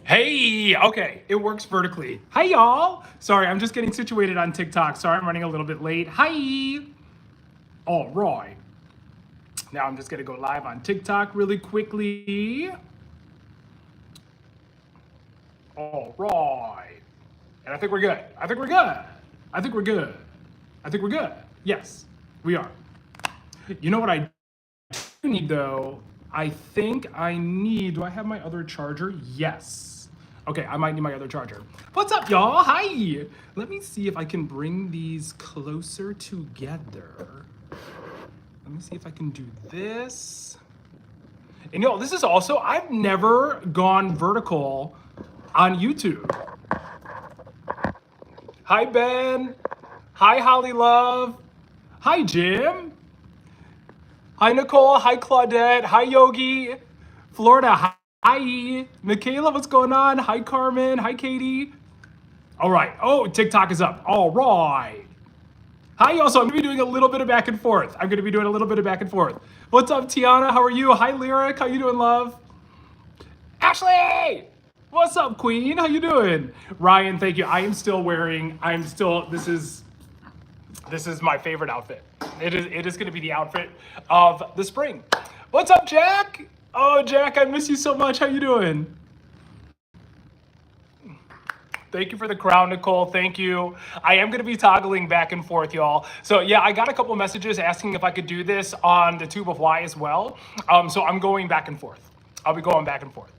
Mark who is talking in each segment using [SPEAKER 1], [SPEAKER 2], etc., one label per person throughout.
[SPEAKER 1] Hey, okay, it works vertically. Hi, y'all. Sorry, I'm just getting situated on TikTok. Sorry, I'm running a little bit late. Hi. All right. Now I'm just gonna go live on TikTok really quickly. All right. And I think we're good. I think we're good. I think we're good. I think we're good. Yes, we are. You know what I do need though? I think I need, do I have my other charger? Yes. Okay, I might need my other charger. What's up, y'all? Hi. Let me see if I can bring these closer together. Let me see if I can do this. And y'all, this is also, I've never gone vertical on YouTube. Hi, Ben. Hi, Holly Love. Hi, Jim. Hi, Nicole. Hi, Claudette. Hi, Yogi. Florida. Hi. Michaela, what's going on? Hi, Carmen. Hi, Katie. All right. Oh, TikTok is up. All right. Hi, y'all. So I'm going to be doing a little bit of back and forth. What's up, Tiana? How are you? Hi, Lyric. How you doing, love? Ashley! What's up, Queen? How you doing? Ryan, thank you. This is my favorite outfit. It is going to be the outfit of the spring. What's up, Jack? Oh, Jack, I miss you so much. How you doing? Thank you for the crown, Nicole. Thank you. I am going to be toggling back and forth, y'all. So yeah, I got a couple messages asking if I could do this on the Tube of Y as well. So I'm going back and forth. I'll be going back and forth.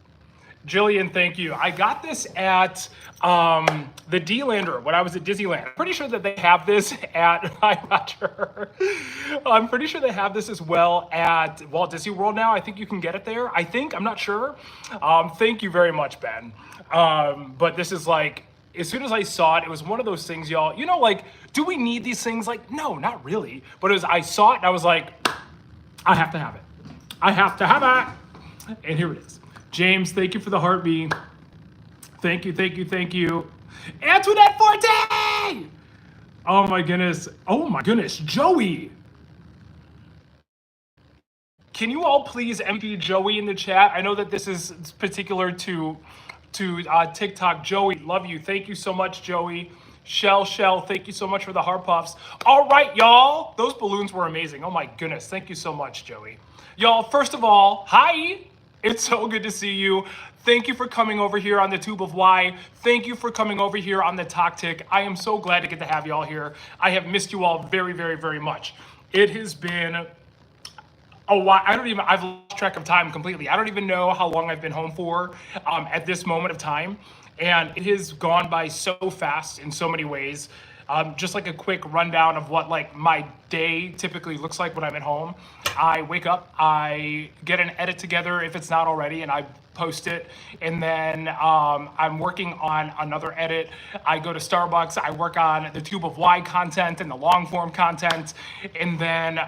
[SPEAKER 1] Jillian, thank you. I got this at the D-Lander when I was at Disneyland. I'm pretty sure that they have this at, hi Roger. I'm pretty sure they have this as well at Walt Disney World now. I think you can get it there. I'm not sure. Thank you very much, Ben. But this is like, as soon as I saw it, it was one of those things, y'all, you know, like, do we need these things? Like, no, not really. But I saw it and I was like, I have to have it. I have to have it. And here it is. James, thank you for the heartbeat. Thank you, thank you, thank you. Antoinette Forte! Oh my goodness, Joey. Can you all please MP Joey in the chat? I know that this is particular to TikTok. Joey, love you. Thank you so much, Joey. Shell, thank you so much for the heart puffs. All right, y'all. Those balloons were amazing. Oh my goodness. Thank you so much, Joey. Y'all, first of all, hi. It's so good to see you. Thank you for coming over here on the Tube of Y. Thank you for coming over here on the TokTik. I am so glad to get to have you all here. I have missed you all very, very, very much. It has been a while. I've lost track of time completely. I don't even know how long I've been home for at this moment of time. And it has gone by so fast in so many ways. Just like a quick rundown of what like my day typically looks like when I'm at home. I wake up, I get an edit together if it's not already, and I post it. And then I'm working on another edit. I go to Starbucks, I work on the Tube of Y content and the long form content. And then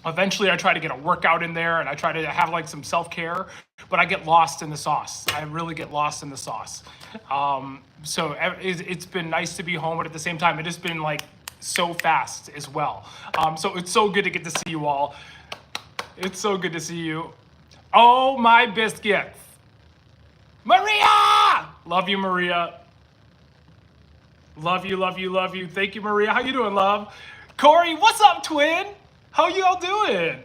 [SPEAKER 1] eventually I try to get a workout in there and I try to have like some self-care, but I get lost in the sauce. I really get lost in the sauce. So it's been nice to be home, but at the same time, it has been like so fast as well. So it's so good to get to see you all. It's so good to see you. Oh, my biscuits. Maria! Love you, Maria. Love you, love you, love you. Thank you, Maria. How you doing, love? Corey, what's up, twin? How y'all doing?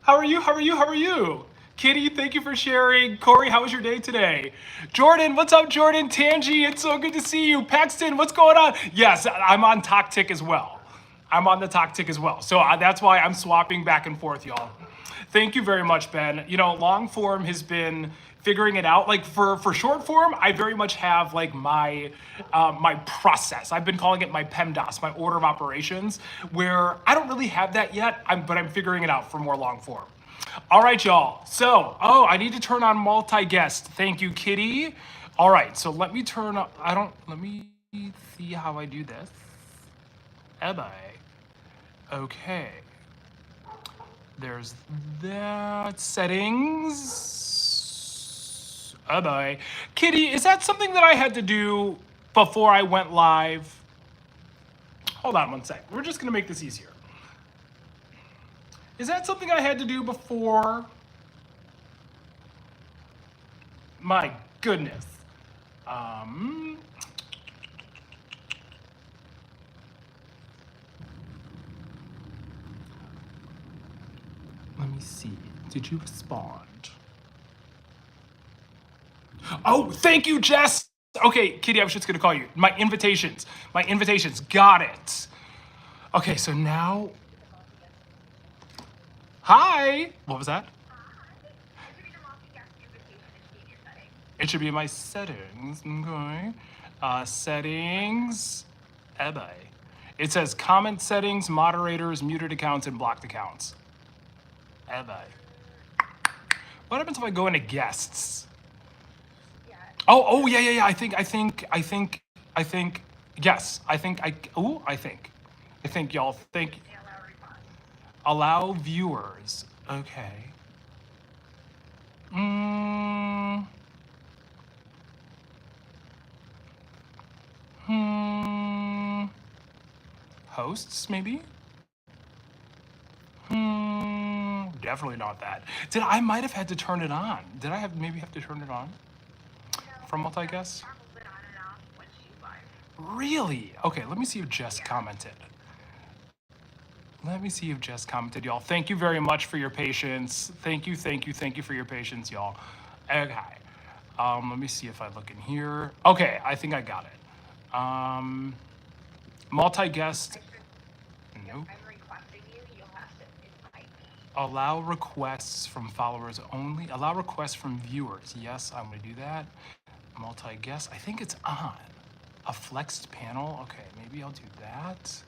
[SPEAKER 1] How are you? How are you? How are you? Kitty, thank you for sharing. Corey, how was your day today? Jordan, what's up, Jordan? Tangi, it's so good to see you. Paxton, what's going on? Yes, I'm on TokTik as well. I'm on the TokTik as well. So that's why I'm swapping back and forth, y'all. Thank you very much, Ben. You know, long form has been figuring it out. Like for short form, I very much have like my my process. I've been calling it my PEMDAS, my order of operations, where I don't really have that yet, but I'm figuring it out for more long form. All right, y'all. So, I need to turn on multi-guest. Thank you, Kitty. All right, so let me turn up, let me see how I do this. Okay. There's that settings. Kitty, is that something that I had to do before I went live? Hold on one sec. We're just gonna make this easier. Is that something I had to do before? My goodness. Um, Let me see. Did you respond? Oh, thank you, Jess. Okay, Kitty, I was just gonna call you. My invitations. My invitations. Got it. Okay, so now. Hi. What was that? It should be in my settings. Okay. Settings. Ebay. It says comment settings, moderators, muted accounts, and blocked accounts. Ebay. What happens if I go into guests? Oh, yeah. I think, yes. I think y'all think, allow viewers. Okay. Mm, hmm. Hosts, maybe? Definitely not that. I might have had to turn it on. Did I maybe have to turn it on? From multi-guest? Really? Okay, let me see if Jess commented. Let me see if Jess commented, y'all. Thank you very much for your patience. Thank you for your patience, y'all. Okay. Let me see if I look in here. Okay, I think I got it. Multi-guest. Nope. Allow requests from followers only. Allow requests from viewers. Yes, I'm gonna do that. Multi-guest. I think it's on. A flexed panel. Okay, maybe I'll do that.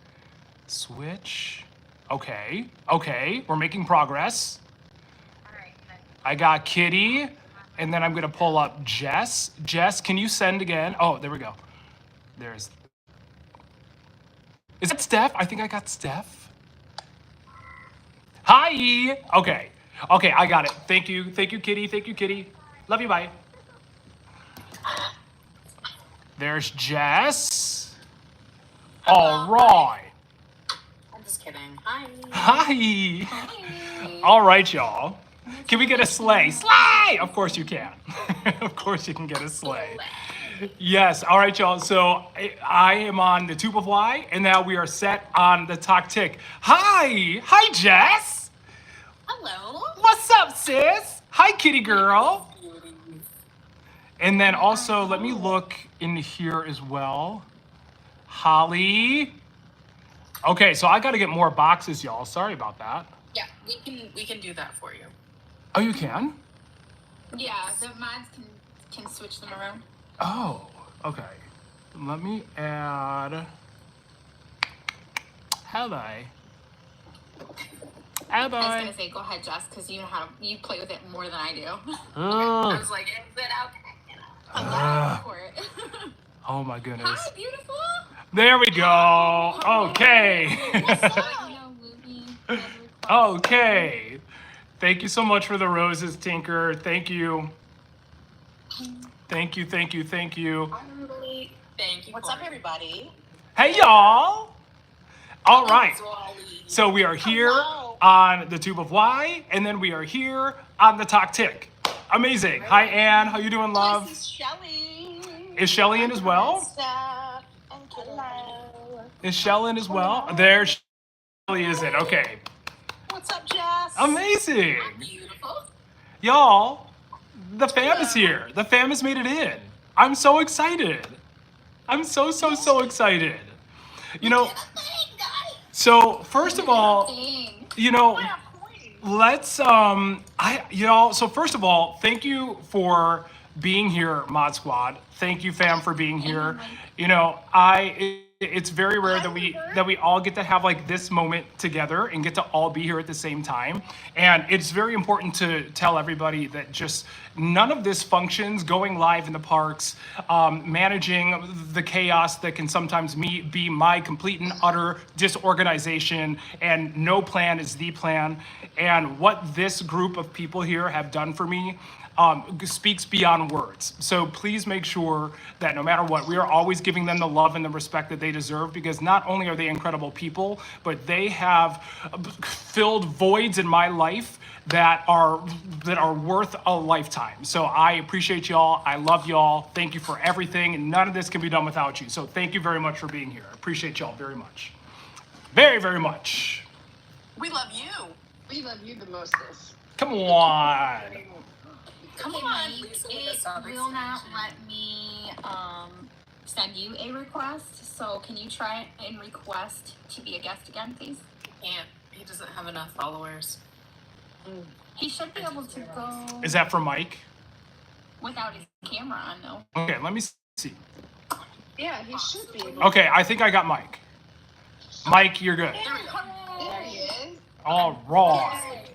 [SPEAKER 1] Switch. Okay, we're making progress. I got Kitty, and then I'm gonna pull up Jess. Jess, can you send again? Oh, there we go. Is that Steph? I think I got Steph. Hi. Okay, I got it. Thank you, Kitty. Love you, bye. There's Jess. All right.
[SPEAKER 2] I'm just kidding. Hi.
[SPEAKER 1] Hi. All right, y'all. Can we get a sleigh? Sleigh! Of course you can. Of course you can get a sleigh. Yes. All right, y'all. So I am on the Tube of Y, and now we are set on the Talk Tick. Hi, Jess.
[SPEAKER 2] Hello.
[SPEAKER 1] What's up, sis? Hi, kitty girl. And then also, let me look in here as well. Holly. Okay, so I got to get more boxes, y'all. Sorry about that.
[SPEAKER 2] Yeah, we can do that for you.
[SPEAKER 1] Oh, you can?
[SPEAKER 2] Yeah, the mods can switch them around.
[SPEAKER 1] Oh, okay. Let me add. Hello.
[SPEAKER 2] I was gonna say, go ahead, Jess, because you know you play with it more than I do.
[SPEAKER 1] Oh.
[SPEAKER 2] I was like, is it okay? I'm for it.
[SPEAKER 1] Oh my goodness.
[SPEAKER 2] Hi, beautiful.
[SPEAKER 1] There we go. Okay.
[SPEAKER 2] What's up?
[SPEAKER 1] Okay. Thank you so much for the roses, Tinker. Thank you. Thank you.
[SPEAKER 2] Thank you.
[SPEAKER 3] What's up, everybody?
[SPEAKER 1] Hey, y'all. All right. So we are here on the Tube of Y, and then we are here on the Talk Tick. Amazing. Hi, Ann. How you doing, love?
[SPEAKER 3] This is Shelly.
[SPEAKER 1] Is Shelly in as well?
[SPEAKER 3] Hello.
[SPEAKER 1] Is Shell in as well? There Shelly is in. Okay.
[SPEAKER 3] What's up, Jess?
[SPEAKER 1] Amazing.
[SPEAKER 2] Beautiful.
[SPEAKER 1] Y'all, the fam is here. The fam has made it in. I'm so excited. I'm so excited. You know, so first of all, you know, let's so first of all, thank you for being here, Mod Squad. Thank you, fam, for being here. You know, it's very rare that we all get to have like this moment together and get to all be here at the same time. And it's very important to tell everybody that just none of this functions going live in the parks, managing the chaos that can sometimes be my complete and utter disorganization, and no plan is the plan. And what this group of people here have done for me speaks beyond words. So please make sure that no matter what, we are always giving them the love and the respect that they deserve, because not only are they incredible people, but they have filled voids in my life that are worth a lifetime. So I appreciate y'all. I love y'all. Thank you for everything. And none of this can be done without you. So thank you very much for being here. I appreciate y'all very much. Very, very much.
[SPEAKER 3] We love you.
[SPEAKER 4] We love you the mostest.
[SPEAKER 1] Come on.
[SPEAKER 2] Come on, it will not let me send you a request. So can you try and request to be a guest again, please?
[SPEAKER 3] Can't. He doesn't have enough followers.
[SPEAKER 2] He should be able to go
[SPEAKER 1] Is that for Mike?
[SPEAKER 2] without his camera on, though.
[SPEAKER 1] Okay, let me see.
[SPEAKER 4] Yeah, he should be.
[SPEAKER 1] Okay, I think I got Mike. Mike, you're good.
[SPEAKER 4] There he is.
[SPEAKER 1] All right.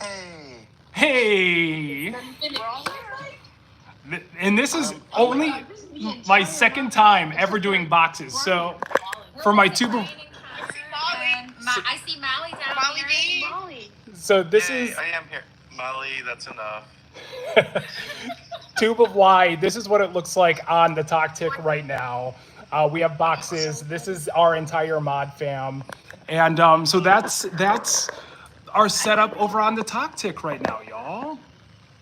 [SPEAKER 5] Hey.
[SPEAKER 1] Hey.
[SPEAKER 4] We're all right.
[SPEAKER 1] And this is only my second time ever doing boxes. So for my tube of,
[SPEAKER 2] And I see Molly down
[SPEAKER 3] Molly
[SPEAKER 2] there.
[SPEAKER 3] D.
[SPEAKER 4] Molly.
[SPEAKER 1] so this
[SPEAKER 5] Yay,
[SPEAKER 1] is
[SPEAKER 5] I am here. Molly, that's enough.
[SPEAKER 1] tube of why. This is what it looks like on the Toctic right now. We have boxes. This is our entire mod fam. And so that's our setup over on the Toctic right now, y'all.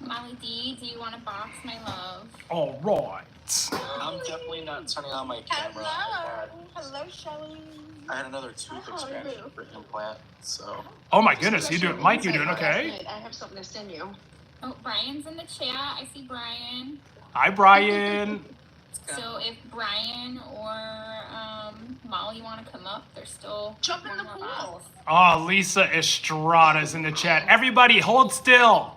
[SPEAKER 2] Molly D, do you want to box, my love?
[SPEAKER 1] All right.
[SPEAKER 5] I'm definitely not turning on my camera.
[SPEAKER 4] Hello, Shelly.
[SPEAKER 5] I had another tooth extraction for implant, so.
[SPEAKER 1] Oh my goodness, you doing, Mike? You doing okay?
[SPEAKER 4] I have something to send you.
[SPEAKER 2] Oh, Brian's in the chat. I see Brian.
[SPEAKER 1] Hi, Brian.
[SPEAKER 2] So if Brian or Molly want to come up, they're still
[SPEAKER 3] Jump in the
[SPEAKER 2] more
[SPEAKER 3] pool.
[SPEAKER 2] bottles.
[SPEAKER 1] Oh, Lisa Estrada's in the chat. Everybody, hold still.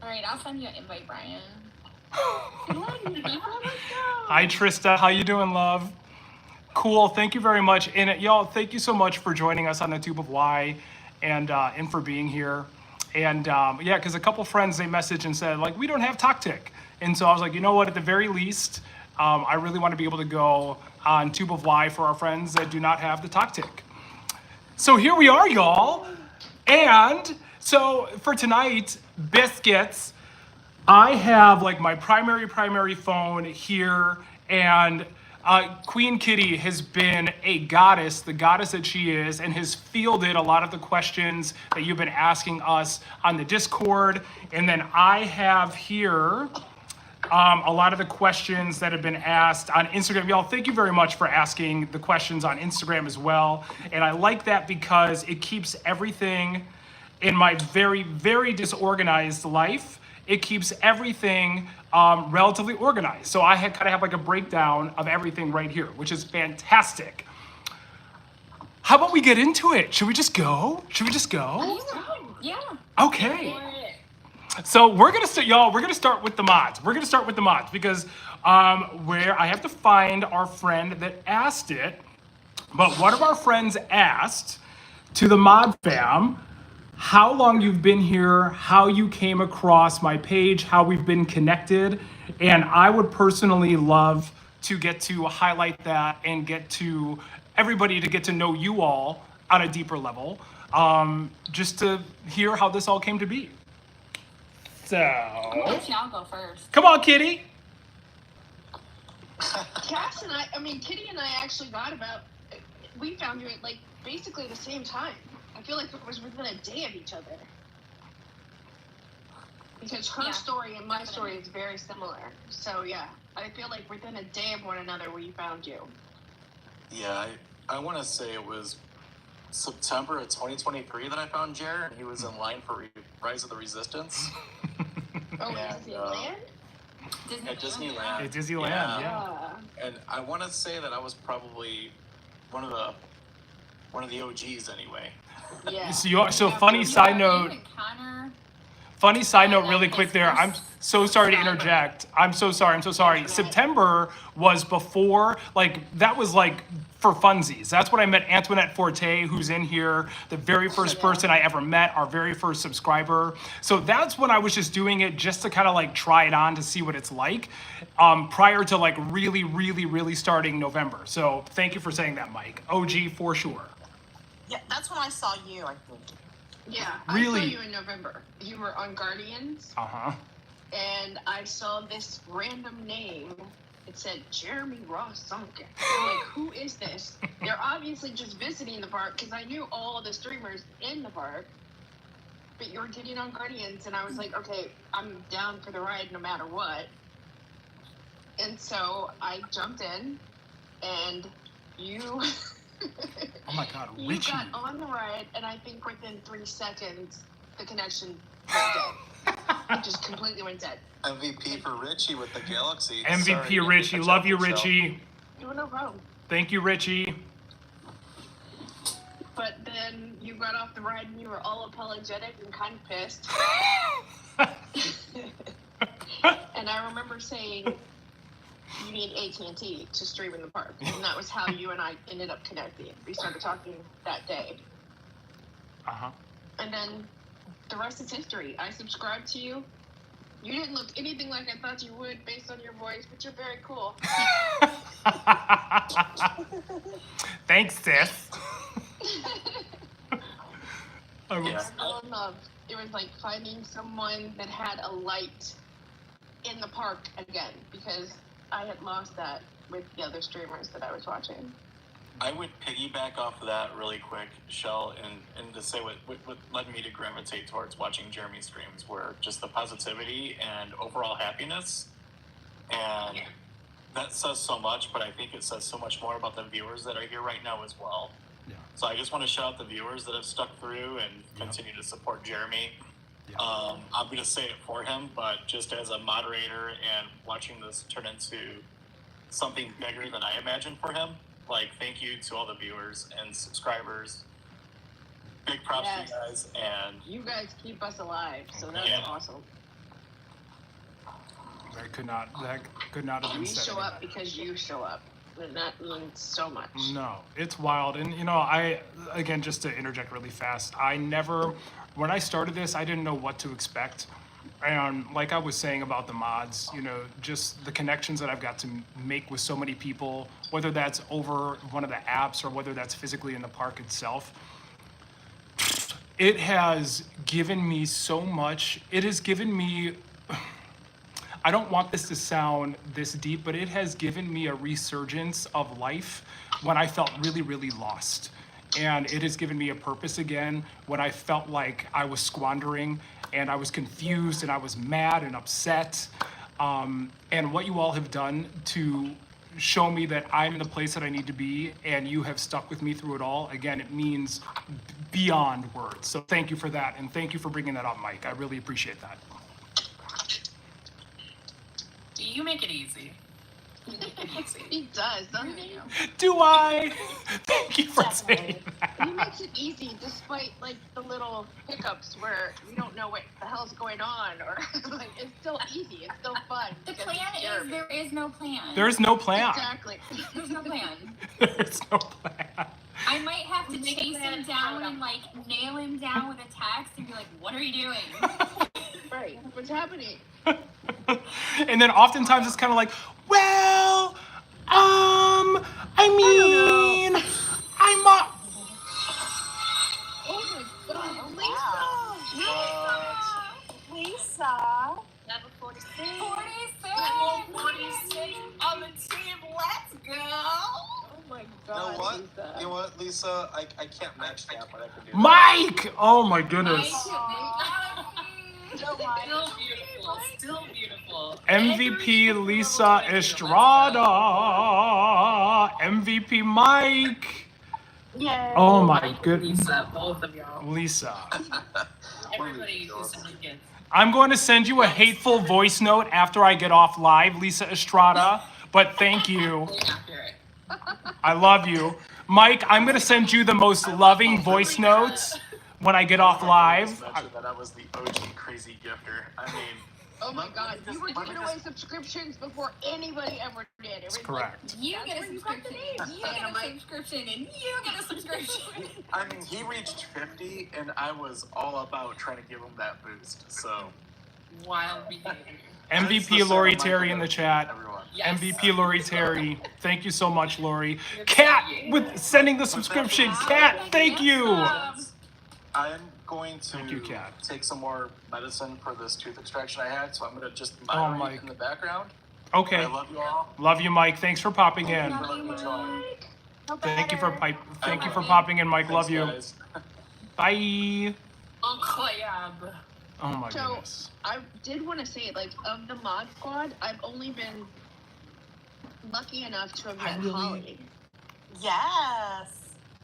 [SPEAKER 2] All right, I'll send you an invite, Brian.
[SPEAKER 1] Hi, Trista. How you doing, love? Cool. Thank you very much. And y'all, thank you so much for joining us on the Tube of Why, and for being here. And yeah, because a couple friends, they messaged and said, like, we don't have Toctic. And so I was like, you know what, at the very least, I really want to be able to go on Tube of Why for our friends that do not have the Toctic. So here we are, y'all. And so for tonight, biscuits, I have like my primary phone here, and Queen Kitty has been a goddess, the goddess that she is, and has fielded a lot of the questions that you've been asking us on the Discord. And then I have here a lot of the questions that have been asked on Instagram. Y'all, thank you very much for asking the questions on Instagram as well. And I like that because it keeps everything in my very, very disorganized life. It keeps everything relatively organized. So I kind of have like a breakdown of everything right here, which is fantastic. How about we get into it? Should we just go?
[SPEAKER 2] Yeah.
[SPEAKER 1] Okay. So we're gonna start, y'all. We're gonna start with the mods. Because where I have to find our friend that asked it. But one of our friends asked to the mod fam how long you've been here, how you came across my page, how we've been connected, and I would personally love to get to highlight that and get to everybody to get to know you all on a deeper level, just to hear how this all came to be. So,
[SPEAKER 2] I'll let y'all go first.
[SPEAKER 1] come on, Kitty.
[SPEAKER 4] Cass and Kitty and I actually got we found you at like basically the same time. I feel like it was within a day of each other. Because her story and my story is very similar. So yeah, I feel like within a day of one another we found you.
[SPEAKER 5] Yeah, I want to say it was September of 2023 that I found Jared. He was in line for Rise of the Resistance.
[SPEAKER 4] Oh,
[SPEAKER 5] And,
[SPEAKER 4] Disneyland?
[SPEAKER 5] At Disneyland.
[SPEAKER 1] At Disneyland, yeah.
[SPEAKER 5] And I want to say that I was probably one of the OGs anyway.
[SPEAKER 4] Yeah.
[SPEAKER 1] So funny side note.
[SPEAKER 2] Connor.
[SPEAKER 1] Funny side note, really quick there. I'm so sorry to interject. I'm so sorry. September was before, like, that was like for funsies. That's when I met Antoinette Forte, who's in here, the very first person I ever met, our very first subscriber. So that's when I was just doing it just to kind of like try it on to see what it's like, prior to like really starting November. So thank you for saying that, Mike. OG for sure.
[SPEAKER 3] Yeah, that's when I saw you, I think.
[SPEAKER 4] Yeah,
[SPEAKER 1] Really?
[SPEAKER 4] I saw you in November. You were on Guardians,
[SPEAKER 1] Uh-huh.
[SPEAKER 4] and I saw this random name it said Jeremy Ross Sunken. I'm like, who is this? They're obviously just visiting the park because I knew all the streamers in the park. But you were getting on Guardians, and I was like, okay, I'm down for the ride no matter what. And so I jumped in, and you.
[SPEAKER 1] Oh my God,
[SPEAKER 4] You
[SPEAKER 1] Richie.
[SPEAKER 4] got on the ride, and I think within 3 seconds, the connection went dead. It just completely went dead.
[SPEAKER 5] MVP for Richie with the Galaxy.
[SPEAKER 1] MVP
[SPEAKER 5] Sorry,
[SPEAKER 1] Richie,
[SPEAKER 5] catch
[SPEAKER 1] love
[SPEAKER 5] up,
[SPEAKER 1] you,
[SPEAKER 5] Michelle.
[SPEAKER 1] Richie.
[SPEAKER 4] No problem.
[SPEAKER 1] Thank you, Richie.
[SPEAKER 4] But then you got off the ride, and you were all apologetic and kind of pissed. And I remember saying, you need AT&T to stream in the park. And that was how you and I ended up connecting. We started talking that day.
[SPEAKER 1] Uh-huh.
[SPEAKER 4] And then the rest is history. I subscribed to you. You didn't look anything like I thought you would based on your voice, but you're very cool.
[SPEAKER 1] Thanks, sis. I was-
[SPEAKER 5] Yeah.
[SPEAKER 4] Still in love. It was like finding someone that had a light in the park again, because I had lost that with the other streamers that I was watching.
[SPEAKER 5] I would piggyback off of that really quick, Shell, and to say what led me to gravitate towards watching Jeremy streams were just the positivity and overall happiness. And that says so much, but I think it says so much more about the viewers that are here right now as well.
[SPEAKER 1] Yeah.
[SPEAKER 5] So I just want to shout out the viewers that have stuck through and continue to support Jeremy.
[SPEAKER 1] Yeah.
[SPEAKER 5] I'm going to say it for him, but just as a moderator and watching this turn into something bigger than I imagined for him, like, thank you to all the viewers and subscribers. Big props to you guys. And
[SPEAKER 4] You guys keep us alive, so that's
[SPEAKER 5] Yeah.
[SPEAKER 4] awesome.
[SPEAKER 1] That could not have been
[SPEAKER 4] We
[SPEAKER 1] said
[SPEAKER 4] show
[SPEAKER 1] any
[SPEAKER 4] up
[SPEAKER 1] better.
[SPEAKER 4] because you show up, and that means so much.
[SPEAKER 1] No, it's wild. And, you know, again, just to interject really fast, when I started this, I didn't know what to expect. And like I was saying about the mods, you know, just the connections that I've got to make with so many people, whether that's over one of the apps or whether that's physically in the park itself, it has given me so much. It has given me, I don't want this to sound this deep, but it has given me a resurgence of life when I felt really, really lost. And it has given me a purpose again when I felt like I was squandering and I was confused and I was mad and upset. And what you all have done to show me that I'm in the place that I need to be and you have stuck with me through it all, again, it means beyond words. So thank you for that, and thank you for bringing that up, Mike. I really appreciate that.
[SPEAKER 3] You make it easy. You make it easy.
[SPEAKER 4] He does, doesn't he?
[SPEAKER 1] Do I? Thank you for saying that.
[SPEAKER 4] He makes it easy despite, like, the little hiccups where we don't know what the hell's going on, or, like, it's still easy, it's still fun.
[SPEAKER 2] The
[SPEAKER 4] because
[SPEAKER 2] plan
[SPEAKER 4] it's
[SPEAKER 2] is
[SPEAKER 4] Jeremy.
[SPEAKER 2] there is no plan.
[SPEAKER 1] There's no plan.
[SPEAKER 4] Exactly.
[SPEAKER 2] There's no plan.
[SPEAKER 1] There's no plan.
[SPEAKER 2] I might have to
[SPEAKER 4] Make a
[SPEAKER 2] chase
[SPEAKER 4] plan
[SPEAKER 2] him
[SPEAKER 4] and
[SPEAKER 2] down
[SPEAKER 4] show
[SPEAKER 2] and like nail him down with a text and be like, "What are you doing?"
[SPEAKER 4] Right. What's happening?
[SPEAKER 1] And then oftentimes it's kind of like, well, I mean, I'm
[SPEAKER 4] Oh my god,
[SPEAKER 3] Lisa.
[SPEAKER 2] Level 46.
[SPEAKER 3] 46 on the team. Let's go.
[SPEAKER 4] Oh my
[SPEAKER 5] you
[SPEAKER 4] god.
[SPEAKER 5] know what?
[SPEAKER 4] Lisa.
[SPEAKER 5] You know what, Lisa? I can't match that, but I can do that.
[SPEAKER 1] Mike! Oh my goodness.
[SPEAKER 3] Still beautiful. Still beautiful.
[SPEAKER 1] MVP Lisa Estrada. MVP Mike.
[SPEAKER 4] Yay.
[SPEAKER 1] Oh my goodness.
[SPEAKER 3] Lisa, both of y'all.
[SPEAKER 1] Lisa.
[SPEAKER 3] Everybody who's in the kids.
[SPEAKER 1] I'm going to send you a hateful voice note after I get off live, Lisa Estrada. But thank you.
[SPEAKER 3] Accurate.
[SPEAKER 1] I love you. Mike, I'm going to send you the most loving voice notes when I get off live.
[SPEAKER 5] Mentioned that I was the OG crazy gifter. I mean,
[SPEAKER 4] Oh my god,
[SPEAKER 5] Let me
[SPEAKER 4] you were
[SPEAKER 5] just-
[SPEAKER 4] giving away subscriptions before anybody ever did. It was
[SPEAKER 1] That's correct.
[SPEAKER 4] Like,
[SPEAKER 2] You
[SPEAKER 4] that's
[SPEAKER 2] get a
[SPEAKER 4] where you got the
[SPEAKER 2] subscription.
[SPEAKER 4] name.
[SPEAKER 2] You get a subscription, and you get a subscription.
[SPEAKER 5] I mean, he reached 50, and I was all about trying to give him that boost. So
[SPEAKER 3] Wild behavior.
[SPEAKER 1] MVP Lori Terry in the chat.
[SPEAKER 5] everyone.
[SPEAKER 3] Yes.
[SPEAKER 1] MVP Lori Terry. Thank you so much, Lori. Kat with sending the subscription. Kat, thank you.
[SPEAKER 5] I'm going to
[SPEAKER 1] Thank you, Kat.
[SPEAKER 5] take some more medicine for this tooth extraction I had, so I'm going to just
[SPEAKER 1] Oh,
[SPEAKER 5] moderate
[SPEAKER 1] Mike.
[SPEAKER 5] in the background.
[SPEAKER 1] Okay.
[SPEAKER 5] I love you all.
[SPEAKER 1] Love you, Mike. Thanks for popping in.
[SPEAKER 2] Love you, Mike.
[SPEAKER 3] No
[SPEAKER 1] Thank you for
[SPEAKER 3] better.
[SPEAKER 1] thank you for popping in, Mike.
[SPEAKER 5] Thanks,
[SPEAKER 1] Love you.
[SPEAKER 5] guys.
[SPEAKER 1] Bye.
[SPEAKER 3] Incroyable.
[SPEAKER 1] Oh my
[SPEAKER 4] So
[SPEAKER 1] goodness.
[SPEAKER 4] I did want to say, like, of the mod squad, I've only been lucky enough to have met Holly.
[SPEAKER 3] Yes.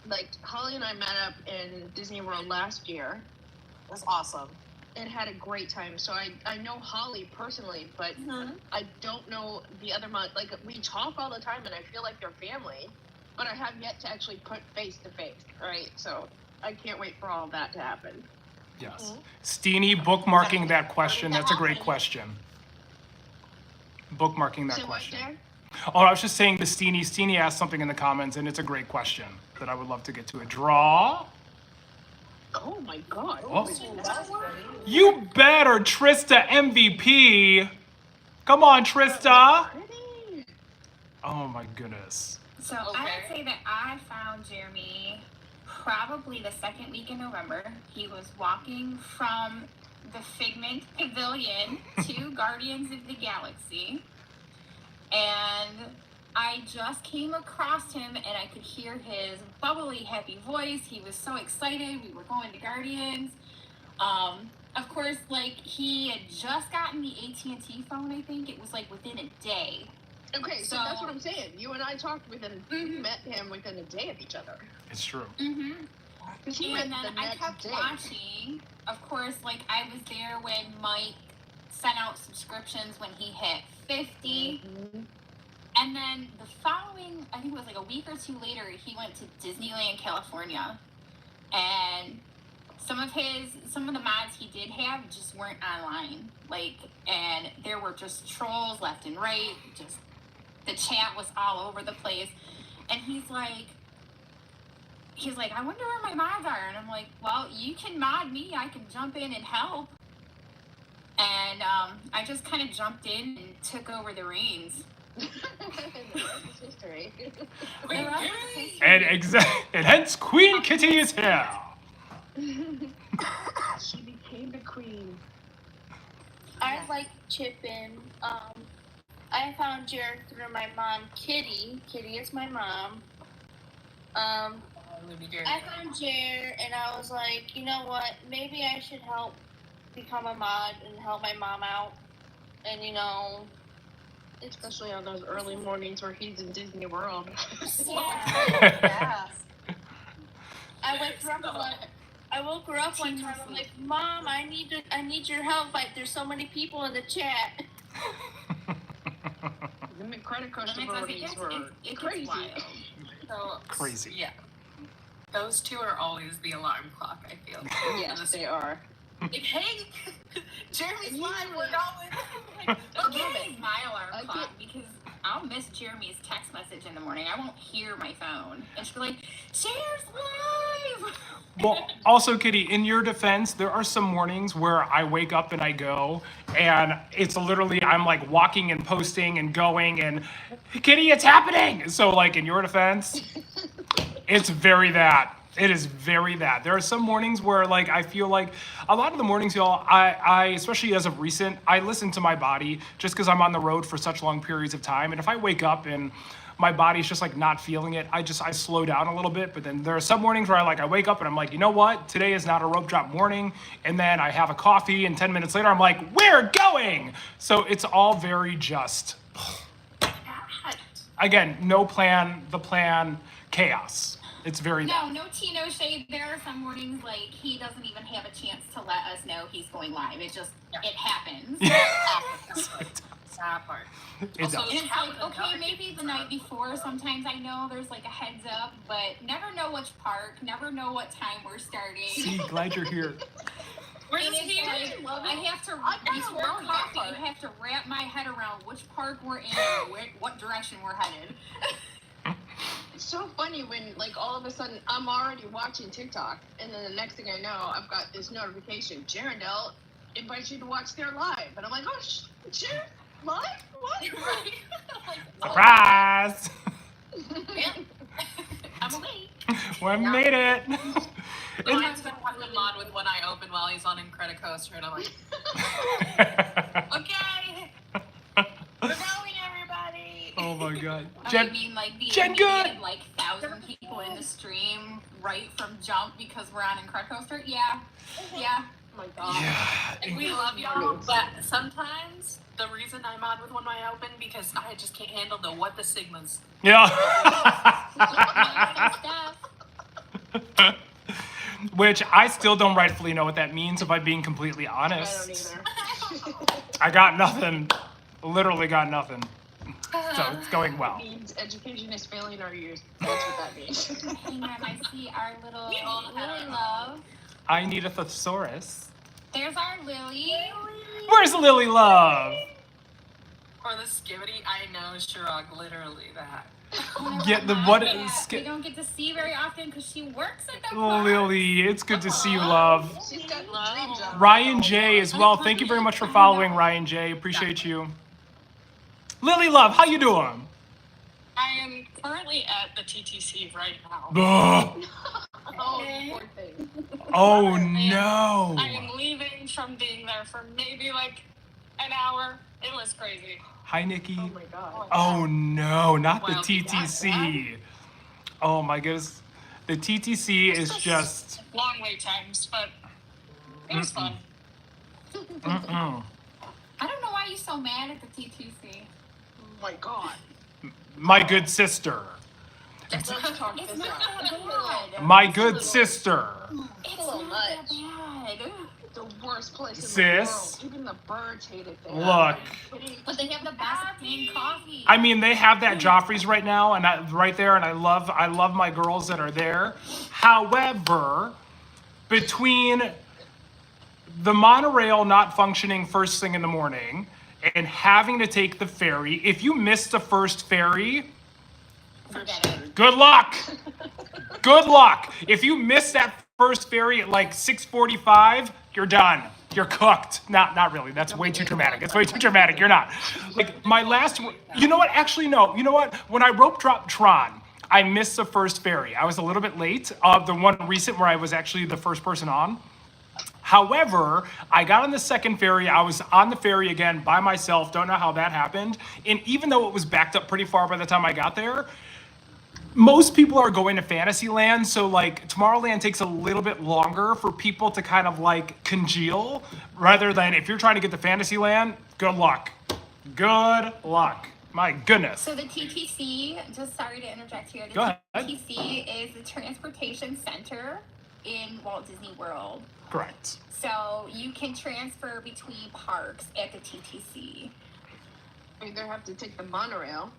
[SPEAKER 4] Like, Holly and I met up in Disney World last year
[SPEAKER 3] It was awesome.
[SPEAKER 4] and had a great time. So I know Holly personally, but I don't know the other mod. Like, we talk all the time and I feel like they're family, but I have yet to actually put face to face, right? So I can't wait for all of that to happen.
[SPEAKER 1] Yes. Steenie bookmarking that question. That's a great question. Bookmarking that
[SPEAKER 4] So what,
[SPEAKER 1] question.
[SPEAKER 4] Jack?
[SPEAKER 1] Oh, I was just saying to Steenie. Steenie asked something in the comments, and it's a great question that I would love to get to. A draw?
[SPEAKER 4] Oh my god.
[SPEAKER 1] Oh.
[SPEAKER 3] That's great.
[SPEAKER 1] You better, Trista MVP. Come on, Trista.
[SPEAKER 4] Pretty.
[SPEAKER 1] Oh my goodness.
[SPEAKER 2] So I would say that I found Jeremy probably the second week in November. He was walking from the Figment Pavilion to Guardians of the Galaxy. And I just came across him and I could hear his bubbly, happy voice. He was so excited. We were going to Guardians. Of course, like, he had just gotten the AT&T phone, I think. It was like within a day.
[SPEAKER 4] Okay, so that's what I'm saying. You and I talked within, met him within a day of each other.
[SPEAKER 1] It's true.
[SPEAKER 2] Mm-hmm.
[SPEAKER 4] 'Cause he
[SPEAKER 2] And
[SPEAKER 4] went
[SPEAKER 2] then
[SPEAKER 4] the
[SPEAKER 2] I
[SPEAKER 4] next
[SPEAKER 2] kept
[SPEAKER 4] day.
[SPEAKER 2] watching. Of course, like, I was there when Mike sent out subscriptions when he hit 50.
[SPEAKER 4] Mhm.
[SPEAKER 2] And then the following, I think it was like a week or two later, he went to Disneyland, California. And some of the mods he did have just weren't online. Like, and there were just trolls left and right. Just, the chat was all over the place. And he's like, I wonder where my mods are. And I'm like, well, you can mod me. I can jump in and help. And I just kind of jumped in and took over the reins.
[SPEAKER 4] The rest is history.
[SPEAKER 1] And hence Queen Kitty is here.
[SPEAKER 4] She became the queen.
[SPEAKER 6] I like chip in. I found Jared through my mom, Kitty. Kitty is my mom. I found Jared and I was like, you know what? Maybe I should help become a mod and help my mom out. And
[SPEAKER 4] Especially on those early mornings where he's in Disney World.
[SPEAKER 6] yeah. I woke her up one time. I'm like, Mom, I need your help. Like, there's so many people in the chat.
[SPEAKER 4] The credit card sororities were crazy.
[SPEAKER 3] So,
[SPEAKER 1] Crazy.
[SPEAKER 3] Yeah. Those two are always the alarm clock, I feel.
[SPEAKER 4] Yes, they are.
[SPEAKER 3] Like, hey, Jeremy's live, we're going. Like,
[SPEAKER 2] Okay, my alarm clock, because I'll miss Jeremy's text message in the morning. I won't hear my phone. And she'll be like, Cher's live!
[SPEAKER 1] Well, also, Kitty, in your defense, there are some mornings where I wake up and I go, and it's literally, I'm like walking and posting and going, and Kitty, it's happening! So, like, in your defense, it's very that. It is very that. There are some mornings where, like, I feel like a lot of the mornings, y'all, I especially as of recent, I listen to my body just because I'm on the road for such long periods of time. And if I wake up and my body's just like not feeling it, I slow down a little bit. But then there are some mornings where I wake up and I'm like, you know what? Today is not a rope drop morning. And then I have a coffee and 10 minutes later, I'm like, we're going. So it's all very just. Again, no plan, the plan, chaos. It's very
[SPEAKER 2] No tea, no shade. There are some mornings, like, he doesn't even have a chance to let us know he's going live. It just, it happens.
[SPEAKER 3] That part.
[SPEAKER 1] It's
[SPEAKER 3] Also,
[SPEAKER 2] And it's like, okay, maybe the night before, sometimes I know there's like a heads up, but never know which park, never know what time we're starting.
[SPEAKER 1] See, glad you're here.
[SPEAKER 3] We're
[SPEAKER 2] And
[SPEAKER 3] just
[SPEAKER 2] it's
[SPEAKER 3] here.
[SPEAKER 2] like, I have to, before coffee, I have to wrap my head around which park we're in, or what direction we're headed.
[SPEAKER 4] It's so funny when, like, all of a sudden I'm already watching TikTok, and then the next thing I know, I've got this notification: Jerendelle invites you to watch their live, and I'm like, oh, shit, live? What?
[SPEAKER 3] Right.
[SPEAKER 1] Surprise!
[SPEAKER 3] Yeah. I'm awake.
[SPEAKER 1] We made it.
[SPEAKER 3] Mine's been watching mod with one eye open while he's on Incredicoaster, and I'm like, okay, we're going
[SPEAKER 1] God.
[SPEAKER 2] I mean, like the
[SPEAKER 1] Jen
[SPEAKER 2] immediate,
[SPEAKER 1] Good.
[SPEAKER 2] like 1,000 people in the stream right from jump because we're on Incredicoaster. Yeah.
[SPEAKER 4] Oh my god.
[SPEAKER 1] Yeah.
[SPEAKER 3] And we love y'all, but sometimes the reason I'm on with One Eye Open because I just can't handle the what the sigmas.
[SPEAKER 1] Yeah.
[SPEAKER 2] Stuff.
[SPEAKER 1] Which I still don't rightfully know what that means, if I'm being completely
[SPEAKER 4] I
[SPEAKER 1] honest.
[SPEAKER 4] don't either.
[SPEAKER 1] I got nothing. Literally got nothing. So it's going well.
[SPEAKER 4] It means education is failing our youth. That's what that means.
[SPEAKER 2] Hang on, I see our little
[SPEAKER 3] We all have
[SPEAKER 2] Lily Love.
[SPEAKER 1] I need a thesaurus.
[SPEAKER 2] There's our Lily.
[SPEAKER 1] Where's Lily Love?
[SPEAKER 3] Or the skivity, I know, Shirog, literally that.
[SPEAKER 1] Get the
[SPEAKER 2] Yeah,
[SPEAKER 1] what?
[SPEAKER 2] we don't get to see very often because she works at the park.
[SPEAKER 1] Lily, it's good to see you, love.
[SPEAKER 4] She's got dreams on.
[SPEAKER 1] Ryan J as well. Thank you very much for following, Ryan J. Appreciate you. Lily Love, how you doing?
[SPEAKER 3] I am currently at the TTC right now.
[SPEAKER 1] Ugh.
[SPEAKER 4] Oh, poor thing.
[SPEAKER 1] Oh no.
[SPEAKER 3] I am leaving from being there for maybe like an hour. It was crazy.
[SPEAKER 1] Hi, Nikki.
[SPEAKER 4] Oh my god.
[SPEAKER 1] Oh no, not the
[SPEAKER 3] Well,
[SPEAKER 1] TTC. Oh my goodness. The TTC is just.
[SPEAKER 3] Long wait times, but it was fun.
[SPEAKER 1] Mm-mm.
[SPEAKER 2] I don't know why you're so mad at the TTC.
[SPEAKER 4] Oh my god.
[SPEAKER 1] My good sister.
[SPEAKER 4] Let's talk
[SPEAKER 2] It's
[SPEAKER 4] this
[SPEAKER 2] not
[SPEAKER 4] out.
[SPEAKER 2] that bad.
[SPEAKER 1] My good sister.
[SPEAKER 2] It's
[SPEAKER 6] little
[SPEAKER 2] not
[SPEAKER 6] much.
[SPEAKER 2] that bad.
[SPEAKER 4] The worst place in
[SPEAKER 1] Sis.
[SPEAKER 4] the world. Even the birds hate it there.
[SPEAKER 1] Look.
[SPEAKER 2] But they have the best green coffee.
[SPEAKER 1] I mean, they have that Joffrey's right now, and right there, and I love my girls that are there. However, between the monorail not functioning first thing in the morning and having to take the ferry, if you miss the first ferry,
[SPEAKER 2] Forget it.
[SPEAKER 1] good luck. Good luck. If you miss that first ferry at like 6:45, you're done. You're cooked. Not really. That's way too dramatic. It's way too dramatic. You're not. Like my last. You know what? Actually, no. You know what? When I rope dropped Tron, I missed the first ferry. I was a little bit late. The one recent where I was actually the first person on. However, I got on the second ferry. I was on the ferry again by myself. Don't know how that happened. And even though it was backed up pretty far by the time I got there, most people are going to Fantasyland, so like Tomorrowland takes a little bit longer for people to kind of like congeal, rather than if you're trying to get to Fantasyland, good luck. Good luck. My goodness.
[SPEAKER 2] So the TTC, just sorry to interject here, the
[SPEAKER 1] Go ahead.
[SPEAKER 2] TTC is the transportation center in Walt Disney World.
[SPEAKER 1] Correct.
[SPEAKER 2] So you can transfer between parks at the TTC.
[SPEAKER 4] You either have to take the monorail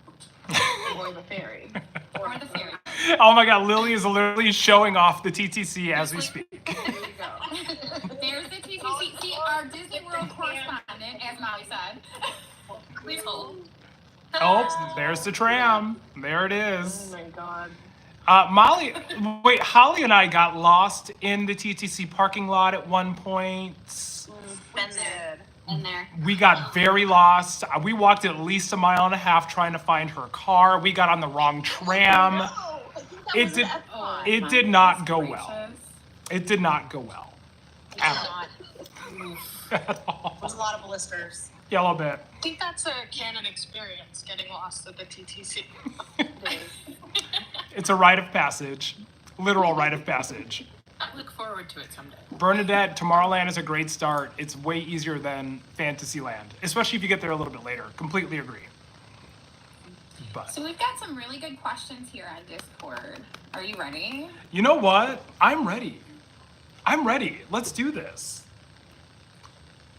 [SPEAKER 4] or the ferry.
[SPEAKER 2] Or the ferry.
[SPEAKER 1] Oh my God, Lily is literally showing off the TTC as we speak.
[SPEAKER 4] There you go.
[SPEAKER 2] There's the TTC. See, our Disney World correspondent, as Molly said.
[SPEAKER 3] Please hold.
[SPEAKER 1] Oh, there's the tram. There it
[SPEAKER 4] Oh
[SPEAKER 1] is.
[SPEAKER 4] my god.
[SPEAKER 1] Holly and I got lost in the TTC parking lot at one point.
[SPEAKER 3] Been there.
[SPEAKER 2] In there.
[SPEAKER 1] We got very lost. We walked at least 1.5 miles trying to find her car. We got on the wrong tram.
[SPEAKER 4] No, I think that
[SPEAKER 1] It
[SPEAKER 4] was
[SPEAKER 1] did-
[SPEAKER 4] an F5.
[SPEAKER 1] It did not go well. It did not go well. At all. At all.
[SPEAKER 3] There's a lot of blisters.
[SPEAKER 1] Yeah, a little bit.
[SPEAKER 3] I think that's a canon experience, getting lost at the TTC.
[SPEAKER 1] It's a rite of passage. Literal rite of passage.
[SPEAKER 3] I look forward to it someday.
[SPEAKER 1] Bernadette, Tomorrowland is a great start. It's way easier than Fantasyland, especially if you get there a little bit later. Completely agree. But
[SPEAKER 2] So we've got some really good questions here on Discord. Are you ready?
[SPEAKER 1] you know what? I'm ready. I'm ready. Let's do this.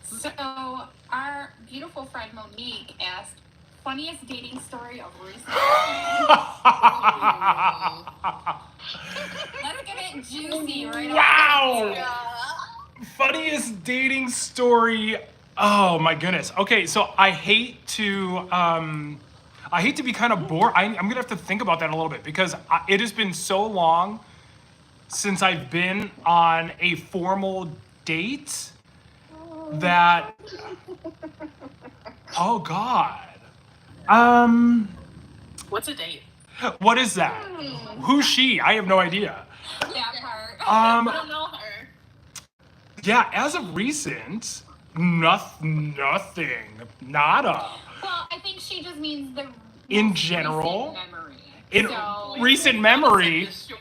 [SPEAKER 2] So our beautiful friend Monique asked, funniest dating story of recent times. Let's get it juicy right
[SPEAKER 1] Wow.
[SPEAKER 2] off.
[SPEAKER 1] Funniest dating story. Oh my goodness. Okay, so I hate to be kind of bored. I'm gonna have to think about that a little bit because it has been so long since I've been on a formal date that. Oh God.
[SPEAKER 3] What's a date?
[SPEAKER 1] What is that? Who's she? I have no idea.
[SPEAKER 2] That part.
[SPEAKER 3] I don't know her.
[SPEAKER 1] Yeah, as of recent, nothing, nada.
[SPEAKER 2] Well, I think she just means
[SPEAKER 1] in general.
[SPEAKER 2] Recent memory.
[SPEAKER 1] In
[SPEAKER 2] So-
[SPEAKER 1] recent memory.
[SPEAKER 3] Sure.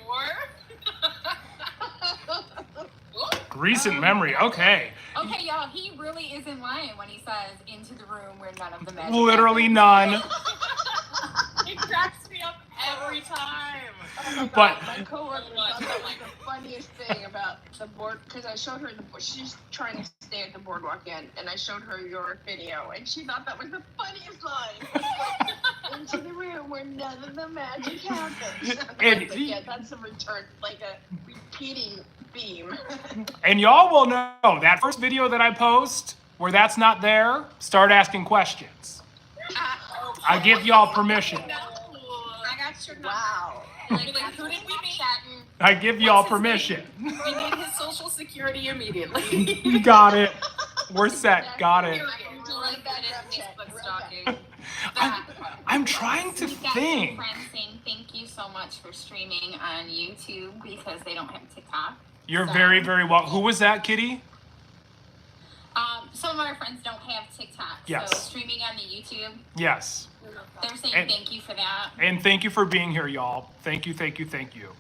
[SPEAKER 1] Recent memory. Okay.
[SPEAKER 2] Okay, y'all, he really isn't lying when he says into the room where none of the magic
[SPEAKER 1] Literally
[SPEAKER 2] happens.
[SPEAKER 1] none.
[SPEAKER 3] It cracks me up every time.
[SPEAKER 4] Oh my
[SPEAKER 1] But-
[SPEAKER 4] God, my coworker thought that was the funniest thing about the board, because I showed her she's trying to stay at the boardwalk inn, and I showed her your video, and she thought that was the funniest line. Into the room where none of the magic happens.
[SPEAKER 1] And-
[SPEAKER 4] Like, yeah, that's a return, like a repeating theme.
[SPEAKER 1] And y'all will know that first video that I post where that's not there, start asking questions. I give y'all permission.
[SPEAKER 2] I got your number.
[SPEAKER 4] Wow.
[SPEAKER 2] Like,
[SPEAKER 3] Who did we meet?
[SPEAKER 2] chatting.
[SPEAKER 1] I give y'all
[SPEAKER 3] What's his
[SPEAKER 1] permission.
[SPEAKER 3] We need his social security immediately.
[SPEAKER 1] Got it. We're set. Got it.
[SPEAKER 3] Period.
[SPEAKER 4] Delete that
[SPEAKER 3] Facebook
[SPEAKER 4] real
[SPEAKER 3] stalking.
[SPEAKER 1] I'm trying to
[SPEAKER 2] We've got
[SPEAKER 1] think.
[SPEAKER 2] some friends saying thank you so much for streaming on YouTube because they don't have TikTok.
[SPEAKER 1] You're very, very well. Who was that, Kitty?
[SPEAKER 2] Some of our friends don't have TikTok,
[SPEAKER 1] Yes.
[SPEAKER 2] so streaming on the YouTube,
[SPEAKER 1] Yes.
[SPEAKER 2] they're saying
[SPEAKER 1] And-
[SPEAKER 2] thank you for that.
[SPEAKER 1] And thank you for being here, y'all. Thank you, thank you, thank you.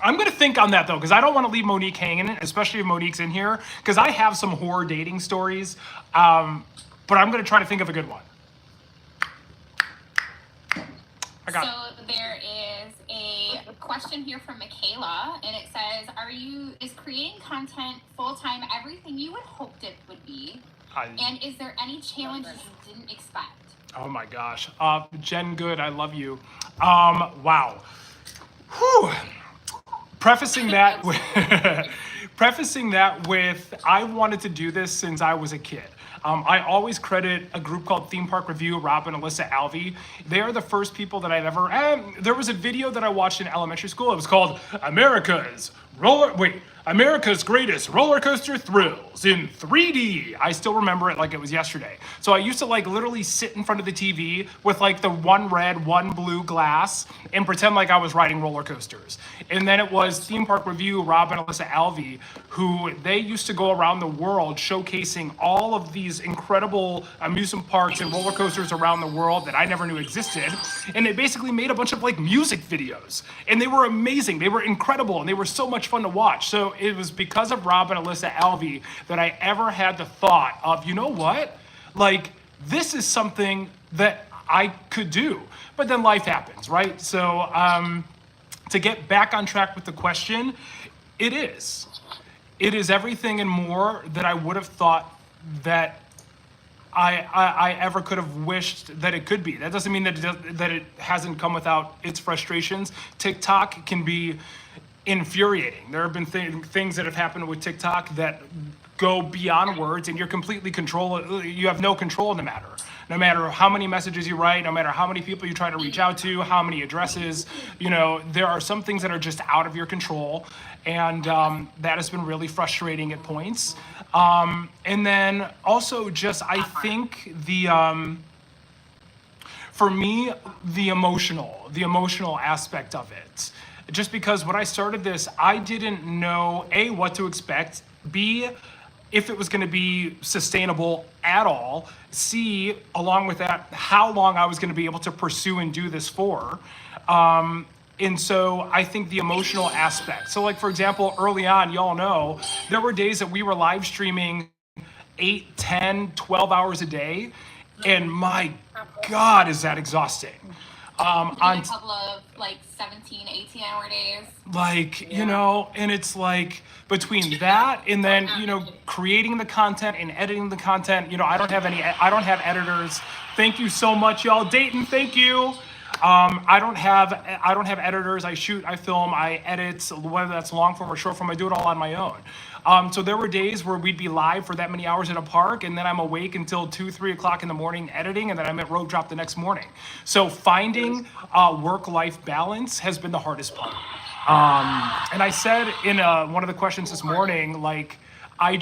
[SPEAKER 1] I'm going to think on that, though, because I don't want to leave Monique hanging, especially if Monique's in here, because I have some horror dating stories, but I'm going to try to think of a good one. I got
[SPEAKER 2] So there is a question here from Michaela, and it says, is creating content full-time everything you would hoped it would be? And is there any challenges you didn't expect?
[SPEAKER 1] Oh my gosh. Jen Good, I love you. Wow. Whew. Prefacing that with, I wanted to do this since I was a kid. I always credit a group called Theme Park Review, Rob and Alyssa Alvey. They are the first people that I've ever, there was a video that I watched in elementary school. It was called America's Greatest Roller Coaster Thrills in 3D. I still remember it like it was yesterday. So I used to like literally sit in front of the TV with like the one red, one blue glass and pretend like I was riding roller coasters. And then it was Theme Park Review, Rob and Alyssa Alvey, who they used to go around the world showcasing all of these incredible amusement parks and roller coasters around the world that I never knew existed. And they basically made a bunch of like music videos. And they were amazing. They were incredible. And they were so much fun to watch. So it was because of Rob and Alyssa Alvey that I ever had the thought of, you know what? Like, this is something that I could do. But then life happens, right? So to get back on track with the question, it is. It is everything and more that I would have thought that I ever could have wished that it could be. That doesn't mean that it hasn't come without its frustrations. TikTok can be infuriating. There have been things that have happened with TikTok that go beyond words, and you have no control in the matter. No matter how many messages you write, no matter how many people you try to reach out to, how many addresses, there are some things that are just out of your control, and that has been really frustrating at points. And then also just, I think for me, the emotional aspect of it. Just because when I started this, I didn't know, A, what to expect, B, if it was going to be sustainable at all, C, along with that, how long I was going to be able to pursue and do this for. And so I think the emotional aspect. So like, for example, early on, y'all know, there were days that we were live streaming 8, 10, 12 hours a day. And my God, is that exhausting.
[SPEAKER 2] On a couple of like 17, 18-hour days.
[SPEAKER 1] And it's like between that and then, creating the content and editing the content, I don't have editors. Thank you so much, y'all. Dayton, thank you. I don't have editors. I shoot, I film, I edit, whether that's long form or short form, I do it all on my own. So there were days where we'd be live for that many hours at a park, and then I'm awake until 2, 3 o'clock in the morning editing, and then I'm at road drop the next morning. So finding work-life balance has been the hardest part. And I said in one of the questions this morning, like, I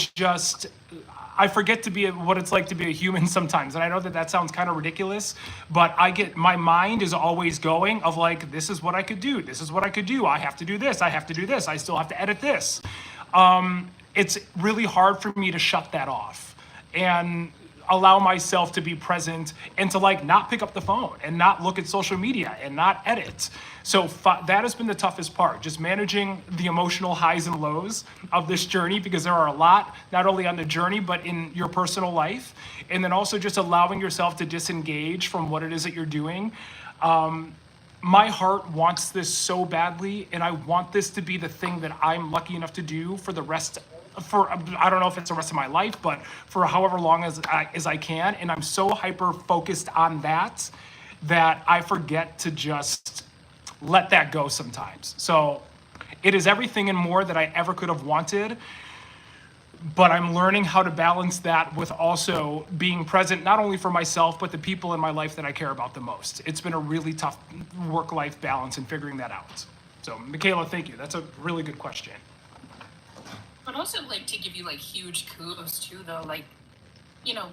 [SPEAKER 1] forget what it's like to be a human sometimes. And I know that sounds kind of ridiculous, but my mind is always going of like, this is what I could do. This is what I could do. I have to do this. I have to do this. I still have to edit this. It's really hard for me to shut that off. And allow myself to be present and to like not pick up the phone and not look at social media and not edit. So that has been the toughest part, just managing the emotional highs and lows of this journey, because there are a lot, not only on the journey, but in your personal life. And then also just allowing yourself to disengage from what it is that you're doing. My heart wants this so badly, and I want this to be the thing that I'm lucky enough to do for the rest, I don't know if it's the rest of my life, but for however long as I can. And I'm so hyper focused on that I forget to just let that go sometimes. So it is everything and more that I ever could have wanted. But I'm learning how to balance that with also being present, not only for myself, but the people in my life that I care about the most. It's been a really tough work-life balance and figuring that out. So, Michaela, thank you. That's a really good question.
[SPEAKER 3] But also, like, to give you, like, huge kudos, too, though, like, you know,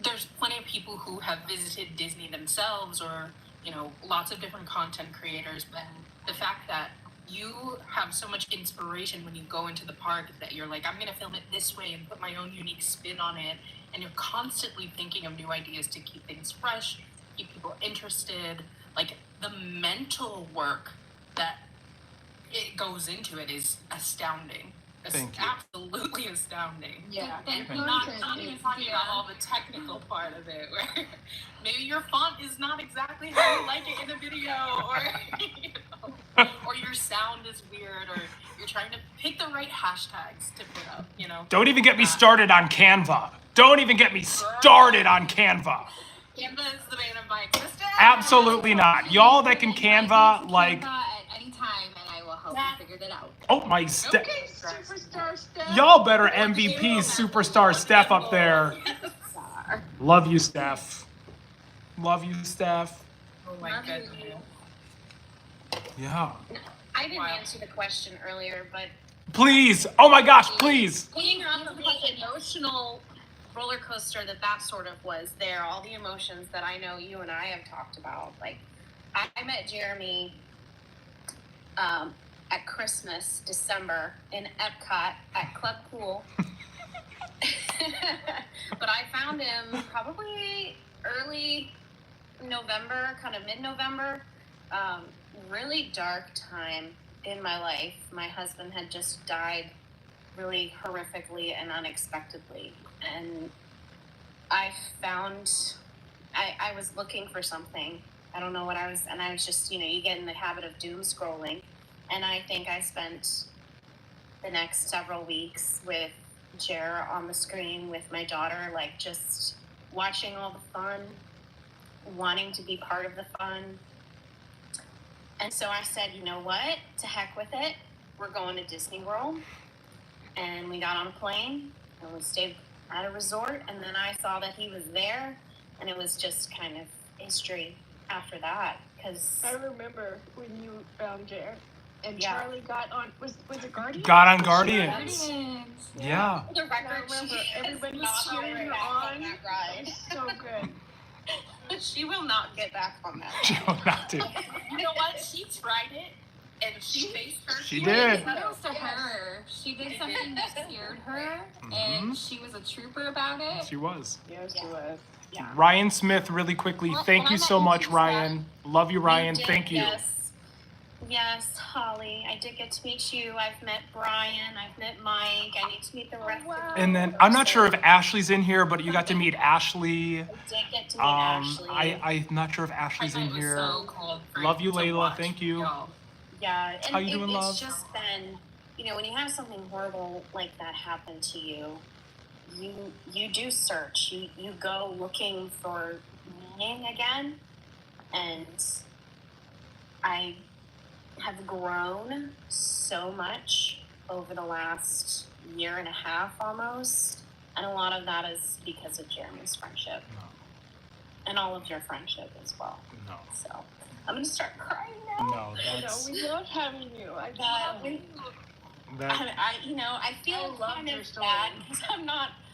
[SPEAKER 3] there's plenty of people who have visited Disney themselves or, you know, lots of different content creators, but the fact that you have so much inspiration when you go into the park that you're like, I'm going to film it this way and put my own unique spin on it. And you're constantly thinking of new ideas to keep things fresh, keep people interested. Like, the mental work that it goes into it is astounding.
[SPEAKER 1] Thank you.
[SPEAKER 3] Absolutely astounding.
[SPEAKER 4] Yeah.
[SPEAKER 3] And
[SPEAKER 4] Thank
[SPEAKER 3] not
[SPEAKER 4] you.
[SPEAKER 3] even talking about all the technical part of it, where maybe your font is not exactly how you like it in the video, or you know, or your sound is weird, or you're trying to pick the right hashtags to put up, you know.
[SPEAKER 1] Don't even get me started on Canva. Don't even get me started on Canva.
[SPEAKER 3] Canva is the bane of my existence.
[SPEAKER 1] Absolutely not. Y'all that can Canva, like,
[SPEAKER 2] Canva at any time, and I will help you figure that out.
[SPEAKER 1] oh my,
[SPEAKER 4] Okay, superstar Steph.
[SPEAKER 1] y'all better MVP superstar Steph up there. Love you, Steph. Love you, Steph.
[SPEAKER 3] Oh my goodness.
[SPEAKER 1] Yeah.
[SPEAKER 7] I didn't answer the question earlier, but
[SPEAKER 1] Please. Oh my gosh, please.
[SPEAKER 7] being on the emotional roller coaster that sort of was there, all the emotions that I know you and I have talked about. Like, I met Jeremy at Christmas, December, in Epcot at Club Pool. But I found him probably early November, kind of mid-November. Really dark time in my life. My husband had just died really horrifically and unexpectedly. And I was looking for something. I don't know what I was, and I was just, you know, you get in the habit of doom scrolling. And I think I spent the next several weeks with Jer on the screen with my daughter, like just watching all the fun, wanting to be part of the fun. And so I said, you know what? To heck with it. We're going to Disney World. And we got on a plane and we stayed at a resort. And then I saw that he was there. And it was just kind of history after that. Because
[SPEAKER 4] I remember when you found Jer and
[SPEAKER 7] Yeah.
[SPEAKER 4] Charlie got on, was it Guardians?
[SPEAKER 1] Got on Guardians.
[SPEAKER 2] Guardians.
[SPEAKER 1] Yeah.
[SPEAKER 7] the record,
[SPEAKER 4] I remember
[SPEAKER 7] she
[SPEAKER 4] everybody
[SPEAKER 7] is not
[SPEAKER 4] cheering
[SPEAKER 7] going
[SPEAKER 4] her
[SPEAKER 7] back
[SPEAKER 4] on.
[SPEAKER 7] that ride.
[SPEAKER 4] So good.
[SPEAKER 7] She will not get back on that.
[SPEAKER 1] She will not do.
[SPEAKER 3] You know what? She tried it, and she faced her.
[SPEAKER 1] She
[SPEAKER 3] feelings.
[SPEAKER 1] did.
[SPEAKER 2] Kudos to her. She did something that scared her, and she was a trooper about it.
[SPEAKER 1] She was.
[SPEAKER 4] Yes, she was.
[SPEAKER 7] Yeah.
[SPEAKER 1] Ryan Smith, really quickly.
[SPEAKER 2] Well,
[SPEAKER 1] Thank
[SPEAKER 2] when
[SPEAKER 1] you
[SPEAKER 2] I
[SPEAKER 1] so
[SPEAKER 2] met
[SPEAKER 1] much,
[SPEAKER 2] you,
[SPEAKER 1] Ryan. Love you, Ryan.
[SPEAKER 7] did,
[SPEAKER 1] Thank you.
[SPEAKER 7] Yes, Holly. I did get to meet you. I've met Brian. I've met Mike. I need to meet the rest of them.
[SPEAKER 1] And then I'm not sure if Ashley's in here, but you got to meet Ashley.
[SPEAKER 7] I did get to meet Ashley.
[SPEAKER 1] I'm not sure if Ashley's
[SPEAKER 3] I
[SPEAKER 1] in
[SPEAKER 3] thought it was
[SPEAKER 1] here.
[SPEAKER 3] so cool for
[SPEAKER 1] Love you,
[SPEAKER 3] to
[SPEAKER 1] Layla.
[SPEAKER 3] watch,
[SPEAKER 1] Thank you.
[SPEAKER 3] y'all.
[SPEAKER 7] Yeah, and
[SPEAKER 1] How you doing, love?
[SPEAKER 7] it's just been, you know, when you have something horrible like that happen to you, you do search. You go looking for meaning again, and I have grown so much over the last year and a half almost, and a lot of that is because of Jeremy's friendship and all of your friendship as well.
[SPEAKER 1] No.
[SPEAKER 7] So I'm gonna start crying now.
[SPEAKER 1] No,
[SPEAKER 4] No,
[SPEAKER 1] that's
[SPEAKER 4] we love having you. I
[SPEAKER 7] That-
[SPEAKER 4] love you.
[SPEAKER 1] that.
[SPEAKER 7] I feel
[SPEAKER 4] I love
[SPEAKER 7] kind
[SPEAKER 4] your
[SPEAKER 7] of
[SPEAKER 4] story.
[SPEAKER 7] bad because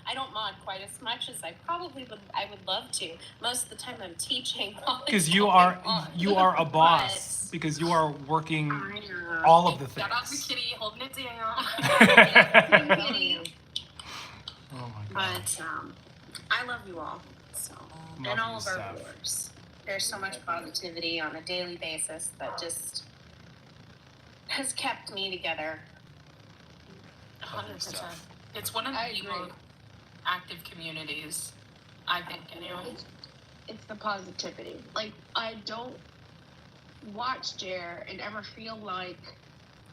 [SPEAKER 7] I don't mod quite as much as I would love to. Most of the time I'm teaching. while it's
[SPEAKER 1] Because you
[SPEAKER 7] going
[SPEAKER 1] are
[SPEAKER 7] on.
[SPEAKER 1] a boss. Because you are working
[SPEAKER 7] I know.
[SPEAKER 1] all of the
[SPEAKER 3] Shout out to
[SPEAKER 1] things.
[SPEAKER 3] Kitty holding it down.
[SPEAKER 1] Oh my god.
[SPEAKER 7] But I love you all. So,
[SPEAKER 1] Love
[SPEAKER 7] and all
[SPEAKER 1] you,
[SPEAKER 7] of our
[SPEAKER 1] Steph.
[SPEAKER 7] viewers. There's so much positivity on a daily basis that just has kept me together.
[SPEAKER 3] 100%. It's one of
[SPEAKER 4] I
[SPEAKER 3] the
[SPEAKER 4] agree.
[SPEAKER 3] most active communities, I think, anyway.
[SPEAKER 4] It's the positivity. Like, I don't watch Jer and ever feel like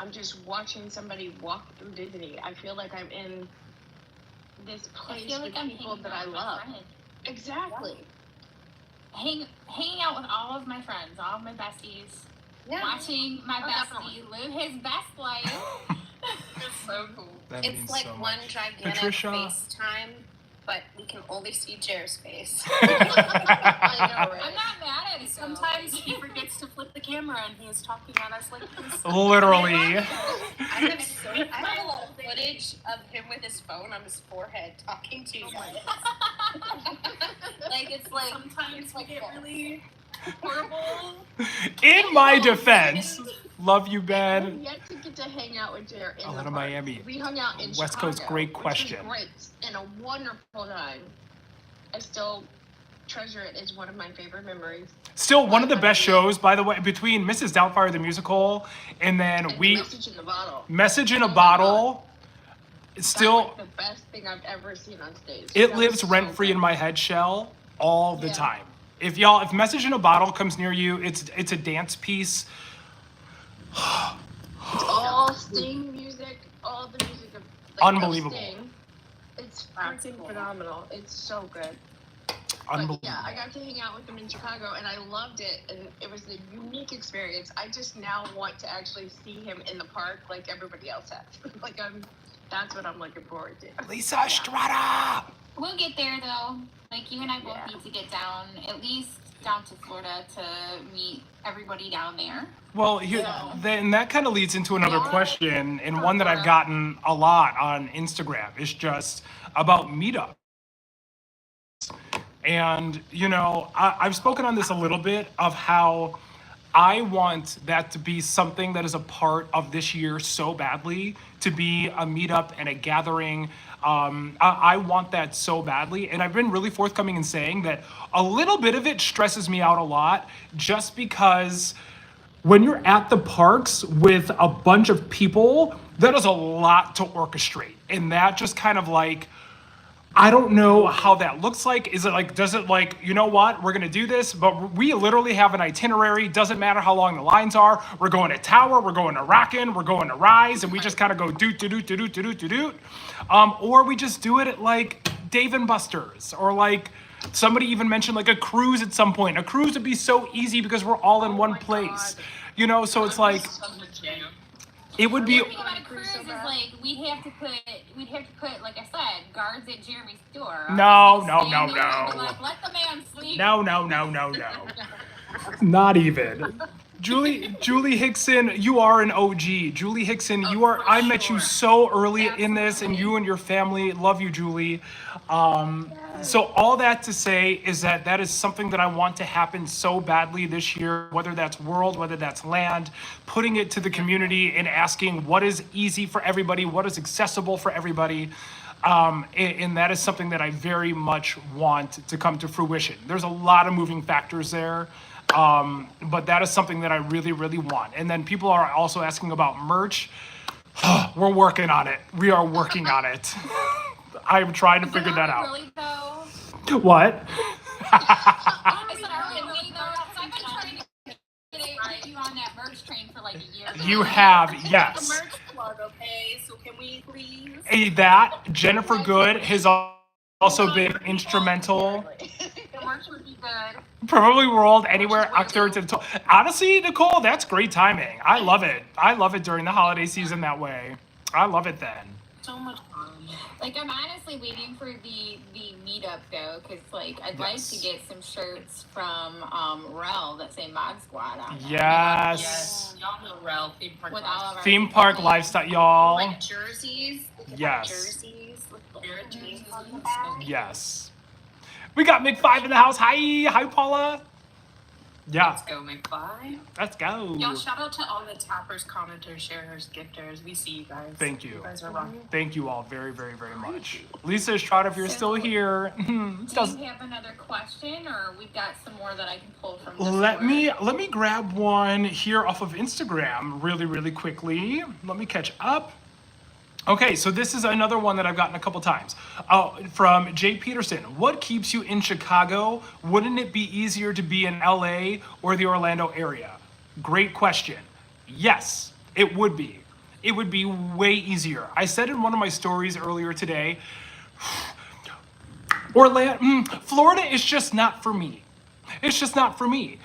[SPEAKER 4] I'm just watching somebody walk through Disney. I feel like I'm in this
[SPEAKER 2] I
[SPEAKER 4] place
[SPEAKER 2] feel
[SPEAKER 4] with
[SPEAKER 2] like I'm
[SPEAKER 4] people
[SPEAKER 2] hanging
[SPEAKER 4] that
[SPEAKER 2] out
[SPEAKER 4] I
[SPEAKER 2] with my
[SPEAKER 4] love.
[SPEAKER 2] friends.
[SPEAKER 4] Exactly.
[SPEAKER 2] Hanging out with all of my friends, all of my besties,
[SPEAKER 7] Yeah.
[SPEAKER 2] watching my
[SPEAKER 4] Oh,
[SPEAKER 2] bestie live his best life.
[SPEAKER 3] It's so cool.
[SPEAKER 1] That
[SPEAKER 7] It's
[SPEAKER 1] means
[SPEAKER 7] like
[SPEAKER 1] so
[SPEAKER 7] one
[SPEAKER 1] much.
[SPEAKER 7] gigantic
[SPEAKER 1] Patricia.
[SPEAKER 7] FaceTime, but we can only see Jer's face.
[SPEAKER 4] I know, right?
[SPEAKER 2] I'm not mad at it.
[SPEAKER 3] Sometimes he forgets to flip the camera and he's talking at us like this.
[SPEAKER 1] Literally.
[SPEAKER 7] I have a lot of footage of him with his phone on his forehead talking to you guys. Like it's like
[SPEAKER 3] Sometimes we get really horrible.
[SPEAKER 1] In my defense, love you,
[SPEAKER 4] I've
[SPEAKER 1] Ben.
[SPEAKER 4] yet to get to hang out with Jer in
[SPEAKER 1] A
[SPEAKER 4] the
[SPEAKER 1] little
[SPEAKER 4] park.
[SPEAKER 1] Miami.
[SPEAKER 4] We hung out in
[SPEAKER 1] West
[SPEAKER 4] Chicago,
[SPEAKER 1] Coast, great
[SPEAKER 4] which was
[SPEAKER 1] question.
[SPEAKER 4] great and a wonderful time. I still treasure it as one of my favorite memories.
[SPEAKER 1] Still one of the best shows, by the way, between Mrs. Doubtfire the musical and then
[SPEAKER 4] And
[SPEAKER 1] we
[SPEAKER 4] Message in the Bottle.
[SPEAKER 1] Message in a
[SPEAKER 4] Oh my
[SPEAKER 1] Bottle. It's
[SPEAKER 4] That
[SPEAKER 1] still
[SPEAKER 4] was the best thing I've ever seen on stage.
[SPEAKER 1] it
[SPEAKER 4] That
[SPEAKER 1] lives
[SPEAKER 4] was so
[SPEAKER 1] rent free
[SPEAKER 4] good.
[SPEAKER 1] in my head shell all the
[SPEAKER 4] Yeah.
[SPEAKER 1] time. If Message in a Bottle comes near you, it's a dance piece.
[SPEAKER 4] All Sting music, all the music of
[SPEAKER 1] Unbelievable.
[SPEAKER 4] Sting. It's freaking phenomenal. It's so good. But
[SPEAKER 1] Unbelievable.
[SPEAKER 4] yeah, I got to hang out with them in Chicago and I loved it and it was a unique experience. I just now want to actually see him in the park like everybody else has. That's what I'm looking forward to.
[SPEAKER 1] Lisa Estrada.
[SPEAKER 2] We'll get there though. Like you and I both
[SPEAKER 4] Yeah.
[SPEAKER 2] need to get down, at least down to Florida to meet everybody down there.
[SPEAKER 1] Well, then that kind of leads into another question, and one that I've gotten a lot on Instagram is just about meetup. And, I've spoken on this a little bit of how I want that to be something that is a part of this year so badly, to be a meetup and a gathering. I want that so badly. And I've been really forthcoming in saying that a little bit of it stresses me out a lot just because when you're at the parks with a bunch of people, that is a lot to orchestrate. And that just kind of like, I don't know how that looks like. Is it like, does it like, you know what, we're gonna do this, but we literally have an itinerary. Doesn't matter how long the lines are. We're going to Tower, we're going to Rockin', we're going to Rise, and we just kind of go doot, doot, doot, doot, doot, doot, doot. Or we just do it at like Dave and Buster's, or like somebody even mentioned like a cruise at some point. A cruise would be so easy because we're all in one place. So it's like, it would be.
[SPEAKER 2] The thing about a cruise is like we'd have to put like I said, guards at Jeremy's door.
[SPEAKER 1] No.
[SPEAKER 2] Like, let the man sleep.
[SPEAKER 1] No. Not even. Julie Hickson, you are an OG. Julie Hickson, I met you so early in this, and you and your family, love you, Julie. So all that to say is that is something that I want to happen so badly this year, whether that's world, whether that's land, putting it to the community and asking what is easy for everybody, what is accessible for everybody. And that is something that I very much want to come to fruition. There's a lot of moving factors there. But that is something that I really, really want. And then people are also asking about merch. We're working on it. We are working on it. I'm trying to figure that out.
[SPEAKER 2] Really though?
[SPEAKER 1] What?
[SPEAKER 2] I said, are we really though? 'Cause I've been trying to get you on that merch train for like a year.
[SPEAKER 1] You have,
[SPEAKER 3] The
[SPEAKER 1] yes.
[SPEAKER 3] merch plug, okay? So can we please?
[SPEAKER 1] That Jennifer Good has also been instrumental.
[SPEAKER 2] The merch would be good.
[SPEAKER 1] Probably World Anywhere October to the 12th. Honestly, Nicole, that's great timing. I love it. I love it during the holiday season that way. I love it then.
[SPEAKER 3] So much fun.
[SPEAKER 2] Like I'm honestly waiting for the meetup though, because like I'd like to get some shirts from Rel that say Mod Squad on them.
[SPEAKER 1] Yes.
[SPEAKER 3] Yes, y'all know Rel, theme park.
[SPEAKER 2] With all of our
[SPEAKER 1] Theme park lifestyle, y'all.
[SPEAKER 7] Like jerseys.
[SPEAKER 1] Yes.
[SPEAKER 7] Jerseys with
[SPEAKER 3] Jared
[SPEAKER 7] the
[SPEAKER 3] jerseys.
[SPEAKER 7] on the back.
[SPEAKER 1] Yes. We got Mick5 in the house. Hi, Paula. Yeah.
[SPEAKER 3] Let's go, McFly.
[SPEAKER 1] Let's go.
[SPEAKER 3] Y'all, shout out to all the tappers, commenters, sharers, gifters. We see you guys.
[SPEAKER 1] Thank you.
[SPEAKER 3] You guys are rocking.
[SPEAKER 1] Thank you all very, very, very much. Lisa Estrada, if you're still here.
[SPEAKER 2] Do you have another question, or we've got some more that I can pull from Discord?
[SPEAKER 1] Let me grab one here off of Instagram really, really quickly. Let me catch up. Okay, so this is another one that I've gotten a couple times. From Jay Peterson. What keeps you in Chicago? Wouldn't it be easier to be in LA or the Orlando area? Great question. Yes, it would be. It would be way easier. I said in one of my stories earlier today, Florida is just not for me. It's just not for me.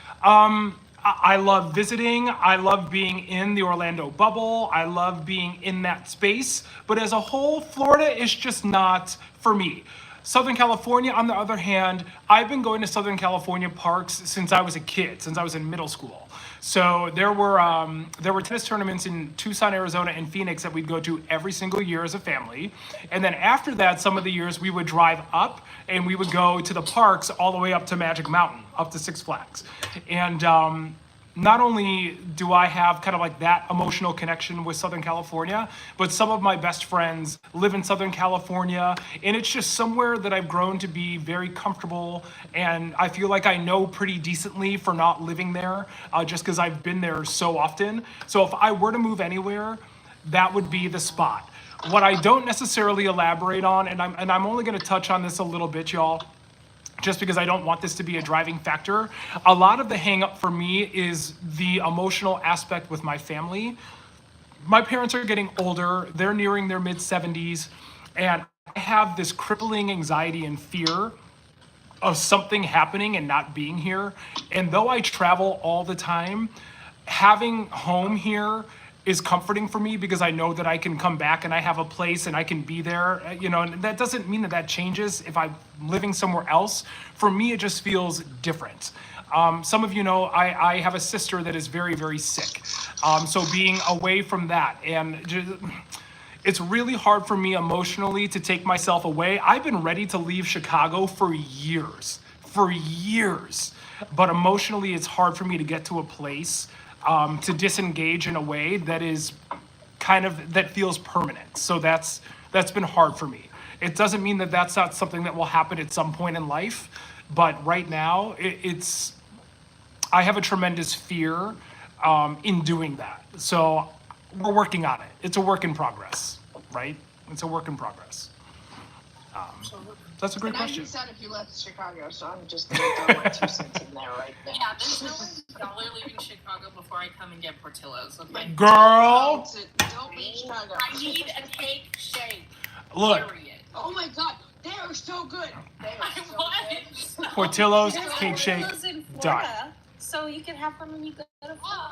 [SPEAKER 1] I love visiting. I love being in the Orlando bubble. I love being in that space. But as a whole, Florida is just not for me. Southern California, on the other hand, I've been going to Southern California parks since I was a kid, since I was in middle school. So there were tennis tournaments in Tucson, Arizona, and Phoenix that we'd go to every single year as a family. And then after that, some of the years we would drive up and we would go to the parks all the way up to Magic Mountain, up to Six Flags. And not only do I have kind of like that emotional connection with Southern California, but some of my best friends live in Southern California, and it's just somewhere that I've grown to be very comfortable, and I feel like I know pretty decently for not living there, just because I've been there so often. So if I were to move anywhere, that would be the spot. What I don't necessarily elaborate on, and I'm only going to touch on this a little bit, y'all, just because I don't want this to be a driving factor. A lot of the hang up for me is the emotional aspect with my family. My parents are getting older, they're nearing their mid 70s, and I have this crippling anxiety and fear of something happening and not being here. And though I travel all the time, having home here is comforting for me because I know that I can come back and I have a place and I can be there, and that doesn't mean that that changes if I'm living somewhere else. For me, it just feels different. Some of you know I have a sister that is very, very sick. So being away from that, and it's really hard for me emotionally to take myself away. I've been ready to leave Chicago for years, but emotionally it's hard for me to get to a place to disengage in a way that is that feels permanent. So that's been hard for me. It doesn't mean that that's not something that will happen at some point in life, but right now I have a tremendous fear in doing that. So we're working on it. It's a work in progress, right? It's a work in progress. That's a great question.
[SPEAKER 4] I'd be sad if you left Chicago, so I'm just going to throw my 2 cents in there right there.
[SPEAKER 3] Yeah, there's no way y'all are leaving Chicago before I come and get Portillo's. Okay?
[SPEAKER 1] Girl!
[SPEAKER 4] Don't leave Chicago.
[SPEAKER 3] I need a cake shake.
[SPEAKER 1] Look.
[SPEAKER 3] Period.
[SPEAKER 4] Oh my God, they are so good. They are
[SPEAKER 3] I
[SPEAKER 4] so
[SPEAKER 3] want
[SPEAKER 4] good.
[SPEAKER 3] it.
[SPEAKER 1] Portillo's,
[SPEAKER 7] There's
[SPEAKER 1] cake shake,
[SPEAKER 7] Portillo's in
[SPEAKER 1] done.
[SPEAKER 7] Florida, so you can have them when you go to Florida.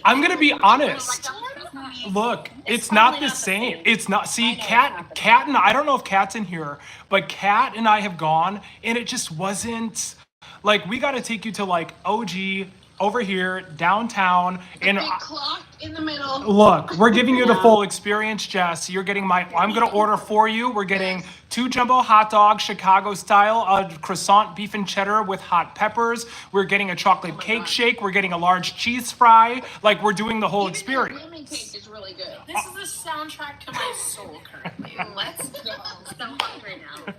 [SPEAKER 1] I'm gonna be honest.
[SPEAKER 2] Oh
[SPEAKER 1] Look, it's
[SPEAKER 7] probably
[SPEAKER 1] not the
[SPEAKER 7] not the
[SPEAKER 1] same.
[SPEAKER 7] same.
[SPEAKER 1] It's not. See,
[SPEAKER 7] I know it's
[SPEAKER 1] Kat
[SPEAKER 7] not the
[SPEAKER 1] and I don't know if Kat's in here, but Kat and I have gone, and it just wasn't like we got to take you to like OG over here downtown, and
[SPEAKER 4] Big clock in the middle.
[SPEAKER 1] look, we're giving you the full experience, Jess. You're getting I'm gonna order for you. We're getting 2 jumbo hot dogs, Chicago style, a croissant beef and cheddar with hot peppers. We're getting a chocolate cake shake. We're getting a large cheese fry. Like we're doing the whole
[SPEAKER 4] Even
[SPEAKER 1] experience.
[SPEAKER 4] their lemon cake is really good.
[SPEAKER 3] This is the soundtrack to my soul currently. Let's go.
[SPEAKER 7] So hungry now.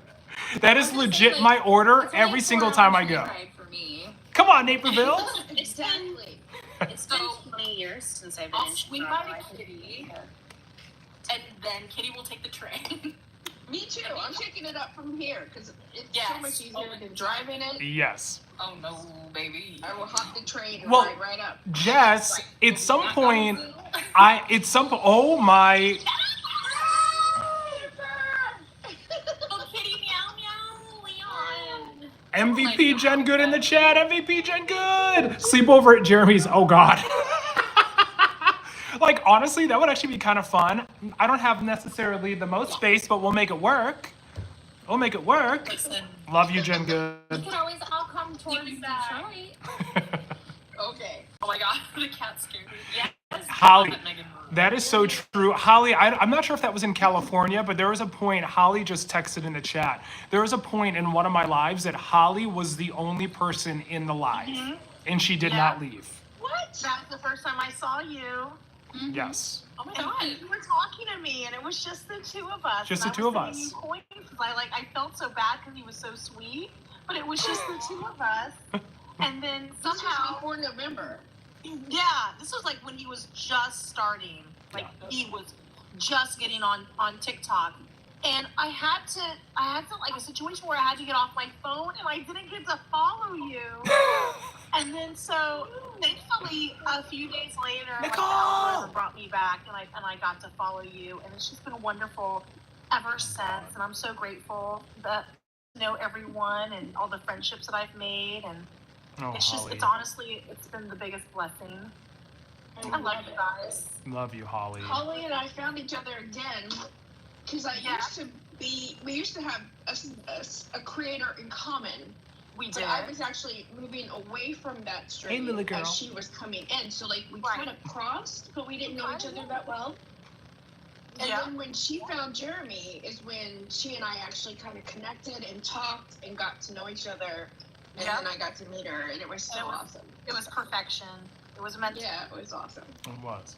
[SPEAKER 1] That is legit my order every single time I go.
[SPEAKER 2] For me.
[SPEAKER 1] Come on, Naperville.
[SPEAKER 4] Exactly.
[SPEAKER 7] It's been 20 years since I've been
[SPEAKER 3] I'll
[SPEAKER 7] in
[SPEAKER 3] swing
[SPEAKER 7] Chicago.
[SPEAKER 3] by to Kitty, and then Kitty will take the train.
[SPEAKER 4] Me too. I'm shaking it up from here because it's
[SPEAKER 3] Yes.
[SPEAKER 4] so much easier than driving it.
[SPEAKER 1] Yes.
[SPEAKER 3] Oh no, baby.
[SPEAKER 4] I will hop the train and
[SPEAKER 1] Well,
[SPEAKER 4] ride right up.
[SPEAKER 1] Jess, at some point, oh my,
[SPEAKER 3] Oh, Kitty, meow meow, Leon.
[SPEAKER 1] MVP Jen Good in the chat, MVP Jen Good. Sleepover at Jeremy's, oh God. Like, honestly, that would actually be kind of fun. I don't have necessarily the most space, but we'll make it work. We'll make it work.
[SPEAKER 3] Listen,
[SPEAKER 1] Love you, Jen Good.
[SPEAKER 2] We can always all come towards Detroit.
[SPEAKER 4] Okay.
[SPEAKER 3] oh my god, the cat scared me. Yes.
[SPEAKER 1] Holly,
[SPEAKER 3] Megan.
[SPEAKER 1] that is so true. Holly, I'm not sure if that was in California, but there was a point, Holly just texted in the chat. There was a point in one of my lives that Holly was the only person in the live. and she did not leave.
[SPEAKER 8] What? That was the first time I saw you.
[SPEAKER 2] Mhm.
[SPEAKER 1] Yes.
[SPEAKER 3] Oh my god.
[SPEAKER 8] And you were talking to me, and it was just the two of us.
[SPEAKER 1] Just
[SPEAKER 8] and
[SPEAKER 1] the two of
[SPEAKER 8] I was
[SPEAKER 1] us.
[SPEAKER 8] sending you coins because I felt so bad because he was so sweet, but it was just the two of us. And then
[SPEAKER 4] This was
[SPEAKER 8] somehow,
[SPEAKER 4] before November.
[SPEAKER 8] yeah, this was like when he was just starting. Like he was just getting on TikTok. And I had to like a situation where I had to get off my phone and I didn't get to follow you. And then so thankfully a few days later, like, the algorithm brought me back and I got to follow you, and it's just been wonderful ever since. And I'm so grateful that I know everyone and all the friendships that I've made, and it's just it's been the biggest blessing. I love you guys.
[SPEAKER 1] Love you, Holly.
[SPEAKER 4] Holly and I found each other again because we used to have a creator in common.
[SPEAKER 8] We
[SPEAKER 4] But
[SPEAKER 8] did.
[SPEAKER 4] I was actually moving away from that stream
[SPEAKER 1] little girl.
[SPEAKER 4] as she was coming in. So like we kind of crossed, but we didn't know each other that well. And then when she found Jeremy is when she and I actually kind of connected and talked and got to know each other. And then I got to meet her, and it was so awesome.
[SPEAKER 8] It was perfection. It was meant to.
[SPEAKER 4] Yeah, it was awesome.
[SPEAKER 1] It was.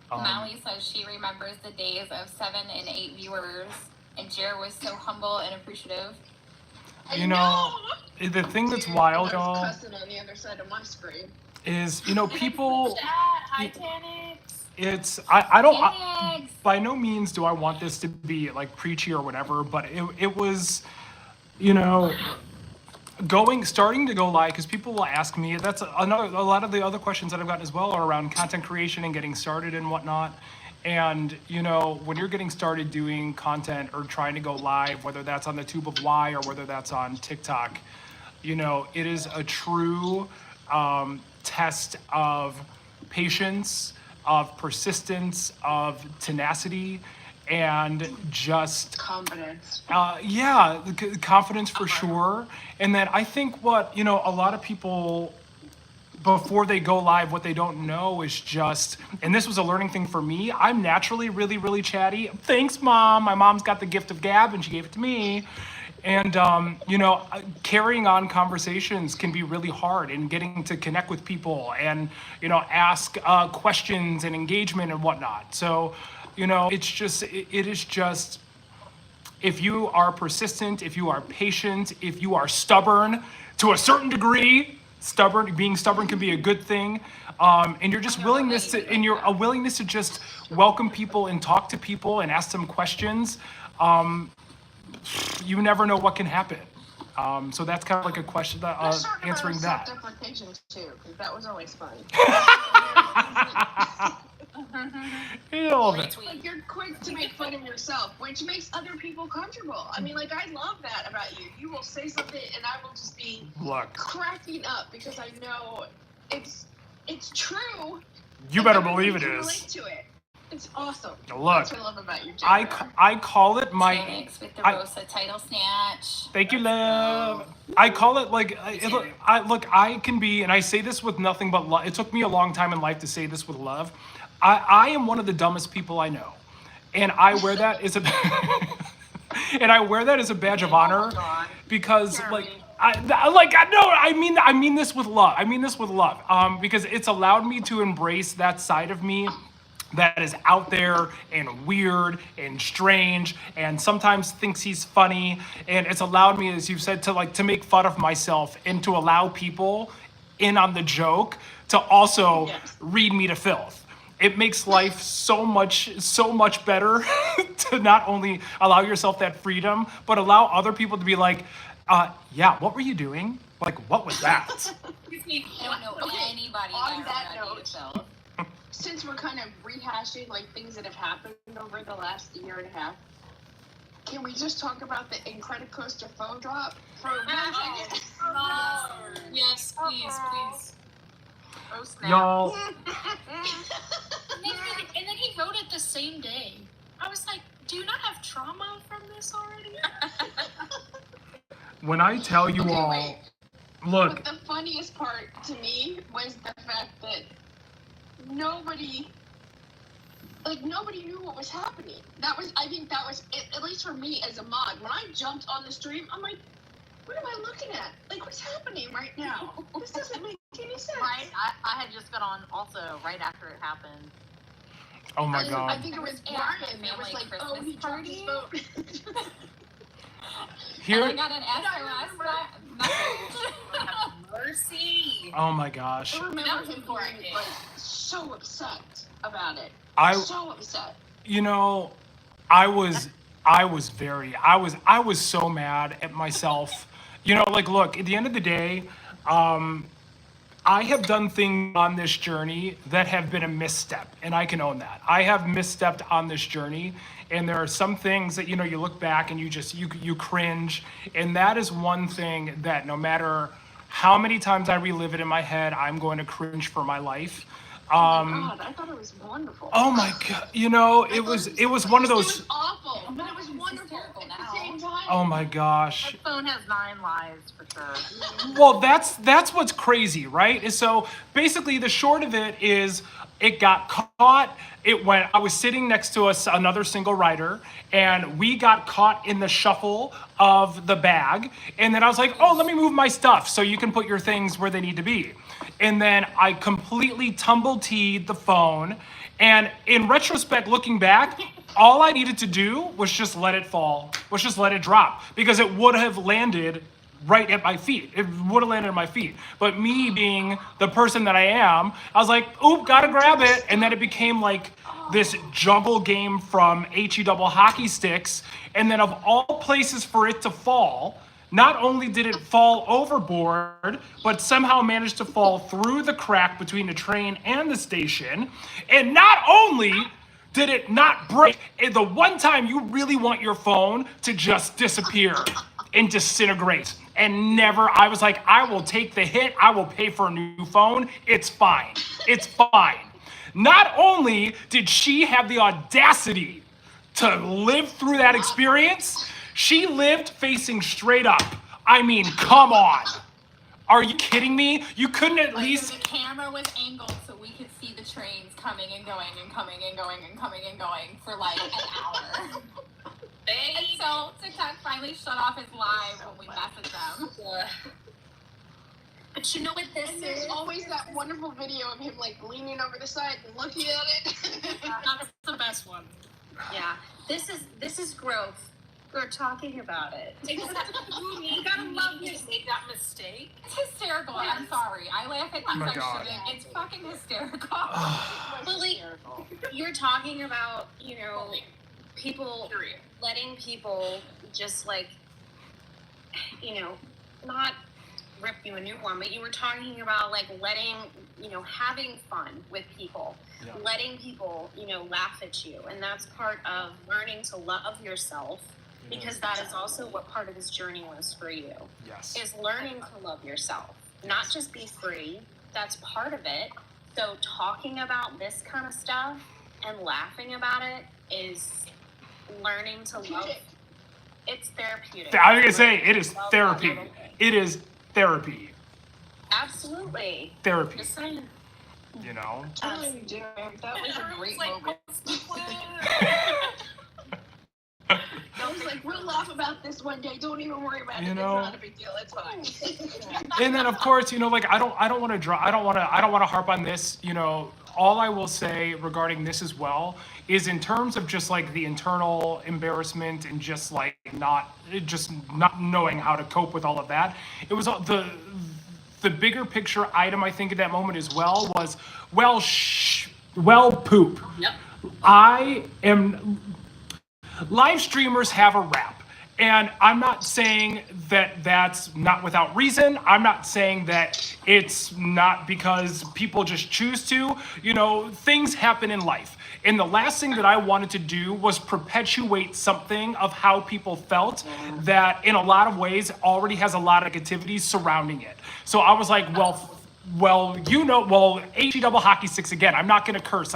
[SPEAKER 2] Molly says she remembers the days of 7 and 8 viewers, and Jer was so humble and appreciative.
[SPEAKER 1] You know, the thing that's wild,
[SPEAKER 4] I was
[SPEAKER 1] y'all,
[SPEAKER 4] cussing on the other side of my screen.
[SPEAKER 1] is, you know, people,
[SPEAKER 8] Hi, Tanix.
[SPEAKER 1] it's, I don't, by no means do I want this to be like preachy or whatever, but it was, you know, starting to go live, because people will ask me, that's a lot of the other questions that I've gotten as well are around content creation and getting started and whatnot. And, you know, when you're getting started doing content or trying to go live, whether that's on the Tube of Why or whether that's on TikTok, you know, it is a true test of patience, of persistence, of tenacity, and just
[SPEAKER 4] confidence.
[SPEAKER 1] Confidence for sure. And then I think what, you know, a lot of people before they go live, what they don't know is just, and this was a learning thing for me, I'm naturally really, really chatty. Thanks, Mom. My mom's got the gift of gab and she gave it to me. And, you know, carrying on conversations can be really hard, and getting to connect with people and, you know, ask questions and engagement and whatnot. So, you know, it is just, if you are persistent, if you are patient, if you are stubborn to a certain degree, being stubborn can be a good thing. And you're just a willingness to just welcome people and talk to people and ask them questions. You never know what can happen. So that's kind of like a question that answering that.
[SPEAKER 4] Self-deprecation too, because that was always fun. Like you're quick to make fun of yourself, which makes other people comfortable. I mean, like I love that about you. You will say something, and I will just be cracking up because I know it's true.
[SPEAKER 1] You better believe it
[SPEAKER 4] can
[SPEAKER 1] is.
[SPEAKER 4] Relate to it. It's awesome.
[SPEAKER 1] Look,
[SPEAKER 4] that's what I love about you,
[SPEAKER 1] I call it my.
[SPEAKER 2] Tanix with the Rosa title snatch.
[SPEAKER 1] Thank you, love. I call it like I can be, and I say this with nothing but love. It took me a long time in life to say this with love. I am one of the dumbest people I know, and I wear that as a badge of honor, because I mean this with love. Because it's allowed me to embrace that side of me that is out there and weird and strange and sometimes thinks he's funny, and it's allowed me, as you've said, to make fun of myself and to allow people in on the joke to also read me to filth. It makes life so much better to not only allow yourself that freedom, but allow other people to be like, yeah, what were you doing? Like, what was that?
[SPEAKER 2] I don't know anybody
[SPEAKER 4] on that
[SPEAKER 2] that
[SPEAKER 4] note,
[SPEAKER 2] yourself.
[SPEAKER 4] Since we're kind of rehashing like things that have happened over the last year and a half, can we just talk about the Incredicoaster phone drop?
[SPEAKER 3] Yes, please.
[SPEAKER 8] Oh, snap.
[SPEAKER 1] Y'all,
[SPEAKER 3] And then he wrote it the same day. I was like, do you not have trauma from this already?
[SPEAKER 1] when I tell you all,
[SPEAKER 4] wait.
[SPEAKER 1] look,
[SPEAKER 4] But the funniest part to me was the fact that nobody knew what was happening. I think that was, at least for me as a mod, when I jumped on the stream, I'm like, what am I looking at? Like, what's happening right now? This doesn't make any sense.
[SPEAKER 8] Right? I had just got on also right after it happened.
[SPEAKER 1] Oh my
[SPEAKER 4] I
[SPEAKER 1] God.
[SPEAKER 4] think it was
[SPEAKER 2] Yeah,
[SPEAKER 4] Brian. It was
[SPEAKER 2] family
[SPEAKER 4] like,
[SPEAKER 2] Christmas
[SPEAKER 4] oh, he dropped his
[SPEAKER 2] party.
[SPEAKER 4] phone.
[SPEAKER 1] Here.
[SPEAKER 2] And I got an SOS message.
[SPEAKER 3] Have mercy.
[SPEAKER 1] Oh my gosh.
[SPEAKER 4] I remember
[SPEAKER 3] That was
[SPEAKER 4] him
[SPEAKER 3] before I
[SPEAKER 4] being
[SPEAKER 3] did.
[SPEAKER 4] like so upset about it.
[SPEAKER 1] I,
[SPEAKER 4] So upset.
[SPEAKER 1] you know, I was so mad at myself. You know, like, look, at the end of the day, I have done things on this journey that have been a misstep, and I can own that. I have misstepped on this journey, and there are some things that, you know, you look back and you cringe, and that is one thing that no matter how many times I relive it in my head, I'm going to cringe for my life.
[SPEAKER 4] Oh my God, I thought it was wonderful.
[SPEAKER 1] Oh my God, you know, it was one of
[SPEAKER 4] It
[SPEAKER 1] those.
[SPEAKER 4] was awful, but it was wonderful
[SPEAKER 2] hysterical
[SPEAKER 4] at
[SPEAKER 2] now.
[SPEAKER 4] the same time.
[SPEAKER 1] Oh my gosh.
[SPEAKER 8] That phone has 9 lives for sure.
[SPEAKER 1] Well, that's what's crazy, right? Is so basically the short of it is it got caught. I was sitting next to another single rider, and we got caught in the shuffle of the bag. And then I was like, oh, let me move my stuff so you can put your things where they need to be. And then I completely tumble-teed the phone. And in retrospect, looking back, all I needed to do was just let it fall, was just let it drop, because it would have landed right at my feet. It would have landed at my feet. But me being the person that I am, I was like, oop, gotta grab it. And then it became like this juggle game from HE double hockey sticks. And then of all places for it to fall, not only did it fall overboard, but somehow managed to fall through the crack between the train and the station. And not only did it not break, the one time you really want your phone to just disappear and disintegrate and never, I was like, I will take the hit, I will pay for a new phone, it's fine, it's fine. Not only did she have the audacity to live through that experience, she lived facing straight up. I mean, come on. Are you kidding me? You couldn't at least...
[SPEAKER 2] The camera was angled so we could see the trains coming and going and coming and going and coming and going for like an hour. And so TikTok finally shut off his live when we messaged them.
[SPEAKER 7] But you know what this
[SPEAKER 4] And there's
[SPEAKER 7] is?
[SPEAKER 4] always that wonderful video of him like leaning over the side and looking at it.
[SPEAKER 3] That's the best one.
[SPEAKER 7] Yeah, this is growth. We're talking about it.
[SPEAKER 3] You gotta love you made that mistake.
[SPEAKER 2] It's hysterical. I'm sorry. I laugh at things
[SPEAKER 1] my
[SPEAKER 2] I
[SPEAKER 1] God.
[SPEAKER 2] shouldn't. It's fucking hysterical.
[SPEAKER 7] Well, like, you're talking about, you know, people letting people just like, you know, not rip you a new one, but you were talking about like letting, you know, having fun with people, letting people, you know, laugh at you. And that's part of learning to love yourself, because that is also what part of this journey was for you.
[SPEAKER 1] Yes.
[SPEAKER 7] Is learning to love yourself, not just be free. That's part of it. So talking about this kind of stuff and laughing about it is learning to love. It's therapeutic.
[SPEAKER 1] I was gonna say, it is
[SPEAKER 7] Love
[SPEAKER 1] therapy.
[SPEAKER 7] that little thing.
[SPEAKER 1] It is therapy.
[SPEAKER 7] Absolutely.
[SPEAKER 1] Therapy,
[SPEAKER 7] Just saying.
[SPEAKER 1] you know?
[SPEAKER 4] Totally, Jeremy. That was a great
[SPEAKER 3] Like,
[SPEAKER 4] moment.
[SPEAKER 3] what's the plan?
[SPEAKER 4] I was like, we'll laugh about this one day. Don't even worry about it.
[SPEAKER 1] You know?
[SPEAKER 4] It's not a big deal. It's fine.
[SPEAKER 1] And then of course, you know, like I don't want to harp on this, you know. All I will say regarding this as well is in terms of just like the internal embarrassment and just not knowing how to cope with all of that. It was the bigger picture item I think at that moment as well was poop.
[SPEAKER 3] Yep.
[SPEAKER 1] Live streamers have a rap. And I'm not saying that that's not without reason. I'm not saying that it's not because people just choose to. You know, things happen in life. And the last thing that I wanted to do was perpetuate something of how people felt that in a lot of ways already has a lot of negativity surrounding it. So I was like, HE double hockey sticks again. I'm not gonna curse.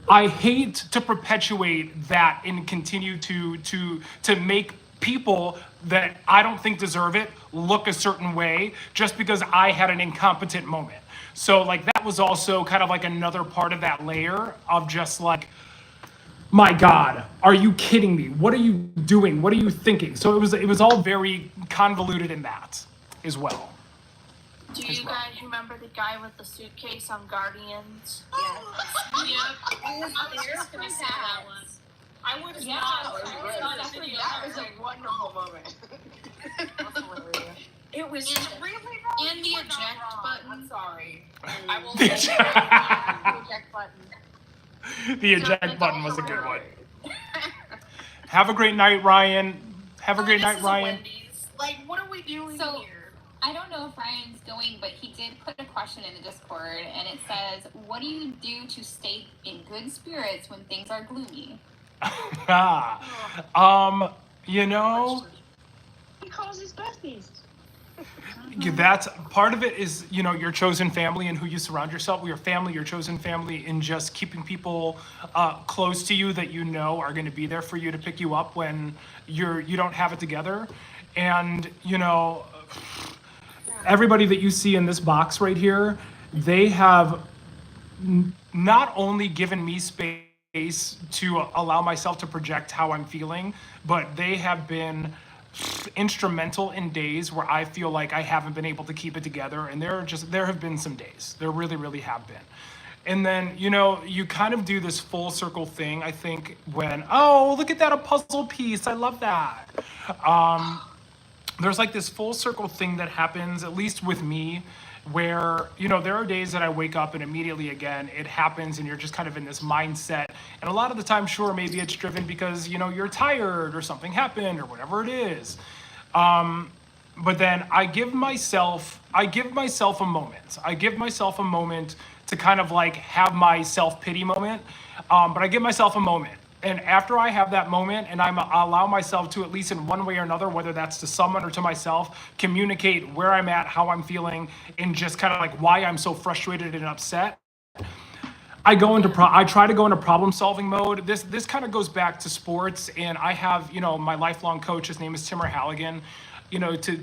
[SPEAKER 1] I hate to perpetuate that and continue to make people that I don't think deserve it look a certain way just because I had an incompetent moment. So like that was also kind of like another part of that layer of just like, my God, Are you kidding me? What are you doing? What are you thinking? So it was all very convoluted in that as well.
[SPEAKER 6] Do you guys remember the guy with the suitcase on Guardians?
[SPEAKER 8] Yep. I was just gonna say that one. I was
[SPEAKER 2] Yeah,
[SPEAKER 8] not.
[SPEAKER 4] That was a wonderful moment.
[SPEAKER 8] It was really
[SPEAKER 6] And the eject button.
[SPEAKER 8] I'm sorry. I will.
[SPEAKER 1] The
[SPEAKER 8] The
[SPEAKER 1] eject-
[SPEAKER 8] button.
[SPEAKER 1] The eject button was a good one. Have a great night, Ryan. Have a great
[SPEAKER 8] This
[SPEAKER 1] night,
[SPEAKER 8] is
[SPEAKER 1] Ryan.
[SPEAKER 8] Wendy's. Like, what are we doing
[SPEAKER 2] So-
[SPEAKER 8] here?
[SPEAKER 2] I don't know if Ryan's going, but he did put a question in the Discord, and it says, "What do you do to stay in good spirits when things are gloomy?"
[SPEAKER 1] You know,
[SPEAKER 4] He calls his besties.
[SPEAKER 1] that's part of it is, you know, your chosen family and who you surround yourself with, your family, your chosen family, and just keeping people close to you that you know are going to be there for you to pick you up when you don't have it together. And, you know, everybody that you see in this box right here, they have not only given me space to allow myself to project how I'm feeling, but they have been instrumental in days where I feel like I haven't been able to keep it together. And there have been some days. There really, really have been. And then, you know, you kind of do this full circle thing, I think, when, oh, look at that, a puzzle piece. I love that. There's like this full circle thing that happens, at least with me, where, you know, there are days that I wake up and immediately again, it happens and you're just kind of in this mindset. And a lot of the time, sure, maybe it's driven because, you know, you're tired or something happened or whatever it is. But then I give myself a moment. I give myself a moment to kind of like have my self-pity moment. But I give myself a moment. And after I have that moment and I allow myself to, at least in one way or another, whether that's to someone or to myself, communicate where I'm at, how I'm feeling, and just kind of like why I'm so frustrated and upset, I try to go into problem solving mode. This kind of goes back to sports, and I have, you know, my lifelong coach, his name is Timmer Halligan, you know, to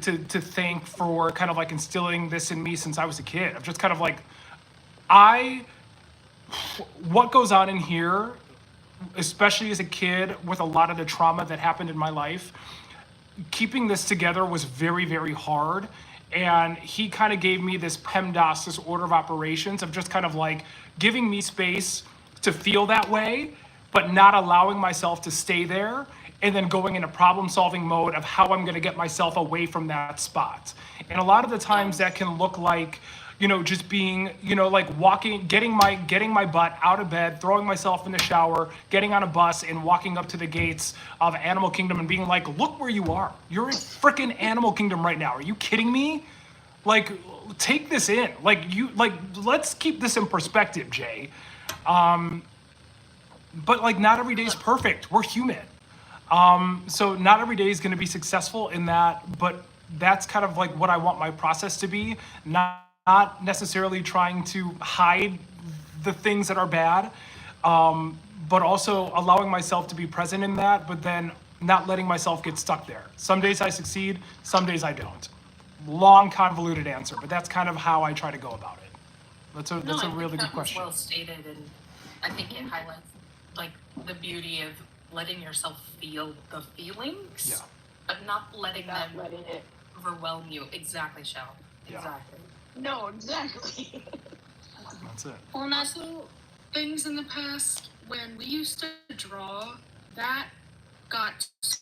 [SPEAKER 1] thank for kind of like instilling this in me since I was a kid. I'm just kind of like, what goes on in here, especially as a kid with a lot of the trauma that happened in my life, keeping this together was very, very hard. And he kind of gave me this PEMDAS, this order of operations of just kind of like giving me space to feel that way, but not allowing myself to stay there, and then going into problem solving mode of how I'm going to get myself away from that spot. And a lot of the times that can look like, you know, just being, you know, like walking, getting my butt out of bed, throwing myself in the shower, getting on a bus and walking up to the gates of Animal Kingdom and being like, look where you are. You're in freaking Animal Kingdom right now. Are you kidding me? Like, take this in. Let's keep this in perspective, Jay. But like, not every day is perfect. We're human. So not every day is going to be successful in that, but that's kind of like what I want my process to be. Not necessarily trying to hide the things that are bad, but also allowing myself to be present in that, but then not letting myself get stuck there. Some days I succeed, some days I don't. Long, convoluted answer, but that's kind of how I try to go about it. That's a really good question.
[SPEAKER 3] Well stated, and I think it highlights like the beauty of letting yourself feel the feelings,
[SPEAKER 1] Yeah.
[SPEAKER 3] but not letting
[SPEAKER 4] Not
[SPEAKER 3] them
[SPEAKER 4] letting it.
[SPEAKER 3] overwhelm you. Exactly, Shell.
[SPEAKER 1] Yeah.
[SPEAKER 3] Exactly.
[SPEAKER 4] No, exactly.
[SPEAKER 1] That's it.
[SPEAKER 6] Well, and also things in the past when we used to draw, that got so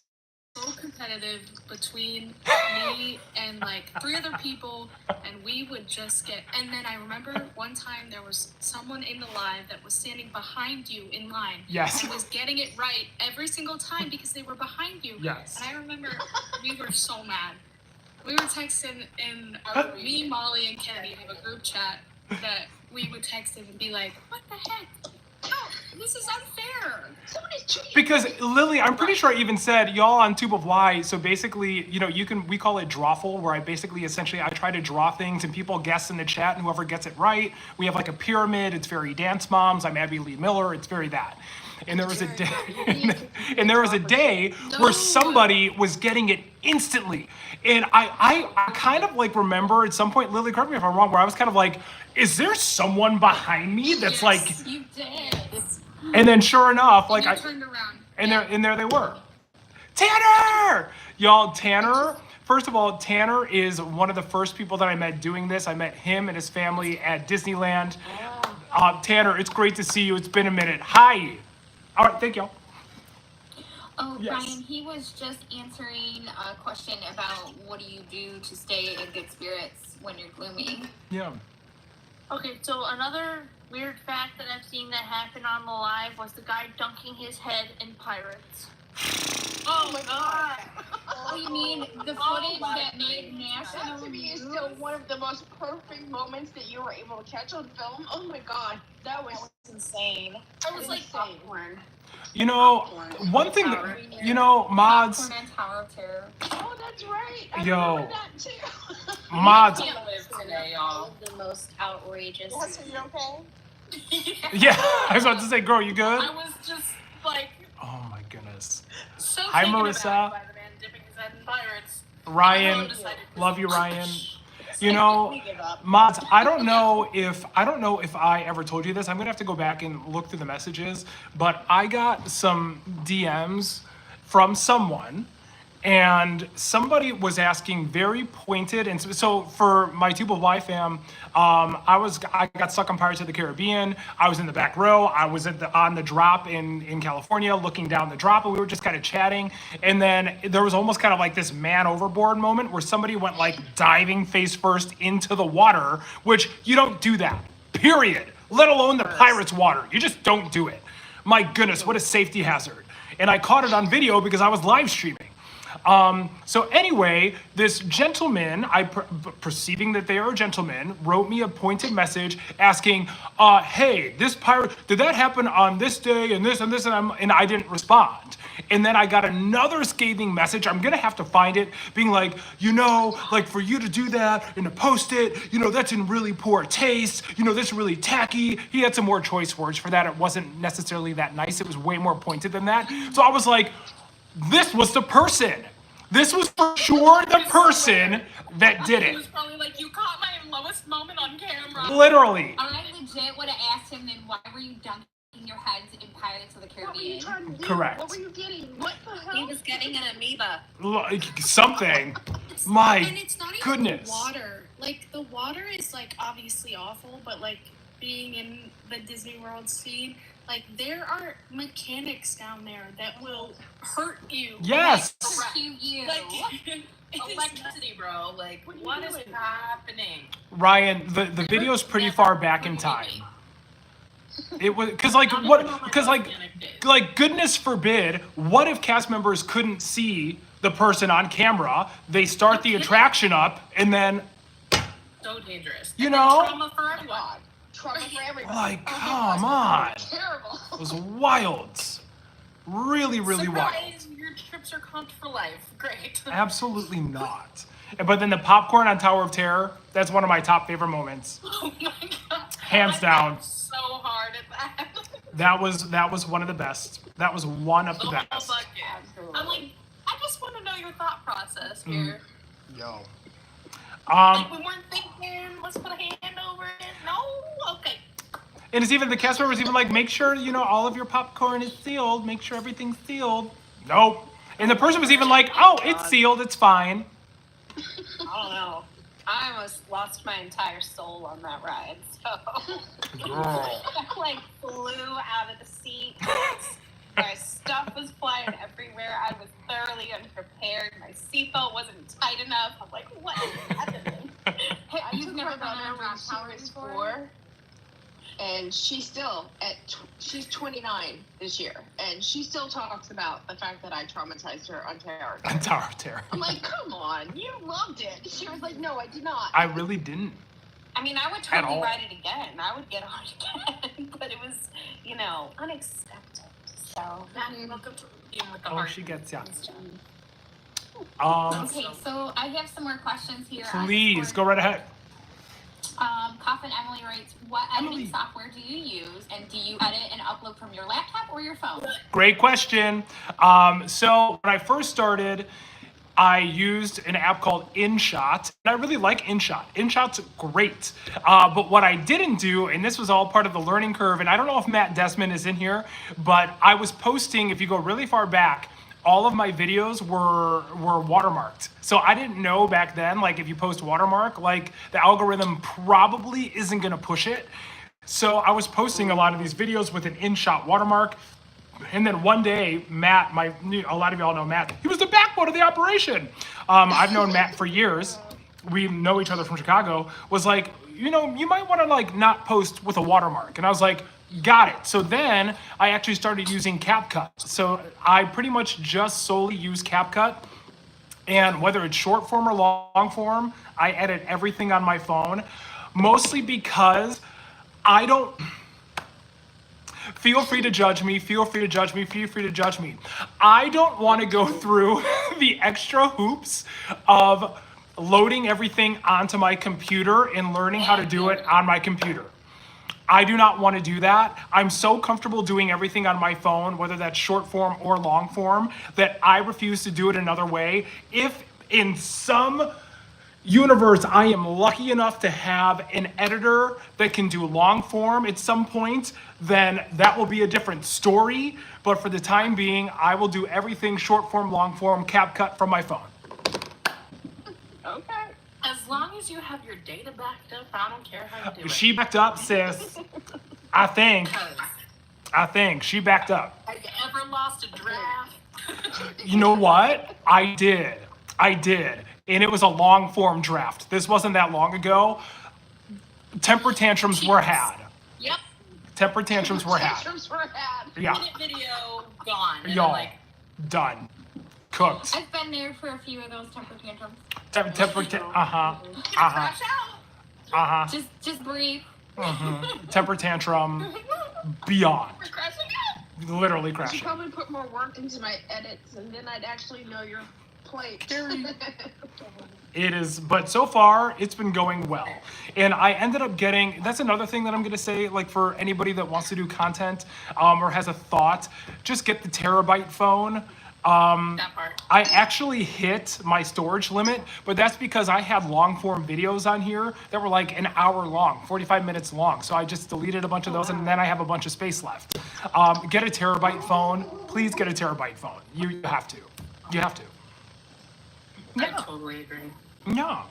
[SPEAKER 6] competitive between me and like 3 other people, and we would just get. And then I remember one time there was someone in the live that was standing behind you in line.
[SPEAKER 1] Yes.
[SPEAKER 6] And was getting it right every single time because they were behind you.
[SPEAKER 1] Yes.
[SPEAKER 6] And I remember we were so mad. We were texting in me, Molly, and Kennedy have a group chat that we would text him and be like, "What the heck? No, this is unfair."
[SPEAKER 4] Somebody's cheating.
[SPEAKER 1] Because Lily, I'm pretty sure I even said y'all on Tube of Why. So basically, you know, we call it drawful, where I try to draw things and people guess in the chat, and whoever gets it right, we have like a pyramid. It's very Dance Moms. I'm Abby Lee Miller. It's very that. And there was a day, where somebody was getting it instantly. And I kind of like remember at some point, Lily, correct me if I'm wrong, where I was kind of like, is there someone behind me that's like,
[SPEAKER 2] You did.
[SPEAKER 1] And then sure enough, like
[SPEAKER 2] And you turned around.
[SPEAKER 1] and there they were. Tanner! Y'all, Tanner, first of all, Tanner is one of the first people that I met doing this. I met him and his family at Disneyland. Tanner, it's great to see you. It's been a minute. Hi. All right, thank y'all.
[SPEAKER 2] Oh,
[SPEAKER 1] Yes.
[SPEAKER 2] Brian, he was just answering a question about what do you do to stay in good spirits when you're gloomy.
[SPEAKER 1] Yeah.
[SPEAKER 6] Okay, so another weird fact that I've seen that happen on the live was the guy dunking his head in Pirates.
[SPEAKER 8] Oh my god.
[SPEAKER 2] Oh, you mean the footage that made national
[SPEAKER 4] That to me is still one of the most perfect moments that you were able to catch on film. Oh my god, that was
[SPEAKER 7] insane.
[SPEAKER 4] I was like
[SPEAKER 7] insane.
[SPEAKER 4] popcorn.
[SPEAKER 1] You know, one thing, you know, mods,
[SPEAKER 2] Popcorn and Tower of Terror.
[SPEAKER 4] Oh, that's right. I
[SPEAKER 1] Yo.
[SPEAKER 4] remember that too.
[SPEAKER 1] mods,
[SPEAKER 3] Can't live today, y'all.
[SPEAKER 7] The most outrageous.
[SPEAKER 4] Yes, are you okay?
[SPEAKER 1] yeah, I was about to say, girl, you good?
[SPEAKER 3] I was just like
[SPEAKER 1] Oh my goodness.
[SPEAKER 3] so
[SPEAKER 1] Hi,
[SPEAKER 3] taken
[SPEAKER 1] Marissa.
[SPEAKER 3] aback by the man dipping his head in Pirates.
[SPEAKER 1] Ryan,
[SPEAKER 3] Everyone decided to-
[SPEAKER 1] love you, Ryan. You know,
[SPEAKER 7] We give up.
[SPEAKER 1] mods, I don't know if I ever told you this. I'm gonna have to go back and look through the messages, but I got some DMs from someone, and somebody was asking very pointed. And so for my Tube of Life fam, I got stuck on Pirates of the Caribbean. I was in the back row. I was on the drop in California, looking down the drop, and we were just kind of chatting. And then there was almost kind of like this man overboard moment where somebody went like diving face first into the water, which you don't do that. Period. Let alone the pirates' water. You just don't do it. My goodness, what a safety hazard. And I caught it on video because I was live streaming. So anyway, this gentleman, perceiving that they are a gentleman, wrote me a pointed message asking, hey, this pirate, did that happen on this day and this and this? And I didn't respond. And then I got another scathing message, I'm gonna have to find it, being like, you know, like for you to do that and to post it, you know, that's in really poor taste, you know, that's really tacky. He had some more choice words for that. It wasn't necessarily that nice. It was way more pointed than that. So I was like, this was the person. This was for sure the person that did
[SPEAKER 3] He
[SPEAKER 1] it.
[SPEAKER 3] was probably like, you caught my lowest moment on camera.
[SPEAKER 1] Literally.
[SPEAKER 2] I legit would have asked him then, why were you dunking your heads in Pirates of the
[SPEAKER 4] What were you
[SPEAKER 2] Caribbean?
[SPEAKER 4] trying to do?
[SPEAKER 1] Correct.
[SPEAKER 4] What were you getting? What the hell?
[SPEAKER 7] He was getting an amoeba.
[SPEAKER 1] Like something. My
[SPEAKER 9] And it's not even
[SPEAKER 1] goodness.
[SPEAKER 9] the water. Like, the water is, like, obviously awful, but, like, being in the Disney World scene, like, there are mechanics down there that will hurt you.
[SPEAKER 1] Yes.
[SPEAKER 2] Rescue you.
[SPEAKER 9] Like,
[SPEAKER 3] Electricity, bro. Like, what is happening?
[SPEAKER 1] Ryan, the video's pretty far back in time. It was because like goodness forbid, what if cast members couldn't see the person on camera? They start the attraction up and then
[SPEAKER 3] So dangerous.
[SPEAKER 1] You
[SPEAKER 3] And
[SPEAKER 1] know?
[SPEAKER 3] trauma for everyone.
[SPEAKER 4] God. Trouble for everybody.
[SPEAKER 1] like
[SPEAKER 4] Oh,
[SPEAKER 1] come on.
[SPEAKER 4] Terrible.
[SPEAKER 1] It was wild. Really, really wild.
[SPEAKER 3] Surprise, your trips are comped for life. Great.
[SPEAKER 1] Absolutely not. But then the popcorn on Tower of Terror, that's one of my top favorite moments.
[SPEAKER 3] Oh my god.
[SPEAKER 1] Hands
[SPEAKER 3] I
[SPEAKER 1] down.
[SPEAKER 3] laughed so hard at that.
[SPEAKER 1] That was one of the best. That was one of the
[SPEAKER 3] Oh my
[SPEAKER 1] best.
[SPEAKER 3] bucket. I'm like, I just want to know your thought process here.
[SPEAKER 1] Yo.
[SPEAKER 3] Like, we weren't thinking, let's put a hand over it. No? Okay.
[SPEAKER 1] And it's even the cast members even like, make sure you know all of your popcorn is sealed. Make sure everything's sealed. Nope. And the person was even like, oh, it's sealed. It's fine.
[SPEAKER 7] I don't know. I almost lost my entire soul on that ride. So
[SPEAKER 1] Girl.
[SPEAKER 7] I like flew out of the seat. My stuff was flying everywhere. I was thoroughly unprepared. My seatbelt wasn't tight enough. I'm like, what is happening?
[SPEAKER 2] Hey,
[SPEAKER 4] I
[SPEAKER 2] you've
[SPEAKER 4] took
[SPEAKER 2] never
[SPEAKER 4] my
[SPEAKER 2] been on
[SPEAKER 4] daughter
[SPEAKER 2] a
[SPEAKER 4] when
[SPEAKER 2] drop
[SPEAKER 4] she
[SPEAKER 2] tower
[SPEAKER 4] was
[SPEAKER 2] before?
[SPEAKER 4] 4, and she's still she's 29 this year, and she still talks about the fact that I traumatized her on Terror.
[SPEAKER 1] On Tower of Terror.
[SPEAKER 4] I'm like, come on, you loved it. She was like, no, I did not.
[SPEAKER 1] I really didn't.
[SPEAKER 7] I mean, I would
[SPEAKER 1] At
[SPEAKER 7] totally
[SPEAKER 1] all.
[SPEAKER 7] ride it again. I would get on it again. But it was, you know, unexpected. So,
[SPEAKER 3] Welcome to being with the
[SPEAKER 1] Oh,
[SPEAKER 3] heart.
[SPEAKER 1] she gets ya.
[SPEAKER 2] Okay, so I have some more questions here. on
[SPEAKER 1] Please
[SPEAKER 2] Discord.
[SPEAKER 1] go right ahead.
[SPEAKER 2] Coffin Emily writes, what editing
[SPEAKER 1] Emily.
[SPEAKER 2] software do you use, and do you edit and upload from your laptop or your phone?
[SPEAKER 1] Great question. So when I first started, I used an app called InShot, and I really like InShot. InShot's great. But what I didn't do, and this was all part of the learning curve, and I don't know if Matt Desmond is in here, but I was posting, if you go really far back, all of my videos were watermarked. So I didn't know back then, like if you post watermark, like the algorithm probably isn't gonna push it. So I was posting a lot of these videos with an InShot watermark. And then one day, Matt, a lot of y'all know Matt, he was the backbone of the operation. I've known Matt for years. We know each other from Chicago. Was like, you might want to like not post with a watermark. And I was like, got it. So then I actually started using CapCut. So I pretty much just solely use CapCut. And whether it's short form or long form, I edit everything on my phone, mostly because I don't. Feel free to judge me, feel free to judge me, feel free to judge me. I don't want to go through the extra hoops of loading everything onto my computer and learning how to do it on my computer. I do not want to do that. I'm so comfortable doing everything on my phone, whether that's short form or long form, that I refuse to do it another way. If in some universe I am lucky enough to have an editor that can do long form at some point, then that will be a different story. But for the time being, I will do everything short form, long form, CapCut from my phone.
[SPEAKER 4] Okay.
[SPEAKER 3] As long as you have your data backed up, I don't care how you do it.
[SPEAKER 1] She backed up, sis. I think she backed up.
[SPEAKER 3] Have you ever lost a draft?
[SPEAKER 1] You know what? I did. And it was a long form draft. This wasn't that long ago. Temper tantrums were had.
[SPEAKER 3] Yep.
[SPEAKER 1] Temper tantrums were had.
[SPEAKER 4] Tantrums were had.
[SPEAKER 1] Yeah.
[SPEAKER 3] Minute video gone. And
[SPEAKER 1] Y'all,
[SPEAKER 3] I'm like,
[SPEAKER 1] done. Cooked.
[SPEAKER 2] I've been there for a few of those temper tantrums.
[SPEAKER 3] crash out.
[SPEAKER 2] Just breathe.
[SPEAKER 1] Temper tantrum beyond.
[SPEAKER 3] We're crashing out.
[SPEAKER 1] Literally
[SPEAKER 4] I should
[SPEAKER 1] crashing.
[SPEAKER 4] probably put more work into my edits, and then I'd actually know your plate.
[SPEAKER 1] It is, but so far it's been going well. And I ended up getting, that's another thing that I'm gonna say, like for anybody that wants to do content or has a thought, just get the terabyte phone.
[SPEAKER 3] That part.
[SPEAKER 1] I actually hit my storage limit, but that's because I had long form videos on here that were like an hour long, 45 minutes long. So I just deleted a bunch of those and then I have a bunch of space left. Get a terabyte phone. Please get a terabyte phone. You have to. You have to.
[SPEAKER 3] I totally agree.
[SPEAKER 1] No.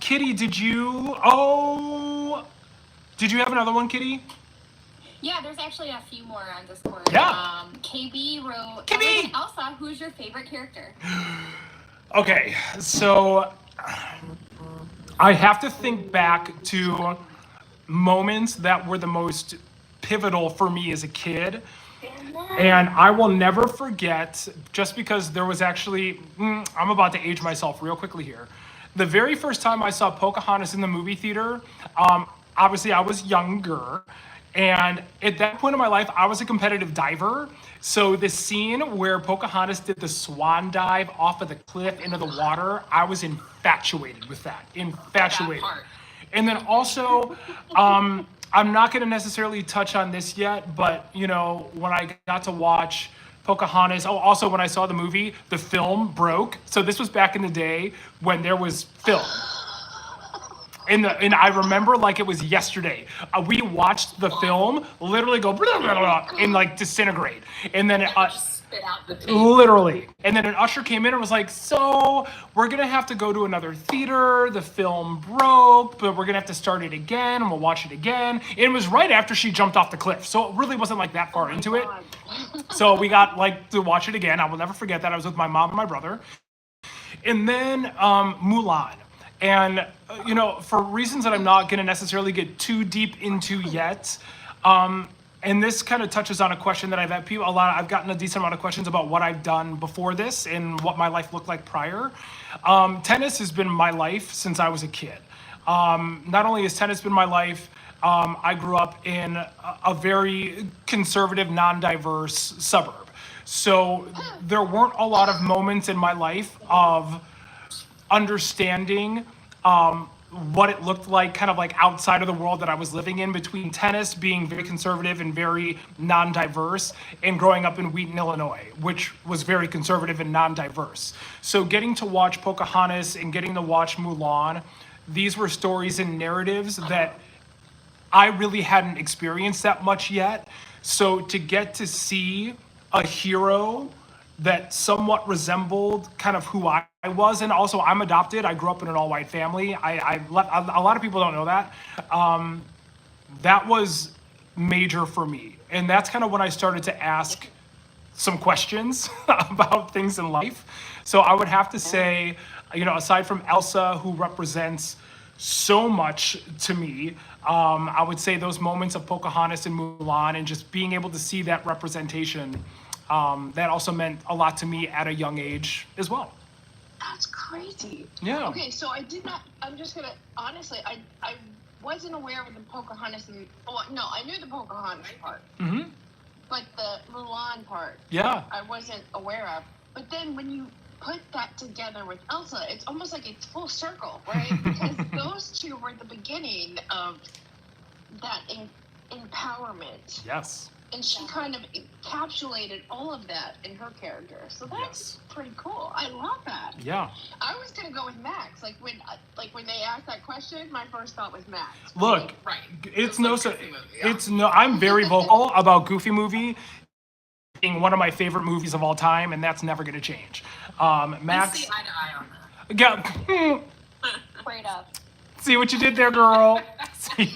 [SPEAKER 1] Kitty, did you have another one, Kitty?
[SPEAKER 2] Yeah, there's actually a few more on Discord.
[SPEAKER 1] Yeah.
[SPEAKER 2] KB wrote,
[SPEAKER 1] KB!
[SPEAKER 2] Elsa, who's your favorite character?
[SPEAKER 1] Okay, so I have to think back to moments that were the most pivotal for me as a kid. And I will never forget, just because there was actually, I'm about to age myself real quickly here. The very first time I saw Pocahontas in the movie theater, obviously I was younger. And at that point in my life, I was a competitive diver. So the scene where Pocahontas did the swan dive off of the cliff into the water, I was infatuated with that. Infatuated.
[SPEAKER 3] That part.
[SPEAKER 1] And then also, I'm not going to necessarily touch on this yet, but when I got to watch Pocahontas, also when I saw the movie, the film broke. So this was back in the day when there was film. And I remember like it was yesterday. We watched the film literally go blah, blah, blah, and like disintegrate. And then
[SPEAKER 3] Spit out the tape.
[SPEAKER 1] literally. And then an usher came in and was like, so we're going to have to go to another theater. The film broke, but we're going to have to start it again and we'll watch it again. And it was right after she jumped off the cliff. So it really wasn't like that far into it. So we got like to watch it again. I will never forget that. I was with my mom and my brother. And then Mulan. And, for reasons that I'm not going to necessarily get too deep into yet, and this kind of touches on a question that I've had I've gotten a decent amount of questions about what I've done before this and what my life looked like prior. Tennis has been my life since I was a kid. Not only has tennis been my life, I grew up in a very conservative, non-diverse suburb. So there weren't a lot of moments in my life of understanding what it looked like kind of like outside of the world that I was living in, between tennis being very conservative and very non-diverse, and growing up in Wheaton, Illinois, which was very conservative and non-diverse. So getting to watch Pocahontas and getting to watch Mulan, these were stories and narratives that I really hadn't experienced that much yet. So to get to see a hero that somewhat resembled kind of who I was, and also I'm adopted. I grew up in an all-white family. A lot of people don't know that. That was major for me, and that's kind of when I started to ask some questions about things in life. So I would have to say, aside from Elsa, who represents so much to me, I would say those moments of Pocahontas and Mulan and just being able to see that representation, that also meant a lot to me at a young age as well.
[SPEAKER 4] That's crazy.
[SPEAKER 1] Yeah.
[SPEAKER 4] Okay, so I did not. I'm just gonna honestly. I wasn't aware of the Pocahontas. I knew the Pocahontas part.
[SPEAKER 1] Mm-hmm.
[SPEAKER 4] But the Mulan part.
[SPEAKER 1] Yeah.
[SPEAKER 4] I wasn't aware of. But then when you put that together with Elsa, it's almost like it's full circle, right? Because those two were the beginning of that empowerment.
[SPEAKER 1] Yes.
[SPEAKER 4] And she kind of encapsulated all of that in her character. So that's pretty cool. I love that.
[SPEAKER 1] Yeah.
[SPEAKER 4] I was gonna go with Max. Like when they asked that question, my first thought was Max.
[SPEAKER 1] Look,
[SPEAKER 3] Right.
[SPEAKER 1] it's
[SPEAKER 3] like
[SPEAKER 1] no,
[SPEAKER 3] Goofy movie, yeah.
[SPEAKER 1] it's no. I'm very vocal about Goofy movie being one of my favorite movies of all time, and that's never going to change. Max,
[SPEAKER 3] We see eye to eye on that.
[SPEAKER 1] yeah.
[SPEAKER 6] Straight up.
[SPEAKER 1] See what you did there, girl. See?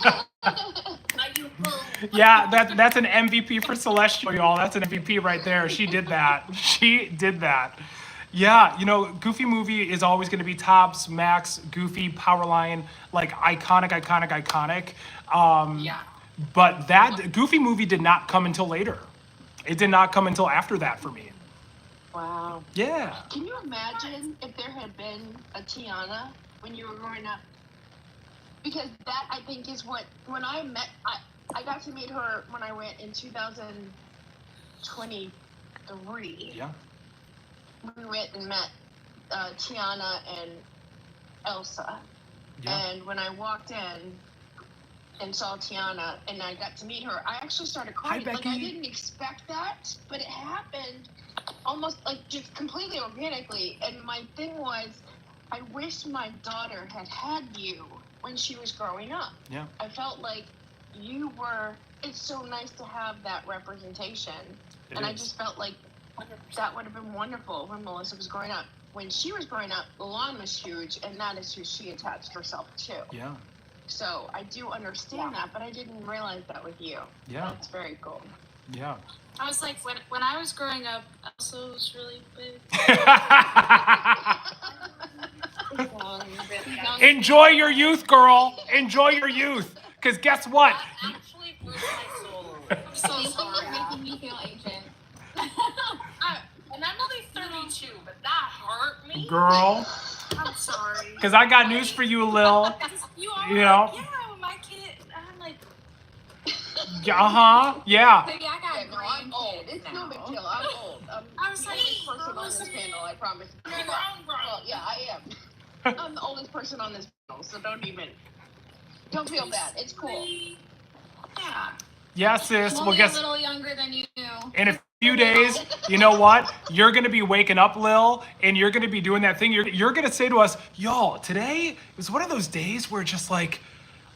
[SPEAKER 1] Yeah, that's an MVP for Celestial, y'all. That's an MVP right there. She did that. She did that. Yeah, Goofy movie is always going to be tops. Max, Goofy, Powerline, like iconic.
[SPEAKER 3] Yeah.
[SPEAKER 1] But that Goofy movie did not come until later. It did not come until after that for me.
[SPEAKER 4] Wow.
[SPEAKER 1] Yeah.
[SPEAKER 4] Can you imagine if there had been a Tiana when you were growing up? Because that, I think, is when I got to meet her when I went in 2023.
[SPEAKER 1] Yeah.
[SPEAKER 4] We went and met Tiana and Elsa.
[SPEAKER 1] Yeah.
[SPEAKER 4] And when I walked in and saw Tiana and I got to meet her, I actually started crying.
[SPEAKER 1] Hi,
[SPEAKER 4] Like, I
[SPEAKER 1] Becky.
[SPEAKER 4] didn't expect that, but it happened almost like just completely organically. And my thing was, I wish my daughter had you when she was growing up.
[SPEAKER 1] Yeah.
[SPEAKER 4] I felt like it's so nice to have that representation.
[SPEAKER 1] It
[SPEAKER 4] I
[SPEAKER 1] is.
[SPEAKER 4] just felt like that would have been wonderful when Melissa was growing up. When she was growing up, Mulan was huge, and that is who she attached herself to.
[SPEAKER 1] Yeah.
[SPEAKER 4] So I do understand that, but I didn't realize that with you.
[SPEAKER 1] Yeah.
[SPEAKER 4] That's very cool.
[SPEAKER 1] Yeah.
[SPEAKER 9] I was like, when I was growing up, Elsa was really big.
[SPEAKER 1] Enjoy your youth, girl. Enjoy your youth. Because guess what?
[SPEAKER 3] That actually hurts my soul. I'm so
[SPEAKER 2] Thank you for
[SPEAKER 3] sorry.
[SPEAKER 2] making me feel ancient.
[SPEAKER 3] And I'm only 32, but that hurt me.
[SPEAKER 1] Girl.
[SPEAKER 9] I'm sorry.
[SPEAKER 1] Because I got news for you, Lil.
[SPEAKER 9] You are
[SPEAKER 1] You know?
[SPEAKER 9] yeah, my kid. I'm like,
[SPEAKER 1] Uh-huh. Yeah.
[SPEAKER 2] Baby, I got
[SPEAKER 4] Yeah, no, I'm old.
[SPEAKER 2] grandkids
[SPEAKER 4] It's
[SPEAKER 2] now.
[SPEAKER 4] no big deal. I'm old. I'm
[SPEAKER 9] I was
[SPEAKER 4] the
[SPEAKER 9] like,
[SPEAKER 4] oldest person on this
[SPEAKER 9] listen.
[SPEAKER 4] panel, I promise. Well, yeah, I am. I'm the oldest person on this panel, so don't feel bad. It's cool.
[SPEAKER 9] yeah.
[SPEAKER 1] Yeah, sis.
[SPEAKER 2] I'm
[SPEAKER 1] Well,
[SPEAKER 2] only
[SPEAKER 1] guess
[SPEAKER 2] a little younger than you.
[SPEAKER 1] in a few days, you know what? You're going to be waking up, Lil, and you're going to be doing that thing. You're going to say to us, y'all, today was one of those days where just like,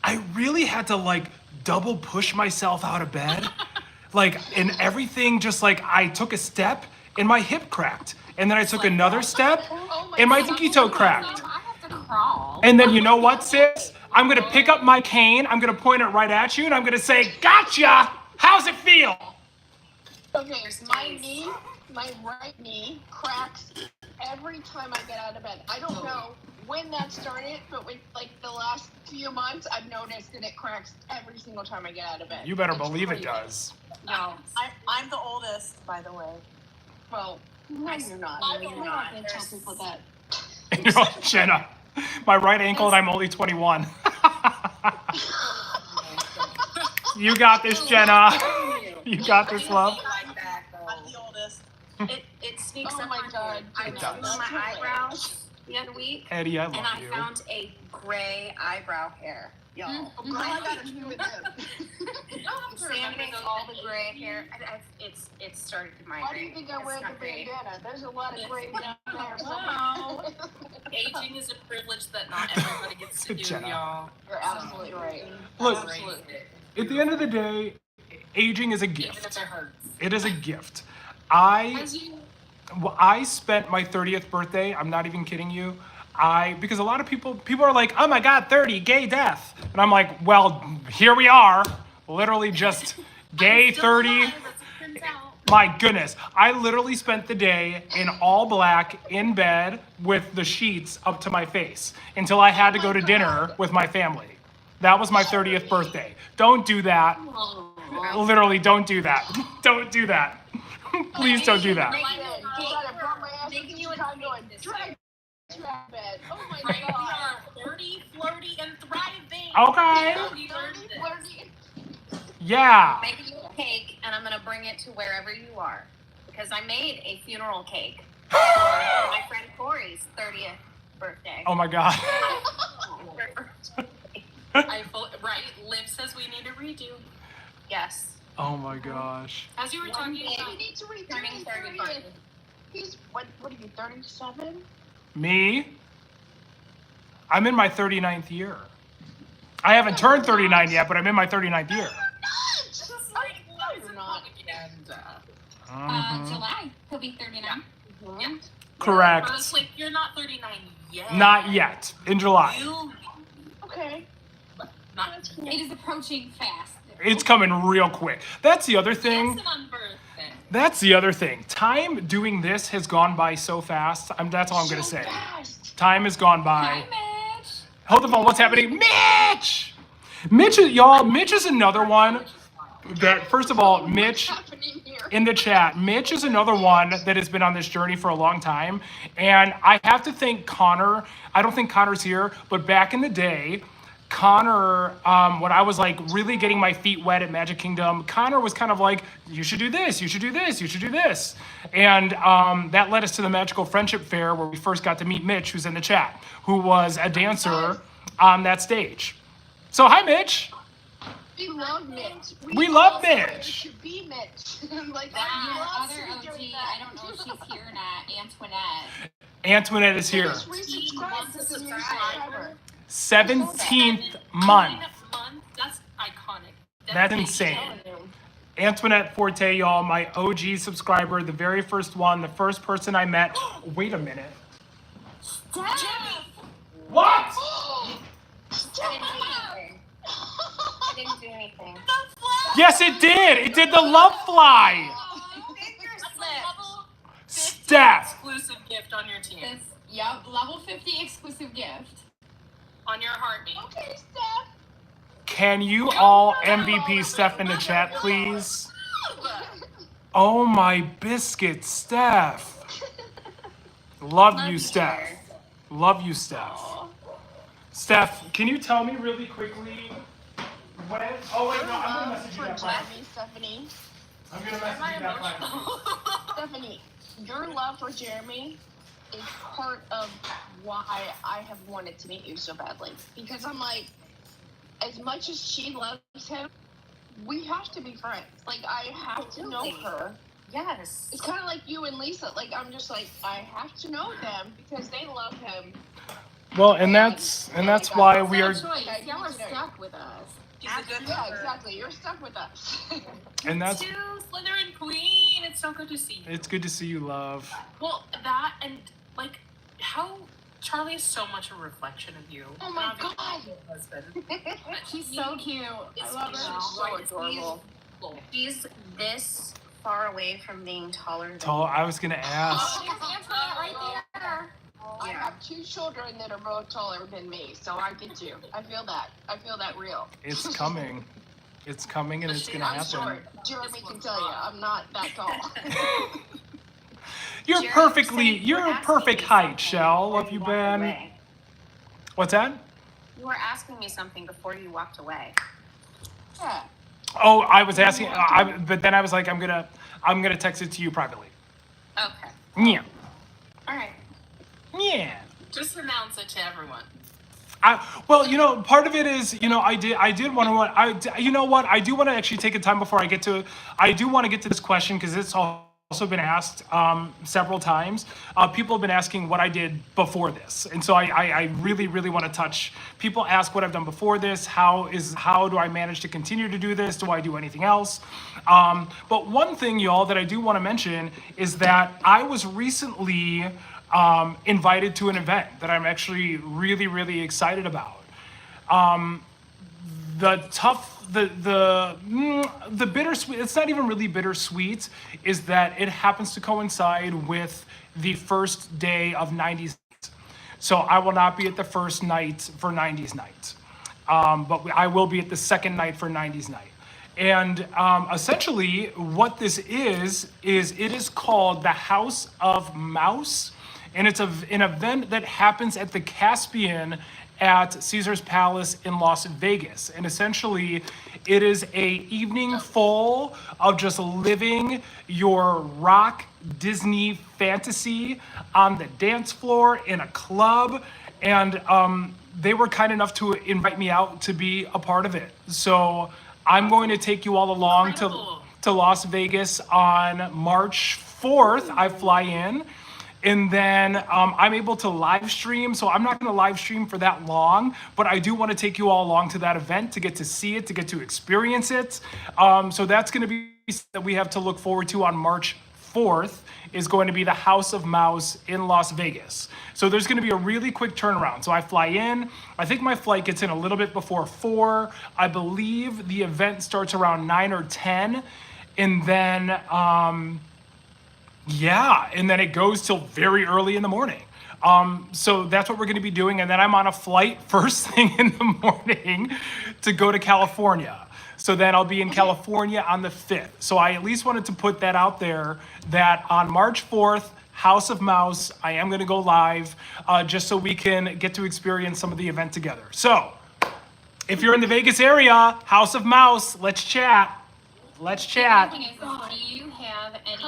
[SPEAKER 1] I really had to like double push myself out of bed. Like, and everything just like, I took a step and my hip cracked. And then I took another step and my pinky toe cracked.
[SPEAKER 2] I have to crawl.
[SPEAKER 1] And then you know what, sis? I'm going to pick up my cane. I'm going to point it right at you and I'm going to say, gotcha. How's it feel?
[SPEAKER 4] Okay, my right knee cracks every time I get out of bed. I don't know when that started, but with like the last few months, I've noticed that it cracks every single time I get out of bed.
[SPEAKER 1] You better
[SPEAKER 4] It's
[SPEAKER 1] believe it
[SPEAKER 4] crazy.
[SPEAKER 1] does.
[SPEAKER 8] No, I'm the oldest, by the way.
[SPEAKER 4] Well, no, you're not.
[SPEAKER 8] No,
[SPEAKER 4] You're
[SPEAKER 8] you're
[SPEAKER 4] not
[SPEAKER 8] not.
[SPEAKER 4] gonna tell people that.
[SPEAKER 1] You know, Jenna, my right ankle and I'm only 21. You got this, Jenna. You got this, love.
[SPEAKER 8] Like that, though. I'm the oldest. It sneaks
[SPEAKER 4] Oh
[SPEAKER 8] up
[SPEAKER 4] my
[SPEAKER 8] on
[SPEAKER 4] God,
[SPEAKER 8] you. I
[SPEAKER 4] Jenna,
[SPEAKER 8] know.
[SPEAKER 1] does.
[SPEAKER 8] My eyebrows.
[SPEAKER 7] the other week.
[SPEAKER 1] Eddie, I love
[SPEAKER 7] and I
[SPEAKER 1] you.
[SPEAKER 7] found a gray eyebrow hair, y'all.
[SPEAKER 4] Oh, girl, I gotta do with them.
[SPEAKER 7] I'm sanding all the gray hair. It's started to migrate.
[SPEAKER 4] Why do you think I wear the bandana? There's a lot of gray down there.
[SPEAKER 3] Wow. Aging is a privilege that not everybody gets to do,
[SPEAKER 1] Jenna.
[SPEAKER 3] y'all.
[SPEAKER 4] You're absolutely right.
[SPEAKER 1] Look,
[SPEAKER 4] Absolutely.
[SPEAKER 1] at the end of the day, aging is a
[SPEAKER 3] Even if
[SPEAKER 1] gift.
[SPEAKER 3] it hurts.
[SPEAKER 1] It is a gift.
[SPEAKER 3] As you
[SPEAKER 1] I spent my 30th birthday, I'm not even kidding you, because a lot of people are like, oh my God, 30, gay death. And I'm like, well, here we are, literally just gay 30.
[SPEAKER 3] alive, as it turns out.
[SPEAKER 1] My goodness, I literally spent the day in all black in bed with the sheets up to my face until I had to go to dinner with my family. That was my 30th birthday. Don't do that. Literally, don't do that. Don't do that. Please don't do that.
[SPEAKER 4] You gotta brought my ass to Chicago and drag you out of bed. Oh my
[SPEAKER 3] Right, we
[SPEAKER 4] God.
[SPEAKER 3] are 30, flirty, and thriving.
[SPEAKER 1] Okay.
[SPEAKER 3] Yeah, we earned
[SPEAKER 4] Flirty,
[SPEAKER 3] this.
[SPEAKER 4] flirty.
[SPEAKER 1] Yeah.
[SPEAKER 7] Making you a cake, and I'm gonna bring it to wherever you are because I made a funeral cake for my friend Corey's 30th birthday.
[SPEAKER 1] Oh my God.
[SPEAKER 3] Right, Liv says we need a redo.
[SPEAKER 7] Yes.
[SPEAKER 1] Oh my gosh.
[SPEAKER 3] As you were talking
[SPEAKER 4] Maybe
[SPEAKER 3] about
[SPEAKER 4] we need to return
[SPEAKER 7] Turning
[SPEAKER 4] his
[SPEAKER 7] 35.
[SPEAKER 4] 30th. He's, what are you, 37?
[SPEAKER 1] Me? I'm in my 39th year. I haven't turned 39 yet, but I'm in my 39th year.
[SPEAKER 3] just like
[SPEAKER 4] No, you're not.
[SPEAKER 3] propaganda.
[SPEAKER 1] Mhm.
[SPEAKER 2] July. He'll be 39.
[SPEAKER 3] Yeah.
[SPEAKER 1] Correct.
[SPEAKER 3] But it's like you're not 39 yet.
[SPEAKER 1] Not yet. In July.
[SPEAKER 3] You,
[SPEAKER 4] Okay.
[SPEAKER 3] not
[SPEAKER 4] That's cool.
[SPEAKER 2] It is approaching fast.
[SPEAKER 1] It's coming real quick. That's the other thing.
[SPEAKER 3] Yes, on birthday.
[SPEAKER 1] That's the other thing. Time doing this has gone by so fast. That's all I'm gonna
[SPEAKER 4] So
[SPEAKER 1] say.
[SPEAKER 4] fast.
[SPEAKER 1] Time has gone
[SPEAKER 2] Hi,
[SPEAKER 1] by.
[SPEAKER 2] Mitch.
[SPEAKER 1] Hold the phone. What's happening? Mitch! Mitch is another one that, first of all, Mitch,
[SPEAKER 4] What's happening here?
[SPEAKER 1] in the chat, Mitch is another one that has been on this journey for a long time. And I have to thank Connor. I don't think Connor's here, but back in the day, Connor, when I was like really getting my feet wet at Magic Kingdom, Connor was kind of like, you should do this, you should do this, you should do this. And that led us to the Magical Friendship Fair where we first got to meet Mitch, who's in the chat, who was a dancer on that stage. So hi, Mitch.
[SPEAKER 4] We love Mitch.
[SPEAKER 1] We love
[SPEAKER 4] also wanted
[SPEAKER 1] Mitch.
[SPEAKER 4] to be Mitch. Like,
[SPEAKER 2] Our
[SPEAKER 4] I
[SPEAKER 2] other
[SPEAKER 4] love
[SPEAKER 2] OG,
[SPEAKER 4] doing
[SPEAKER 2] I
[SPEAKER 4] that.
[SPEAKER 2] don't know if she's here or not, Antoinette.
[SPEAKER 1] Antoinette is here.
[SPEAKER 4] Just resubscribe to the new subscriber.
[SPEAKER 1] 17th month.
[SPEAKER 3] Month. That's iconic.
[SPEAKER 1] That's insane. Antoinette Forte, y'all, my OG subscriber, the very first one, the first person I met. Wait a minute.
[SPEAKER 3] Jimmy.
[SPEAKER 1] What?
[SPEAKER 7] I didn't do anything.
[SPEAKER 1] Yes, it did. It did the love fly.
[SPEAKER 3] That's a level 50
[SPEAKER 1] Steph.
[SPEAKER 3] exclusive gift on your team.
[SPEAKER 2] This, level 50 exclusive gift.
[SPEAKER 3] On your heartbeat.
[SPEAKER 4] Okay, Steph.
[SPEAKER 1] Can you all MVP Steph in the chat, please? Oh my biscuit, Steph. Love you, Steph. Love you, Steph. Steph, can you tell me really quickly when? Oh wait, no, I'm gonna message you that privately.
[SPEAKER 4] Stephanie.
[SPEAKER 1] I'm gonna message you that privately.
[SPEAKER 4] Stephanie, your love for Jeremy is part of why I have wanted to meet you so badly. Because I'm like, as much as she loves him, we have to be friends. Like, I have to know her.
[SPEAKER 7] Yes.
[SPEAKER 4] It's kind of like you and Lisa. Like, I'm just like, I have to know them because they love him.
[SPEAKER 1] Well, and that's why we are,
[SPEAKER 2] Choice. Y'all are stuck with us.
[SPEAKER 3] She's a good
[SPEAKER 4] Yeah,
[SPEAKER 3] member.
[SPEAKER 4] exactly. You're stuck with us.
[SPEAKER 1] and that's,
[SPEAKER 3] Too, Slytherin Queen. It's so good to see you.
[SPEAKER 1] it's good to see you, love.
[SPEAKER 3] Well, that and like how Charlie is so much a reflection of you.
[SPEAKER 4] Oh my
[SPEAKER 3] Obviously,
[SPEAKER 4] God.
[SPEAKER 3] your husband.
[SPEAKER 2] She's so cute. I love her.
[SPEAKER 4] She's so adorable.
[SPEAKER 7] She's this far away from being taller than
[SPEAKER 1] Tall, I was gonna ask.
[SPEAKER 2] There's Antoinette right there.
[SPEAKER 4] I have two children that are both taller than me, so I get you. I feel that. I feel that real.
[SPEAKER 1] It's coming. It's coming and it's gonna
[SPEAKER 4] I'm
[SPEAKER 1] happen.
[SPEAKER 4] short. Jeremy can tell you, I'm not that tall.
[SPEAKER 1] You're
[SPEAKER 7] Jared
[SPEAKER 1] perfectly,
[SPEAKER 7] said
[SPEAKER 1] you're
[SPEAKER 7] you were
[SPEAKER 1] a
[SPEAKER 7] asking
[SPEAKER 1] perfect
[SPEAKER 7] me
[SPEAKER 1] height,
[SPEAKER 7] something
[SPEAKER 1] Shell.
[SPEAKER 7] before
[SPEAKER 1] Have you
[SPEAKER 7] walked
[SPEAKER 1] been?
[SPEAKER 7] away.
[SPEAKER 1] What's that?
[SPEAKER 7] You were asking me something before you walked away.
[SPEAKER 4] Yeah.
[SPEAKER 1] Oh, I was asking, but then I was like, I'm gonna text it to you privately.
[SPEAKER 7] Okay.
[SPEAKER 1] Yeah.
[SPEAKER 7] All right.
[SPEAKER 1] Yeah.
[SPEAKER 3] Just announce it to everyone.
[SPEAKER 1] Well, part of it is, I did want to, you know what, I do want to actually take a time before I do want to get to this question because it's also been asked several times. People have been asking what I did before this. And so I really, really want to touch, people ask what I've done before this, how do I manage to continue to do this? Do I do anything else? But one thing, y'all, that I do want to mention is that I was recently invited to an event that I'm actually really, really excited about. The bittersweet, it's not even really bittersweet, is that it happens to coincide with the first day of 90s. So I will not be at the first night for 90s night. But I will be at the second night for 90s night. And essentially what this is it is called the House of Mouse. And it's an event that happens at the Caspian at Caesar's Palace in Las Vegas. And essentially, it is a evening full of just living your rock Disney fantasy on the dance floor in a club. And they were kind enough to invite me out to be a part of it. So I'm going to take you all along to Las Vegas on March 4th. I fly in. And then I'm able to live stream. So I'm not going to live stream for that long, but I do want to take you all along to that event to get to see it, to get to experience it. So that's going to be that we have to look forward to on March 4th is going to be the House of Mouse in Las Vegas. So there's going to be a really quick turnaround. So I fly in. I think my flight gets in a little bit before 4. I believe the event starts around 9 or 10. And then... and then it goes till very early in the morning. So that's what we're going to be doing. And then I'm on a flight first thing in the morning to go to California. So then I'll be in California on the 5th. So I at least wanted to put that out there that on March 4th, House of Mouse, I am going to go live just so we can get to experience some of the event together. So if you're in the Vegas area, House of Mouse, let's chat. Let's chat.
[SPEAKER 2] The thing is, do you have any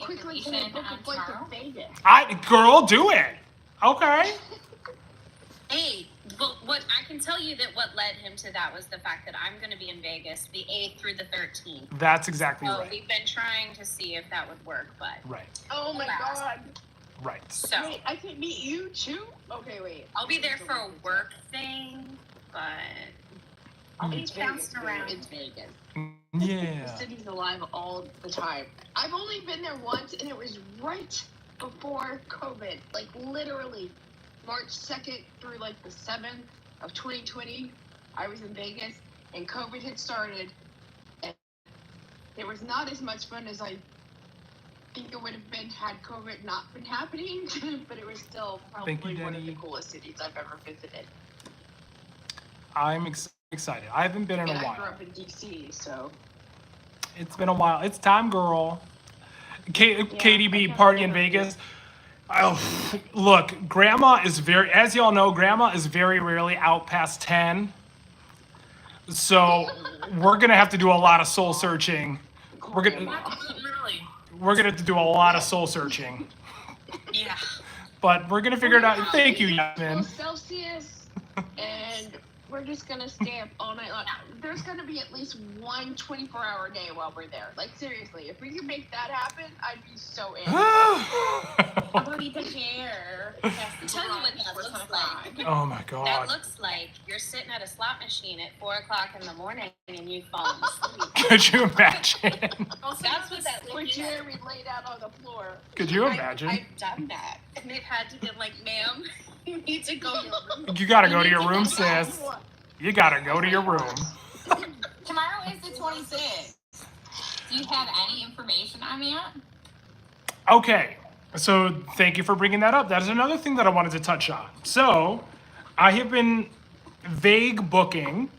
[SPEAKER 4] Quickly can I book a flight to Vegas?
[SPEAKER 1] Girl, do it. Okay.
[SPEAKER 7] Hey, but what I can tell you that what led him to that was the fact that I'm going to be in Vegas the 8th through the 13th.
[SPEAKER 1] That's exactly right.
[SPEAKER 7] We've been trying to see if that would work, but
[SPEAKER 1] right.
[SPEAKER 4] Oh my god.
[SPEAKER 1] Right.
[SPEAKER 7] So
[SPEAKER 4] wait, I can meet you too? Okay, wait.
[SPEAKER 7] I'll be there for a work thing, but I'll be bounced around.
[SPEAKER 4] It's Vegas.
[SPEAKER 1] Yeah.
[SPEAKER 4] The city's alive all the time. I've only been there once, and it was right before COVID. Like, literally, March 2nd through, like, the 7th of 2020, I was in Vegas, and COVID had started, and it was not as much fun as I think it would have been had COVID not been happening, but it was still probably one of the coolest cities I've ever visited.
[SPEAKER 1] I'm excited. I haven't been in a while.
[SPEAKER 4] I grew up in DC, so
[SPEAKER 1] it's been a while. It's time, girl. KDB party in Vegas. Oh, look, Grandma is as y'all know, Grandma is very rarely out past 10. So we're gonna have to do a lot of soul searching. We're gonna have to do a lot of soul searching.
[SPEAKER 3] Yeah.
[SPEAKER 1] But we're gonna figure it out. Thank you, Yasmin.
[SPEAKER 4] Celsius, and we're just gonna stay up all night long. There's gonna be at least one 24-hour day while we're there. Like, seriously, if we can make that happen, I'd be so in.
[SPEAKER 7] I'm gonna be the chair. Tell you what that looks like.
[SPEAKER 1] Oh my god.
[SPEAKER 7] That looks like you're sitting at a slot machine at 4:00 in the morning and you've fallen asleep.
[SPEAKER 1] Could you imagine?
[SPEAKER 7] That's what that
[SPEAKER 4] With
[SPEAKER 7] looks
[SPEAKER 4] Jeremy laid out on the floor.
[SPEAKER 1] Could you imagine?
[SPEAKER 7] I've done that. And they've had to be like, ma'am, you need to go to your room.
[SPEAKER 1] You gotta go to your room, sis. You gotta go to your room.
[SPEAKER 2] Tomorrow is the 26th. Do you have any information on that?
[SPEAKER 1] Okay, so thank you for bringing that up. That is another thing that I wanted to touch on. So, I have been vague booking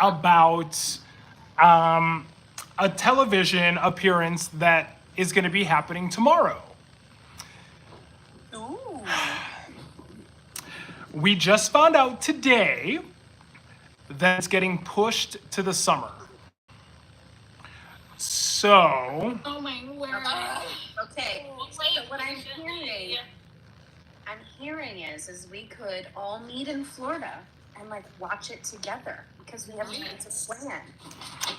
[SPEAKER 1] about a television appearance that is going to be happening tomorrow.
[SPEAKER 3] Ooh.
[SPEAKER 1] We just found out today that it's getting pushed to the summer. So...
[SPEAKER 2] Oh my word.
[SPEAKER 7] Okay. So what I'm hearing is we could all meet in Florida and like watch it together because we have time to plan.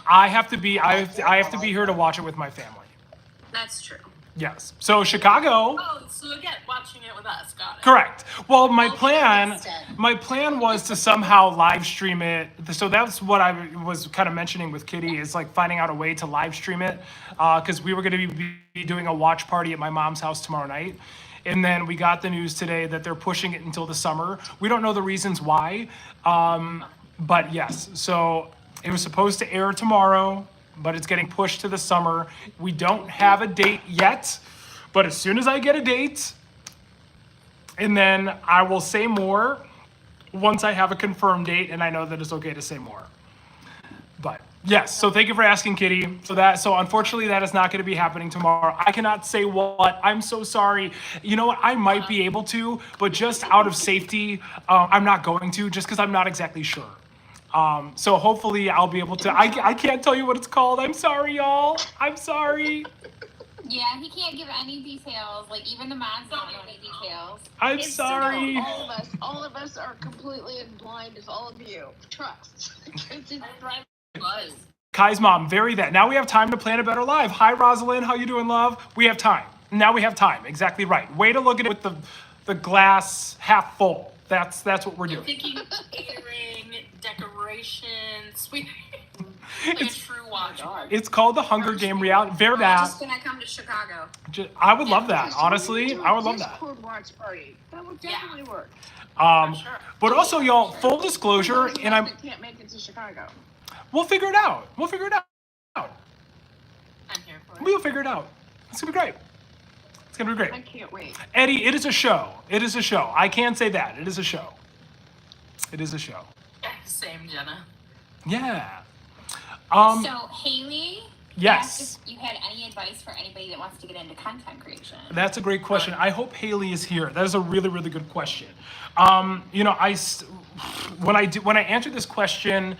[SPEAKER 1] I have to be here to watch it with my family.
[SPEAKER 7] That's true.
[SPEAKER 1] Yes. So Chicago.
[SPEAKER 3] Oh, so again, watching it with us. Got it.
[SPEAKER 1] Correct. Well, my
[SPEAKER 7] Okay,
[SPEAKER 1] plan
[SPEAKER 7] instead.
[SPEAKER 1] was to somehow live stream it. So that's what I was kind of mentioning with Kitty, is like finding out a way to live stream it, because we were going to be doing a watch party at my mom's house tomorrow night. And then we got the news today that they're pushing it until the summer. We don't know the reasons why, but yes. So it was supposed to air tomorrow, but it's getting pushed to the summer. We don't have a date yet, but as soon as I get a date, and then I will say more once I have a confirmed date and I know that it's okay to say more. But yes, so thank you for asking, Kitty. So unfortunately that is not going to be happening tomorrow. I cannot say what. I'm so sorry. You know what? I might be able to, but just out of safety, I'm not going to, just because I'm not exactly sure. So hopefully I'll be able to. I can't tell you what it's called. I'm sorry, y'all. I'm sorry.
[SPEAKER 2] Yeah, he can't give any details. Like, even the mods don't know any details.
[SPEAKER 1] I'm
[SPEAKER 4] It's
[SPEAKER 1] sorry.
[SPEAKER 4] all of us are completely as blind as all of you. Trust.
[SPEAKER 3] Buzz.
[SPEAKER 1] Kai's mom, very that. Now we have time to plan a better life. Hi, Rosalind. How you doing, love? We have time. Now we have time. Exactly right. Way to look at it with the glass half full. That's what we're
[SPEAKER 3] I'm
[SPEAKER 1] doing.
[SPEAKER 3] thinking catering, decorations, like a true watch.
[SPEAKER 1] It's called the Hunger Game reality. Very
[SPEAKER 7] I'm
[SPEAKER 1] bad.
[SPEAKER 7] just gonna come to Chicago.
[SPEAKER 1] I would love that. Honestly, I would love that.
[SPEAKER 4] Discord watch party. That would definitely work.
[SPEAKER 3] Sure.
[SPEAKER 1] But also, y'all, full disclosure, and
[SPEAKER 4] Can't make it to Chicago.
[SPEAKER 1] we'll figure it out. We'll figure it out.
[SPEAKER 3] I'm here for it.
[SPEAKER 1] We'll figure it out. It's gonna be great. It's gonna be
[SPEAKER 4] I
[SPEAKER 1] great.
[SPEAKER 4] can't wait.
[SPEAKER 1] Eddie, it is a show. It is a show. I can't say that. It is a show. It is a show.
[SPEAKER 3] Same, Jenna.
[SPEAKER 1] Yeah.
[SPEAKER 2] So, Haley
[SPEAKER 1] Yes.
[SPEAKER 2] asked if you had any advice for anybody that wants to get into content creation.
[SPEAKER 1] That's a great question. I hope Haley is here. That is a really, really good question. When I answered this question,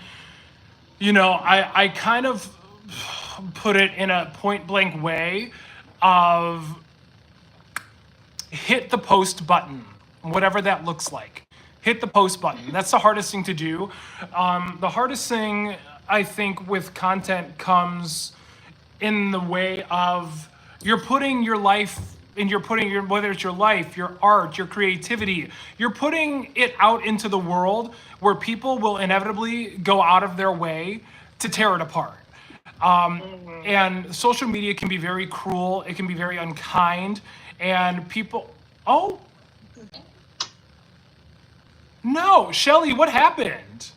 [SPEAKER 1] I kind of put it in a point blank way of hit the post button, whatever that looks like. Hit the post button. That's the hardest thing to do. The hardest thing, I think, with content comes in the way of you're putting your life and whether it's your life, your art, your creativity, you're putting it out into the world where people will inevitably go out of their way to tear it apart. And social media can be very cruel. It can be very unkind. And people, oh, no, Shelly, what happened?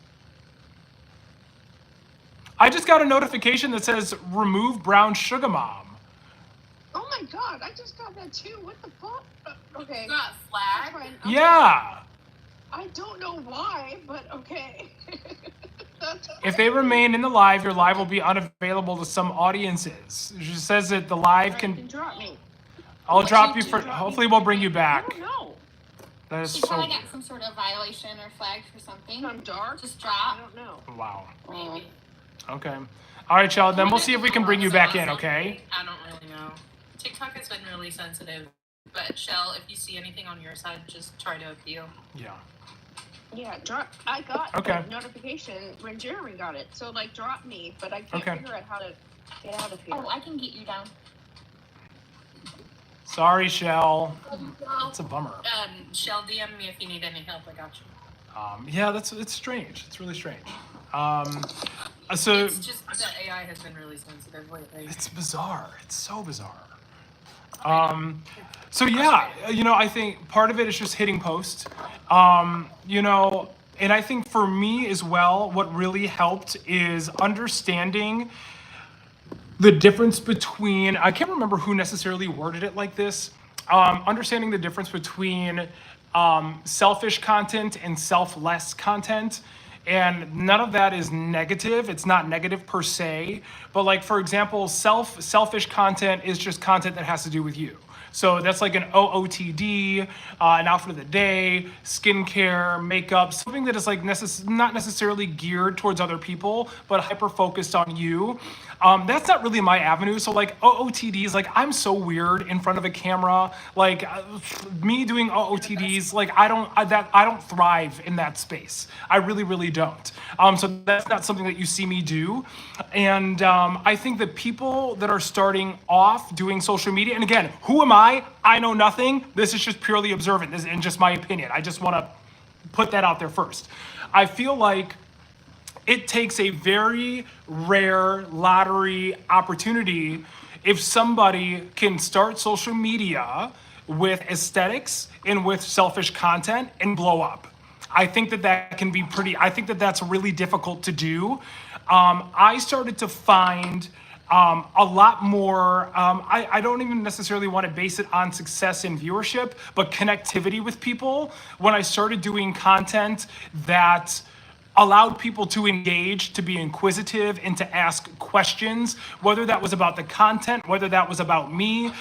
[SPEAKER 1] I just got a notification that says remove brown sugar mom.
[SPEAKER 4] Oh my god, I just got that too. What the fuck? Okay.
[SPEAKER 3] You got flagged?
[SPEAKER 4] Fine.
[SPEAKER 1] Yeah.
[SPEAKER 4] I don't know why, but okay.
[SPEAKER 1] If they remain in the live, your live will be unavailable to some audiences. It just says that the live can.
[SPEAKER 4] Drop me.
[SPEAKER 1] I'll drop you for. Hopefully, we'll bring you
[SPEAKER 4] I
[SPEAKER 1] back.
[SPEAKER 4] don't know.
[SPEAKER 1] That is
[SPEAKER 2] She
[SPEAKER 1] so.
[SPEAKER 2] probably got some sort of violation or flagged for something.
[SPEAKER 4] I'm dark.
[SPEAKER 2] Just
[SPEAKER 4] I
[SPEAKER 2] drop.
[SPEAKER 4] don't know.
[SPEAKER 1] Wow.
[SPEAKER 3] Maybe.
[SPEAKER 1] Okay. All right, y'all. Then we'll see if we can bring you back in. Okay.
[SPEAKER 3] I don't really know. TikTok has been really sensitive. But Shell, if you see anything on your side, just try to appeal.
[SPEAKER 1] Yeah.
[SPEAKER 4] Yeah, drop. I got
[SPEAKER 1] Okay.
[SPEAKER 4] the notification when Jeremy got it. So like, drop me, but I can't
[SPEAKER 1] Okay.
[SPEAKER 4] figure out how to get out of here.
[SPEAKER 2] Oh, I can get you down.
[SPEAKER 1] Sorry, Shell. It's a bummer.
[SPEAKER 3] Shell, DM me if you need any help. I got you.
[SPEAKER 1] Yeah, it's strange. It's really strange. So
[SPEAKER 3] It's just that AI has been really sensitive lately.
[SPEAKER 1] it's bizarre. It's so bizarre. So yeah, I think part of it is just hitting post. And I think for me as well, what really helped is understanding the difference between, I can't remember who necessarily worded it like this, understanding the difference between selfish content and selfless content. And none of that is negative. It's not negative per se, but like for example, selfish content is just content that has to do with you. So that's like an OOTD, an outfit of the day, skincare, makeup, something that is like not necessarily geared towards other people, but hyper focused on you. That's not really my avenue. So like OOTDs, like I'm so weird in front of a camera. Like me doing OOTDs, like I don't thrive in that space. I really, really don't. So that's not something that you see me do. And I think that people that are starting off doing social media, and again, who am I? I know nothing. This is just purely observant. This is just my opinion. I just want to put that out there first. I feel like it takes a very rare lottery opportunity if somebody can start social media with aesthetics and with selfish content and blow up. I think that can be I think that that's really difficult to do. I started to find a lot more, I don't even necessarily want to base it on success and viewership, but connectivity with people when I started doing content that allowed people to engage, to be inquisitive, and to ask questions, whether that was about the content, whether that was about me,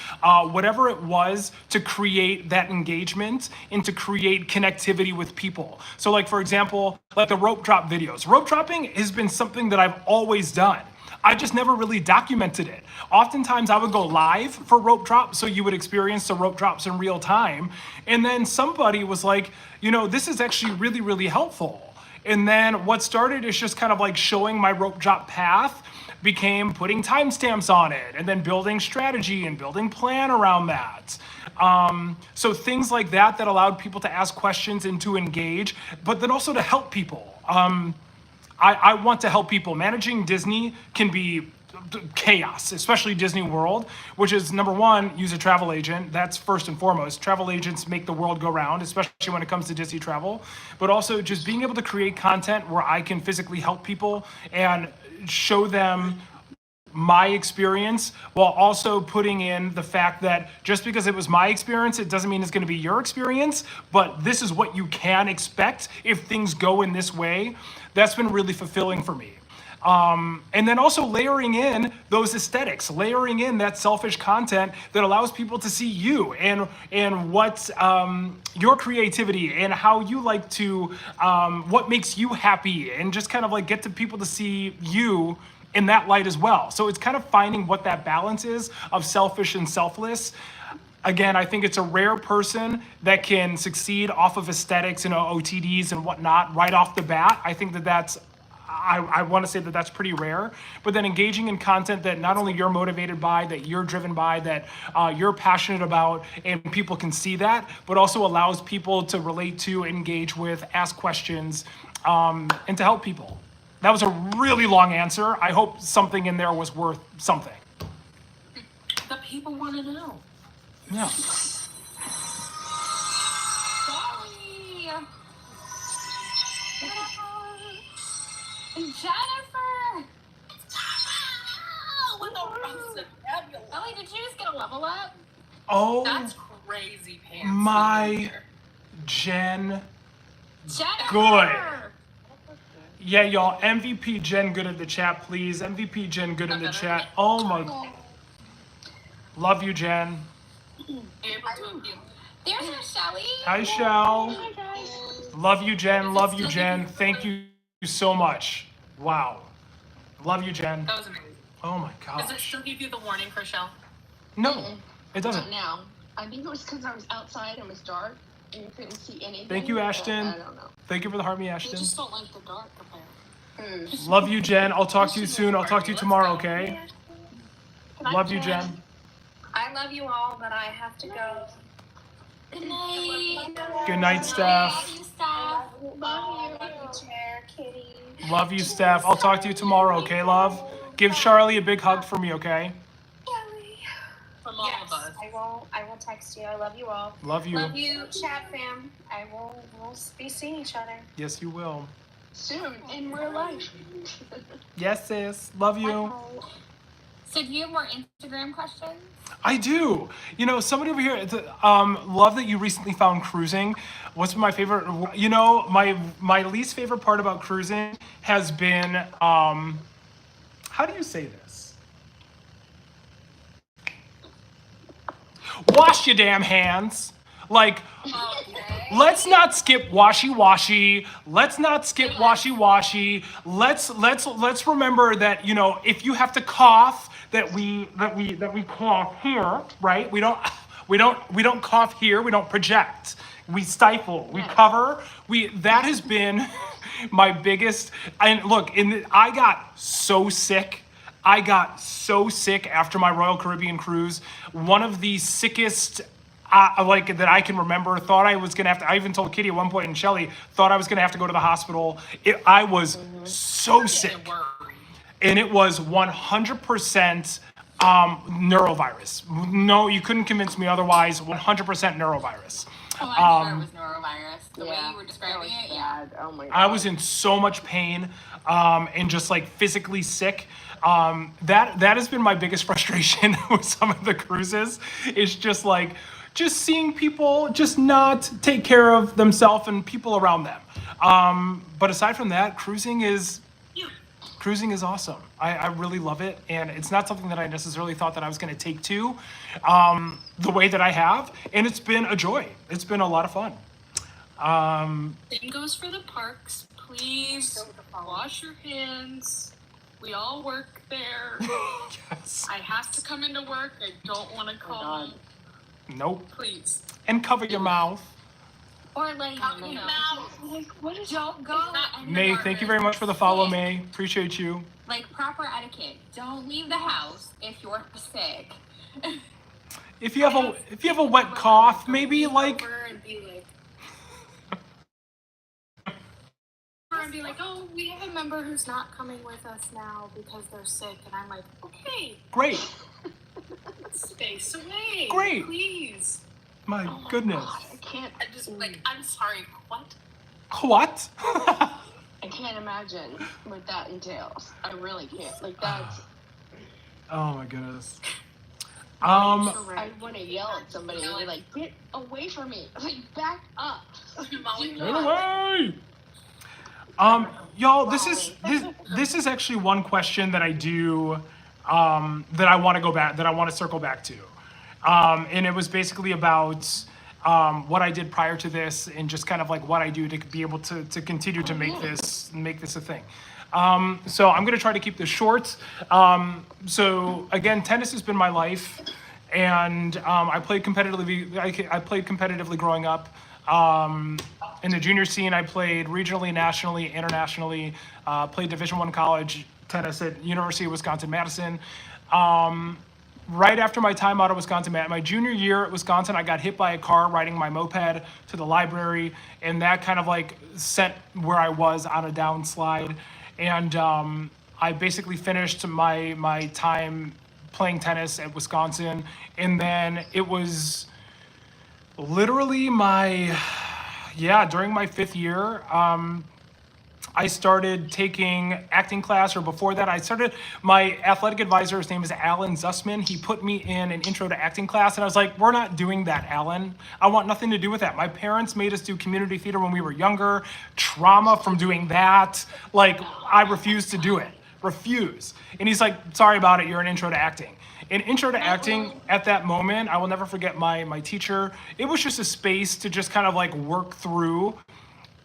[SPEAKER 1] whatever it was, to create that engagement and to create connectivity with people. So like, for example, like the rope drop videos. Rope dropping has been something that I've always done. I just never really documented it. Oftentimes I would go live for rope drops, so you would experience the rope drops in real time. And then somebody was like, you know, this is actually really, really helpful. And then what started is just kind of like showing my rope drop path became putting timestamps on it and then building strategy and building plan around that. So things like that allowed people to ask questions and to engage, but then also to help people. I want to help people. Managing Disney can be chaos, especially Disney World, which is number one, use a travel agent. That's first and foremost. Travel agents make the world go round, especially when it comes to Disney travel. But also just being able to create content where I can physically help people and show them my experience while also putting in the fact that just because it was my experience, it doesn't mean it's going to be your experience, but this is what you can expect if things go in this way. That's been really fulfilling for me. And then also layering in those aesthetics, layering in that selfish content that allows people to see you and what your creativity and how you like to, what makes you happy, and just kind of like get to people to see you in that light as well. So it's kind of finding what that balance is of selfish and selfless. Again, I think it's a rare person that can succeed off of aesthetics and OTDs and whatnot right off the bat. I think that's I want to say that that's pretty rare, but then engaging in content that not only you're motivated by, that you're driven by, that you're passionate about, and people can see that, but also allows people to relate to, engage with, ask questions, and to help people. That was a really long answer. I hope something in there was worth something.
[SPEAKER 3] The people want to know.
[SPEAKER 1] Yeah.
[SPEAKER 2] Jennifer!
[SPEAKER 3] With the rose of Nebula.
[SPEAKER 2] Ellie, did you just get a level up?
[SPEAKER 1] Oh,
[SPEAKER 3] That's crazy pants.
[SPEAKER 1] my Jen.
[SPEAKER 2] Jennifer!
[SPEAKER 1] Good. Yeah, y'all. MVP Jen Good in the chat, please. MVP Jen Good in the chat. Oh my. Love you, Jen.
[SPEAKER 2] There's your Shelly.
[SPEAKER 1] Hi, Shell. Love you, Jen. Love you, Jen. Thank you so much. Wow. Love you, Jen.
[SPEAKER 3] That was amazing.
[SPEAKER 1] Oh my
[SPEAKER 3] Does it
[SPEAKER 1] gosh.
[SPEAKER 3] still give you the warning for Shell?
[SPEAKER 1] No, it doesn't.
[SPEAKER 4] Not now. I think it was because I was outside and it was dark and you couldn't see anything.
[SPEAKER 1] Thank you,
[SPEAKER 4] but
[SPEAKER 1] Ashton.
[SPEAKER 4] I don't know.
[SPEAKER 1] Thank you for the heart, me,
[SPEAKER 9] They
[SPEAKER 1] Ashton.
[SPEAKER 9] just don't like the dark, apparently.
[SPEAKER 1] Love you, Jen. I'll talk to you soon. I'll talk to you tomorrow, okay? Love you, Jen.
[SPEAKER 7] I love you all, but I have to go.
[SPEAKER 2] Good night.
[SPEAKER 1] Good night, Steph.
[SPEAKER 2] Love you, Steph.
[SPEAKER 7] Love you, Chair Kitty.
[SPEAKER 1] Love you, Steph. I'll talk to you tomorrow, okay, love? Give Charlie a big hug for me, okay?
[SPEAKER 3] From all of us.
[SPEAKER 7] I will text you. I love you all.
[SPEAKER 1] Love you.
[SPEAKER 7] Love you, chat fam. We'll be seeing each other.
[SPEAKER 1] Yes, you will.
[SPEAKER 4] Soon, in real life.
[SPEAKER 1] Yes, sis. Love you.
[SPEAKER 2] So do you have more Instagram questions?
[SPEAKER 1] I do. You know, somebody over here, love that you recently found cruising. What's my favorite? You know, my least favorite part about cruising has been, how do you say this? Wash your damn hands. Like, let's not skip washy washy. Let's not skip washy washy. Let's remember that, you know, if you have to cough, that we cough here, right? We don't cough here. We don't project. We stifle. We cover. That has been my biggest. And look, I got so sick. I got so sick after my Royal Caribbean cruise. One of the sickest, like that I can remember. Thought I was gonna have to. I even told Kitty at one point, and Shelly thought I was gonna have to go to the hospital. I was so sick, and it was 100% neurovirus. No, you couldn't convince me otherwise. 100% neurovirus.
[SPEAKER 2] Oh, I'm sure it was norovirus. The way
[SPEAKER 4] Yeah,
[SPEAKER 2] you were
[SPEAKER 4] that
[SPEAKER 2] describing
[SPEAKER 4] was
[SPEAKER 2] it, yeah.
[SPEAKER 4] bad. Oh my god.
[SPEAKER 1] I was in so much pain, and just like physically sick. That has been my biggest frustration with some of the cruises. Is just like seeing people just not take care of themselves and people around them. But aside from that, cruising is awesome. I really love it, and it's not something that I necessarily thought that I was going to take to the way that I have, and it's been a joy. It's been a lot of fun.
[SPEAKER 9] Same goes for the parks. Please wash your hands. We all work there.
[SPEAKER 1] Yes.
[SPEAKER 9] I have to come into work. I don't want to call.
[SPEAKER 1] Nope.
[SPEAKER 9] Please.
[SPEAKER 1] And cover your mouth.
[SPEAKER 2] Or like, you know,
[SPEAKER 4] Like, what is
[SPEAKER 2] don't go
[SPEAKER 1] May, thank you very much for the follow, May. Appreciate you.
[SPEAKER 2] like proper etiquette. Don't leave the house if you're sick.
[SPEAKER 1] If you have a wet cough, maybe like
[SPEAKER 9] Over and be like. And be like, oh, we have a member who's not coming with us now because they're sick, and I'm like, okay,
[SPEAKER 1] great.
[SPEAKER 9] space away.
[SPEAKER 1] Great.
[SPEAKER 9] Please.
[SPEAKER 1] My goodness.
[SPEAKER 4] I can't.
[SPEAKER 3] I'm just like, I'm sorry, what?
[SPEAKER 1] What?
[SPEAKER 4] I can't imagine what that entails. I really can't. Like that's.
[SPEAKER 1] Oh my goodness.
[SPEAKER 4] I want to yell at somebody and be like, "Get away from me!" Like, back up.
[SPEAKER 3] Molly,
[SPEAKER 1] Get away. Y'all, this is actually one question that I do, that I want to go back, that I want to circle back to, and it was basically about what I did prior to this, and just kind of like what I do to be able to continue to make this a thing. So I'm gonna try to keep this short. So again, tennis has been my life, and I played competitively. I played competitively growing up. In the junior scene, I played regionally, nationally, internationally. Played Division I college tennis at University of Wisconsin-Madison. Right after my time out of Wisconsin, my junior year at Wisconsin, I got hit by a car riding my moped to the library, and that kind of like sent where I was on a downslide. And I basically finished my time playing tennis at Wisconsin, and then it was literally during my 5th year, I started taking acting class, or before that, my athletic advisor, his name is Alan Zussman. He put me in an intro to acting class, and I was like, we're not doing that, Alan. I want nothing to do with that. My parents made us do community theater when we were younger. Trauma from doing that. Like, I refuse to do it. Refuse. And he's like, sorry about it, you're an intro to acting. In intro to acting, at that moment, I will never forget my teacher. It was just a space to just kind of like work through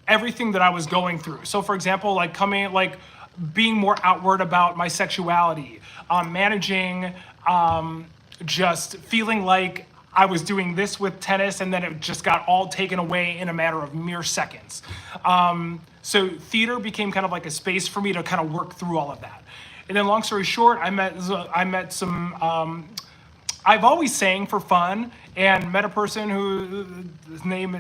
[SPEAKER 1] everything that I was going through. So for example, like being more outward about my sexuality, managing, just feeling like I was doing this with tennis, and then it just got all taken away in a matter of mere seconds. So theater became kind of like a space for me to kind of work through all of that. And then long story short, I met some, I've always sang for fun, and met a person who, his name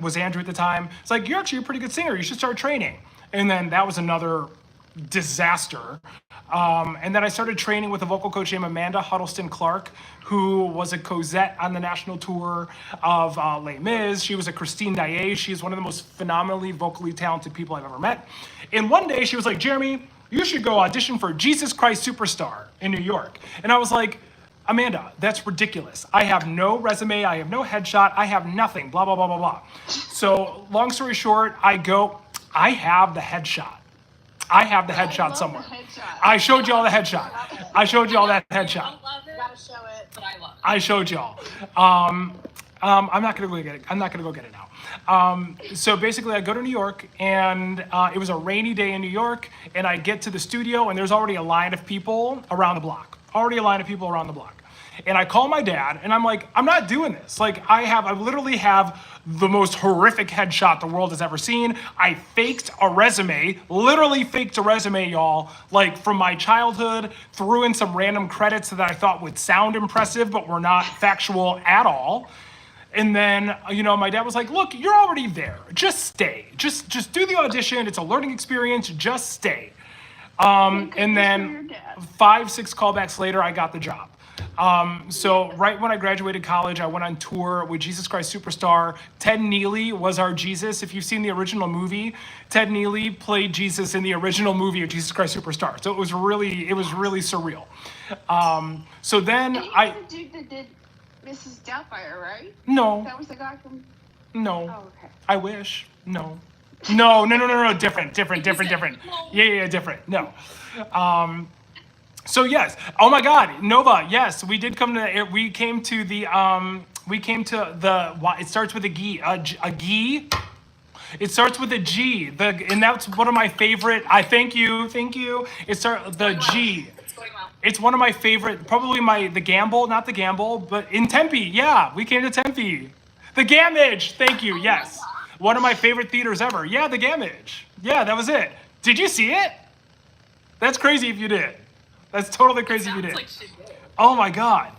[SPEAKER 1] was Andrew at the time. It's like, you're actually a pretty good singer, you should start training. And then that was another disaster. And then I started training with a vocal coach named Amanda Huddleston Clark, who was a Cosette on the national tour of Les Mis. She was a Christine Daye. She's one of the most phenomenally vocally talented people I've ever met. And one day she was like, Jeremy, you should go audition for Jesus Christ Superstar in New York. And I was like, Amanda, that's ridiculous. I have no resume, I have no headshot, I have nothing, blah, blah, blah, blah, blah. So long story short, I have the headshot. I have the headshot somewhere. I showed you all the headshot. I showed you all that headshot.
[SPEAKER 8] Gotta show it, but I love it.
[SPEAKER 1] I showed y'all. I'm not gonna go get it. I'm not gonna go get it now. So basically, I go to New York, and it was a rainy day in New York, and I get to the studio, and there's already a line of people around the block. And I call my dad, and I'm like, I'm not doing this. Like, I literally have the most horrific headshot the world has ever seen. I faked a resume, literally faked a resume, y'all, like from my childhood, threw in some random credits that I thought would sound impressive, but were not factual at all. And then, my dad was like, look, you're already there. Just stay. Just do the audition. It's a learning experience. Just stay. And then 5-6 callbacks later, I got the job. So right when I graduated college, I went on tour with Jesus Christ Superstar. Ted Neely was our Jesus. If you've seen the original movie, Ted Neely played Jesus in the original movie of Jesus Christ Superstar. So it was really surreal. So then
[SPEAKER 4] And you the dude that did Mrs. Doubtfire, right?
[SPEAKER 1] No.
[SPEAKER 4] That was the guy from.
[SPEAKER 1] No.
[SPEAKER 4] Oh, okay.
[SPEAKER 1] I wish. No. Different. Yeah, different. No. So yes. Oh my God, Nova. Yes, we did come to. We came to the. It starts with a G. A G. It starts with a G. And that's one of my favorite. Thank you. It starts the G.
[SPEAKER 3] It's going well.
[SPEAKER 1] It's one of my favorite. Probably the Gamble, not the Gamble, but in Tempe. Yeah, we came to Tempe. The Gamage. Thank you. Yes. One of my favorite theaters ever. Yeah, the Gamage. Yeah, that was it. Did you see it? That's crazy if you did. That's totally crazy if you did.
[SPEAKER 3] Like she did.
[SPEAKER 1] Oh my God.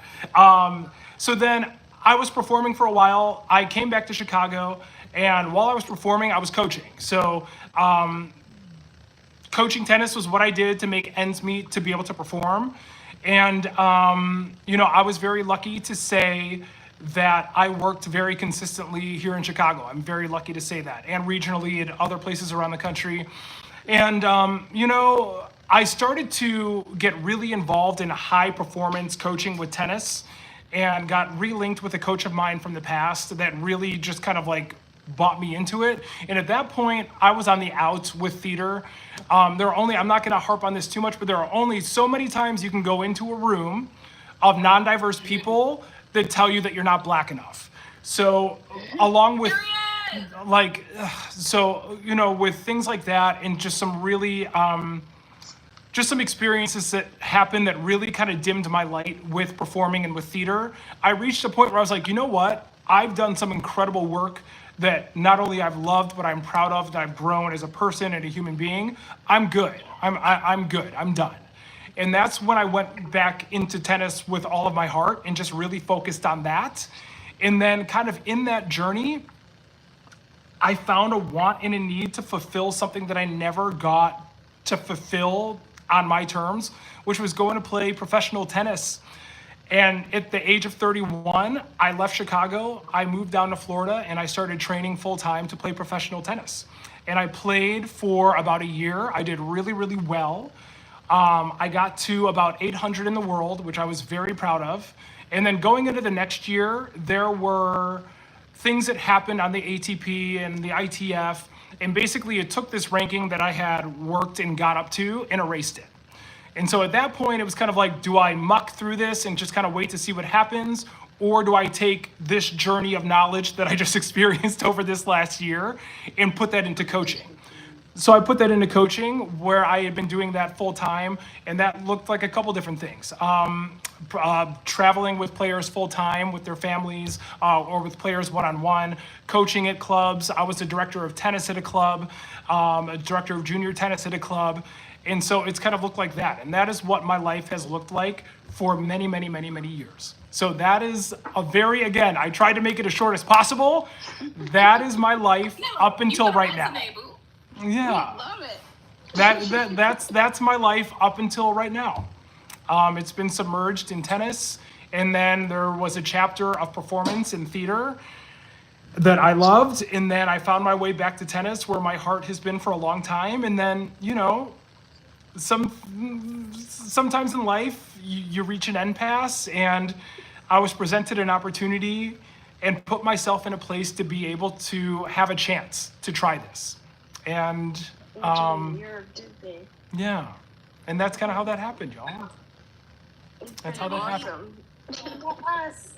[SPEAKER 1] So then I was performing for a while. I came back to Chicago, and while I was performing, I was coaching. So coaching tennis was what I did to make ends meet to be able to perform. And, I was very lucky to say that I worked very consistently here in Chicago. I'm very lucky to say that, and regionally in other places around the country. And, I started to get really involved in high performance coaching with tennis, and got relinked with a coach of mine from the past that really just kind of like bought me into it. And at that point, I was on the outs with theater. I'm not gonna harp on this too much, but there are only so many times you can go into a room of non-diverse people that tell you that you're not black enough. So along with with things like that, and just some really, just some experiences that happened that really kind of dimmed my light with performing and with theater, I reached a point where I was like, you know what? I've done some incredible work that not only I've loved, but I'm proud of, that I've grown as a person and a human being. I'm good. I'm good. I'm done. And that's when I went back into tennis with all of my heart and just really focused on that. And then kind of in that journey, I found a want and a need to fulfill something that I never got to fulfill on my terms, which was going to play professional tennis. And at the age of 31, I left Chicago, I moved down to Florida, and I started training full time to play professional tennis. And I played for about a year. I did really, really well. I got to about 800 in the world, which I was very proud of. And then going into the next year, there were things that happened on the ATP and the ITF. And basically it took this ranking that I had worked and got up to and erased it. And so at that point, it was kind of like, do I muck through this and just kind of wait to see what happens? Or do I take this journey of knowledge that I just experienced over this last year and put that into coaching? So I put that into coaching, where I had been doing that full time, and that looked like a couple different things. Traveling with players full time with their families, or with players one-on-one, coaching at clubs. I was the director of tennis at a club, a director of junior tennis at a club. And so it's kind of looked like that. And that is what my life has looked like for many, many, many, many years. So that is again, I tried to make it as short as possible. That is my life up until right now. Yeah.
[SPEAKER 4] Love it.
[SPEAKER 1] That's my life up until right now. It's been submerged in tennis, and then there was a chapter of performance in theater that I loved, and then I found my way back to tennis, where my heart has been for a long time. And then, sometimes in life you reach an impasse, and I was presented an opportunity and put myself in a place to be able to have a chance to try this. And
[SPEAKER 4] You're Disney.
[SPEAKER 1] yeah, and that's kind of how that happened, y'all. That's how that happened.
[SPEAKER 4] Us.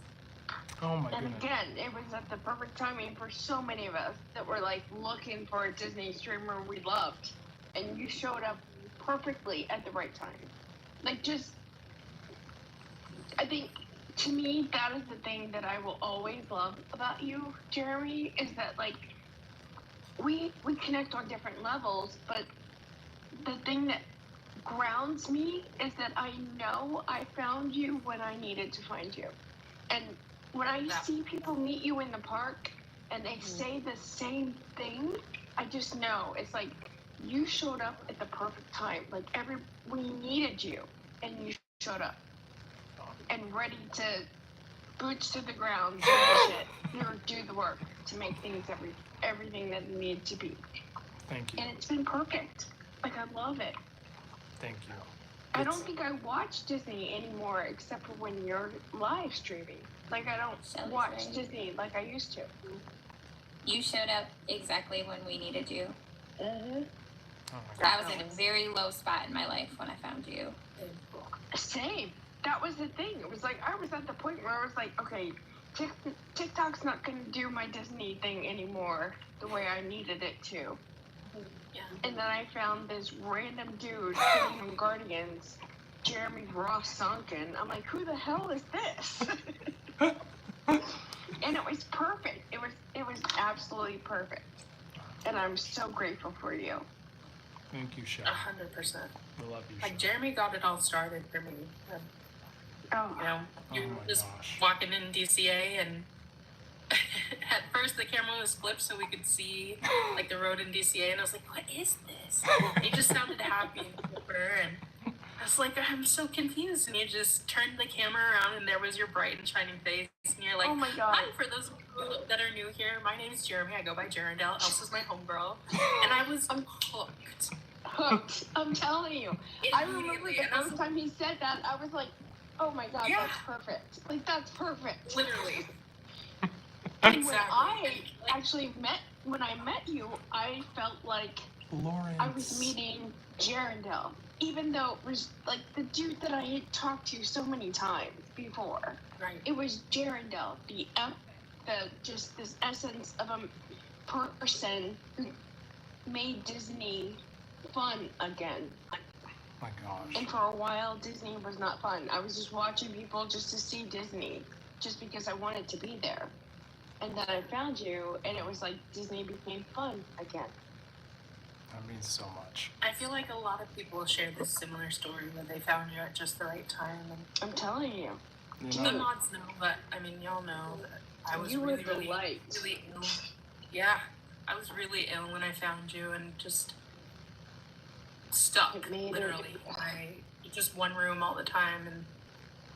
[SPEAKER 1] Oh my
[SPEAKER 4] And
[SPEAKER 1] goodness.
[SPEAKER 4] again, it was at the perfect timing for so many of us that were like looking for a Disney streamer we loved, and you showed up perfectly at the right time. Like, just, I think, to me, that is the thing that I will always love about you, Jeremy, is that, like, we connect on different levels, but the thing that grounds me is that I know I found you when I needed to find you. And when I see people meet you in the park and they say the same thing, I just know it's like you showed up at the perfect time. Like, we needed you, and you showed up and ready to boots to the ground, do the shit, do the work to make things everything that it needed to be.
[SPEAKER 1] Thank you.
[SPEAKER 4] And it's been perfect. Like, I love it.
[SPEAKER 1] Thank you.
[SPEAKER 4] I don't think I watch Disney anymore except for when you're live streaming. Like, I don't watch Disney like I used to.
[SPEAKER 2] You showed up exactly when we needed you.
[SPEAKER 4] Mm-hmm.
[SPEAKER 1] Oh
[SPEAKER 2] I was in a very low spot in my life when I found you.
[SPEAKER 4] Same. That was the thing. It was like I was at the point where I was like, okay, TikTok's not going to do my Disney thing anymore the way I needed it to.
[SPEAKER 3] Yeah.
[SPEAKER 4] And then I found this random dude sitting on Guardians, Jeremy Ross Sunken. I'm like, who the hell is this? And it was perfect. It was absolutely perfect. And I'm so grateful for you.
[SPEAKER 1] Thank you, Shell.
[SPEAKER 3] 100%.
[SPEAKER 1] I love you,
[SPEAKER 3] Like,
[SPEAKER 1] Shell.
[SPEAKER 3] Jeremy got it all started for me.
[SPEAKER 4] Oh,
[SPEAKER 3] You know, you
[SPEAKER 1] Oh my
[SPEAKER 3] just
[SPEAKER 1] gosh.
[SPEAKER 3] walking in DCA, and at first the camera was flipped so we could see like the road in DCA, and I was like, "What is this?" He just sounded happy and chipper, and I was like, "I'm so confused." And you just turned the camera around, and there was your bright and shining face, and you're like,
[SPEAKER 4] oh my God.
[SPEAKER 3] "Hi, for those people that are new here, my name is Jeremy. I go by Jerendelle. Elsa's my homegirl," and I was hooked.
[SPEAKER 4] Hooked. I'm telling you. I remember
[SPEAKER 3] Immediately,
[SPEAKER 4] the
[SPEAKER 3] and I was
[SPEAKER 4] first time he said that, I was like, oh my God,
[SPEAKER 3] Yeah.
[SPEAKER 4] that's perfect. Like, that's perfect.
[SPEAKER 3] literally.
[SPEAKER 4] And
[SPEAKER 3] Exactly.
[SPEAKER 4] when I met you, I felt like
[SPEAKER 1] Lawrence.
[SPEAKER 4] I was meeting Jerendelle, even though it was like the dude that I had talked to so many times before.
[SPEAKER 3] Right.
[SPEAKER 4] It was Jerendelle, just this essence of a person who made Disney fun again.
[SPEAKER 1] My gosh.
[SPEAKER 4] And for a while, Disney was not fun. I was just watching people just to see Disney, just because I wanted to be there. And then I found you, and it was like Disney became fun again.
[SPEAKER 1] That means so much.
[SPEAKER 3] I feel like a lot of people share this similar story where they found you at just the right time. And
[SPEAKER 4] I'm telling you.
[SPEAKER 1] You
[SPEAKER 3] the
[SPEAKER 1] know,
[SPEAKER 3] mods know, but I mean, y'all know that I was
[SPEAKER 4] You were
[SPEAKER 3] really,
[SPEAKER 4] the
[SPEAKER 3] really,
[SPEAKER 4] light.
[SPEAKER 3] really ill. Yeah, I was really ill when I found you, and just stuck,
[SPEAKER 4] It made it-
[SPEAKER 3] literally. Just one room all the time, and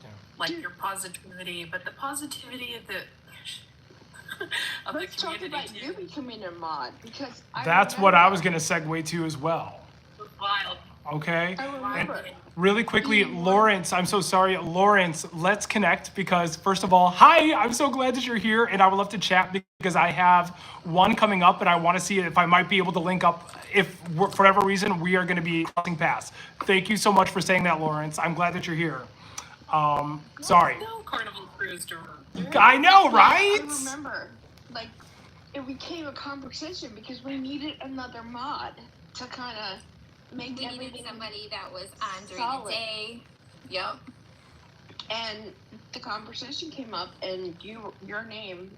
[SPEAKER 1] Yeah.
[SPEAKER 3] like your positivity, but the positivity of the of
[SPEAKER 4] Let's
[SPEAKER 3] the
[SPEAKER 4] talk
[SPEAKER 3] community
[SPEAKER 4] about you
[SPEAKER 3] too.
[SPEAKER 4] becoming a mod, because
[SPEAKER 1] that's what I was going to segue to as well.
[SPEAKER 3] Was wild.
[SPEAKER 1] Okay?
[SPEAKER 4] I remember.
[SPEAKER 3] Wild.
[SPEAKER 1] Really quickly,
[SPEAKER 4] Being
[SPEAKER 1] Lawrence, I'm so sorry. Lawrence, let's connect because, first of all, hi, I'm so glad that you're here, and I would love to chat because I have one coming up, and I want to see if I might be able to link up if, for whatever reason, we are going to be crossing paths. Thank you so much for saying that, Lawrence. I'm glad that you're here. Sorry.
[SPEAKER 3] No Carnival Cruise to
[SPEAKER 1] I know,
[SPEAKER 4] I
[SPEAKER 1] right?
[SPEAKER 4] remember. Like, it became a conversation because we needed another mod to kind of make
[SPEAKER 2] We needed
[SPEAKER 4] everything
[SPEAKER 2] somebody that was on during
[SPEAKER 4] solid.
[SPEAKER 2] the day. Yep.
[SPEAKER 4] And the conversation came up, and your name,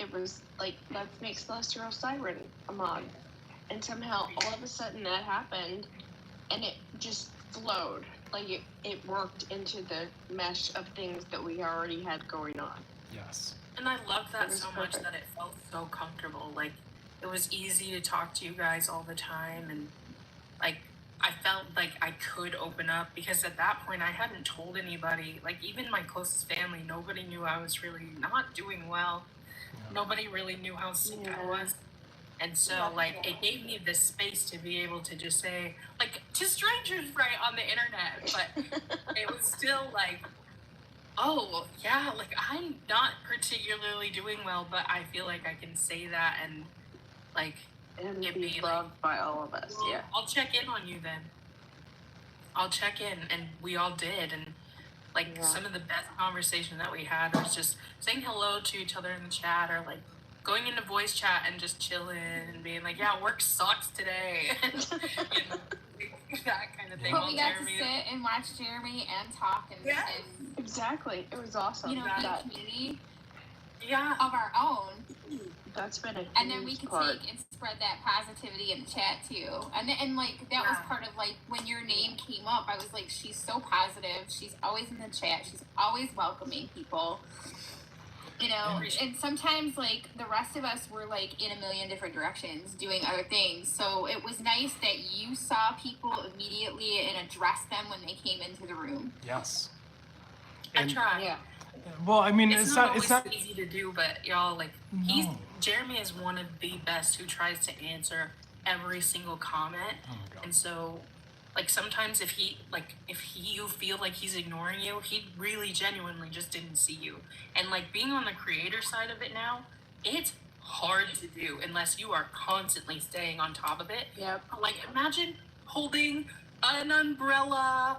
[SPEAKER 4] it was like, let's make Celestial Siren a mod. And somehow, all of a sudden, that happened, and it just flowed. Like, it worked into the mesh of things that we already had going on.
[SPEAKER 1] Yes.
[SPEAKER 3] And I love that
[SPEAKER 4] It was
[SPEAKER 3] so much
[SPEAKER 4] perfect.
[SPEAKER 3] that it felt so comfortable. Like, it was easy to talk to you guys all the time, and like I felt like I could open up because at that point I hadn't told anybody. Like, even my closest family, nobody knew I was really not doing well.
[SPEAKER 1] Yeah.
[SPEAKER 3] Nobody really knew how sick I
[SPEAKER 4] Yeah.
[SPEAKER 3] was. And so, like, it gave me this space to be able to just say, like, to strangers, right, on the internet. But it was still like, oh, yeah, like, I'm not particularly doing well, but I feel like I can say that and, like,
[SPEAKER 4] And
[SPEAKER 3] it
[SPEAKER 4] be
[SPEAKER 3] be
[SPEAKER 4] loved by all of us.
[SPEAKER 3] well,
[SPEAKER 4] Yeah.
[SPEAKER 3] I'll check in on you then. I'll check in, and we all did. And, like,
[SPEAKER 4] Yeah.
[SPEAKER 3] some of the best conversation that we had was just saying hello to each other in the chat, or, like, going into voice chat and just chilling and being like, yeah, work sucks today. You know, that kind of thing.
[SPEAKER 2] But
[SPEAKER 3] While
[SPEAKER 2] we got to
[SPEAKER 3] Jeremy-
[SPEAKER 2] sit and watch Jeremy and talk and,
[SPEAKER 3] Yes.
[SPEAKER 2] and
[SPEAKER 4] Exactly. It was awesome.
[SPEAKER 2] you know,
[SPEAKER 3] Yeah.
[SPEAKER 2] be a community
[SPEAKER 3] Yeah.
[SPEAKER 2] of our own.
[SPEAKER 4] That's been a huge
[SPEAKER 2] And then we could
[SPEAKER 4] part.
[SPEAKER 2] take and spread that positivity in the chat too. And like that was
[SPEAKER 3] Yeah.
[SPEAKER 2] part of like when your name came up, I was like, she's so positive. She's always in the chat. She's always welcoming people. You know, and sometimes like the rest of us were like in a million different directions doing other things. So it was nice that you saw people immediately and addressed them when they came into the room.
[SPEAKER 1] Yes.
[SPEAKER 3] I
[SPEAKER 1] And-
[SPEAKER 3] try.
[SPEAKER 4] Yeah.
[SPEAKER 1] Well, I mean,
[SPEAKER 3] It's
[SPEAKER 1] it's
[SPEAKER 3] not
[SPEAKER 1] not.
[SPEAKER 3] always
[SPEAKER 1] It's not.
[SPEAKER 3] easy to do, but y'all, like,
[SPEAKER 1] No.
[SPEAKER 3] Jeremy is one of the best who tries to answer every single comment.
[SPEAKER 1] Oh my God.
[SPEAKER 3] And so, like, sometimes if you feel like he's ignoring you, he really genuinely just didn't see you. And, like, being on the creator side of it now, it's hard to do unless you are constantly staying on top of it.
[SPEAKER 4] Yep.
[SPEAKER 3] Like, imagine holding an umbrella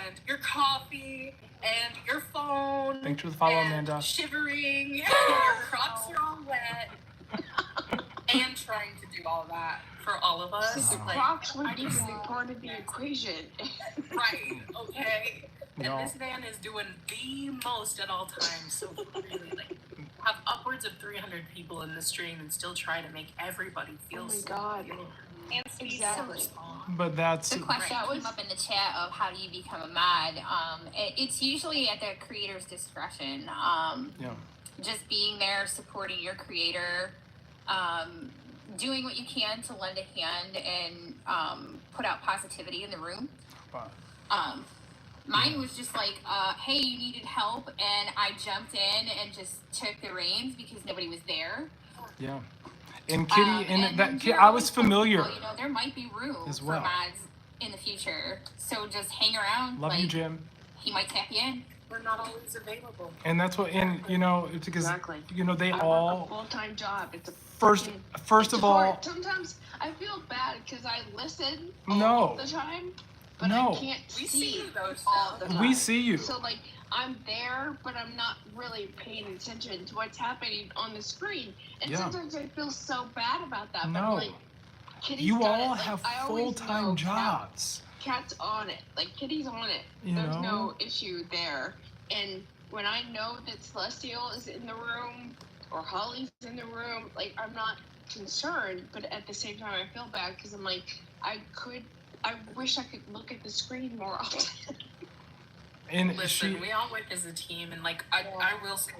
[SPEAKER 3] and your coffee and your phone.
[SPEAKER 1] Thanks for the follow,
[SPEAKER 3] and
[SPEAKER 1] Amanda.
[SPEAKER 3] Shivering, your crops are all wet, and trying to do all that for all of us.
[SPEAKER 4] The
[SPEAKER 3] Like,
[SPEAKER 4] Crocs would
[SPEAKER 3] I
[SPEAKER 4] be
[SPEAKER 3] just-
[SPEAKER 4] part of the equation.
[SPEAKER 3] right, okay.
[SPEAKER 1] No.
[SPEAKER 3] And this man is doing the most at all times. So we really like have upwards of 300 people in the stream and still try to make everybody feel
[SPEAKER 4] Oh my
[SPEAKER 3] so
[SPEAKER 4] God.
[SPEAKER 3] good.
[SPEAKER 7] And
[SPEAKER 4] Exactly.
[SPEAKER 1] But that's.
[SPEAKER 2] The question
[SPEAKER 4] That
[SPEAKER 2] came
[SPEAKER 4] was-
[SPEAKER 2] up in the chat of how do you become a mod. It's usually at the creator's discretion.
[SPEAKER 1] Yeah.
[SPEAKER 2] Just being there, supporting your creator, doing what you can to lend a hand and put out positivity in the room.
[SPEAKER 1] But,
[SPEAKER 2] Mine was just like, hey, you needed help, and I jumped in and just took the reins because nobody was there.
[SPEAKER 1] yeah. And Kitty, and
[SPEAKER 2] then
[SPEAKER 1] that kid,
[SPEAKER 2] you're
[SPEAKER 1] I was
[SPEAKER 2] always
[SPEAKER 1] familiar.
[SPEAKER 2] flexible, you know, there might be room
[SPEAKER 1] As well.
[SPEAKER 2] for mods in the future, so just hang around.
[SPEAKER 1] Love
[SPEAKER 2] like,
[SPEAKER 1] you, Jim.
[SPEAKER 2] He might tap you in.
[SPEAKER 3] We're not always available.
[SPEAKER 1] And that's what, and you know, it's because
[SPEAKER 4] Exactly.
[SPEAKER 1] you know they
[SPEAKER 4] I work a
[SPEAKER 1] all
[SPEAKER 4] full-time job. It's a
[SPEAKER 1] first
[SPEAKER 4] it's
[SPEAKER 1] of
[SPEAKER 4] hard.
[SPEAKER 1] all.
[SPEAKER 4] Sometimes I feel bad because I listen
[SPEAKER 1] No.
[SPEAKER 4] all the time, but
[SPEAKER 1] No.
[SPEAKER 4] I can't
[SPEAKER 3] We
[SPEAKER 4] see
[SPEAKER 3] see you though,
[SPEAKER 4] all
[SPEAKER 3] Steph.
[SPEAKER 4] the time.
[SPEAKER 1] We see you.
[SPEAKER 4] So like I'm there, but I'm not really paying attention to what's happening on the screen. And
[SPEAKER 1] Yeah.
[SPEAKER 4] sometimes I feel so bad about that. But
[SPEAKER 1] No.
[SPEAKER 4] like, Kitty's
[SPEAKER 1] You
[SPEAKER 4] got it.
[SPEAKER 1] all
[SPEAKER 4] Like,
[SPEAKER 1] have
[SPEAKER 4] I always
[SPEAKER 1] full-time
[SPEAKER 4] know
[SPEAKER 1] jobs.
[SPEAKER 4] Cat's on it. Like Kitty's on it.
[SPEAKER 1] You
[SPEAKER 4] There's
[SPEAKER 1] know?
[SPEAKER 4] no issue there. And when I know that Celestial is in the room or Holly's in the room, like I'm not concerned, but at the same time I feel bad because I'm like I wish I could look at the screen more often.
[SPEAKER 1] And
[SPEAKER 3] Listen,
[SPEAKER 1] she,
[SPEAKER 3] we all work as a team, and like I will say,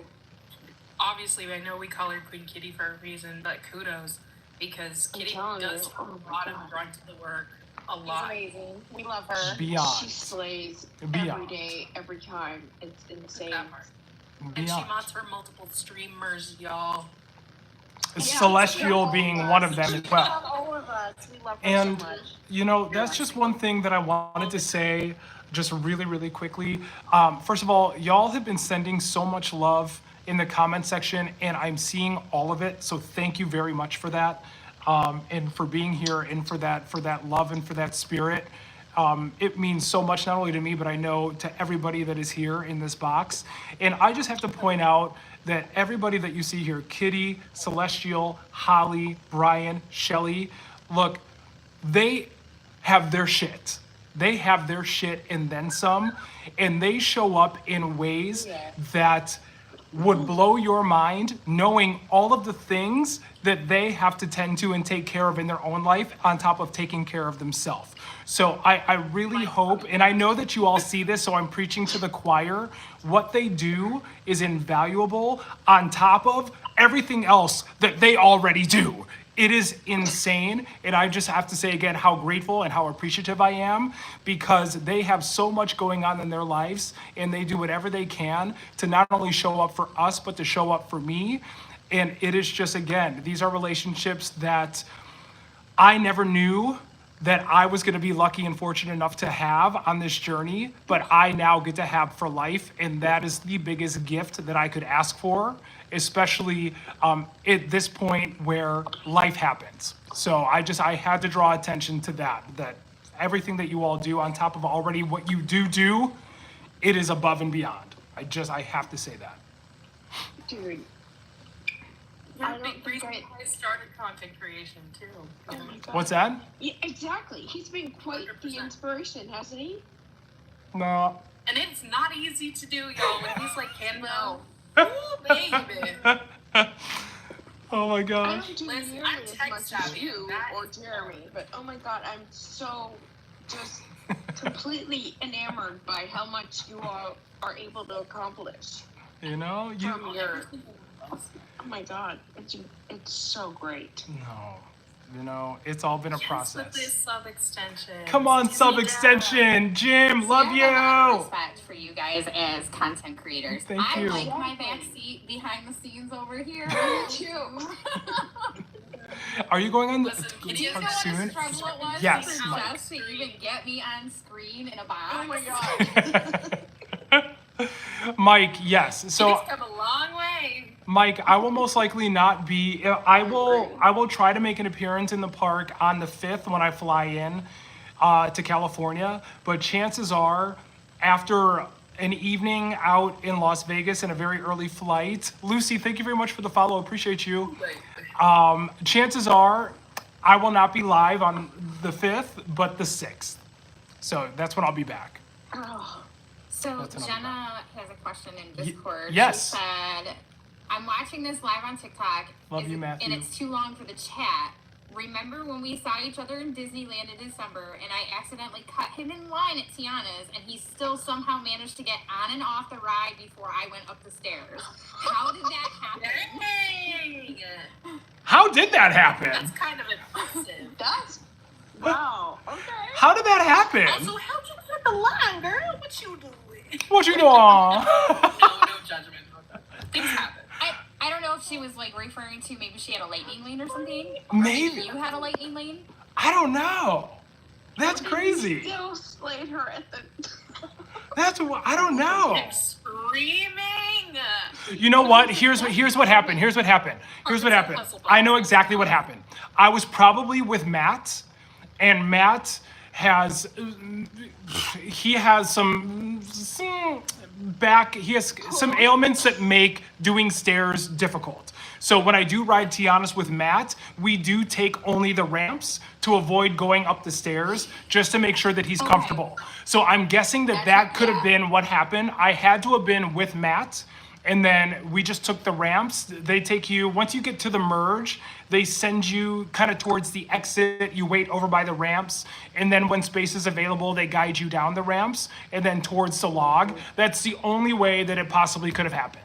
[SPEAKER 3] obviously, I know we call her Queen Kitty for a reason, but kudos because
[SPEAKER 4] I'm
[SPEAKER 3] Kitty
[SPEAKER 4] telling
[SPEAKER 3] does
[SPEAKER 4] you,
[SPEAKER 3] put
[SPEAKER 4] oh
[SPEAKER 3] a
[SPEAKER 4] my
[SPEAKER 3] lot
[SPEAKER 4] God.
[SPEAKER 3] of grunt to the work, a
[SPEAKER 7] She's
[SPEAKER 3] lot.
[SPEAKER 7] amazing. We love her.
[SPEAKER 1] beyond,
[SPEAKER 4] She slays
[SPEAKER 1] Beyond.
[SPEAKER 4] every day, every time. It's insane.
[SPEAKER 3] That part. And she
[SPEAKER 1] beyond.
[SPEAKER 3] mods for multiple streamers, y'all.
[SPEAKER 1] Celestial being one of them as
[SPEAKER 7] We
[SPEAKER 1] well.
[SPEAKER 7] love all of us. We love her
[SPEAKER 1] And
[SPEAKER 7] so much.
[SPEAKER 1] you know, that's just one thing that I wanted to say just really, really quickly. First of all, y'all have been sending so much love in the comment section, and I'm seeing all of it. So thank you very much for that, and for being here, and for that love and for that spirit. It means so much, not only to me, but I know to everybody that is here in this box. And I just have to point out that everybody that you see here, Kitty, Celestial, Holly, Brian, Shelly, look, they have their shit. They have their shit and then some. And they show up in ways that would blow your mind, knowing all of the things that they have to tend to and take care of in their own life on top of taking care of themselves. So I really hope, and I know that you all see this, so I'm preaching to the choir. What they do is invaluable on top of everything else that they already do. It is insane, and I just have to say again how grateful and how appreciative I am, because they have so much going on in their lives, and they do whatever they can to not only show up for us, but to show up for me. And it is just, again, these are relationships that I never knew that I was going to be lucky and fortunate enough to have on this journey, but I now get to have for life. And that is the biggest gift that I could ask for, especially at this point where life happens. So I had to draw attention to that everything that you all do on top of already what you do, it is above and beyond. I have to say that.
[SPEAKER 4] Dude.
[SPEAKER 3] You're
[SPEAKER 4] I
[SPEAKER 3] a
[SPEAKER 4] don't
[SPEAKER 3] big reason
[SPEAKER 4] think
[SPEAKER 3] why I started content creation too.
[SPEAKER 4] Oh my God.
[SPEAKER 1] What's that?
[SPEAKER 4] Yeah, exactly. He's been quite the
[SPEAKER 3] 100%.
[SPEAKER 4] inspiration, hasn't he?
[SPEAKER 1] No.
[SPEAKER 3] And it's not easy to do, y'all. When he's like
[SPEAKER 4] No.
[SPEAKER 3] Canva, ooh, baby.
[SPEAKER 1] Oh my
[SPEAKER 4] I
[SPEAKER 1] gosh.
[SPEAKER 4] don't do
[SPEAKER 3] Listen,
[SPEAKER 4] nearly
[SPEAKER 3] I'm
[SPEAKER 4] as
[SPEAKER 3] tech
[SPEAKER 4] much as
[SPEAKER 3] savvy.
[SPEAKER 4] you
[SPEAKER 3] That
[SPEAKER 4] or
[SPEAKER 3] is
[SPEAKER 4] Jeremy, but oh my God, I'm so just completely enamored by how much you all are able to accomplish.
[SPEAKER 1] You know, you
[SPEAKER 4] From your, oh my God, it's so great.
[SPEAKER 1] no. You know, it's all been a
[SPEAKER 3] Yes,
[SPEAKER 1] process.
[SPEAKER 3] with this sub extension.
[SPEAKER 1] Come on, sub extension, Jim, love
[SPEAKER 2] I have a lot of
[SPEAKER 1] you.
[SPEAKER 2] respect for you guys as content creators.
[SPEAKER 1] Thank
[SPEAKER 2] I
[SPEAKER 1] you.
[SPEAKER 2] like my back seat behind the scenes over here.
[SPEAKER 4] Me too.
[SPEAKER 1] Are you going on
[SPEAKER 3] Listen, can
[SPEAKER 2] Do you know
[SPEAKER 3] you
[SPEAKER 2] what a
[SPEAKER 1] soon?
[SPEAKER 2] struggle it was
[SPEAKER 1] Yes,
[SPEAKER 2] for
[SPEAKER 1] Mike.
[SPEAKER 2] Jess to even get me on screen in a box?
[SPEAKER 4] Oh my God.
[SPEAKER 1] Mike? Yes. So
[SPEAKER 3] He's come a long way.
[SPEAKER 1] Mike, I will most likely not be. I will try to make an appearance in the park on the 5th when I fly in to California. But chances are, after an evening out in Las Vegas and a very early flight, Lucy, thank you very much for the follow. Appreciate you. Chances are, I will not be live on the 5th, but the 6th. So that's when I'll be back.
[SPEAKER 4] Oh,
[SPEAKER 2] So
[SPEAKER 1] That's another
[SPEAKER 2] Jenna has a question in Discord.
[SPEAKER 1] yes.
[SPEAKER 2] She said, I'm watching this live on TikTok.
[SPEAKER 1] Love you, Matthew.
[SPEAKER 2] And it's too long for the chat. Remember when we saw each other in Disneyland in December and I accidentally cut him in line at Tiana's and he still somehow managed to get on and off the ride before I went up the stairs? How did that happen?
[SPEAKER 3] Dang.
[SPEAKER 1] How did that happen?
[SPEAKER 3] That's kind of impressive.
[SPEAKER 4] that's wow. Okay.
[SPEAKER 1] How did that happen?
[SPEAKER 3] Also, how'd you cut the line, girl? What you doing?
[SPEAKER 1] What you doing?
[SPEAKER 3] No judgment. Things happen.
[SPEAKER 2] I don't know if she was like referring to maybe she had a lightning lane or something. Or
[SPEAKER 1] Maybe.
[SPEAKER 2] you had a lightning lane.
[SPEAKER 1] I don't know. That's crazy.
[SPEAKER 4] Still slayed her at the.
[SPEAKER 1] That's what I don't know.
[SPEAKER 3] I'm screaming.
[SPEAKER 1] You know what? Here's what happened. Here's what happened. I know exactly what happened. I was probably with Matt, and Matt has some ailments that make doing stairs difficult. So when I do ride Tiana's with Matt, we do take only the ramps to avoid going up the stairs just to make sure that he's comfortable. So I'm guessing that could have been what happened. I had to have been with Matt, and then we just took the ramps. They take you, once you get to the merge, they send you kind of towards the exit. You wait over by the ramps, and then when space is available, they guide you down the ramps and then towards the log. That's the only way that it possibly could have happened.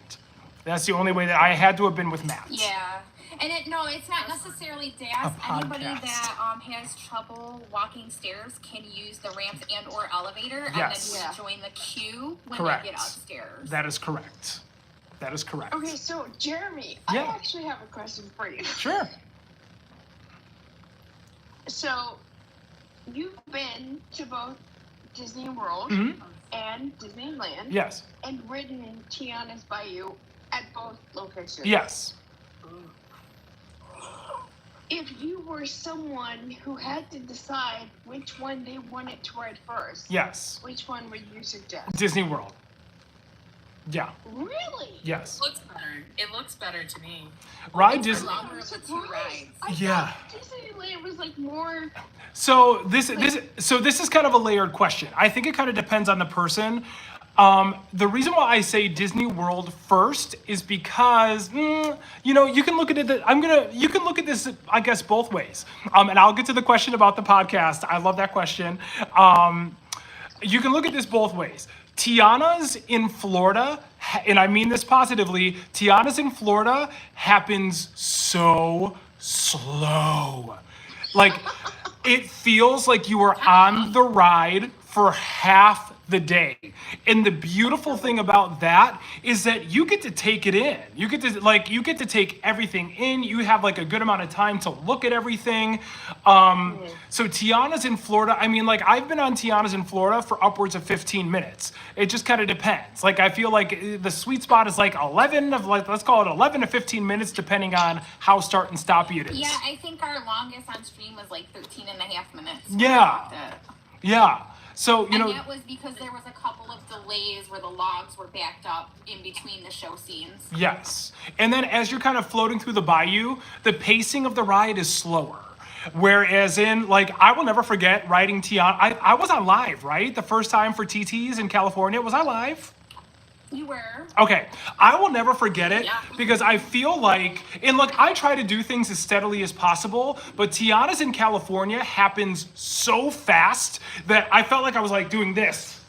[SPEAKER 1] That's the only way that I had to have been with Matt.
[SPEAKER 2] Yeah. And it's not necessarily dash. Anybody
[SPEAKER 1] podcast.
[SPEAKER 2] that has trouble walking stairs can use the ramps and or elevator
[SPEAKER 1] Yes.
[SPEAKER 2] and then join the queue when
[SPEAKER 1] Correct.
[SPEAKER 2] they get upstairs.
[SPEAKER 1] That is correct. That is correct.
[SPEAKER 4] Okay, so Jeremy,
[SPEAKER 1] Yeah.
[SPEAKER 4] I actually have a question for you.
[SPEAKER 1] Sure.
[SPEAKER 4] So, you've been to both Disney World
[SPEAKER 1] Mhm.
[SPEAKER 4] and Disneyland
[SPEAKER 1] Yes.
[SPEAKER 4] and ridden in Tiana's Bayou at both locations.
[SPEAKER 1] Yes.
[SPEAKER 4] If you were someone who had to decide which one they wanted to ride first,
[SPEAKER 1] Yes.
[SPEAKER 4] which one would you suggest?
[SPEAKER 1] Disney World. Yeah.
[SPEAKER 4] Really?
[SPEAKER 1] Yes.
[SPEAKER 3] It looks better to me.
[SPEAKER 1] Ride
[SPEAKER 2] It's
[SPEAKER 1] Disney.
[SPEAKER 2] longer of the two rides.
[SPEAKER 4] I
[SPEAKER 1] Yeah.
[SPEAKER 4] thought Disneyland was like more.
[SPEAKER 1] So this is kind of a layered question. I think it kind of depends on the person. The reason why I say Disney World first is because you can look at it. You can look at this, I guess, both ways. And I'll get to the question about the podcast. I love that question. You can look at this both ways. Tiana's in Florida, and I mean this positively. Tiana's in Florida happens so slow. Like, it feels like you are on the ride for half the day. And the beautiful thing about that is that you get to take it in. You get to take everything in. You have like a good amount of time to look at everything. So Tiana's in Florida. I mean, like I've been on Tiana's in Florida for upwards of 15 minutes. It just kind of depends. Like I feel like the sweet spot is like 11 of like, let's call it 11 to 15 minutes depending on how start and stoppy it is.
[SPEAKER 2] Yeah, I think our longest on stream was like 13 and a half minutes.
[SPEAKER 1] Yeah. Yeah. So,
[SPEAKER 2] and that was because there was a couple of delays where the logs were backed up in between the show scenes.
[SPEAKER 1] Yes. And then as you're kind of floating through the bayou, the pacing of the ride is slower. Whereas in, like, I will never forget riding Tiana. I was on live, right? The first time for TTs in California. Was I live?
[SPEAKER 2] You were.
[SPEAKER 1] Okay. I will never forget it because I feel like, and look, I try to do things as steadily as possible, but Tiana's in California happens so fast that I felt like I was like doing this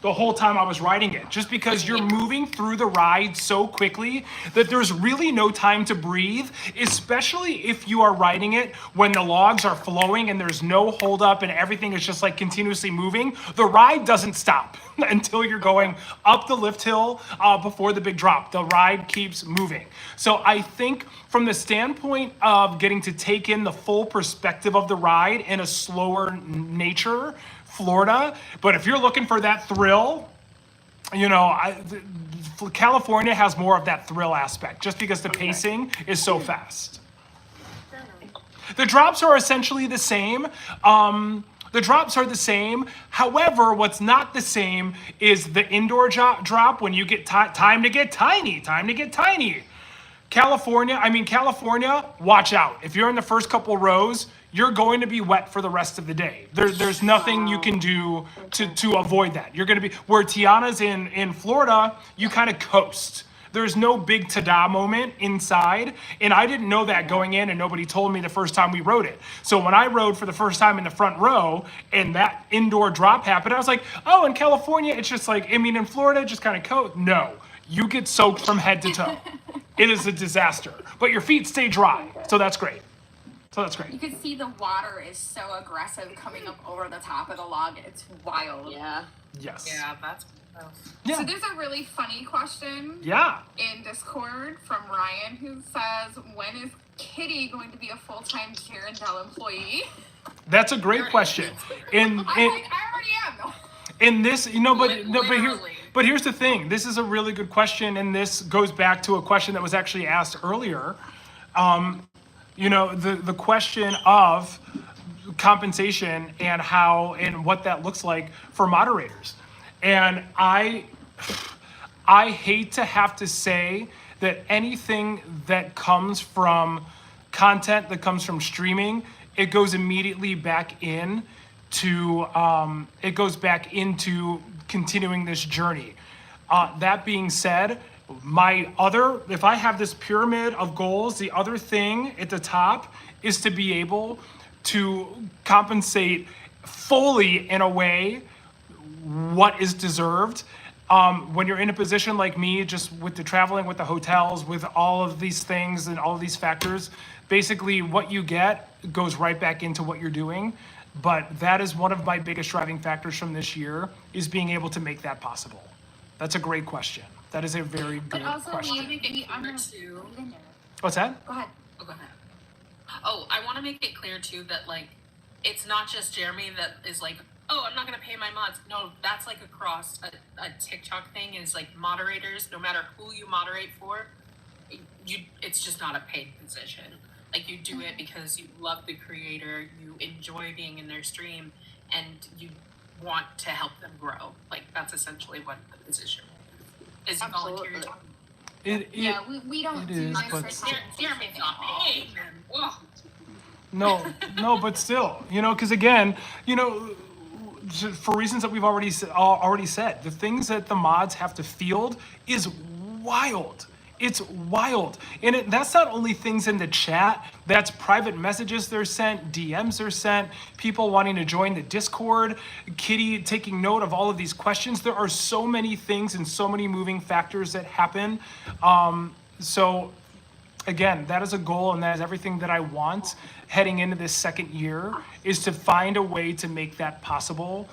[SPEAKER 1] the whole time I was riding it, just because you're moving through the ride so quickly that there's really no time to breathe, especially if you are riding it when the logs are flowing and there's no hold up and everything is just like continuously moving. The ride doesn't stop until you're going up the lift hill before the big drop. The ride keeps moving. So I think from the standpoint of getting to take in the full perspective of the ride in a slower nature, Florida. But if you're looking for that thrill, you know, California has more of that thrill aspect just because the pacing is so fast. The drops are essentially the same. The drops are the same. However, what's not the same is the indoor drop when you get time to get tiny. California, watch out. If you're in the first couple rows, you're going to be wet for the rest of the day. There's nothing you can do to avoid that. You're going to be, where Tiana's in Florida, you kind of coast. There's no big ta-da moment inside. And I didn't know that going in, and nobody told me the first time we rode it. So when I rode for the first time in the front row and that indoor drop happened, I was like, oh, in California, it's just like, I mean, in Florida, just kind of coast. No, you get soaked from head to toe. It is a disaster. But your feet stay dry, so that's great.
[SPEAKER 2] You can see the water is so aggressive coming up over the top of the log. It's wild.
[SPEAKER 4] Yeah.
[SPEAKER 1] Yes.
[SPEAKER 3] Yeah, that's tough.
[SPEAKER 1] Yeah.
[SPEAKER 2] So there's a really funny question in Discord from Ryan who says, when is Kitty going to be a full-time Jerendelle employee?
[SPEAKER 1] That's a great question.
[SPEAKER 2] I already am though.
[SPEAKER 1] In this, you know, but here's the thing. This is a really good question, and this goes back to a question that was actually asked earlier. You know, the question of compensation and how and what that looks like for moderators. And I hate to have to say that anything that comes from content that comes from streaming, it goes immediately back in to continuing this journey. That being said, if I have this pyramid of goals, the other thing at the top is to be able to compensate fully in a way what is deserved. When you're in a position like me, just with the traveling, with the hotels, with all of these things and all of these factors, basically what you get goes right back into what you're doing. But that is one of my biggest driving factors from this year, is being able to make that possible. That's a great question. That is a very good question. What's that?
[SPEAKER 2] Go ahead.
[SPEAKER 3] Oh, I want to make it clear too that like, it's not just Jeremy that is like, oh, I'm not going to pay my mods. No, that's like across a TikTok thing, is like moderators, no matter who you moderate for, it's just not a paid position. Like, you do it because you love the creator, you enjoy being in their stream, and you want to help them grow. Like, that's essentially what the position is. Volunteer time.
[SPEAKER 2] We don't do this for
[SPEAKER 3] Jeremy's not paying them.
[SPEAKER 1] No, but still, you know, because again, you know, for reasons that we've already said, the things that the mods have to field is wild. It's wild. And that's not only things in the chat, that's private messages they're sent, DMs are sent, people wanting to join the Discord, Kitty taking note of all of these questions. There are so many things and so many moving factors that happen. So again, that is a goal, and that is everything that I want heading into this second year, is to find a way to make that possible.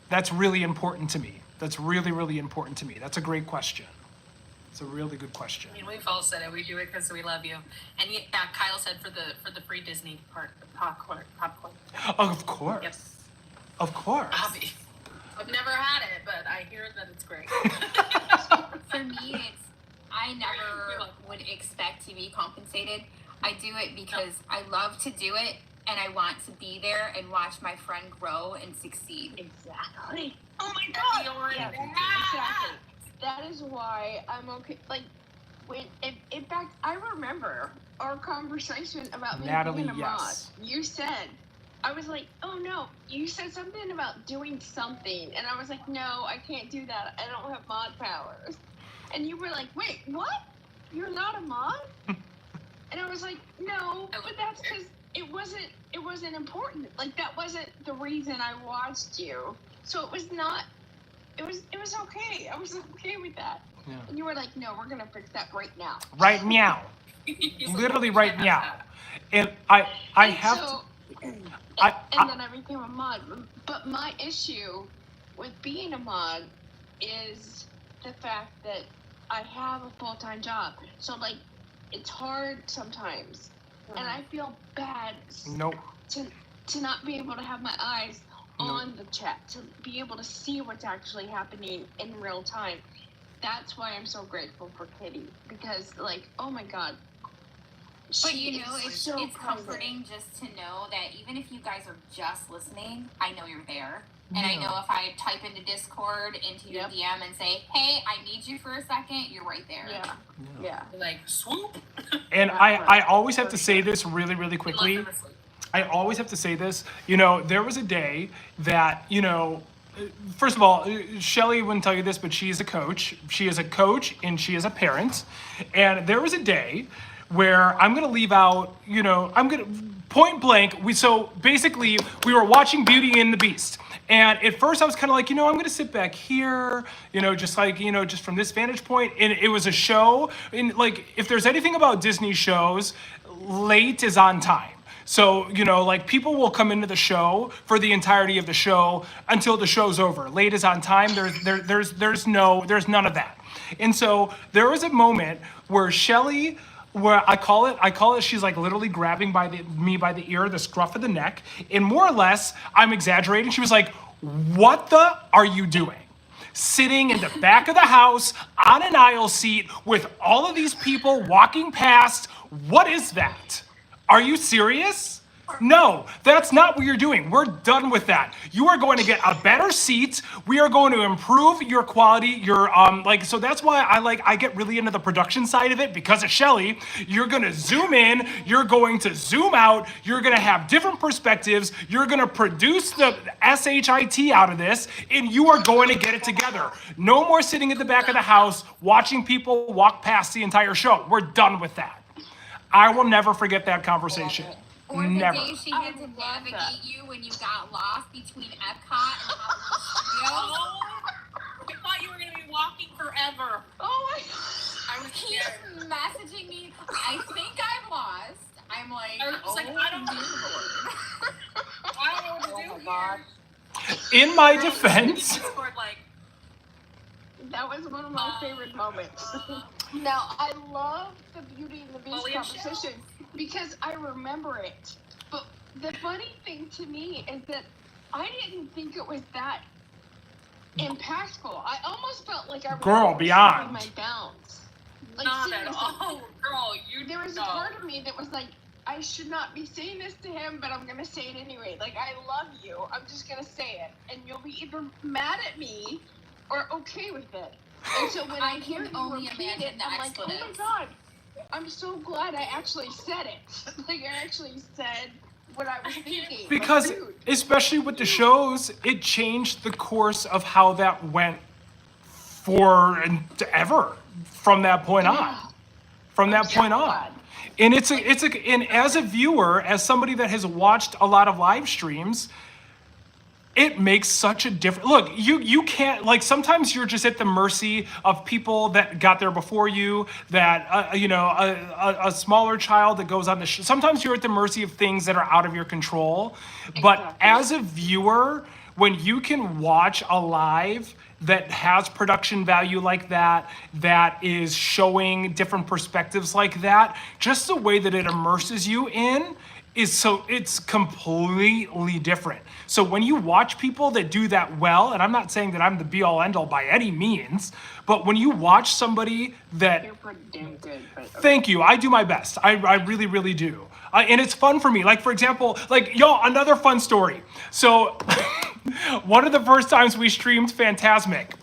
[SPEAKER 1] That's really important to me. That's really, really important to me. That's a great question. It's a really good question.
[SPEAKER 3] I mean, we've all said it. We do it because we love you. And yeah, Kyle said for the free Disney part, the popcorn.
[SPEAKER 1] Of course.
[SPEAKER 3] Yep.
[SPEAKER 1] Of course.
[SPEAKER 3] Hobby. I've never had it, but I hear that it's great.
[SPEAKER 2] For me, I never would expect to be compensated. I do it because I love to do it, and I want to be there and watch my friend grow and succeed.
[SPEAKER 4] Exactly.
[SPEAKER 8] Oh my god.
[SPEAKER 4] Yeah, exactly. That is why I'm okay. Like, in fact, I remember our conversation about me
[SPEAKER 1] Natalie,
[SPEAKER 4] being a mod.
[SPEAKER 1] yes.
[SPEAKER 4] You said, I was like, oh no, you said something about doing something, and I was like, no, I can't do that. I don't have mod powers. And you were like, wait, what? You're not a mod? And I was like, no, but that's because it wasn't important. Like, that wasn't the reason I watched you. So it was not. It was okay. I was okay with that.
[SPEAKER 1] Yeah.
[SPEAKER 4] And you were like, no, we're gonna fix that right now.
[SPEAKER 1] Right now. Literally right now. And I have
[SPEAKER 4] so,
[SPEAKER 1] to.
[SPEAKER 4] And then I became a mod. But my issue with being a mod is the fact that I have a full-time job. So, like, it's hard sometimes. And I feel bad
[SPEAKER 1] Nope.
[SPEAKER 4] to not be able to have my eyes on the chat, to be able to see what's actually happening in real time. That's why I'm so grateful for Kitty, because, like, oh my god.
[SPEAKER 2] But
[SPEAKER 4] she
[SPEAKER 2] you know,
[SPEAKER 4] is
[SPEAKER 2] it's
[SPEAKER 4] so
[SPEAKER 2] comforting just to know that even if you guys are just listening, I know you're there. And I know if I type into Discord, into your DM and say, hey, I need you for a second, you're right there.
[SPEAKER 4] Yeah.
[SPEAKER 3] Like, swoop.
[SPEAKER 1] And I always have to say this really, really quickly. I always have to say this. You know, there was a day that, you know, first of all, Shelly wouldn't tell you this, but she is a coach. She is a coach and she is a parent. And there was a day where I'm going to leave out, you know, I'm going to point blank. So basically we were watching Beauty and the Beast. And at first I was kind of like, you know, I'm going to sit back here, you know, just like, you know, just from this vantage point. And it was a show. And like, if there's anything about Disney shows, late is on time. So, you know, like people will come into the show for the entirety of the show until the show's over. Late is on time. There's none of that. And so there was a moment where Shelly, where I call it, she's like literally grabbing me by the ear, the scruff of the neck. And more or less, I'm exaggerating. She was like, what the are you doing? Sitting in the back of the house on an aisle seat with all of these people walking past. What is that? Are you serious? No, that's not what you're doing. We're done with that. You are going to get a better seat. We are going to improve your quality. Your so that's why I get really into the production side of it because of Shelly. You're going to zoom in, you're going to zoom out, you're going to have different perspectives, you're going to produce the SHIT out of this, and you are going to get it together. No more sitting at the back of the house watching people walk past the entire show. We're done with that. I will never forget that conversation.
[SPEAKER 2] Or the
[SPEAKER 1] Never.
[SPEAKER 2] day she had to navigate you when you got lost between Epcot and
[SPEAKER 3] Oh, I thought you were going to be walking forever.
[SPEAKER 4] Oh my god.
[SPEAKER 3] I was
[SPEAKER 2] He's
[SPEAKER 3] scared.
[SPEAKER 2] messaging me, I think I'm lost. I'm like,
[SPEAKER 3] I was like, I don't know what to do here.
[SPEAKER 1] In my defense,
[SPEAKER 3] Discord, like,
[SPEAKER 4] That was one of my favorite moments. Now, I love the Beauty and the Beast
[SPEAKER 3] William
[SPEAKER 4] conversation because I remember it. But the funny thing to me is that I didn't think it was that impactful. I almost felt like I was
[SPEAKER 1] Girl, beyond.
[SPEAKER 4] my bounds. Like,
[SPEAKER 3] not at
[SPEAKER 4] seriously.
[SPEAKER 3] all. Girl, you
[SPEAKER 4] There was a
[SPEAKER 3] know.
[SPEAKER 4] part of me that was like, I should not be saying this to him, but I'm gonna say it anyway. Like, I love you. I'm just gonna say it, and you'll be either mad at me or okay with it. And so when I hear
[SPEAKER 2] can
[SPEAKER 4] you
[SPEAKER 2] only
[SPEAKER 4] repeat it,
[SPEAKER 2] imagine the
[SPEAKER 4] I'm like, oh my
[SPEAKER 2] expletives.
[SPEAKER 4] god, I'm so glad I actually said it. Like, I actually said what I was thinking.
[SPEAKER 1] because
[SPEAKER 4] Like, dude,
[SPEAKER 1] especially with the shows, it changed the course of how that went forever from that point on. From that point on. And and as a viewer, as somebody that has watched a lot of live streams, it makes such a difference. Look, you can't, like, sometimes you're just at the mercy of people that got there before you, that, a smaller child that goes on sometimes you're at the mercy of things that are out of your control. But
[SPEAKER 4] Exactly.
[SPEAKER 1] as a viewer, when you can watch a live that has production value like that, that is showing different perspectives like that, just the way that it immerses you in it's completely different. So when you watch people that do that well, and I'm not saying that I'm the be all end all by any means, but when you watch somebody that,
[SPEAKER 4] You're pretty damn good. But okay.
[SPEAKER 1] thank you, I do my best. I really, really do. And it's fun for me. Like, for example, like, y'all, another fun story. So one of the first times we streamed Phantasmic,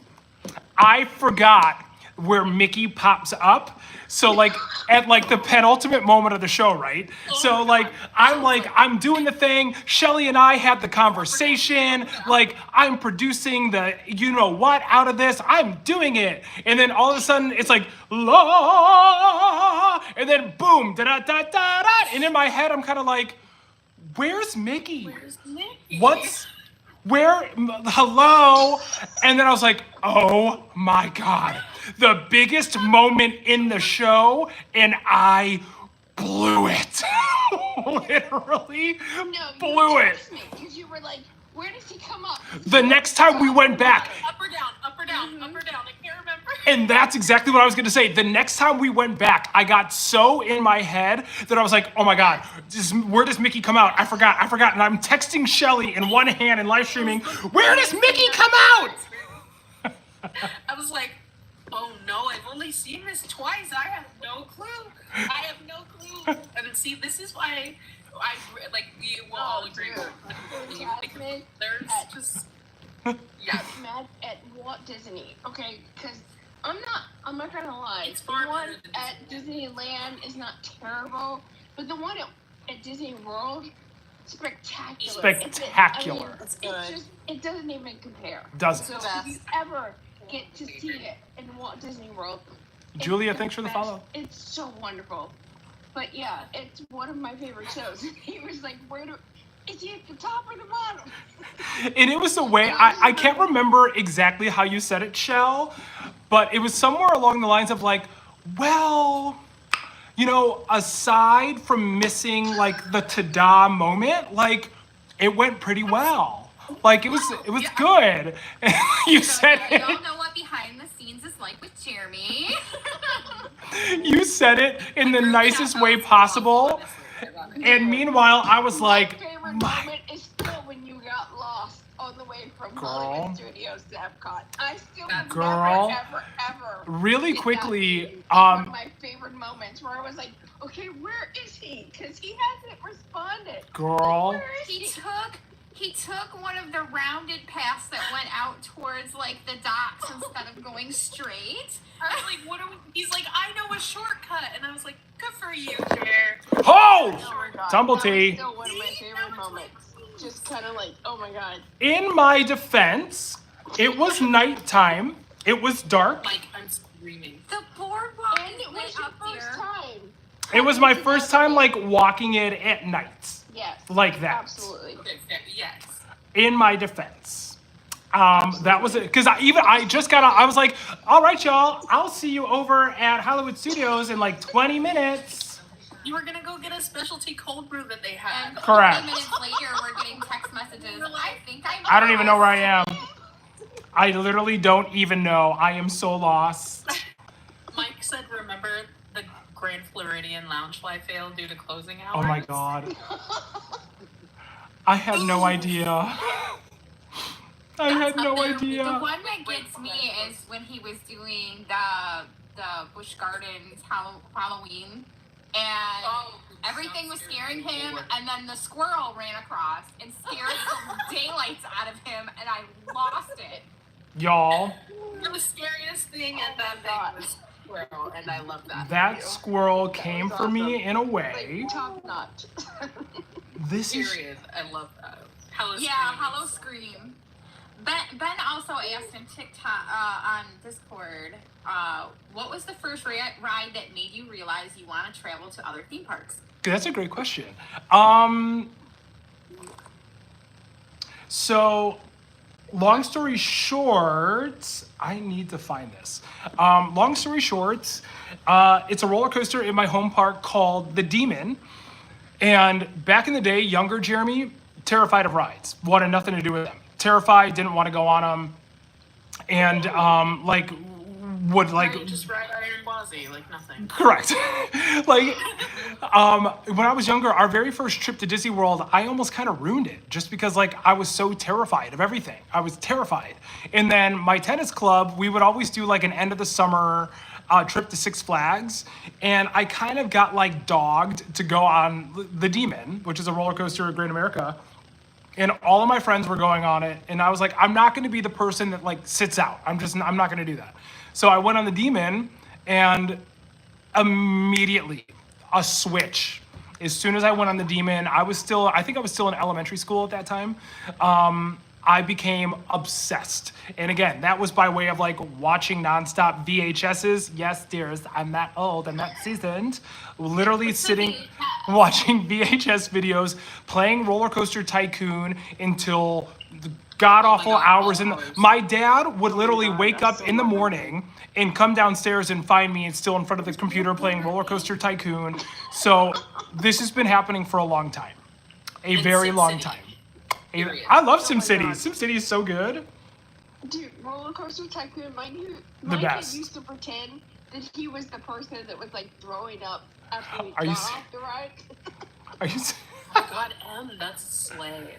[SPEAKER 1] I forgot where Mickey pops up. So like at like the penultimate moment of the show, right? So like I'm doing the thing. Shelly and I had the conversation. Like I'm producing the you know what out of this. I'm doing it. And then all of a sudden it's like la, and then boom, da da da da da. And in my head I'm kind of like, where's Mickey?
[SPEAKER 3] Where's Mickey?
[SPEAKER 1] Where, hello? And then I was like, oh my God, the biggest moment in the show, and I blew it. Literally blew it.
[SPEAKER 4] Because you were like, where does he come up?
[SPEAKER 1] The next time we went back,
[SPEAKER 3] Up or down, up or down, up or down. I can't remember.
[SPEAKER 1] and that's exactly what I was gonna say. The next time we went back, I got so in my head that I was like, oh my God, where does Mickey come out? I forgot. And I'm texting Shelly in one hand and live streaming, where does Mickey come out?
[SPEAKER 3] I was like, oh no, I've only seen this twice. I have no clue. And see, this is why I like we will all agree. There's just yes.
[SPEAKER 4] Mad at Walt Disney, okay? Because I'm not gonna lie.
[SPEAKER 3] It's
[SPEAKER 4] The
[SPEAKER 3] far
[SPEAKER 4] one
[SPEAKER 3] better than
[SPEAKER 4] at Disneyland is not terrible, but the one at Disney World, spectacular.
[SPEAKER 1] Spectacular.
[SPEAKER 4] It's just it doesn't even compare.
[SPEAKER 1] Doesn't.
[SPEAKER 4] So if you ever get to see it in Walt Disney World,
[SPEAKER 1] Julia,
[SPEAKER 4] it's
[SPEAKER 1] thanks for the
[SPEAKER 4] best.
[SPEAKER 1] follow.
[SPEAKER 4] It's so wonderful. But yeah, it's one of my favorite shows. He was like, is he at the top or the bottom?
[SPEAKER 1] And it was the way, I can't remember exactly how you said it, Shell, but it was somewhere along the lines of like, well, you know, aside from missing like the ta-da moment, like it went pretty well. Like it was good. And you said it.
[SPEAKER 2] Y'all know what behind the scenes is like with Jeremy.
[SPEAKER 1] You said it in the nicest way possible. And meanwhile, I was like,
[SPEAKER 4] my favorite moment is still when you got lost on the way from Hollywood Studios to Epcot. I still
[SPEAKER 1] Girl.
[SPEAKER 4] ever.
[SPEAKER 1] Really
[SPEAKER 4] did
[SPEAKER 1] quickly,
[SPEAKER 4] that. It's one of my favorite moments where I was like, okay, where is he? Because he hasn't responded.
[SPEAKER 1] Girl.
[SPEAKER 4] Where is
[SPEAKER 2] He took one of the rounded paths that went out towards like the docks instead of going straight.
[SPEAKER 3] I was like, what are we? He's like, I know a shortcut, and I was like, good for you, Jer.
[SPEAKER 1] Oh!
[SPEAKER 4] Oh my God.
[SPEAKER 1] Tumble
[SPEAKER 4] That
[SPEAKER 1] tea.
[SPEAKER 4] was still one of my favorite moments. Just kind of like, oh my God.
[SPEAKER 1] In my defense, it was nighttime. It was dark.
[SPEAKER 3] Like, I'm screaming.
[SPEAKER 2] The boardwalk
[SPEAKER 4] And it was your first time.
[SPEAKER 1] It was my first time like walking it at night.
[SPEAKER 4] Yes.
[SPEAKER 1] Like that.
[SPEAKER 4] Absolutely.
[SPEAKER 3] Okay, yes.
[SPEAKER 1] In my defense. That was it. Because I just got out. I was like, all right, y'all, I'll see you over at Hollywood Studios in like 20 minutes.
[SPEAKER 3] You were gonna go get a specialty cold brew that they had.
[SPEAKER 2] And
[SPEAKER 1] Correct.
[SPEAKER 2] 20 minutes later, we're getting text messages. I think
[SPEAKER 1] I don't even know where I am. I literally don't even know. I am so lost.
[SPEAKER 3] Mike said, remember the Grand Floridian Loungefly failed due to closing hours?
[SPEAKER 1] Oh my God. I had no idea. I had no
[SPEAKER 2] The
[SPEAKER 1] idea.
[SPEAKER 2] one that gets me is when he was doing the Busch Gardens Halloween, and everything was scaring him, and then the squirrel ran across and scared the daylights out of him, and I lost it.
[SPEAKER 1] Y'all,
[SPEAKER 3] The scariest thing at that thing was squirrel, and I love that.
[SPEAKER 1] that squirrel came for me in a way.
[SPEAKER 4] Like, top notch.
[SPEAKER 1] This is
[SPEAKER 3] Period. I love that. Hello
[SPEAKER 2] Yeah,
[SPEAKER 3] Scream.
[SPEAKER 2] Hello Scream. Ben also asked in TikTok on Discord, what was the first ride that made you realize you want to travel to other theme parks?
[SPEAKER 1] That's a great question. So, long story short, I need to find this. Long story short, it's a roller coaster in my home park called the Demon. And back in the day, younger Jeremy, terrified of rides, wanted nothing to do with them. terrified, didn't want to go on them, and like would like
[SPEAKER 3] Right, just ride Iron Gwazi like nothing.
[SPEAKER 1] correct. Like when I was younger, our very first trip to Disney World, I almost kind of ruined it just because like I was so terrified of everything. I was terrified. And then my tennis club, we would always do like an end of the summer trip to Six Flags, and I kind of got like dogged to go on the Demon, which is a roller coaster at Great America. And all of my friends were going on it, and I was like, I'm not going to be the person that like sits out. I'm not going to do that. So I went on the Demon, and immediately a switch. As soon as I went on the Demon, I think I was still in elementary school at that time. I became obsessed. And again, that was by way of like watching nonstop VHSs. Yes, dearest, I'm that old, I'm that seasoned. Literally sitting, watching VHS videos, playing Roller Coaster Tycoon until the god awful hours. And my dad would literally wake up in the morning and come downstairs and find me and still in front of the computer playing Roller Coaster Tycoon. So this has been happening for a long time, a very long time. I love SimCity. SimCity is so good.
[SPEAKER 4] Dude, Roller Coaster Tycoon, my
[SPEAKER 1] The
[SPEAKER 4] kid
[SPEAKER 1] best.
[SPEAKER 4] used to pretend that he was the person that was like throwing up after we
[SPEAKER 1] Are you
[SPEAKER 4] got
[SPEAKER 1] se-
[SPEAKER 4] off the ride.
[SPEAKER 1] Are you?
[SPEAKER 3] Oh God, M, that's slay.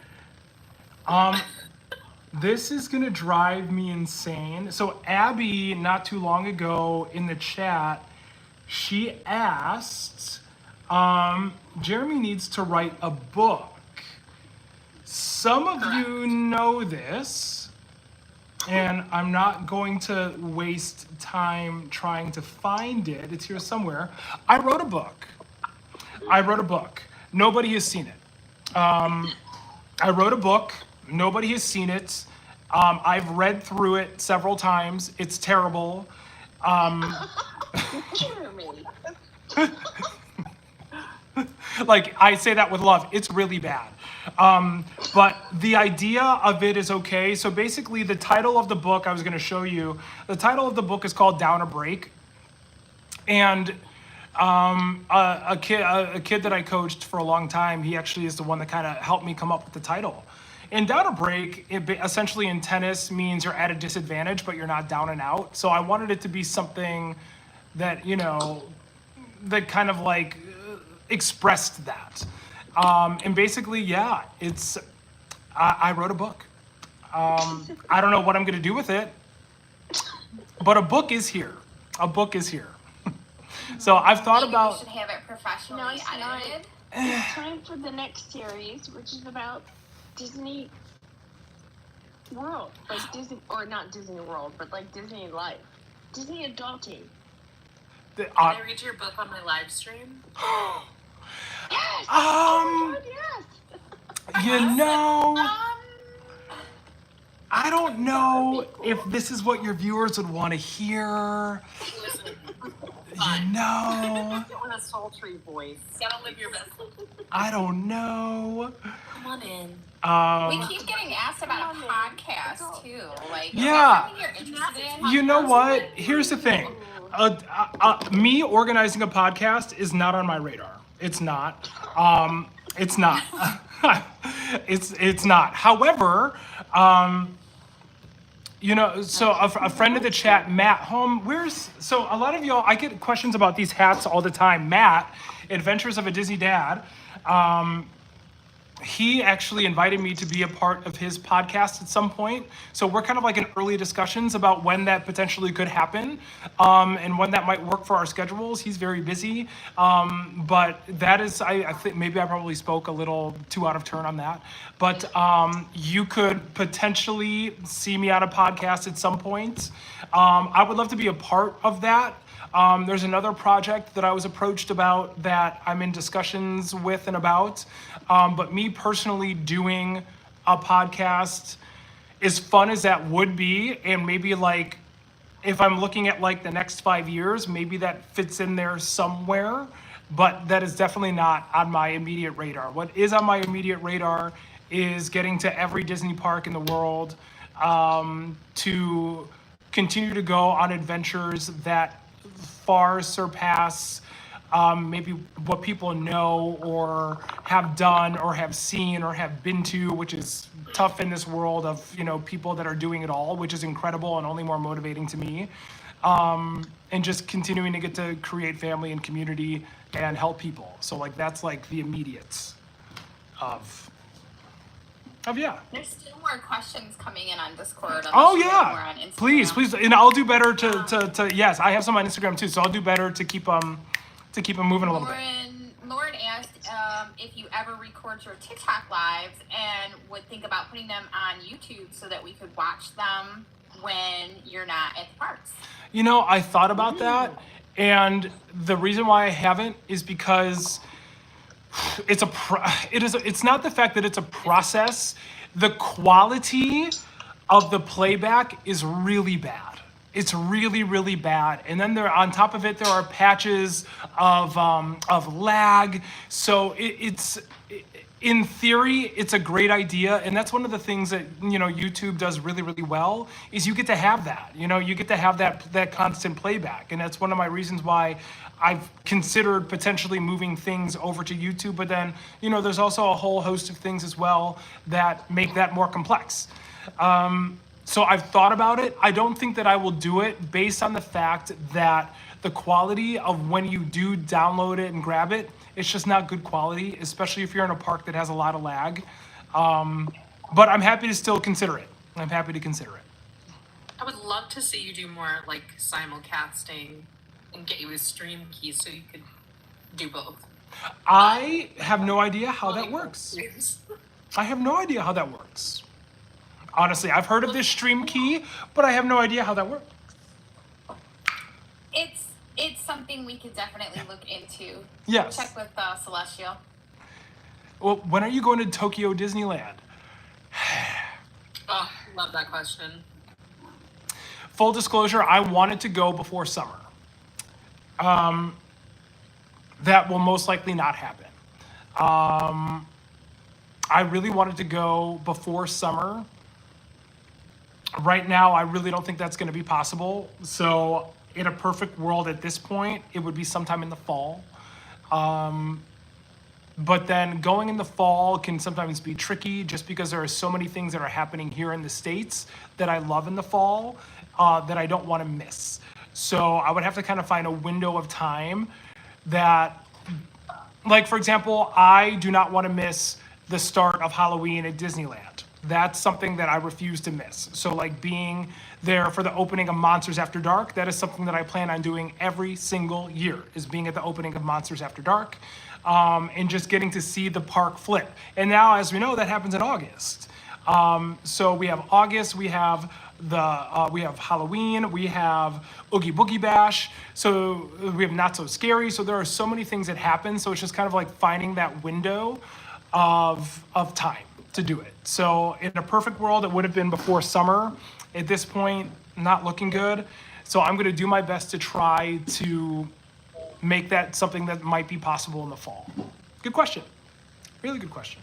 [SPEAKER 1] This is gonna drive me insane. So Abby, not too long ago in the chat, she asked, Jeremy needs to write a book. Some of you know this, and I'm not going to waste time trying to find it. It's here somewhere. I wrote a book. Nobody has seen it. I wrote a book. Nobody has seen it. I've read through it several times. It's terrible.
[SPEAKER 4] Jeremy.
[SPEAKER 1] Like, I say that with love. It's really bad. But the idea of it is okay. So basically, the title of the book I was going to show you, the title of the book is called Down a Break. And a kid that I coached for a long time, he actually is the one that kind of helped me come up with the title. And down a break, essentially in tennis means you're at a disadvantage, but you're not down and out. So I wanted it to be something that, you know, that kind of like expressed that. And basically, yeah, I wrote a book. I don't know what I'm going to do with it, but a book is here. So I've thought
[SPEAKER 2] Maybe
[SPEAKER 1] about.
[SPEAKER 2] we should have it professionally
[SPEAKER 4] No, it's not.
[SPEAKER 2] edited.
[SPEAKER 4] It's time for the next series, which is about Disney World, like Disney, or not Disney World, but like Disney life, Disney adulting.
[SPEAKER 3] Can I read your book on my live stream?
[SPEAKER 4] Yes. Oh my God, yes.
[SPEAKER 1] You know, I don't know if this is what your viewers would want to hear.
[SPEAKER 3] Listen,
[SPEAKER 1] You know,
[SPEAKER 8] With a sultry voice.
[SPEAKER 3] gotta live your best.
[SPEAKER 1] I don't know.
[SPEAKER 3] Come on in.
[SPEAKER 2] We keep getting asked about a podcast too. Like,
[SPEAKER 1] Yeah.
[SPEAKER 2] is that something you're interested in?
[SPEAKER 1] You know what? Here's the thing. Me organizing a podcast is not on my radar. It's not. It's not. It's not. However, you know, so a friend of the chat, Matt, so a lot of y'all, I get questions about these hats all the time. Matt, Adventures of a Disney Dad, he actually invited me to be a part of his podcast at some point. So we're kind of like in early discussions about when that potentially could happen, and when that might work for our schedules. He's very busy, but that is, I think maybe I probably spoke a little too out of turn on that. But you could potentially see me on a podcast at some point. I would love to be a part of that. There's another project that I was approached about that I'm in discussions with and about. But me personally doing a podcast, as fun as that would be, and maybe like if I'm looking at like the next 5 years, maybe that fits in there somewhere, but that is definitely not on my immediate radar. What is on my immediate radar is getting to every Disney park in the world, to continue to go on adventures that far surpass maybe what people know or have have done or have seen or have been to, which is tough in this world of, you know, people that are doing it all, which is incredible and only more motivating to me. And just continuing to get to create family and community and help people. So like that's like the immediates of yeah.
[SPEAKER 2] There's still more questions coming in on Discord.
[SPEAKER 1] Oh
[SPEAKER 2] More
[SPEAKER 1] yeah,
[SPEAKER 2] on Instagram.
[SPEAKER 1] please, and I'll do better to yes, I have some on Instagram too, so I'll do better to keep them moving a little bit.
[SPEAKER 2] Lauren asked if you ever record your TikTok lives and would think about putting them on YouTube so that we could watch them when you're not at the parks.
[SPEAKER 1] You know, I thought about that, and the reason why I haven't is because it's not the fact that it's a process. The quality of the playback is really bad. It's really, really bad. And then on top of it, there are patches of lag. So in theory, it's a great idea. And that's one of the things that, you know, YouTube does really, really well is you get to have that. You know, you get to have that constant playback. And that's one of my reasons why I've considered potentially moving things over to YouTube. But then, you know, there's also a whole host of things as well that make that more complex. So I've thought about it. I don't think that I will do it based on the fact that the quality of when you do download it and grab it, it's just not good quality, especially if you're in a park that has a lot of lag. But I'm happy to still consider it. I'm happy to consider it.
[SPEAKER 3] I would love to see you do more like simulcasting and get you a stream key so you could do both.
[SPEAKER 1] I have no idea how that works. I have no idea how that works. Honestly, I've heard of this stream key, but I have no idea how that works.
[SPEAKER 2] It's something we could definitely look into.
[SPEAKER 1] Yes.
[SPEAKER 2] Check with Celestial.
[SPEAKER 1] Well, when are you going to Tokyo Disneyland?
[SPEAKER 3] Oh, love that question.
[SPEAKER 1] Full disclosure, I wanted to go before summer. That will most likely not happen. I really wanted to go before summer. Right now, I really don't think that's going to be possible. So in a perfect world at this point, it would be sometime in the fall. But then going in the fall can sometimes be tricky just because there are so many things that are happening here in the States that I love in the fall that I don't want to miss. So I would have to kind of find a window of time that, like, for example, I do not want to miss the start of Halloween at Disneyland. That's something that I refuse to miss. So like being there for the opening of Monsters After Dark, that is something that I plan on doing every single year, is being at the opening of Monsters After Dark and just getting to see the park flip. And now, as we know, that happens in August. So we have August, we have we have Halloween, we have Oogie Boogie Bash, so we have Not So Scary. So there are so many things that happen. So it's just kind of like finding that window of time to do it. So in a perfect world, it would have been before summer. At this point, not looking good. So I'm going to do my best to try to make that something that might be possible in the fall. Good question. Really good question.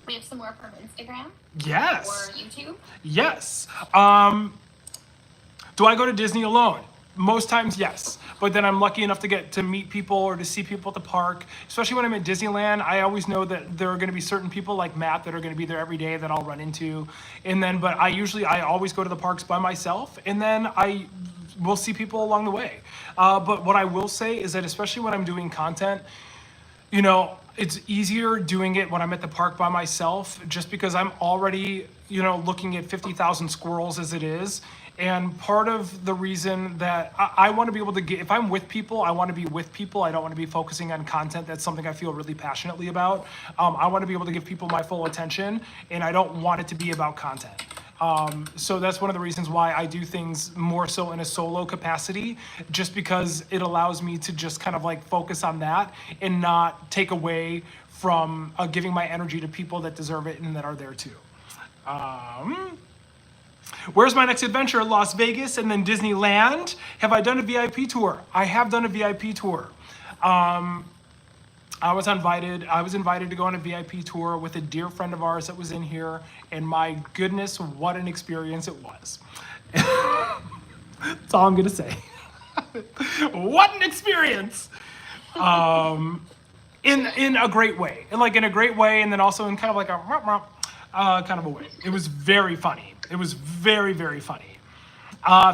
[SPEAKER 2] We have some more from Instagram.
[SPEAKER 1] Yes.
[SPEAKER 2] Or YouTube.
[SPEAKER 1] Yes. Do I go to Disney alone? Most times, yes. But then I'm lucky enough to get to meet people or to see people at the park. Especially when I'm at Disneyland, I always know that there are going to be certain people like Matt that are going to be there every day that I'll run into. And then, but I always go to the parks by myself. And then I will see people along the way. But what I will say is that especially when I'm doing content, you know, it's easier doing it when I'm at the park by myself just because I'm already, you know, looking at 50,000 squirrels as it is. And part of the reason that I want to be able to get, if I'm with people, I want to be with people. I don't want to be focusing on content. That's something I feel really passionately about. I want to be able to give people my full attention, and I don't want it to be about content. So that's one of the reasons why I do things more so in a solo capacity, just because it allows me to just kind of like focus on that and not take away from giving my energy to people that deserve it and that are there too. Where's my next adventure? Las Vegas and then Disneyland. Have I done a VIP tour? I have done a VIP tour. I was invited to go on a VIP tour with a dear friend of ours that was in here, and my goodness, what an experience it was. That's all I'm gonna say. What an experience. in a great way, in a great way, and then also in kind of like a kind of a way. It was very funny. It was very, very funny.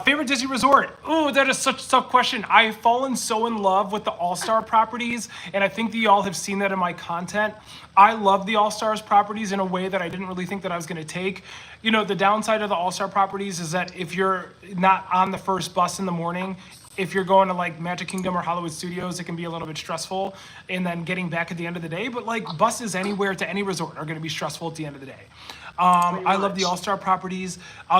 [SPEAKER 1] Favorite Disney resort? Ooh, that is such a tough question. I've fallen so in love with the All-Star properties, and I think that y'all have seen that in my content. I love the All-Stars properties in a way that I didn't really think that I was going to take. The downside of the All-Star properties is that if you're not on the first bus in the morning, if you're going to like Magic Kingdom or Hollywood Studios, it can be a little bit stressful, and then getting back at the end of the day. But like buses anywhere to any resort are going to be stressful at the end of the day. I love the All-Star properties.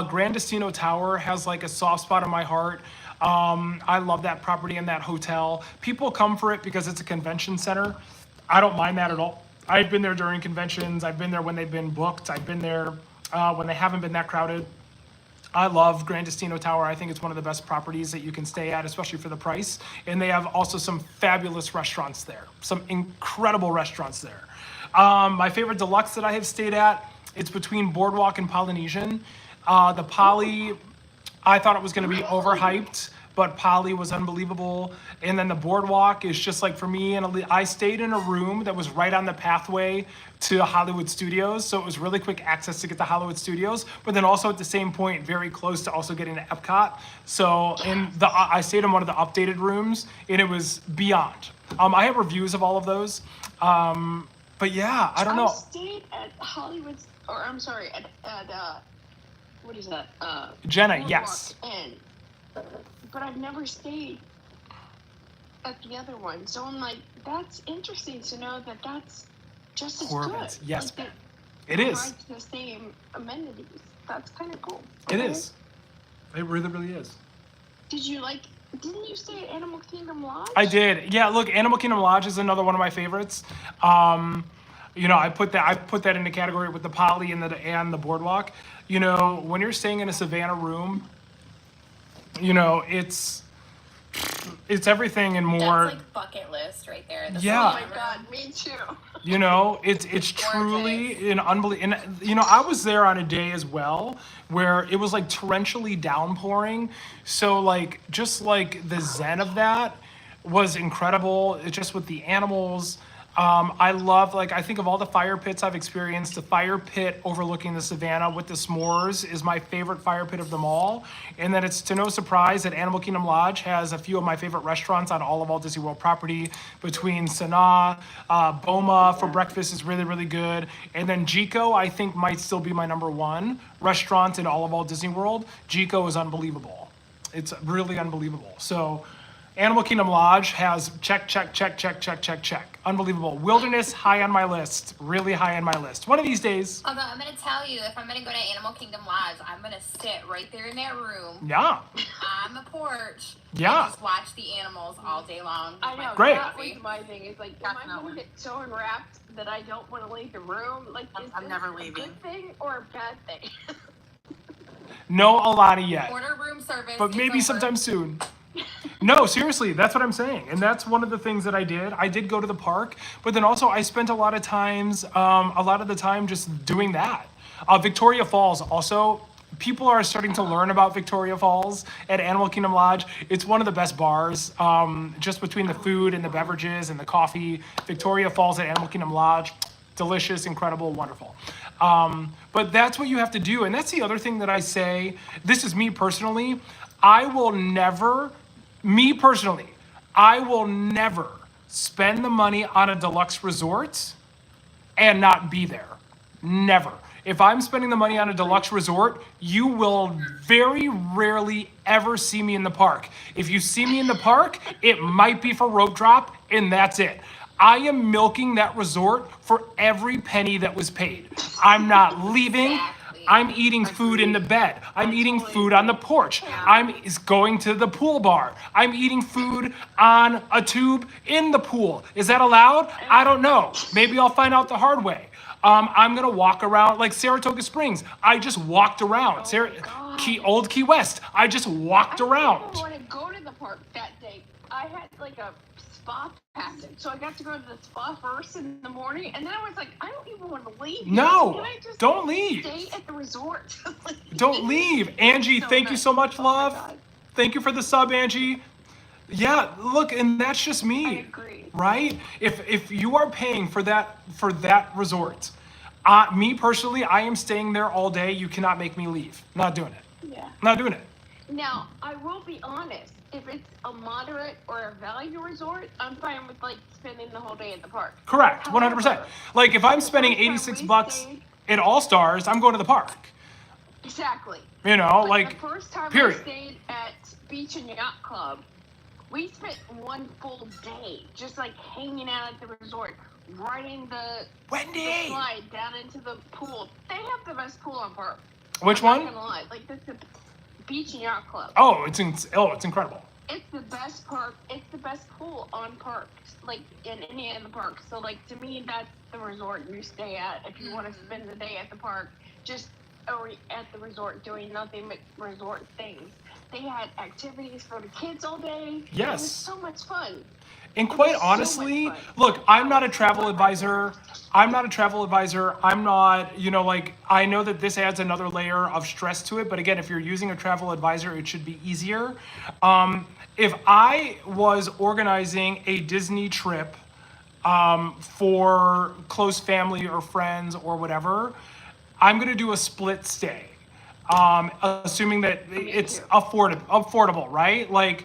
[SPEAKER 1] Grand Destino Tower has like a soft spot in my heart. I love that property and that hotel. People come for it because it's a convention center. I don't mind that at all. I've been there during conventions. I've been there when they've been booked. I've been there when they haven't been that crowded. I love Grand Destino Tower. I think it's one of the best properties that you can stay at, especially for the price. And they have also some fabulous restaurants there, some incredible restaurants there. My favorite deluxe that I have stayed at, it's between Boardwalk and Polynesian. The Poly, I thought it was going to be overhyped, but Poly was unbelievable. And then the Boardwalk is just like for me, and I stayed in a room that was right on the pathway to Hollywood Studios, so it was really quick access to get to Hollywood Studios, but then also at the same point, very close to also getting to Epcot. So I stayed in one of the updated rooms, and it was beyond. I have reviews of all of those, but yeah, I don't know.
[SPEAKER 4] I stayed at Hollywood, or I'm sorry, at what is that?
[SPEAKER 1] Jenna,
[SPEAKER 4] Boardwalk
[SPEAKER 1] yes.
[SPEAKER 4] Inn. But I've never stayed at the other one. So I'm like, that's interesting to know that that's just as
[SPEAKER 1] Corvette,
[SPEAKER 4] good.
[SPEAKER 1] yes,
[SPEAKER 4] like
[SPEAKER 1] it is.
[SPEAKER 4] provides the same amenities. That's kind of cool.
[SPEAKER 1] It is. It really, really is.
[SPEAKER 4] Didn't you stay at Animal Kingdom Lodge?
[SPEAKER 1] I did. Yeah, look, Animal Kingdom Lodge is another one of my favorites. I put that in the category with the Poly and the Boardwalk. When you're staying in a Savannah room, it's everything and more.
[SPEAKER 2] That's like bucket list right there. The
[SPEAKER 1] Yeah.
[SPEAKER 4] Oh my God, me too.
[SPEAKER 1] It's truly an unbelievable. And I was there on a day as well where it was like torrentially downpouring. So like just like the zen of that was incredible. It's just with the animals. I love, I think of all the fire pits I've experienced, the fire pit overlooking the Savannah with the s'mores is my favorite fire pit of them all. And then it's to no surprise that Animal Kingdom Lodge has a few of my favorite restaurants on all of Walt Disney World property, between Sanaa, Boma for breakfast is really, really good. And then Jico, I think, might still be my number one restaurant in all of Walt Disney World. Jico is unbelievable. It's really unbelievable. So Animal Kingdom Lodge has check. Unbelievable. Wilderness, high on my list. Really high on my list. One of these days.
[SPEAKER 2] Although I'm going to tell you, if I'm going to go to Animal Kingdom Lodge, I'm going to sit right there in that room.
[SPEAKER 1] Yeah.
[SPEAKER 2] On the porch.
[SPEAKER 1] Yeah.
[SPEAKER 2] And just watch the animals all day long.
[SPEAKER 4] I know.
[SPEAKER 1] Great.
[SPEAKER 4] That was my thing. It's like, am I going to get so enwrapped that I don't want to leave the room? Like, is
[SPEAKER 8] I'm
[SPEAKER 4] this
[SPEAKER 8] never
[SPEAKER 4] a
[SPEAKER 8] leaving.
[SPEAKER 4] good thing or a bad thing?
[SPEAKER 1] No Alani yet.
[SPEAKER 2] Order room service.
[SPEAKER 1] But maybe sometime soon. No, seriously, that's what I'm saying. And that's one of the things that I did. I did go to the park, but then also I spent a lot of the time just doing that. Victoria Falls also, people are starting to learn about Victoria Falls at Animal Kingdom Lodge. It's one of the best bars, just between the food and the beverages and the coffee. Victoria Falls at Animal Kingdom Lodge, delicious, incredible, wonderful. But that's what you have to do. And that's the other thing that I say, this is me personally, I will never spend the money on a deluxe resort and not be there. Never. If I'm spending the money on a deluxe resort, you will very rarely ever see me in the park. If you see me in the park, it might be for rope drop, and that's it. I am milking that resort for every penny that was paid. I'm not leaving.
[SPEAKER 2] Exactly.
[SPEAKER 1] I'm eating food in the bed. I'm eating food on the porch. I'm going to the pool bar. I'm eating food on a tube in the pool. Is that allowed? I don't know. Maybe I'll find out the hard way. I'm gonna walk around like Saratoga Springs. I just walked around. Old Key West. I just walked around.
[SPEAKER 4] I didn't want to go to the park that day. I had like a spa package, so I got to go to the spa first in the morning, and then I was like, I don't even want to leave.
[SPEAKER 1] No,
[SPEAKER 4] Can I just
[SPEAKER 1] don't leave.
[SPEAKER 4] Stay at the resort.
[SPEAKER 1] Don't leave. Angie, thank you so much, love.
[SPEAKER 4] God.
[SPEAKER 1] Thank you for the sub, Angie. Yeah, look, and that's just
[SPEAKER 4] I
[SPEAKER 1] me.
[SPEAKER 4] agree.
[SPEAKER 1] right? If you are paying for that resort, me personally, I am staying there all day. You cannot make me leave. Not doing it.
[SPEAKER 4] Yeah.
[SPEAKER 1] Not doing it.
[SPEAKER 4] Now, I will be honest. If it's a moderate or a value resort, I'm fine with like spending the whole day at the park.
[SPEAKER 1] Correct, 100%. Like if I'm spending 86 bucks at All Stars, I'm going to the park.
[SPEAKER 4] Exactly.
[SPEAKER 1] You know, like
[SPEAKER 4] the first time
[SPEAKER 1] period.
[SPEAKER 4] I stayed at Beach and Yacht Club, we spent one full day just like hanging out at the resort, riding the slide down into the pool. They have the best pool on park.
[SPEAKER 1] Which
[SPEAKER 4] I'm
[SPEAKER 1] one?
[SPEAKER 4] not gonna lie. Like the Beach and Yacht Club.
[SPEAKER 1] Oh, it's incredible.
[SPEAKER 4] It's the best park. It's the best pool on parks, like in any of the parks. So, like to me, that's the resort you stay at if you want to spend the day at the park, just or at the resort doing nothing but resort things. They had activities for the kids all day.
[SPEAKER 1] Yes.
[SPEAKER 4] It was so much fun.
[SPEAKER 1] And quite honestly, look, I'm not a travel advisor. I'm not, you know, like, I know that this adds another layer of stress to it. But again, if you're using a travel advisor, it should be easier. If I was organizing a Disney trip for close family or friends or whatever, I'm going to do a split stay. Assuming that it's affordable, right? Like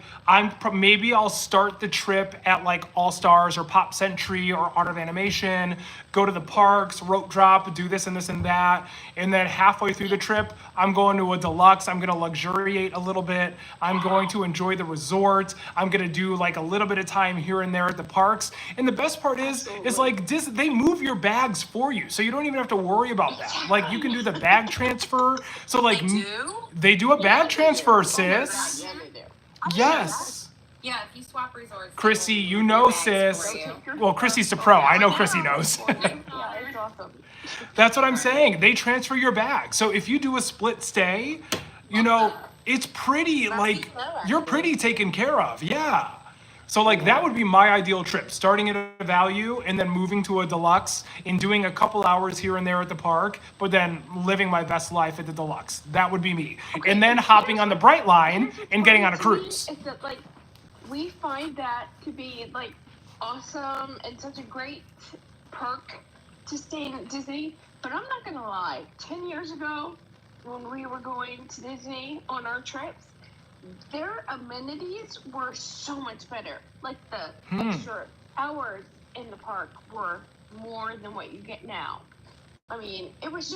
[SPEAKER 1] maybe I'll start the trip at like All Stars or Pop Century or Art of Animation, go to the parks, rope drop, do this and this and that, and then halfway through the trip, I'm going to a deluxe. I'm going to luxuriate a little bit. I'm going to enjoy the resort. I'm going to do like a little bit of time here and there at the parks. And the best part is like they move your bags for you, so you don't even have to worry about that. Like you can do the bag transfer. So like they do a bag transfer, sis. Yes.
[SPEAKER 2] Yeah, if you swap resorts.
[SPEAKER 1] Chrissy, you know, sis. Well, Chrissy's the pro. I know Chrissy knows.
[SPEAKER 4] Yeah, it's awesome.
[SPEAKER 1] That's what I'm saying. They transfer your bag. So if you do a split stay, you know, it's pretty, like, you're pretty taken care of. Yeah. So like that would be my ideal trip, starting at a value and then moving to a deluxe and doing a couple hours here and there at the park, but then living my best life at the deluxe. That would be me. Okay. And then hopping on the Bright Line and getting on a cruise.
[SPEAKER 4] It's that, like, we find that to be like awesome and such a great perk to stay in Disney. But I'm not gonna lie, 10 years ago when we were going to Disney on our trips, their amenities were so much better. Like the extra hours in the park were more than what you get now. I mean, it was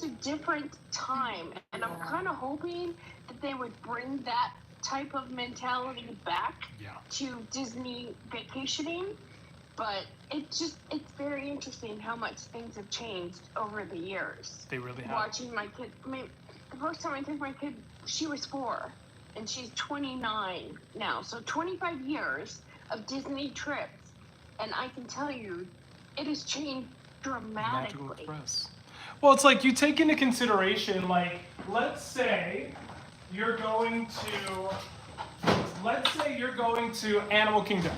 [SPEAKER 4] a different time. And I'm kind of hoping that they would bring that type of mentality back to Disney vacationing. But it's very interesting how much things have changed over the years.
[SPEAKER 1] They really have.
[SPEAKER 4] Watching my kid, I mean, the first time I took my kid, she was 4. And she's 29 now. So 25 years of Disney trips. And I can tell you, it has changed dramatically.
[SPEAKER 1] Well, it's like you take into consideration, like, let's say you're going to Animal Kingdom.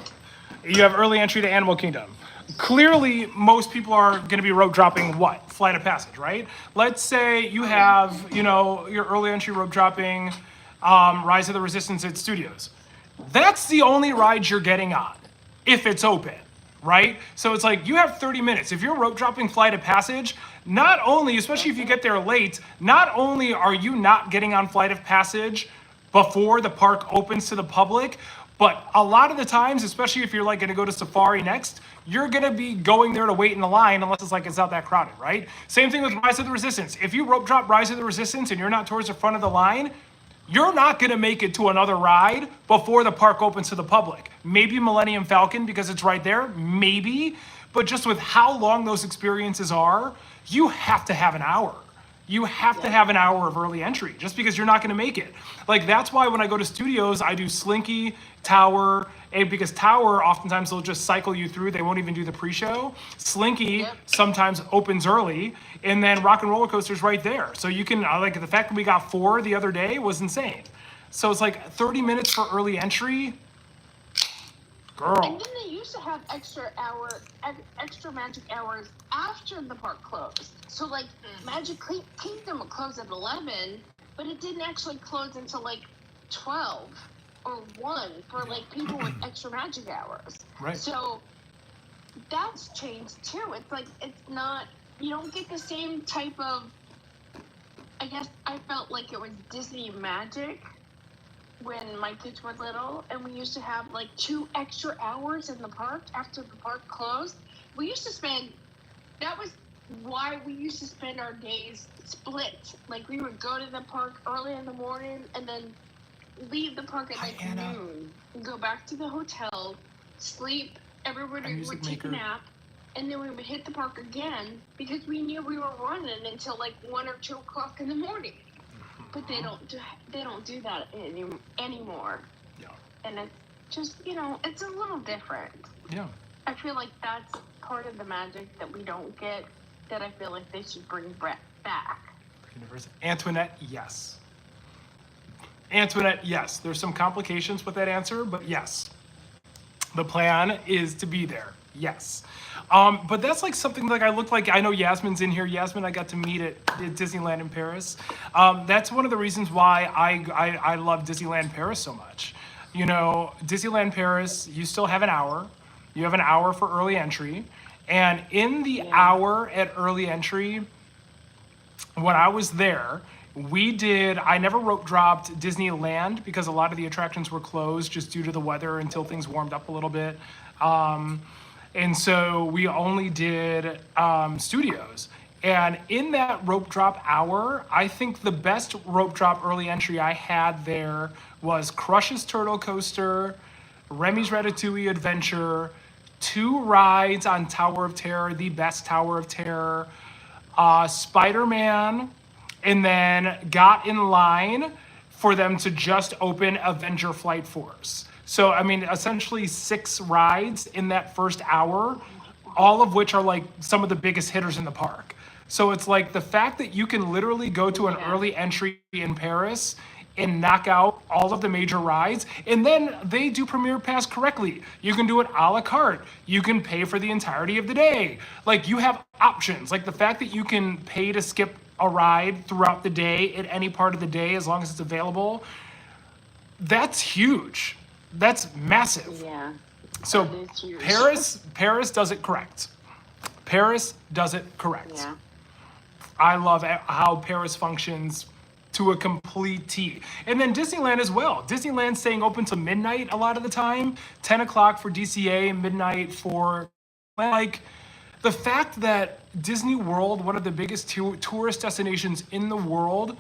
[SPEAKER 1] You have early entry to Animal Kingdom. Clearly, most people are going to be rope dropping what? Flight of Passage, right? Let's say you have, you know, your early entry rope dropping Rise of the Resistance at Studios. That's the only ride you're getting on, if it's open, right? So it's like you have 30 minutes. If you're rope dropping Flight of Passage, not only, especially if you get there late, not only are you not getting on Flight of Passage before the park opens to the public, but a lot of the times, especially if you're like gonna go to Safari next, you're gonna be going there to wait in the line unless it's not that crowded, right? Same thing with Rise of the Resistance. If you rope drop Rise of the Resistance and you're not towards the front of the line, you're not going to make it to another ride before the park opens to the public. Maybe Millennium Falcon because it's right there, maybe. But just with how long those experiences are, you have to have an hour. You have to have an hour of early entry just because you're not going to make it. Like that's why when I go to studios, I do Slinky, Tower, and because Tower, oftentimes they'll just cycle you through. They won't even do the pre-show. Slinky sometimes opens early, and then Rock and Roller Coaster's right there. So you can, like the fact that we got 4 the other day was insane. So it's like 30 minutes for early entry. Girl.
[SPEAKER 4] And then they used to have extra magic hours after the park closed. So like Magic Kingdom would close at 11, but it didn't actually close until like 12 or 1 for like people with extra magic hours.
[SPEAKER 1] Right.
[SPEAKER 4] So that's changed too. It's like it's not. You don't get the same type of. I guess I felt like it was Disney magic when my kids were little, and we used to have like 2 extra hours in the park after the park closed. We used to spend. That was why we used to spend our days split. Like we would go to the park early in the morning and then leave the park at like noon and go back to the hotel, sleep. Everybody would take a nap, and then we would hit the park again because we knew we were running until like 1 or 2 o'clock in the morning. But they don't do that anymore.
[SPEAKER 1] Yeah.
[SPEAKER 4] And it's just it's a little different.
[SPEAKER 1] Yeah.
[SPEAKER 4] I feel like that's part of the magic that we don't get. That I feel like they should bring back.
[SPEAKER 1] Antoinette, yes. Antoinette, yes. There's some complications with that answer, but yes. The plan is to be there. Yes. But that's like something like I know Yasmin's in here. Yasmin, I got to meet at Disneyland in Paris. That's one of the reasons why I love Disneyland Paris so much. Disneyland Paris, you still have an hour. You have an hour for early entry. And in the hour at early entry, when I was there, I never rope dropped Disneyland because a lot of the attractions were closed just due to the weather until things warmed up a little bit. And so we only did studios. And in that rope drop hour, I think the best rope drop early entry I had there was Crush's Turtle Coaster, Remy's Ratatouille Adventure, 2 rides on Tower of Terror, the best Tower of Terror, Spider-Man, and then got in line for them to just open Avenger Flight Force. So, I mean, essentially 6 rides in that first hour, all of which are like some of the biggest hitters in the park. So it's like the fact that you can literally go to an early entry in Paris and knock out all of the major rides, and then they do Premier Pass correctly. You can do it a la carte. You can pay for the entirety of the day. Like, you have options. Like, the fact that you can pay to skip a ride throughout the day at any part of the day as long as it's available, that's huge. That's massive.
[SPEAKER 4] Yeah.
[SPEAKER 1] So Paris does it correct. Paris does it correct.
[SPEAKER 4] Yeah.
[SPEAKER 1] I love how Paris functions to a complete T. And then Disneyland as well. Disneyland's staying open till midnight a lot of the time. 10 o'clock for DCA, midnight for like the fact that Disney World, one of the biggest tourist destinations in the world,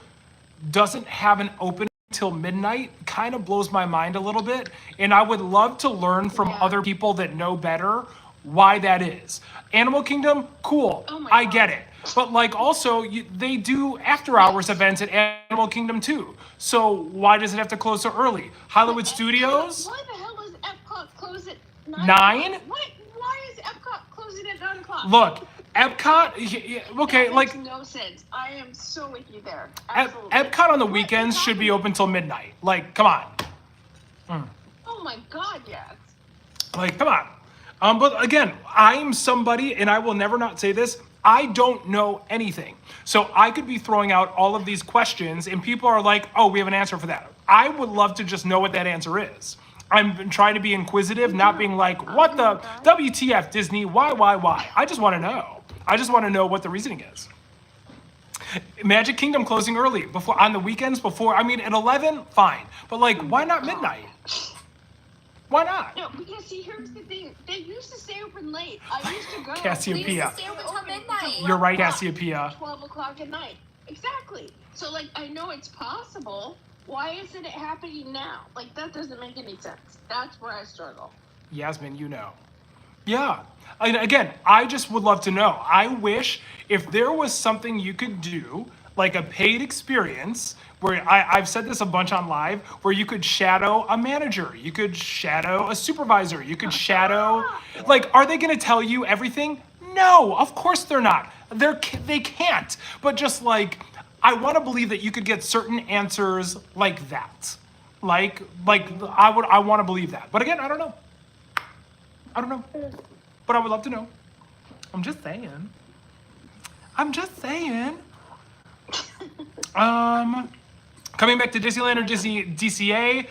[SPEAKER 1] doesn't have an open till midnight kind of blows my mind a little bit. And I would love to learn from other people that know better why that is. Animal Kingdom, cool. I get it. But like also, they do after hours events at Animal Kingdom too. So why does it have to close so early? Hollywood Studios?
[SPEAKER 4] Why the hell does Epcot close at
[SPEAKER 1] 9?
[SPEAKER 4] Why is Epcot closing at 9 o'clock?
[SPEAKER 1] Look, Epcot, okay,
[SPEAKER 4] that
[SPEAKER 1] like
[SPEAKER 4] makes no sense. I am so with you there. Absolutely.
[SPEAKER 1] Epcot on the weekends should be open till midnight. Like, come on.
[SPEAKER 4] Oh my God, yes.
[SPEAKER 1] Like, come on. But again, I'm somebody, and I will never not say this, I don't know anything. So I could be throwing out all of these questions, and people are like, oh, we have an answer for that. I would love to just know what that answer is. I'm trying to be inquisitive, not being like, what the WTF, Disney? Why? I just want to know. I just want to know what the reasoning is. Magic Kingdom closing early, on the weekends before, I mean, at 11, fine. But like, why not midnight? Why not?
[SPEAKER 4] No, because see, here's the thing. They used to stay open late. I used to go.
[SPEAKER 1] Cassiopeia.
[SPEAKER 2] They used to stay open till midnight.
[SPEAKER 1] You're right, Cassiopeia.
[SPEAKER 4] 12 o'clock at night. Exactly. So, like, I know it's possible. Why isn't it happening now? Like, that doesn't make any sense. That's where I struggle.
[SPEAKER 1] Yasmin, you know. Yeah. And again, I just would love to know. I wish if there was something you could do, like a paid experience, where I've said this a bunch on live, where you could shadow a manager, you could shadow a supervisor, you could shadow, like, are they gonna tell you everything? No, of course they're not. They can't. But just like, I wanna believe that you could get certain answers like that. Like I wanna believe that. But again, I don't know. But I would love to know. I'm just saying. Coming back to Disneyland or DCA,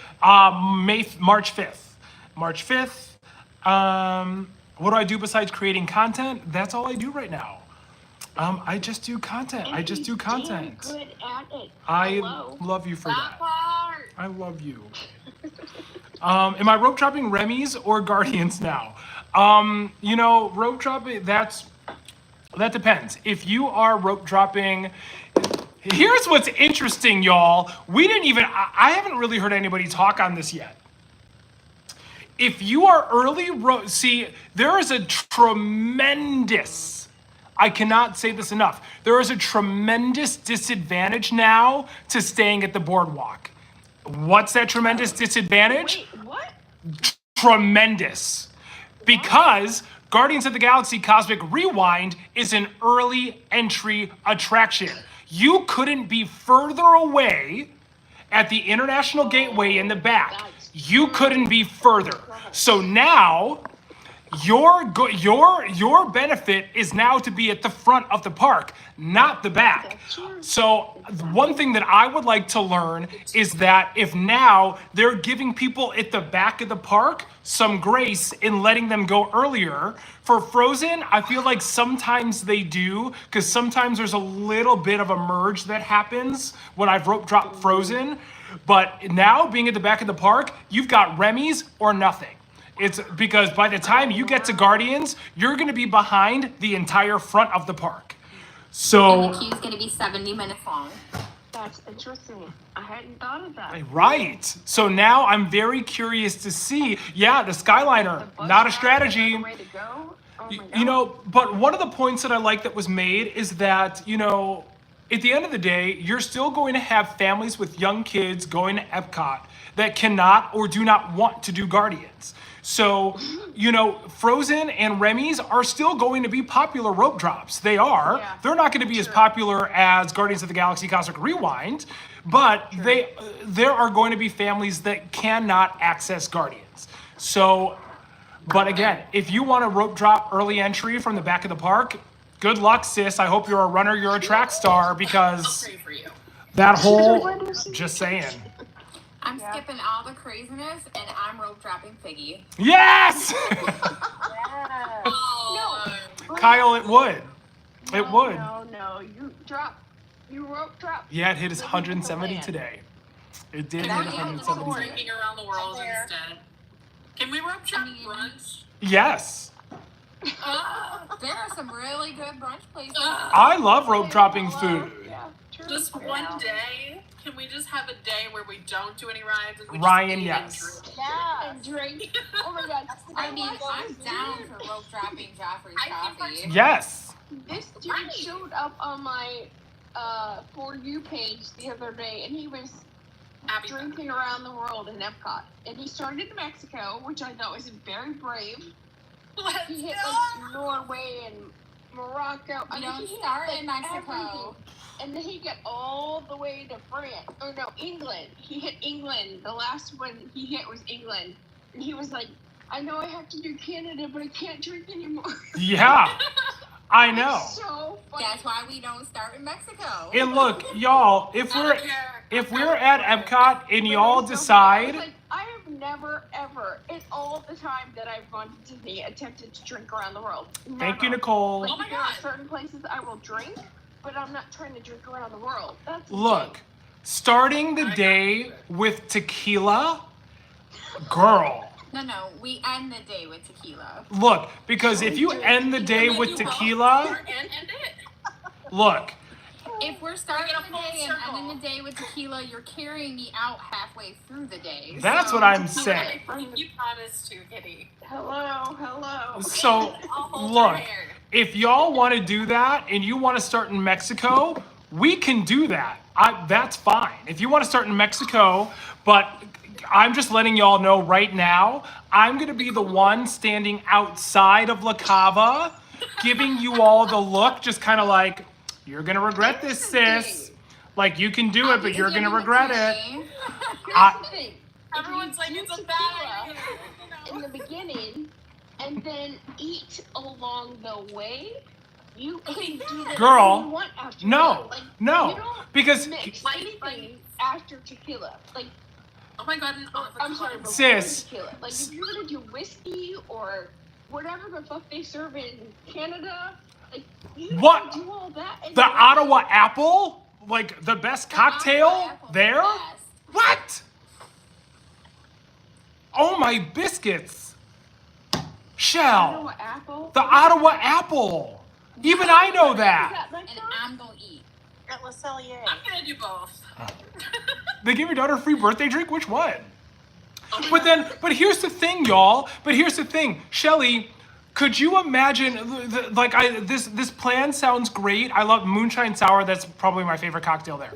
[SPEAKER 1] March 5th. What do I do besides creating content? That's all I do right now. I just do content. I just do content.
[SPEAKER 4] Good at it.
[SPEAKER 1] I
[SPEAKER 4] Hello.
[SPEAKER 1] love you for
[SPEAKER 3] That
[SPEAKER 1] that.
[SPEAKER 3] part.
[SPEAKER 1] I love you. Am I rope dropping Remy's or Guardians now? Rope dropping, that depends. If you are rope dropping, here's what's interesting, y'all. I haven't really heard anybody talk on this yet. If you are early there is a tremendous, I cannot say this enough, there is a tremendous disadvantage now to staying at the boardwalk. What's that tremendous disadvantage?
[SPEAKER 4] Wait, what?
[SPEAKER 1] Tremendous. Because Guardians of the Galaxy Cosmic Rewind is an early entry attraction. You couldn't be further away at the International Gateway in the back. You couldn't be further. So now your benefit is now to be at the front of the park, not the back. So one thing that I would like to learn is that if now they're giving people at the back of the park some grace in letting them go earlier. For Frozen, I feel like sometimes they do, because sometimes there's a little bit of a merge that happens when I've rope dropped Frozen. But now being at the back of the park, you've got Remy's or nothing. It's because by the time you get to Guardians, you're going to be behind the entire front of the park. So
[SPEAKER 2] And the queue's going to be 70 minutes long.
[SPEAKER 4] That's interesting. I hadn't thought of that.
[SPEAKER 1] right. So now I'm very curious to see. Yeah, the Skyliner,
[SPEAKER 4] The bus
[SPEAKER 1] not a
[SPEAKER 4] route,
[SPEAKER 1] strategy.
[SPEAKER 4] another way to go? Oh my
[SPEAKER 1] You
[SPEAKER 4] God.
[SPEAKER 1] know, but one of the points that I like that was made is that, at the end of the day, you're still going to have families with young kids going to Epcot that cannot or do not want to do Guardians. So, Frozen and Remy's are still going to be popular rope drops. They are.
[SPEAKER 4] Yeah.
[SPEAKER 1] They're not going to be as popular as Guardians of the Galaxy Cosmic Rewind, but there are going to be families that cannot access Guardians. So, but again, if you want to rope drop early entry from the back of the park, good luck, sis. I hope you're a runner, you're a track star, because
[SPEAKER 3] Pray for you.
[SPEAKER 1] that whole, just saying.
[SPEAKER 2] I'm skipping all the craziness and I'm rope dropping Figgy.
[SPEAKER 1] Yes!
[SPEAKER 3] Oh,
[SPEAKER 1] Kyle, it would. It would.
[SPEAKER 4] No. You rope drop.
[SPEAKER 1] Yeah, it hit his 170 today. It did hit
[SPEAKER 2] Now you
[SPEAKER 1] 170
[SPEAKER 2] have to
[SPEAKER 1] today.
[SPEAKER 3] drinking around the world
[SPEAKER 6] There.
[SPEAKER 3] instead. Can we rope drop brunch?
[SPEAKER 1] Yes.
[SPEAKER 2] There are some really good brunch places.
[SPEAKER 1] I love rope dropping food.
[SPEAKER 4] Yeah, true.
[SPEAKER 3] Just one day. Can we just have a day where we don't do any rides? And we
[SPEAKER 1] Ryan,
[SPEAKER 3] just eat
[SPEAKER 1] yes.
[SPEAKER 3] and drink?
[SPEAKER 6] Yeah.
[SPEAKER 4] And drink. Oh my God.
[SPEAKER 2] I mean, I'm down for rope dropping Joffrey's
[SPEAKER 3] I think
[SPEAKER 2] coffee.
[SPEAKER 1] Yes.
[SPEAKER 4] This dude
[SPEAKER 3] Right.
[SPEAKER 4] showed up on my For You page the other day, and he was
[SPEAKER 3] Abby.
[SPEAKER 4] drinking around the world in Epcot. And he started in Mexico, which I thought was very brave.
[SPEAKER 3] Let's
[SPEAKER 4] He hit
[SPEAKER 3] go.
[SPEAKER 4] like Norway and Morocco.
[SPEAKER 2] You don't
[SPEAKER 4] he hit,
[SPEAKER 2] start
[SPEAKER 4] like,
[SPEAKER 2] in Mexico.
[SPEAKER 4] everything. And then he got all the way to France. Or no, England. He hit England. The last one he hit was England. And he was like, I know I have to do Canada, but I can't drink anymore.
[SPEAKER 1] Yeah. I know.
[SPEAKER 4] It's so funny.
[SPEAKER 2] That's why we don't start in Mexico.
[SPEAKER 1] And look, y'all, if
[SPEAKER 3] I
[SPEAKER 1] we're
[SPEAKER 3] don't care.
[SPEAKER 1] if we're at Epcot and
[SPEAKER 4] But
[SPEAKER 1] y'all
[SPEAKER 4] it was so funny. I was
[SPEAKER 1] decide,
[SPEAKER 4] like, I have never, ever, in all the time that I've gone to Disney, attempted to drink around the world.
[SPEAKER 1] thank you,
[SPEAKER 4] Never.
[SPEAKER 1] Nicole.
[SPEAKER 4] Like,
[SPEAKER 3] Oh my
[SPEAKER 4] there are
[SPEAKER 3] God.
[SPEAKER 4] certain places I will drink, but I'm not trying to drink around the world. That's
[SPEAKER 1] Look, starting the day with tequila, girl.
[SPEAKER 2] No, we end the day with tequila.
[SPEAKER 1] Look, because if you end the day with tequila,
[SPEAKER 3] And it.
[SPEAKER 1] look,
[SPEAKER 2] If we're starting
[SPEAKER 3] a
[SPEAKER 2] the
[SPEAKER 3] full
[SPEAKER 2] day and
[SPEAKER 3] circle.
[SPEAKER 2] ending the day with tequila, you're carrying me out halfway through the day.
[SPEAKER 1] that's
[SPEAKER 2] So
[SPEAKER 1] what I'm
[SPEAKER 2] tequila-
[SPEAKER 1] saying.
[SPEAKER 3] You promised to, Kitty.
[SPEAKER 4] Hello.
[SPEAKER 1] So,
[SPEAKER 3] I'll hold your
[SPEAKER 1] look,
[SPEAKER 3] hand.
[SPEAKER 1] if y'all want to do that and you want to start in Mexico, we can do that. That's fine. If you want to start in Mexico, but I'm just letting y'all know right now, I'm going to be the one standing outside of La Cava, giving you all the look, just kind of like, you're going to regret this, sis. Like, you can do it, but you're going to regret it.
[SPEAKER 2] it.
[SPEAKER 1] I-
[SPEAKER 4] Here's the thing.
[SPEAKER 3] Everyone's like, it's a bad idea.
[SPEAKER 4] In the beginning, and then eat along the way, you can do that
[SPEAKER 1] Girl,
[SPEAKER 4] if you want after
[SPEAKER 1] no,
[SPEAKER 4] that. Like,
[SPEAKER 1] no,
[SPEAKER 4] you don't
[SPEAKER 1] because
[SPEAKER 4] mix
[SPEAKER 3] Like-
[SPEAKER 4] anything after tequila. Like,
[SPEAKER 3] Oh my God, an
[SPEAKER 4] I'm sorry, before
[SPEAKER 1] Sis.
[SPEAKER 4] tequila. Like, if you're gonna do whiskey or whatever the fuck they serve in Canada. Like, you
[SPEAKER 1] What?
[SPEAKER 4] do all that. And
[SPEAKER 1] The Ottawa apple? Like the best cocktail
[SPEAKER 2] Apple
[SPEAKER 1] there?
[SPEAKER 2] best.
[SPEAKER 1] What? Oh my biscuits. Shell.
[SPEAKER 4] Ottawa apple.
[SPEAKER 1] The Ottawa apple. Even I know that.
[SPEAKER 2] And I'm gonna eat.
[SPEAKER 7] At Le Cellier.
[SPEAKER 3] I'm gonna do both.
[SPEAKER 1] They give your daughter a free birthday drink? Which one? But here's the thing, y'all. But here's the thing. Shelly, could you imagine, this plan sounds great. I love moonshine sour. That's probably my favorite cocktail there.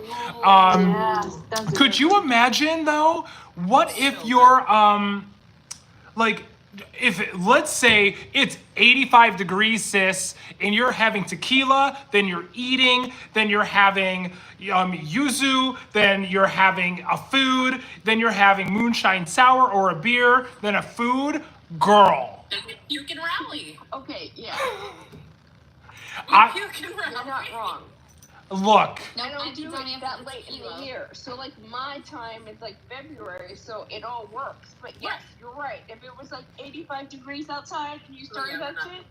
[SPEAKER 1] Could you imagine though, what if you're, let's say it's 85 degrees, sis, and you're having tequila, then you're eating, then you're having yuzu, then you're having a food, then you're having moonshine sour or a beer, then a food, girl.
[SPEAKER 3] You can rally.
[SPEAKER 4] Okay, yeah.
[SPEAKER 3] You can rally.
[SPEAKER 4] You're not wrong.
[SPEAKER 1] Look,
[SPEAKER 2] No,
[SPEAKER 4] I don't do
[SPEAKER 2] have
[SPEAKER 4] it that late in
[SPEAKER 2] tequila.
[SPEAKER 4] the year. So like my time is like February, so it all works. But yes, you're right. If it was like 85 degrees outside and you started that shit,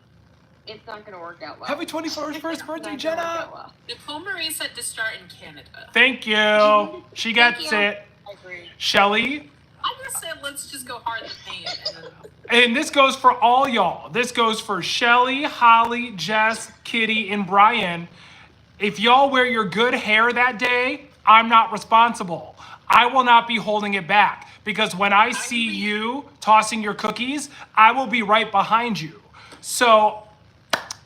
[SPEAKER 4] it's not gonna work out well.
[SPEAKER 1] happy 21st birthday,
[SPEAKER 4] Not gonna work
[SPEAKER 1] Jenna.
[SPEAKER 4] out well.
[SPEAKER 3] Nicole Marie said to start in Canada.
[SPEAKER 1] Thank you. She gets
[SPEAKER 2] you.
[SPEAKER 1] it.
[SPEAKER 3] I agree.
[SPEAKER 1] Shelly,
[SPEAKER 3] I just said let's just go hard in the paint.
[SPEAKER 1] and this goes for all y'all. This goes for Shelly, Holly, Jess, Kitty, and Brian. If y'all wear your good hair that day, I'm not responsible. I will not be holding it back because when I see you tossing your cookies, I will be right behind you. So,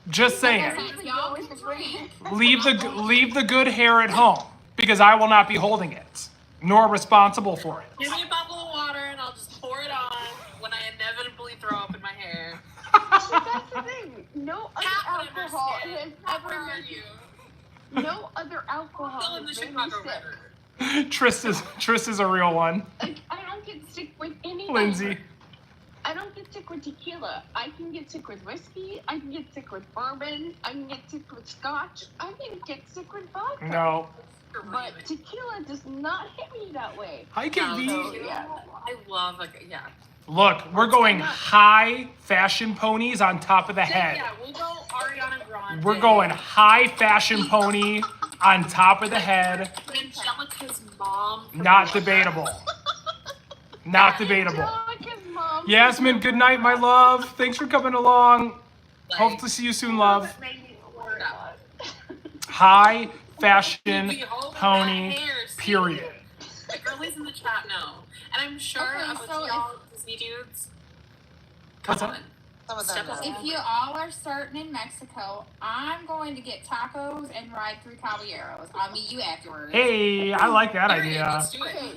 [SPEAKER 1] just saying,
[SPEAKER 2] Y'all can drink.
[SPEAKER 1] leave the good hair at home because I will not be holding it, nor responsible for it.
[SPEAKER 3] Give me a bottle of water and I'll just pour it on when I inevitably throw up in my hair.
[SPEAKER 4] That's the thing. No other
[SPEAKER 3] Cat
[SPEAKER 4] alcohol
[SPEAKER 3] Where
[SPEAKER 4] has ever
[SPEAKER 3] are
[SPEAKER 4] made
[SPEAKER 3] you?
[SPEAKER 4] no other alcohol
[SPEAKER 3] Still in the
[SPEAKER 4] has made me
[SPEAKER 3] Chicago
[SPEAKER 4] sick.
[SPEAKER 3] River.
[SPEAKER 1] Triss is a real one.
[SPEAKER 4] Like, I don't get sick with anything.
[SPEAKER 1] Lindsay.
[SPEAKER 4] I don't get sick with tequila. I can get sick with whiskey. I can get sick with bourbon. I can get sick with scotch. I can get sick with vodka.
[SPEAKER 1] No.
[SPEAKER 4] But tequila does not hit me that way.
[SPEAKER 1] Hi, Kitty.
[SPEAKER 4] Yeah.
[SPEAKER 3] I love
[SPEAKER 1] Look, we're going high fashion ponies on top of the head.
[SPEAKER 3] Yeah, we'll go Ariana Grande.
[SPEAKER 1] We're going high fashion pony on top of the head.
[SPEAKER 3] Angelica's mom.
[SPEAKER 1] Not debatable. Not debatable.
[SPEAKER 4] Angelica's mom.
[SPEAKER 1] Yasmin, good night, my love. Thanks for coming along. Hope to see you soon, love. High fashion pony, period.
[SPEAKER 3] The girlies in the chat know. And I'm sure
[SPEAKER 2] Okay,
[SPEAKER 3] of
[SPEAKER 2] so
[SPEAKER 3] y'all Disney dudes.
[SPEAKER 1] What's
[SPEAKER 3] Come
[SPEAKER 1] up?
[SPEAKER 3] on.
[SPEAKER 7] Some of
[SPEAKER 3] Step
[SPEAKER 7] them
[SPEAKER 3] up.
[SPEAKER 7] know.
[SPEAKER 2] If you all are starting in Mexico, I'm going to get tacos and ride through Caballeros. I'll meet you afterwards.
[SPEAKER 1] Hey, I like that
[SPEAKER 3] Alright,
[SPEAKER 1] idea.
[SPEAKER 3] let's do it.
[SPEAKER 4] Okay,